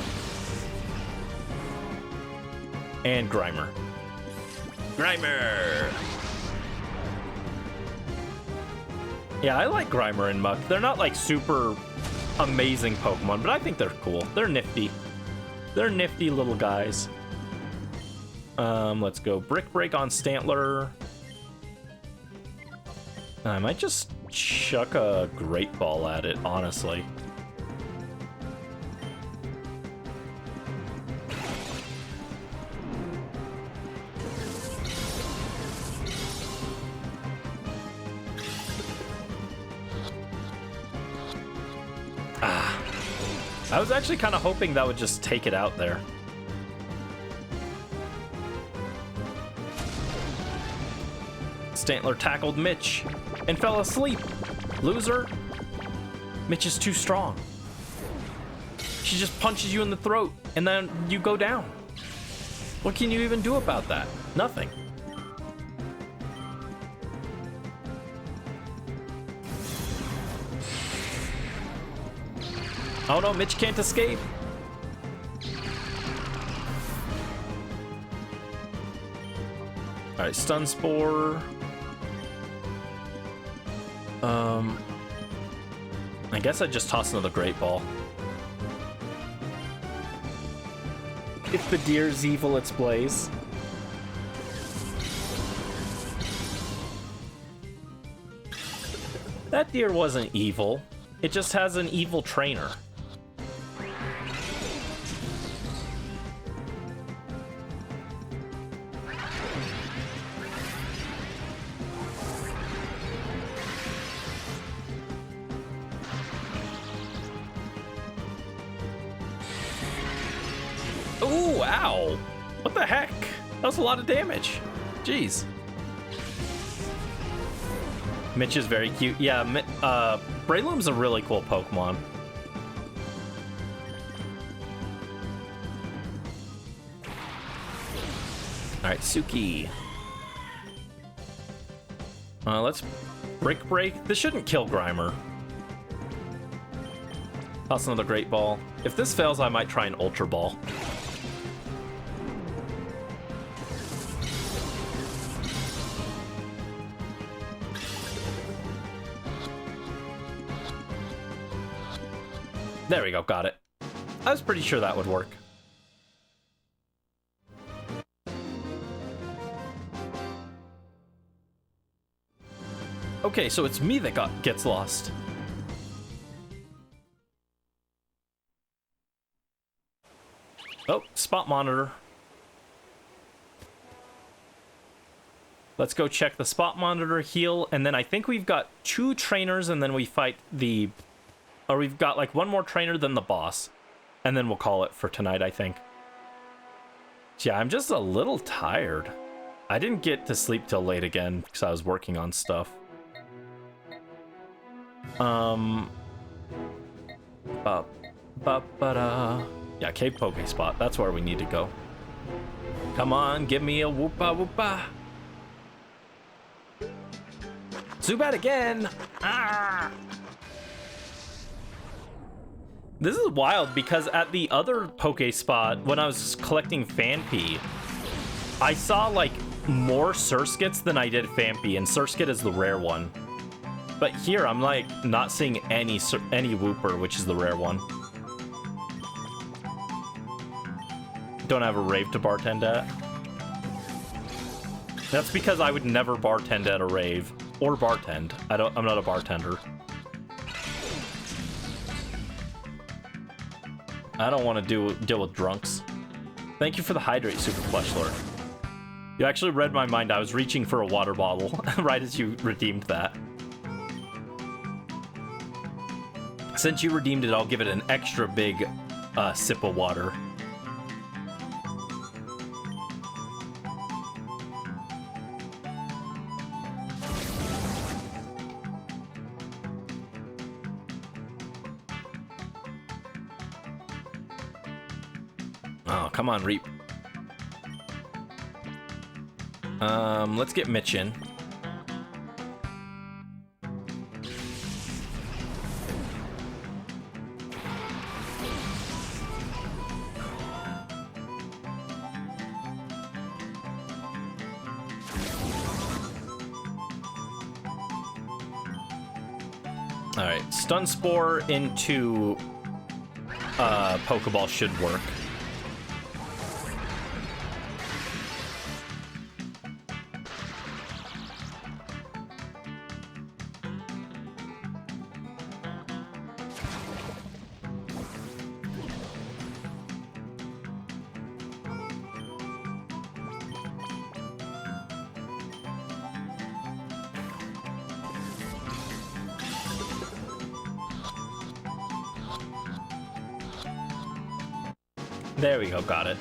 And Grimer. Grimer! Yeah, I like Grimer and Muck. They're not like super amazing Pokemon, but I think they're cool. They're nifty. They're nifty little guys. Let's go Brick Break on Stantler. I might just chuck a Great Ball at it, honestly. I was actually kind of hoping that would just take it out there. Stantler tackled Mitch and fell asleep. Loser. Mitch is too strong. She just punches you in the throat and then you go down. What can you even do about that? Nothing. Oh no, Mitch can't escape. Alright, Stun Spore. I guess I just toss another Great Ball. If the deer's evil, it's Blaze. That deer wasn't evil. It just has an evil trainer. Ooh, ow. What the heck? That was a lot of damage. Jeez. Mitch is very cute. Yeah, Breloom's a really cool Pokemon. Alright, Suki. Let's Brick Break. This shouldn't kill Grimer. Toss another Great Ball. If this fails, I might try an Ultra Ball. There we go, got it. I was pretty sure that would work. Okay, so it's me that gets lost. Oh, spot monitor. Let's go check the spot monitor, heal, and then I think we've got 2 trainers, and then we fight the... Or we've got like 1 more trainer than the boss. And then we'll call it for tonight, I think. Yeah, I'm just a little tired. I didn't get to sleep till late again because I was working on stuff. Yeah, Cave Poke Spot. That's where we need to go. Come on, give me a whoopa whoopa. Zubat again! Ah! This is wild because at the other Poke Spot, when I was collecting Phanpy, I saw like more Surskits than I did Phanpy, and Surskit is the rare one. But here I'm like not seeing any Wooper, which is the rare one. Don't have a rave to bartend at. That's because I would never bartend at a rave or bartend. I'm not a bartender. I don't want to deal with drunks. Thank you for the hydrate, Super Flesh Lord. You actually read my mind. I was reaching for a water bottle right as you redeemed that. Since you redeemed it, I'll give it an extra big sip of water. Oh, come on, Reap. Let's get Mitch in. All right, Stun Spore into Pokeball should work. There we go, got it.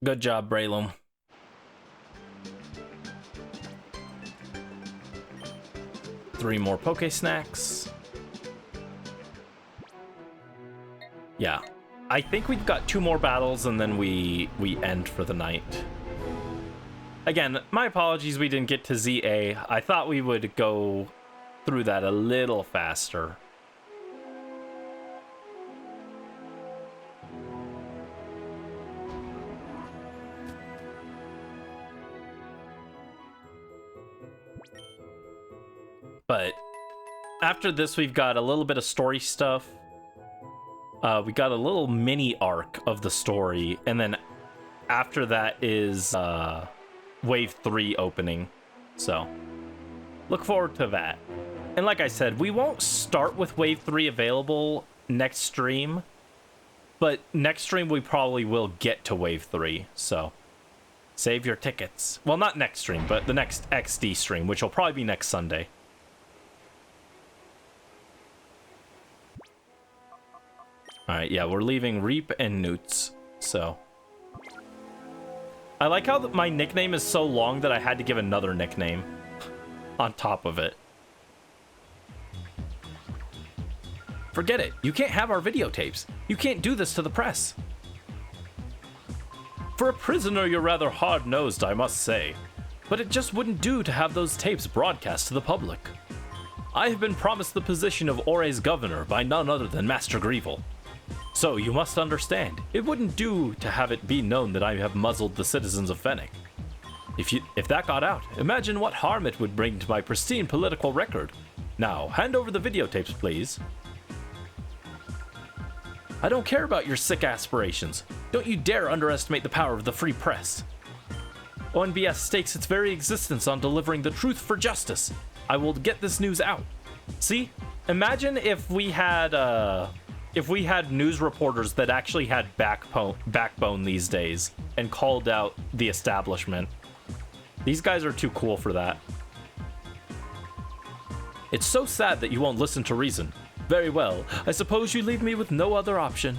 Good job, Breloom. Three more Poke Snacks. Yeah. I think we've got 2 more battles and then we end for the night. Again, my apologies we didn't get to ZA. I thought we would go through that a little faster. But after this, we've got a little bit of story stuff. We got a little mini arc of the story, and then after that is Wave 3 opening. So, look forward to that. And like I said, we won't start with Wave 3 available next stream, but next stream we probably will get to Wave 3, so save your tickets. Well, not next stream, but the next XD stream, which will probably be next Sunday. Alright, yeah, we're leaving Reap and Newts, so... I like how my nickname is so long that I had to give another nickname on top of it. Forget it. You can't have our videotapes. You can't do this to the press. For a prisoner, you're rather hard-nosed, I must say. But it just wouldn't do to have those tapes broadcast to the public. I have been promised the position of Ore's governor by none other than Master Grievel. So you must understand, it wouldn't do to have it be known that I have muzzled the citizens of Phenac. If that got out, imagine what harm it would bring to my pristine political record. Now, hand over the videotapes, please. I don't care about your sick aspirations. Don't you dare underestimate the power of the free press. ONBS stakes its very existence on delivering the truth for justice. I will get this news out. See? Imagine if we had news reporters that actually had backbone these days and called out the establishment. These guys are too cool for that. It's so sad that you won't listen to reason. Very well, I suppose you leave me with no other option.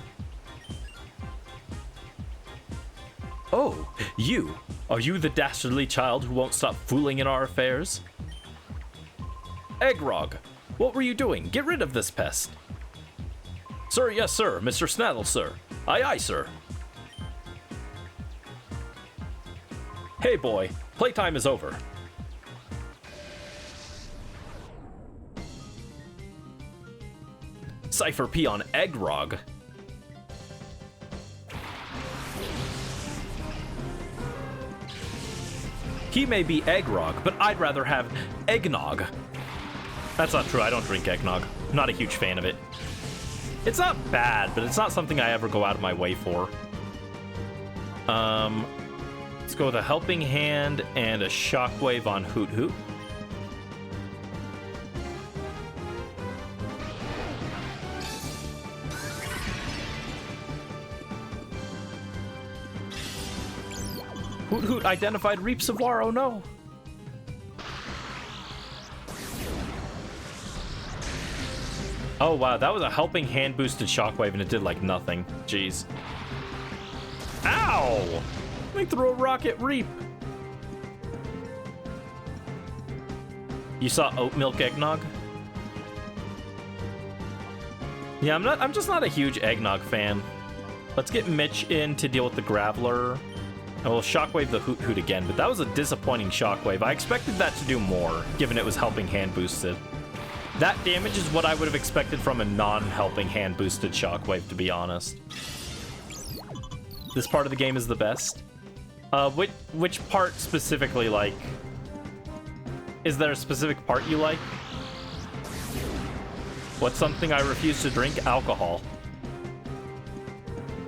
Oh, you! Are you the dastardly child who won't stop fooling in our affairs? Eggrog, what were you doing? Get rid of this pest. Sir, yes, sir. Mr. Snaddle, sir. Aye, aye, sir. Hey, boy. Playtime is over. Cipher P on Eggrog. He may be Eggrog, but I'd rather have eggnog. That's not true. I don't drink eggnog. I'm not a huge fan of it. It's not bad, but it's not something I ever go out of my way for. Let's go with a Helping Hand and a Shockwave on Hoot Hoot. Hoot Hoot identified Reap Savoir, oh no! Oh wow, that was a Helping Hand boosted Shockwave and it did like nothing. Jeez. Ow! Let me throw a rock at Reap. You saw Oat Milk Eggnog? Yeah, I'm just not a huge eggnog fan. Let's get Mitch in to deal with the Graveler. And we'll Shockwave the Hoot Hoot again, but that was a disappointing Shockwave. I expected that to do more, given it was Helping Hand boosted. That damage is what I would have expected from a non-Helping Hand boosted Shockwave, to be honest. This part of the game is the best. Which part specifically, like? Is there a specific part you like? What's something I refuse to drink? Alcohol.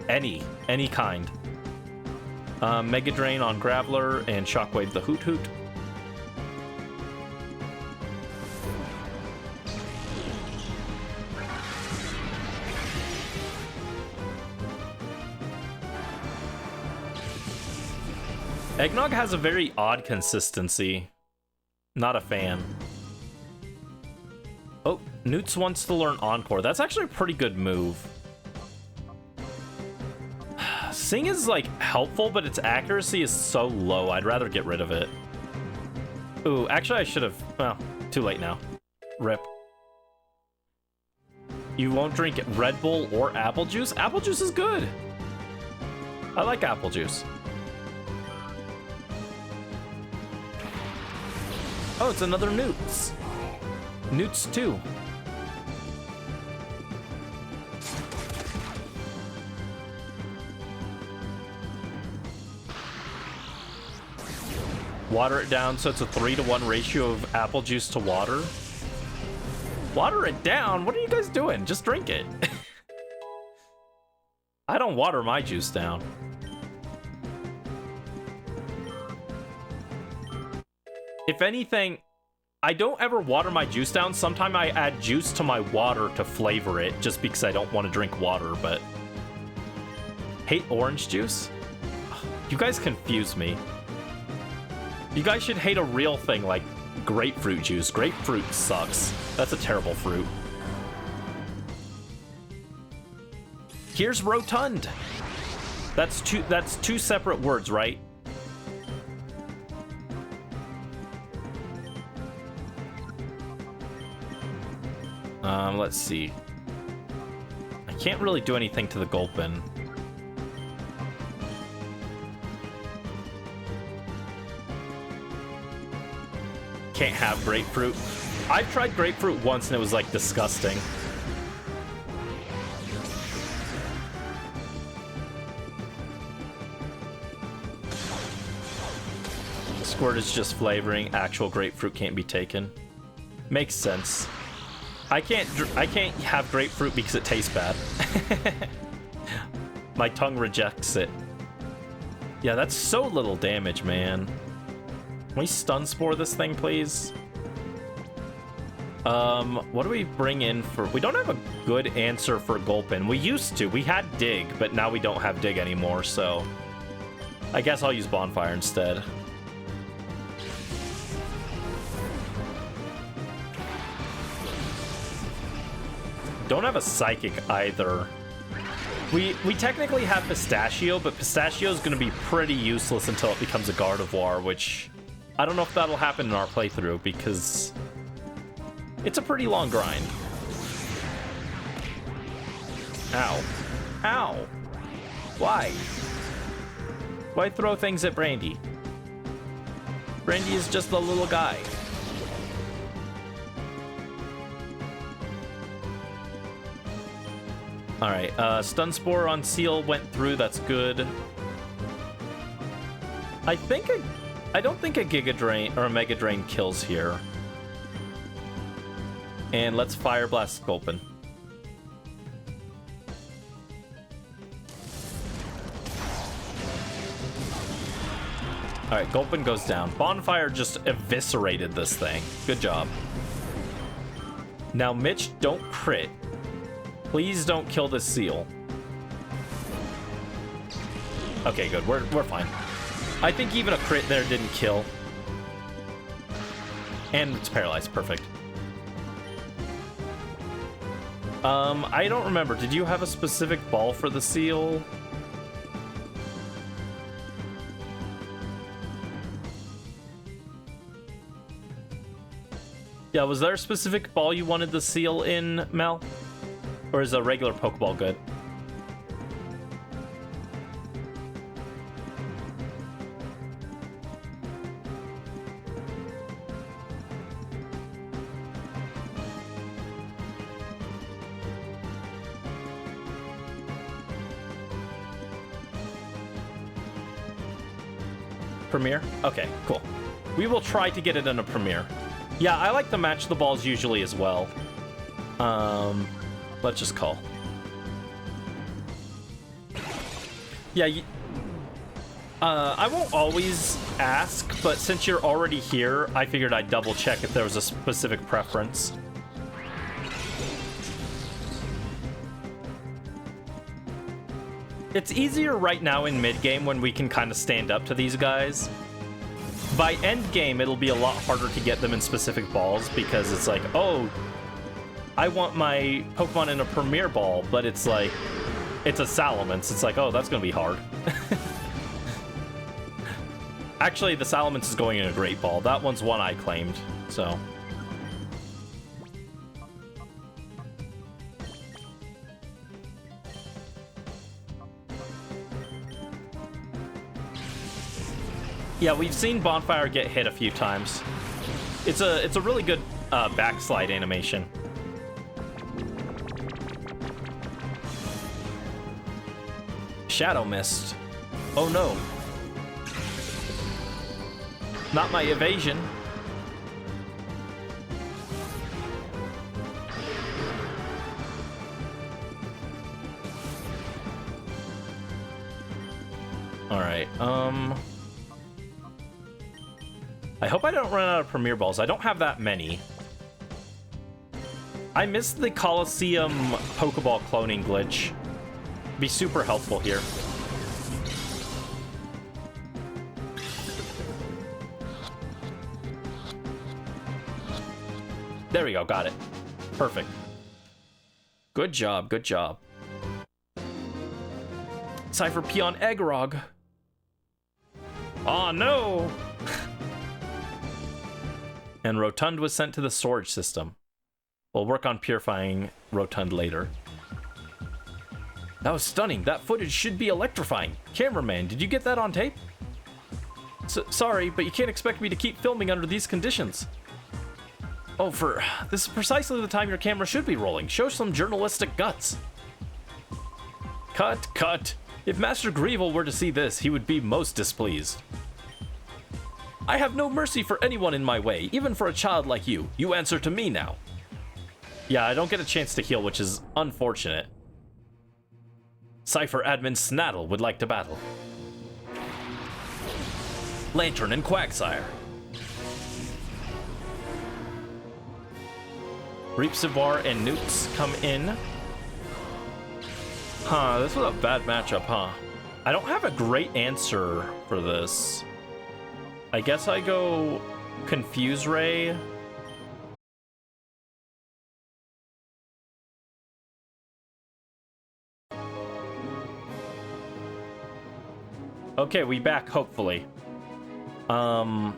Any kind. Mega Drain on Graveler and Shockwave the Hoot Hoot. Eggnog has a very odd consistency. Not a fan. Oh, Newts wants to learn Encore. That's actually a pretty good move. Sing is, like, helpful, but its accuracy is so low. I'd rather get rid of it. Ooh, actually, I should have... Well, too late now. Rip. You won't drink Red Bull or apple juice? Apple juice is good. I like apple juice. Oh, it's another Newts. Newts 2. Water it down so it's a 3-to-1 ratio of apple juice to water. Water it down? What are you guys doing? Just drink it. I don't water my juice down. If anything, I don't ever water my juice down. Sometimes I add juice to my water to flavor it, just because I don't want to drink water, but... Hate orange juice? You guys confuse me. You guys should hate a real thing like grapefruit juice. Grapefruit sucks. That's a terrible fruit. Here's rotund. That's two separate words, right? Let's see. I can't really do anything to the Gulpin. Can't have grapefruit. I've tried grapefruit once and it was like disgusting. Squirt is just flavoring. Actual grapefruit can't be taken. Makes sense. I can't have grapefruit because it tastes bad. My tongue rejects it. Yeah, that's so little damage, man. Can we stun spore this thing, please? What do we bring in for... We don't have a good answer for Gulpin. We used to. We had Dig, but now we don't have Dig anymore, so... I guess I'll use Bonfire instead. Don't have a Psychic either. We technically have Pistachio, but Pistachio is going to be pretty useless until it becomes a Gardevoir, which I don't know if that'll happen in our playthrough because it's a pretty long grind. Ow. Ow. Why? Why throw things at Brandy? Brandy is just a little guy. Alright, Stun Spore on Seal went through, that's good. I don't think a Giga Drain or a Mega Drain kills here. And let's Fire Blast Gulpin. Alright, Gulpin goes down. Bonfire just eviscerated this thing. Good job. Now, Mitch, don't crit. Please don't kill this Seal. Okay, good. We're fine. I think even a crit there didn't kill. And it's paralyzed. Perfect. I don't remember. Did you have a specific ball for the Seal? Yeah, was there a specific ball you wanted the Seal in, Mel? Or is a regular Pokeball good? Premier? Okay, cool. We will try to get it in a Premier. Yeah, I like to match the balls usually as well. Let's just call. Yeah, I won't always ask, but since you're already here, I figured I'd double check if there was a specific preference. It's easier right now in mid-game when we can kind of stand up to these guys. By end game, it'll be a lot harder to get them in specific balls because it's like, oh, I want my Pokemon in a Premier Ball, but it's like, it's a Salamence. It's like, oh, that's going to be hard. Actually, the Salamence is going in a Great Ball. That one's one I claimed, so. Yeah, we've seen Bonfire get hit a few times. It's a really good backslide animation. Shadow Mist. Oh no. Not my evasion. All right. I hope I don't run out of Premier Balls. I don't have that many. I missed the Coliseum Pokeball cloning glitch. Be super helpful here. There we go, got it. Perfect. Good job, good job. Cipher Peon Eggrog. Oh no! And Rotund was sent to the storage system. We'll work on purifying Rotund later. That was stunning. That footage should be electrifying. Cameraman, did you get that on tape? Sorry, but you can't expect me to keep filming under these conditions. Oh, this is precisely the time your camera should be rolling. Show some journalistic guts. Cut, cut. If Master Greevil were to see this, he would be most displeased. I have no mercy for anyone in my way, even for a child like you. You answer to me now. Yeah, I don't get a chance to heal, which is unfortunate. Cipher admin Snaddle would like to battle. Lantern and Quagsire. Reapsivar and Newts come in. Huh, this was a bad matchup, huh? I don't have a great answer for this. I guess I go Confuse Ray. Okay, we back, hopefully. I'm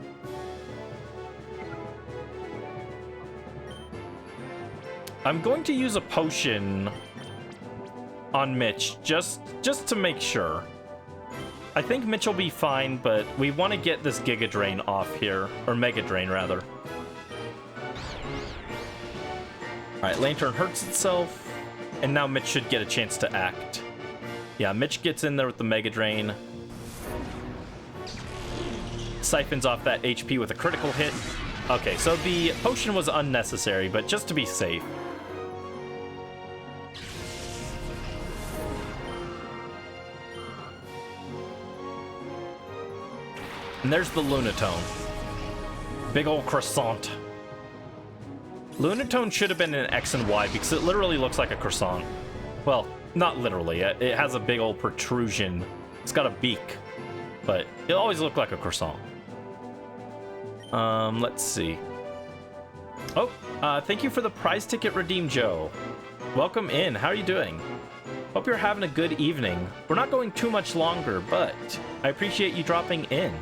going to use a potion on Mitch, just to make sure. I think Mitch will be fine, but we want to get this Giga Drain off here, or Mega Drain, rather. Alright, Lantern hurts itself, and now Mitch should get a chance to act. Yeah, Mitch gets in there with the Mega Drain. Siphons off that HP with a critical hit. Okay, so the potion was unnecessary, but just to be safe. And there's the Lunatone. Big old croissant. Lunatone should have been an X and Y because it literally looks like a croissant. Well, not literally. It has a big old protrusion. It's got a beak, but it always looked like a croissant. Let's see. Oh, thank you for the prize ticket redeem, Joe. Welcome in. How are you doing? Hope you're having a good evening. We're not going too much longer, but I appreciate you dropping in.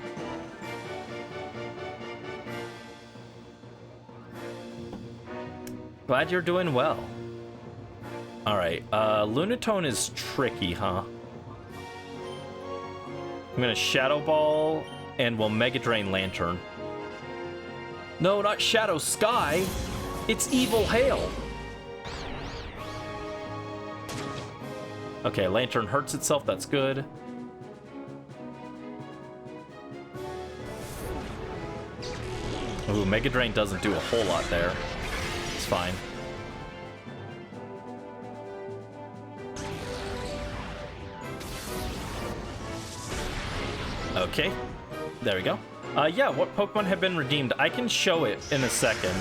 Glad you're doing well. Alright, Lunatone is tricky, huh? I'm gonna Shadow Ball, and we'll Mega Drain Lantern. No, not Shadow Sky! It's Evil Hail! Okay, Lantern hurts itself, that's good. Ooh, Mega Drain doesn't do a whole lot there. It's fine. Okay, there we go. Yeah, what Pokemon have been redeemed? I can show it in a second.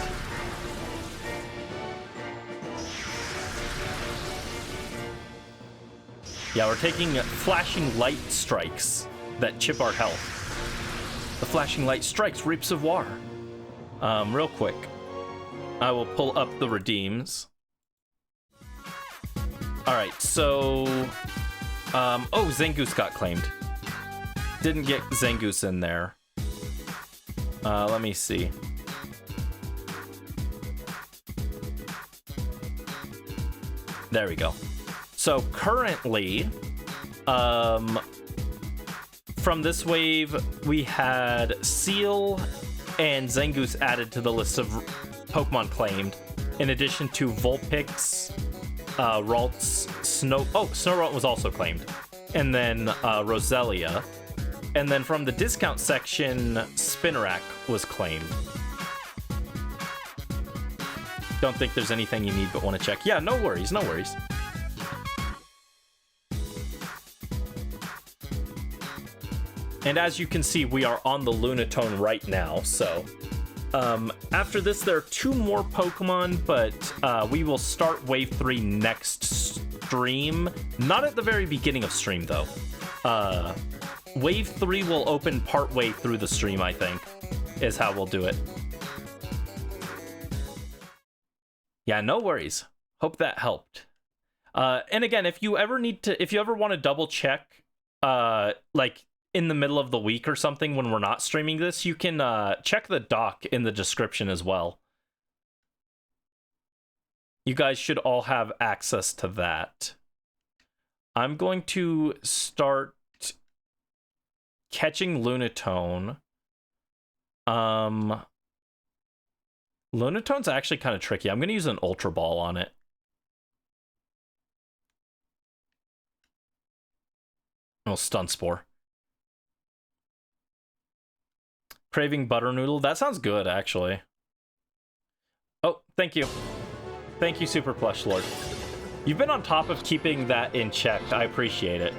Yeah, we're taking Flashing Light Strikes that chip our health. The Flashing Light Strikes Reapsivar. Real quick. I will pull up the redeems. Alright, so... oh, Zangoose got claimed. Didn't get Zangoose in there. Let me see. There we go. So currently, from this wave, we had Seal and Zangoose added to the list of Pokemon claimed, in addition to Vulpix, Ralts, Snorunt was also claimed, and then Roselia. And then from the discount section, Spinarak was claimed. Don't think there's anything you need but want to check. Yeah, no worries, no worries. And as you can see, we are on the Lunatone right now, so... after this, there are 2 more Pokemon, but we will start Wave 3 next stream. Not at the very beginning of stream, though. Wave 3 will open partway through the stream, I think, is how we'll do it. Yeah, no worries. Hope that helped. And again, if you ever want to double check, like in the middle of the week or something when we're not streaming this, you can check the doc in the description as well. You guys should all have access to that. I'm going to start catching Lunatone. Lunatone's actually kind of tricky. I'm going to use an Ultra Ball on it. Oh, Stun Spore. Craving Butternoodle. That sounds good, actually. Oh, thank you. Thank you, Super Plush Lord. You've been on top of keeping that in check. I appreciate it.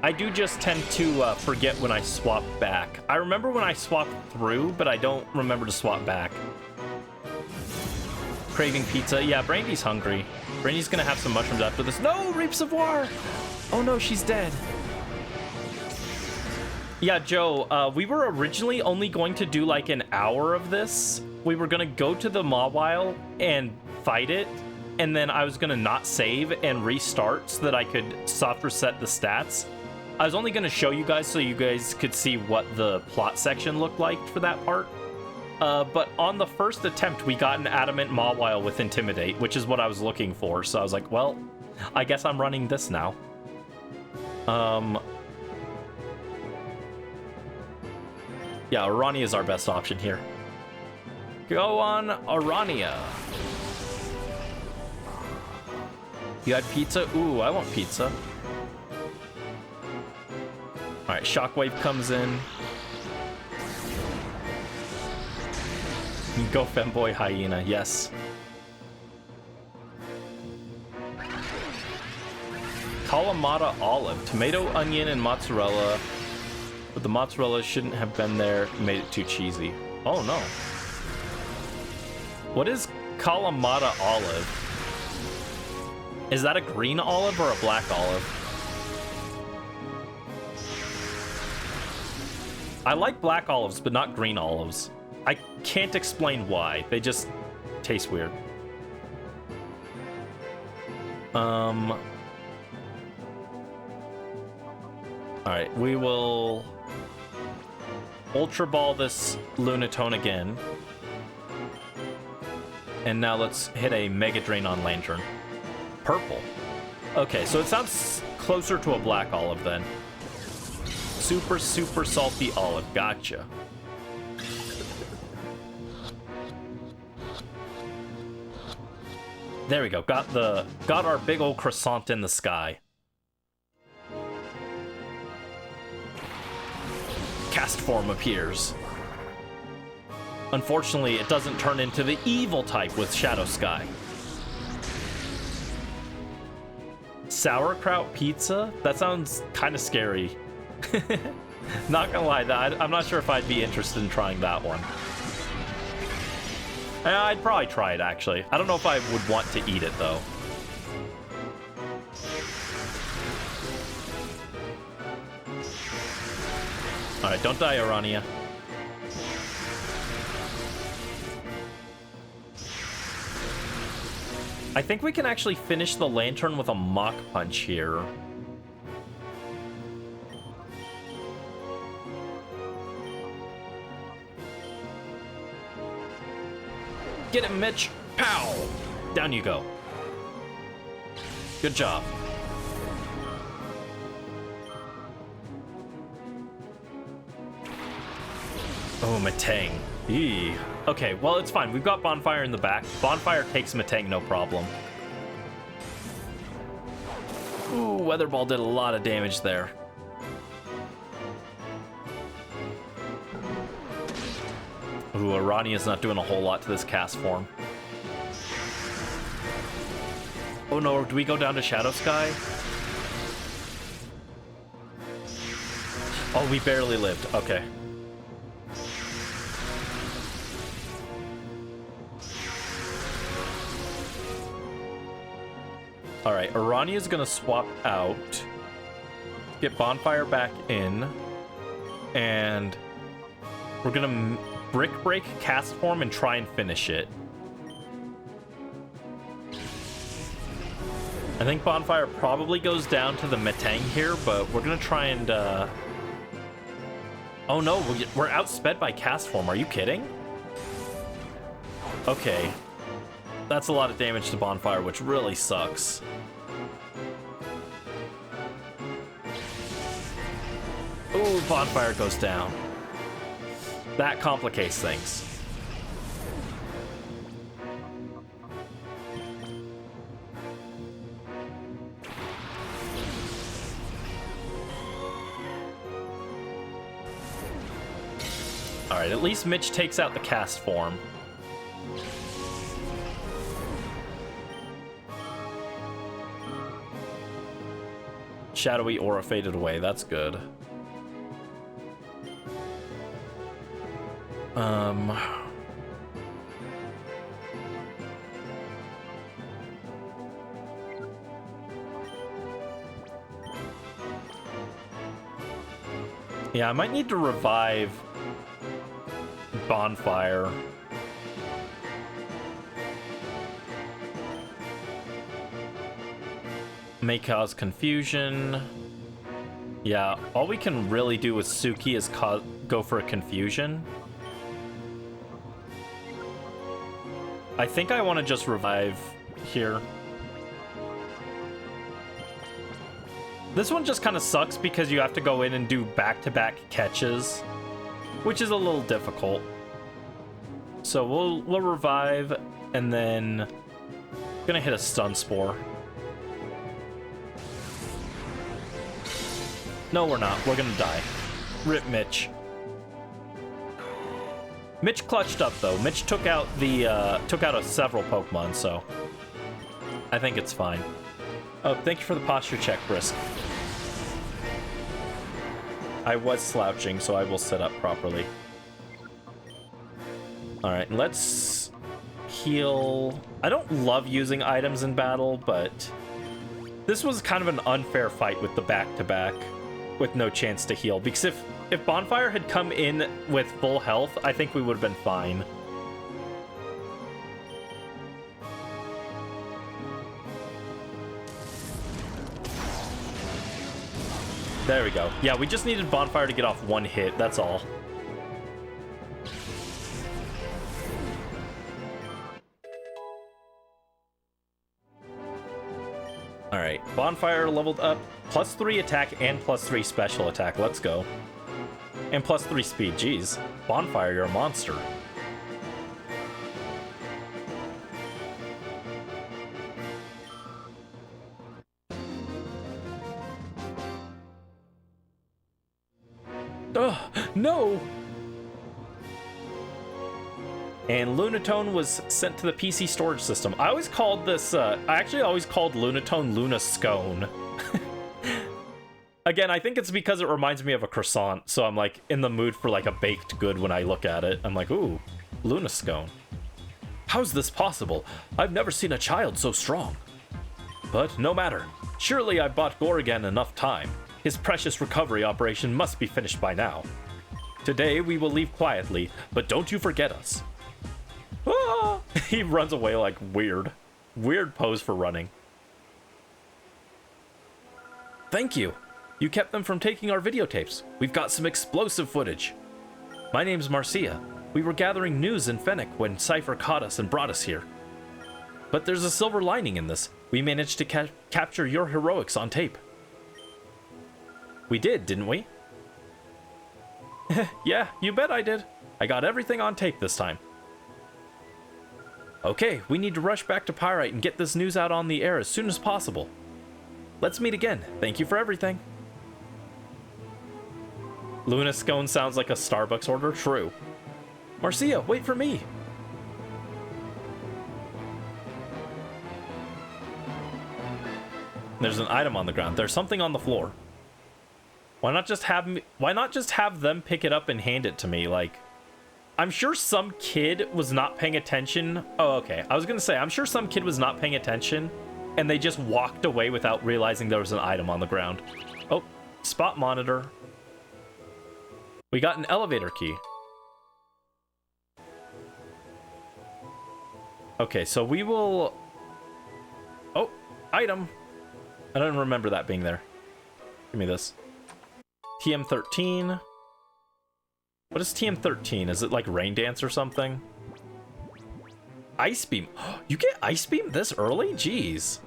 I do just tend to forget when I swap back. I remember when I swap through, but I don't remember to swap back. Craving pizza. Yeah, Brandy's hungry. Brandy's gonna have some mushrooms after this. No, Reap Savoir! Oh no, she's dead. Yeah, Joe, we were originally only going to do like an hour of this. We were gonna go to the Mawile and fight it, and then I was gonna not save and restart so that I could soft reset the stats. I was only gonna show you guys so you guys could see what the plot section looked like for that part. But on the first attempt, we got an Adamant Mawile with Intimidate, which is what I was looking for. So I was like, well, I guess I'm running this now. Yeah, Arania is our best option here. Go on, Arania. You had pizza? Ooh, I want pizza. Alright, Shockwave comes in. Go Femboy Hyena, yes. Kalamata Olive, tomato, onion, and mozzarella. But the mozzarella shouldn't have been there, made it too cheesy. Oh no. What is Kalamata Olive? Is that a green olive or a black olive? I like black olives, but not green olives. I can't explain why. They just taste weird. Alright, we will Ultra Ball this Lunatone again. And now let's hit a Mega Drain on Lantern. Purple. Okay, so it sounds closer to a black olive then. Super, super salty olive. Gotcha. There we go. Got our big old croissant in the sky. Cast form appears. Unfortunately, it doesn't turn into the evil type with Shadow Sky. Sauerkraut pizza? That sounds kind of scary. Not gonna lie, I'm not sure if I'd be interested in trying that one. I'd probably try it, actually. I don't know if I would want to eat it, though. Alright, don't die, Arania. I think we can actually finish the Lantern with a Mach Punch here. Get him, Mitch! Pow! Down you go. Good job. Oh, Matang. Eee. Okay, well, it's fine. We've got Bonfire in the back. Bonfire takes Matang, no problem. Ooh, Weather Ball did a lot of damage there. Ooh, Arania's not doing a whole lot to this cast form. Oh no, do we go down to Shadow Sky? Oh, we barely lived. Okay. All right, Arania's gonna swap out, get Bonfire back in, and we're gonna Brick Break cast form and try and finish it. I think Bonfire probably goes down to the Metang here, but we're gonna try and, oh no, we're outsped by cast form. Are you kidding? Okay. That's a lot of damage to Bonfire, which really sucks. Ooh, Bonfire goes down. That complicates things. Alright, at least Mitch takes out the cast form. Shadowy aura faded away, that's good. Yeah, I might need to revive Bonfire. May cause confusion. Yeah, all we can really do with Suki is go for a confusion. I think I want to just revive here. This one just kind of sucks because you have to go in and do back-to-back catches, which is a little difficult. So we'll revive and then gonna hit a stun spore. No, we're not. We're gonna die. Rip Mitch. Mitch clutched up though. Mitch took out the several Pokemon, so I think it's fine. Oh, thank you for the posture check, Brisk. I was slouching, so I will sit up properly. Alright, let's heal. I don't love using items in battle, but this was kind of an unfair fight with the back-to-back with no chance to heal. Because if Bonfire had come in with full health, I think we would have been fine. There we go. Yeah, we just needed Bonfire to get off one hit, that's all. Alright, Bonfire leveled up. +3 attack and +3 special attack. Let's go. And +3 speed. Jeez. Bonfire, you're a monster. Ugh, no! And Lunatone was sent to the PC storage system. I always called this, I actually always called Lunatone Luna Scone. Again, I think it's because it reminds me of a croissant, so I'm like in the mood for like a baked good when I look at it. I'm like, ooh, Luna Scone. How's this possible? I've never seen a child so strong. But no matter. Surely I bought Gorrigan enough time. His precious recovery operation must be finished by now. Today we will leave quietly, but don't you forget us. Ah! He runs away like weird. Weird pose for running. Thank you. You kept them from taking our videotapes. We've got some explosive footage. My name's Marcia. We were gathering news in Phenac when Cipher caught us and brought us here. But there's a silver lining in this. We managed to capture your heroics on tape. We did, didn't we? Yeah, you bet I did. I got everything on tape this time. Okay, we need to rush back to Pyrite and get this news out on the air as soon as possible. Let's meet again. Thank you for everything. Luna Scone sounds like a Starbucks order. True. Marcia, wait for me. There's an item on the ground. There's something on the floor. Why not just have them pick it up and hand it to me? Like, I'm sure some kid was not paying attention. Oh, okay. I was gonna say, I'm sure some kid was not paying attention and they just walked away without realizing there was an item on the ground. Oh, spot monitor. We got an elevator key. Okay, so we will... Oh, item. I don't remember that being there. Give me this. TM13. What is TM13? Is it like Rain Dance or something? Ice Beam. You get Ice Beam this early? Jeez.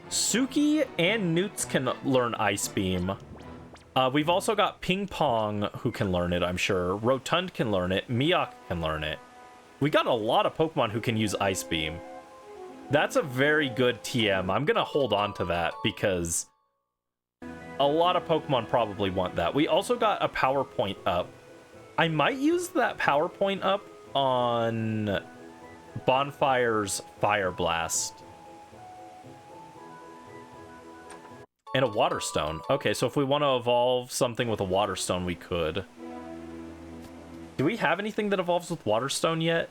Suki and Newts can learn Ice Beam. We've also got Ping Pong who can learn it, I'm sure. Rotund can learn it. Miak can learn it. We got a lot of Pokemon who can use Ice Beam. That's a very good TM. I'm gonna hold on to that because a lot of Pokemon probably want that. We also got a PowerPoint up. I might use that PowerPoint up on Bonfire's Fire Blast. And a Water Stone. Okay, so if we want to evolve something with a Water Stone, we could. Do we have anything that evolves with Water Stone yet?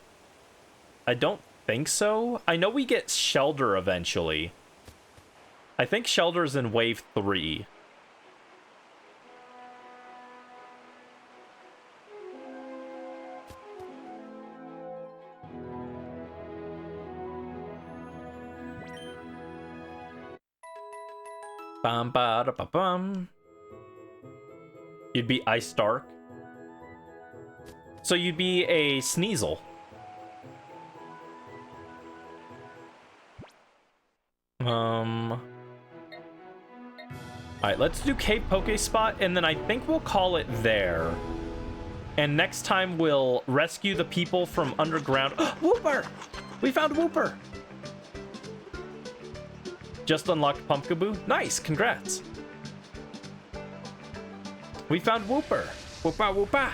I don't think so. I know we get Shelder eventually. I think Shelder's in Wave 3. Bum, ba, da, ba, bum. You'd be Ice Dark. So you'd be a Sneasel. Alright, let's do Cave Poke Spot, and then I think we'll call it there. And next time we'll rescue the people from underground. Wooper! We found Wooper! Just unlocked Pumpkaboo. Nice, congrats. We found Wooper. Woopa woopa.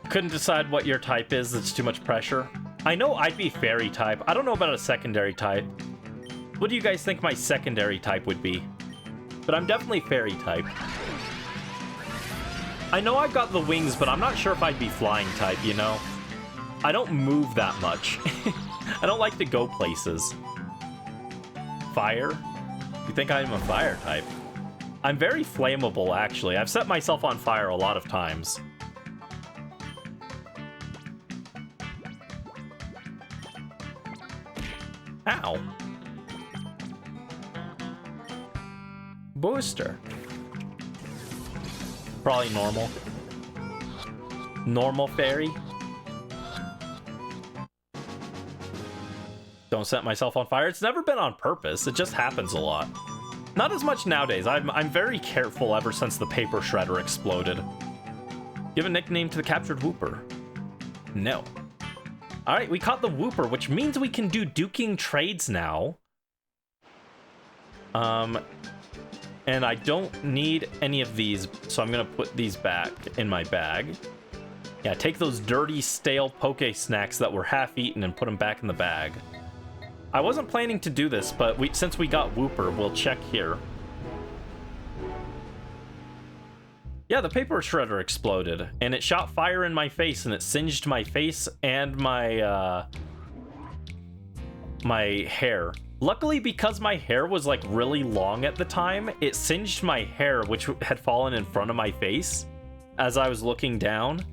Couldn't decide what your type is. It's too much pressure. I know I'd be fairy type. I don't know about a secondary type. What do you guys think my secondary type would be? But I'm definitely fairy type. I know I've got the wings, but I'm not sure if I'd be flying type, you know? I don't move that much. I don't like to go places. Fire? You think I'm a fire type? I'm very flammable, actually. I've set myself on fire a lot of times. Ow. Booster. Probably normal. Normal fairy. Don't set myself on fire. It's never been on purpose. It just happens a lot. Not as much nowadays. I'm very careful ever since the paper shredder exploded. Give a nickname to the captured Wooper. No. Alright, we caught the Wooper, which means we can do duking trades now. And I don't need any of these, so I'm gonna put these back in my bag. Yeah, take those dirty, stale Poke Snacks that were half-eaten and put them back in the bag. I wasn't planning to do this, but since we got Wooper, we'll check here. Yeah, the paper shredder exploded, and it shot fire in my face, and it singed my face and my hair. Luckily, because my hair was like really long at the time, it singed my hair, which had fallen in front of my face as I was looking down.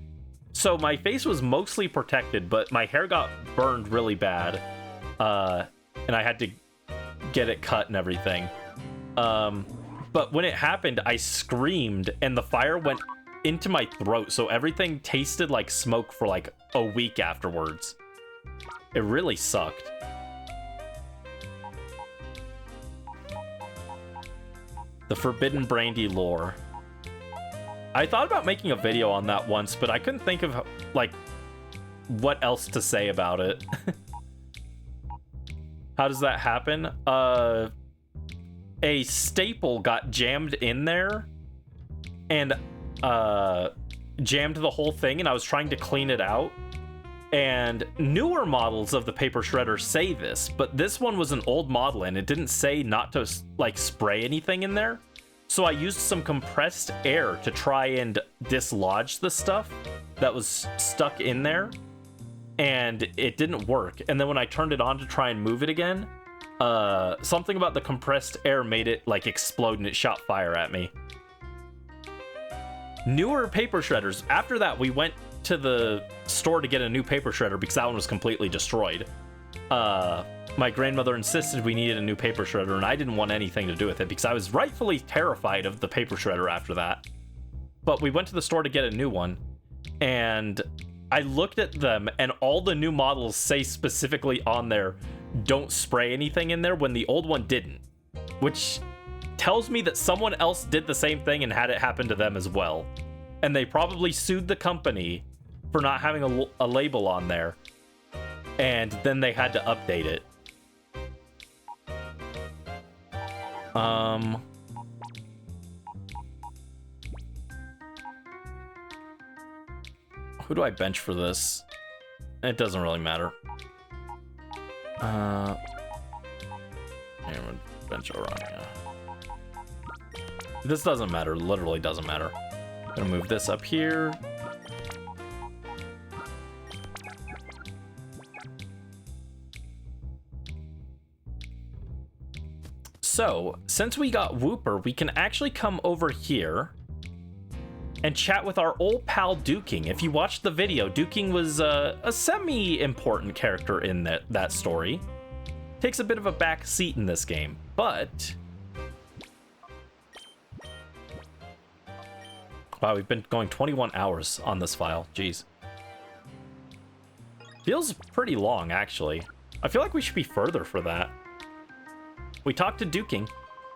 So my face was mostly protected, but my hair got burned really bad, and I had to get it cut and everything. But when it happened, I screamed, and the fire went into my throat, so everything tasted like smoke for like a week afterwards. It really sucked. The Forbidden Brandy lore. I thought about making a video on that once, but I couldn't think of, like, what else to say about it. How does that happen? A staple got jammed in there and jammed the whole thing, and I was trying to clean it out. And newer models of the paper shredder say this, but this one was an old model and it didn't say not to, like, spray anything in there. So I used some compressed air to try and dislodge the stuff that was stuck in there, and it didn't work. And then when I turned it on to try and move it again, something about the compressed air made it, like, explode, and it shot fire at me. Newer paper shredders. After that, we went to the store to get a new paper shredder because that one was completely destroyed. My grandmother insisted we needed a new paper shredder, and I didn't want anything to do with it because I was rightfully terrified of the paper shredder after that. But we went to the store to get a new one, and I looked at them, and all the new models say specifically on there, don't spray anything in there, when the old one didn't, which tells me that someone else did the same thing and had it happen to them as well. And they probably sued the company for not having a label on there, and then they had to update it. Who do I bench for this? It doesn't really matter. Here, I'm gonna bench Orania. This doesn't matter, literally doesn't matter. I'm gonna move this up here. So, since we got Whooper, we can actually come over here and chat with our old pal Duking. If you watched the video, Duking was a semi-important character in that story. Takes a bit of a back seat in this game, but... Wow, we've been going 21 hours on this file. Jeez. Feels pretty long, actually. I feel like we should be further for that. We talked to Duking.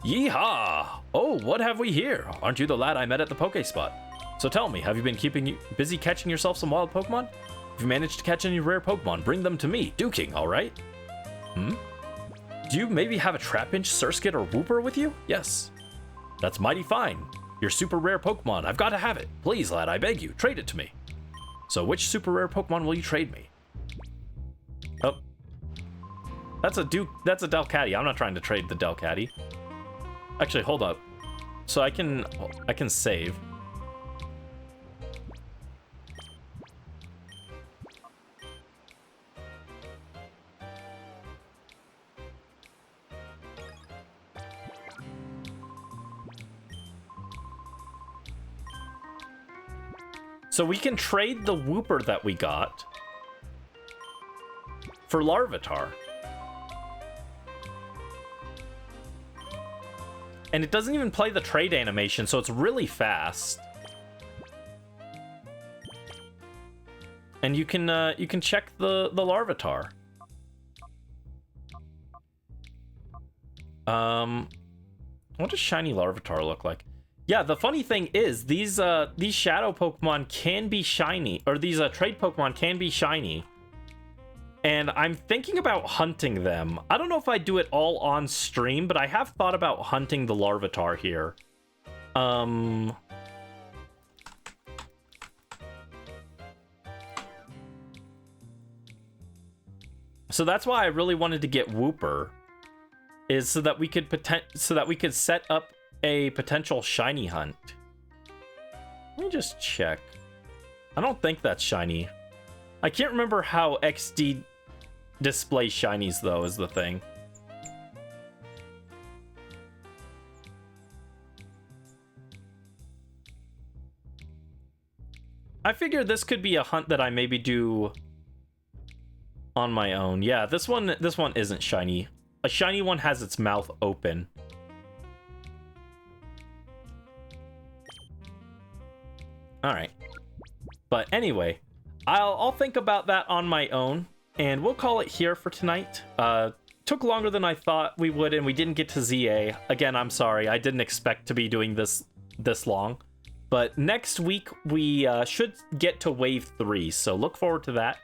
Yeehaw! Oh, what have we here? Aren't you the lad I met at the Poke Spot? So tell me, have you been keeping busy catching yourself some wild Pokemon? If you managed to catch any rare Pokemon, bring them to me, Duking, alright? Do you maybe have a Trapinch, Surskit, or Whooper with you? Yes. That's mighty fine. Your super rare Pokemon, I've got to have it. Please, lad, I beg you, trade it to me. So which super rare Pokemon will you trade me? Oh. That's a Delcatty. I'm not trying to trade the Delcatty. Actually, hold up. So I can save. So we can trade the Whooper that we got for Larvitar. And it doesn't even play the trade animation, so it's really fast. And you can check the Larvitar. What does shiny Larvitar look like? Yeah, the funny thing is these shadow Pokemon can be shiny, or these trade Pokemon can be shiny. And I'm thinking about hunting them. I don't know if I do it all on stream, but I have thought about hunting the Larvitar here. So that's why I really wanted to get Whooper, is so that we could set up a potential shiny hunt. Let me just check. I don't think that's shiny. I can't remember how XD displays shinies, though, is the thing. I figured this could be a hunt that I maybe do on my own. Yeah, this one isn't shiny. A shiny one has its mouth open. All right. But anyway, I'll think about that on my own, and we'll call it here for tonight. took longer than I thought we would, and we didn't get to ZA. Again, I'm sorry. I didn't expect to be doing this long. But next week, we should get to Wave 3, so look forward to that.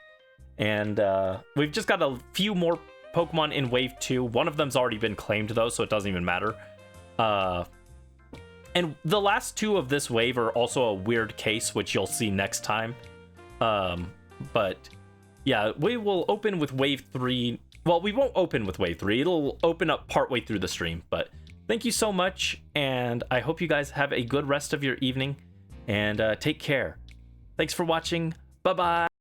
And we've just got a few more Pokemon in Wave 2. One of them's already been claimed, though, so it doesn't even matter. And the last 2 of this wave are also a weird case, which you'll see next time. But yeah, we will open with Wave 3. Well, we won't open with Wave 3. It'll open up partway through the stream. But thank you so much, and I hope you guys have a good rest of your evening. And take care. Thanks for watching. Bye-bye.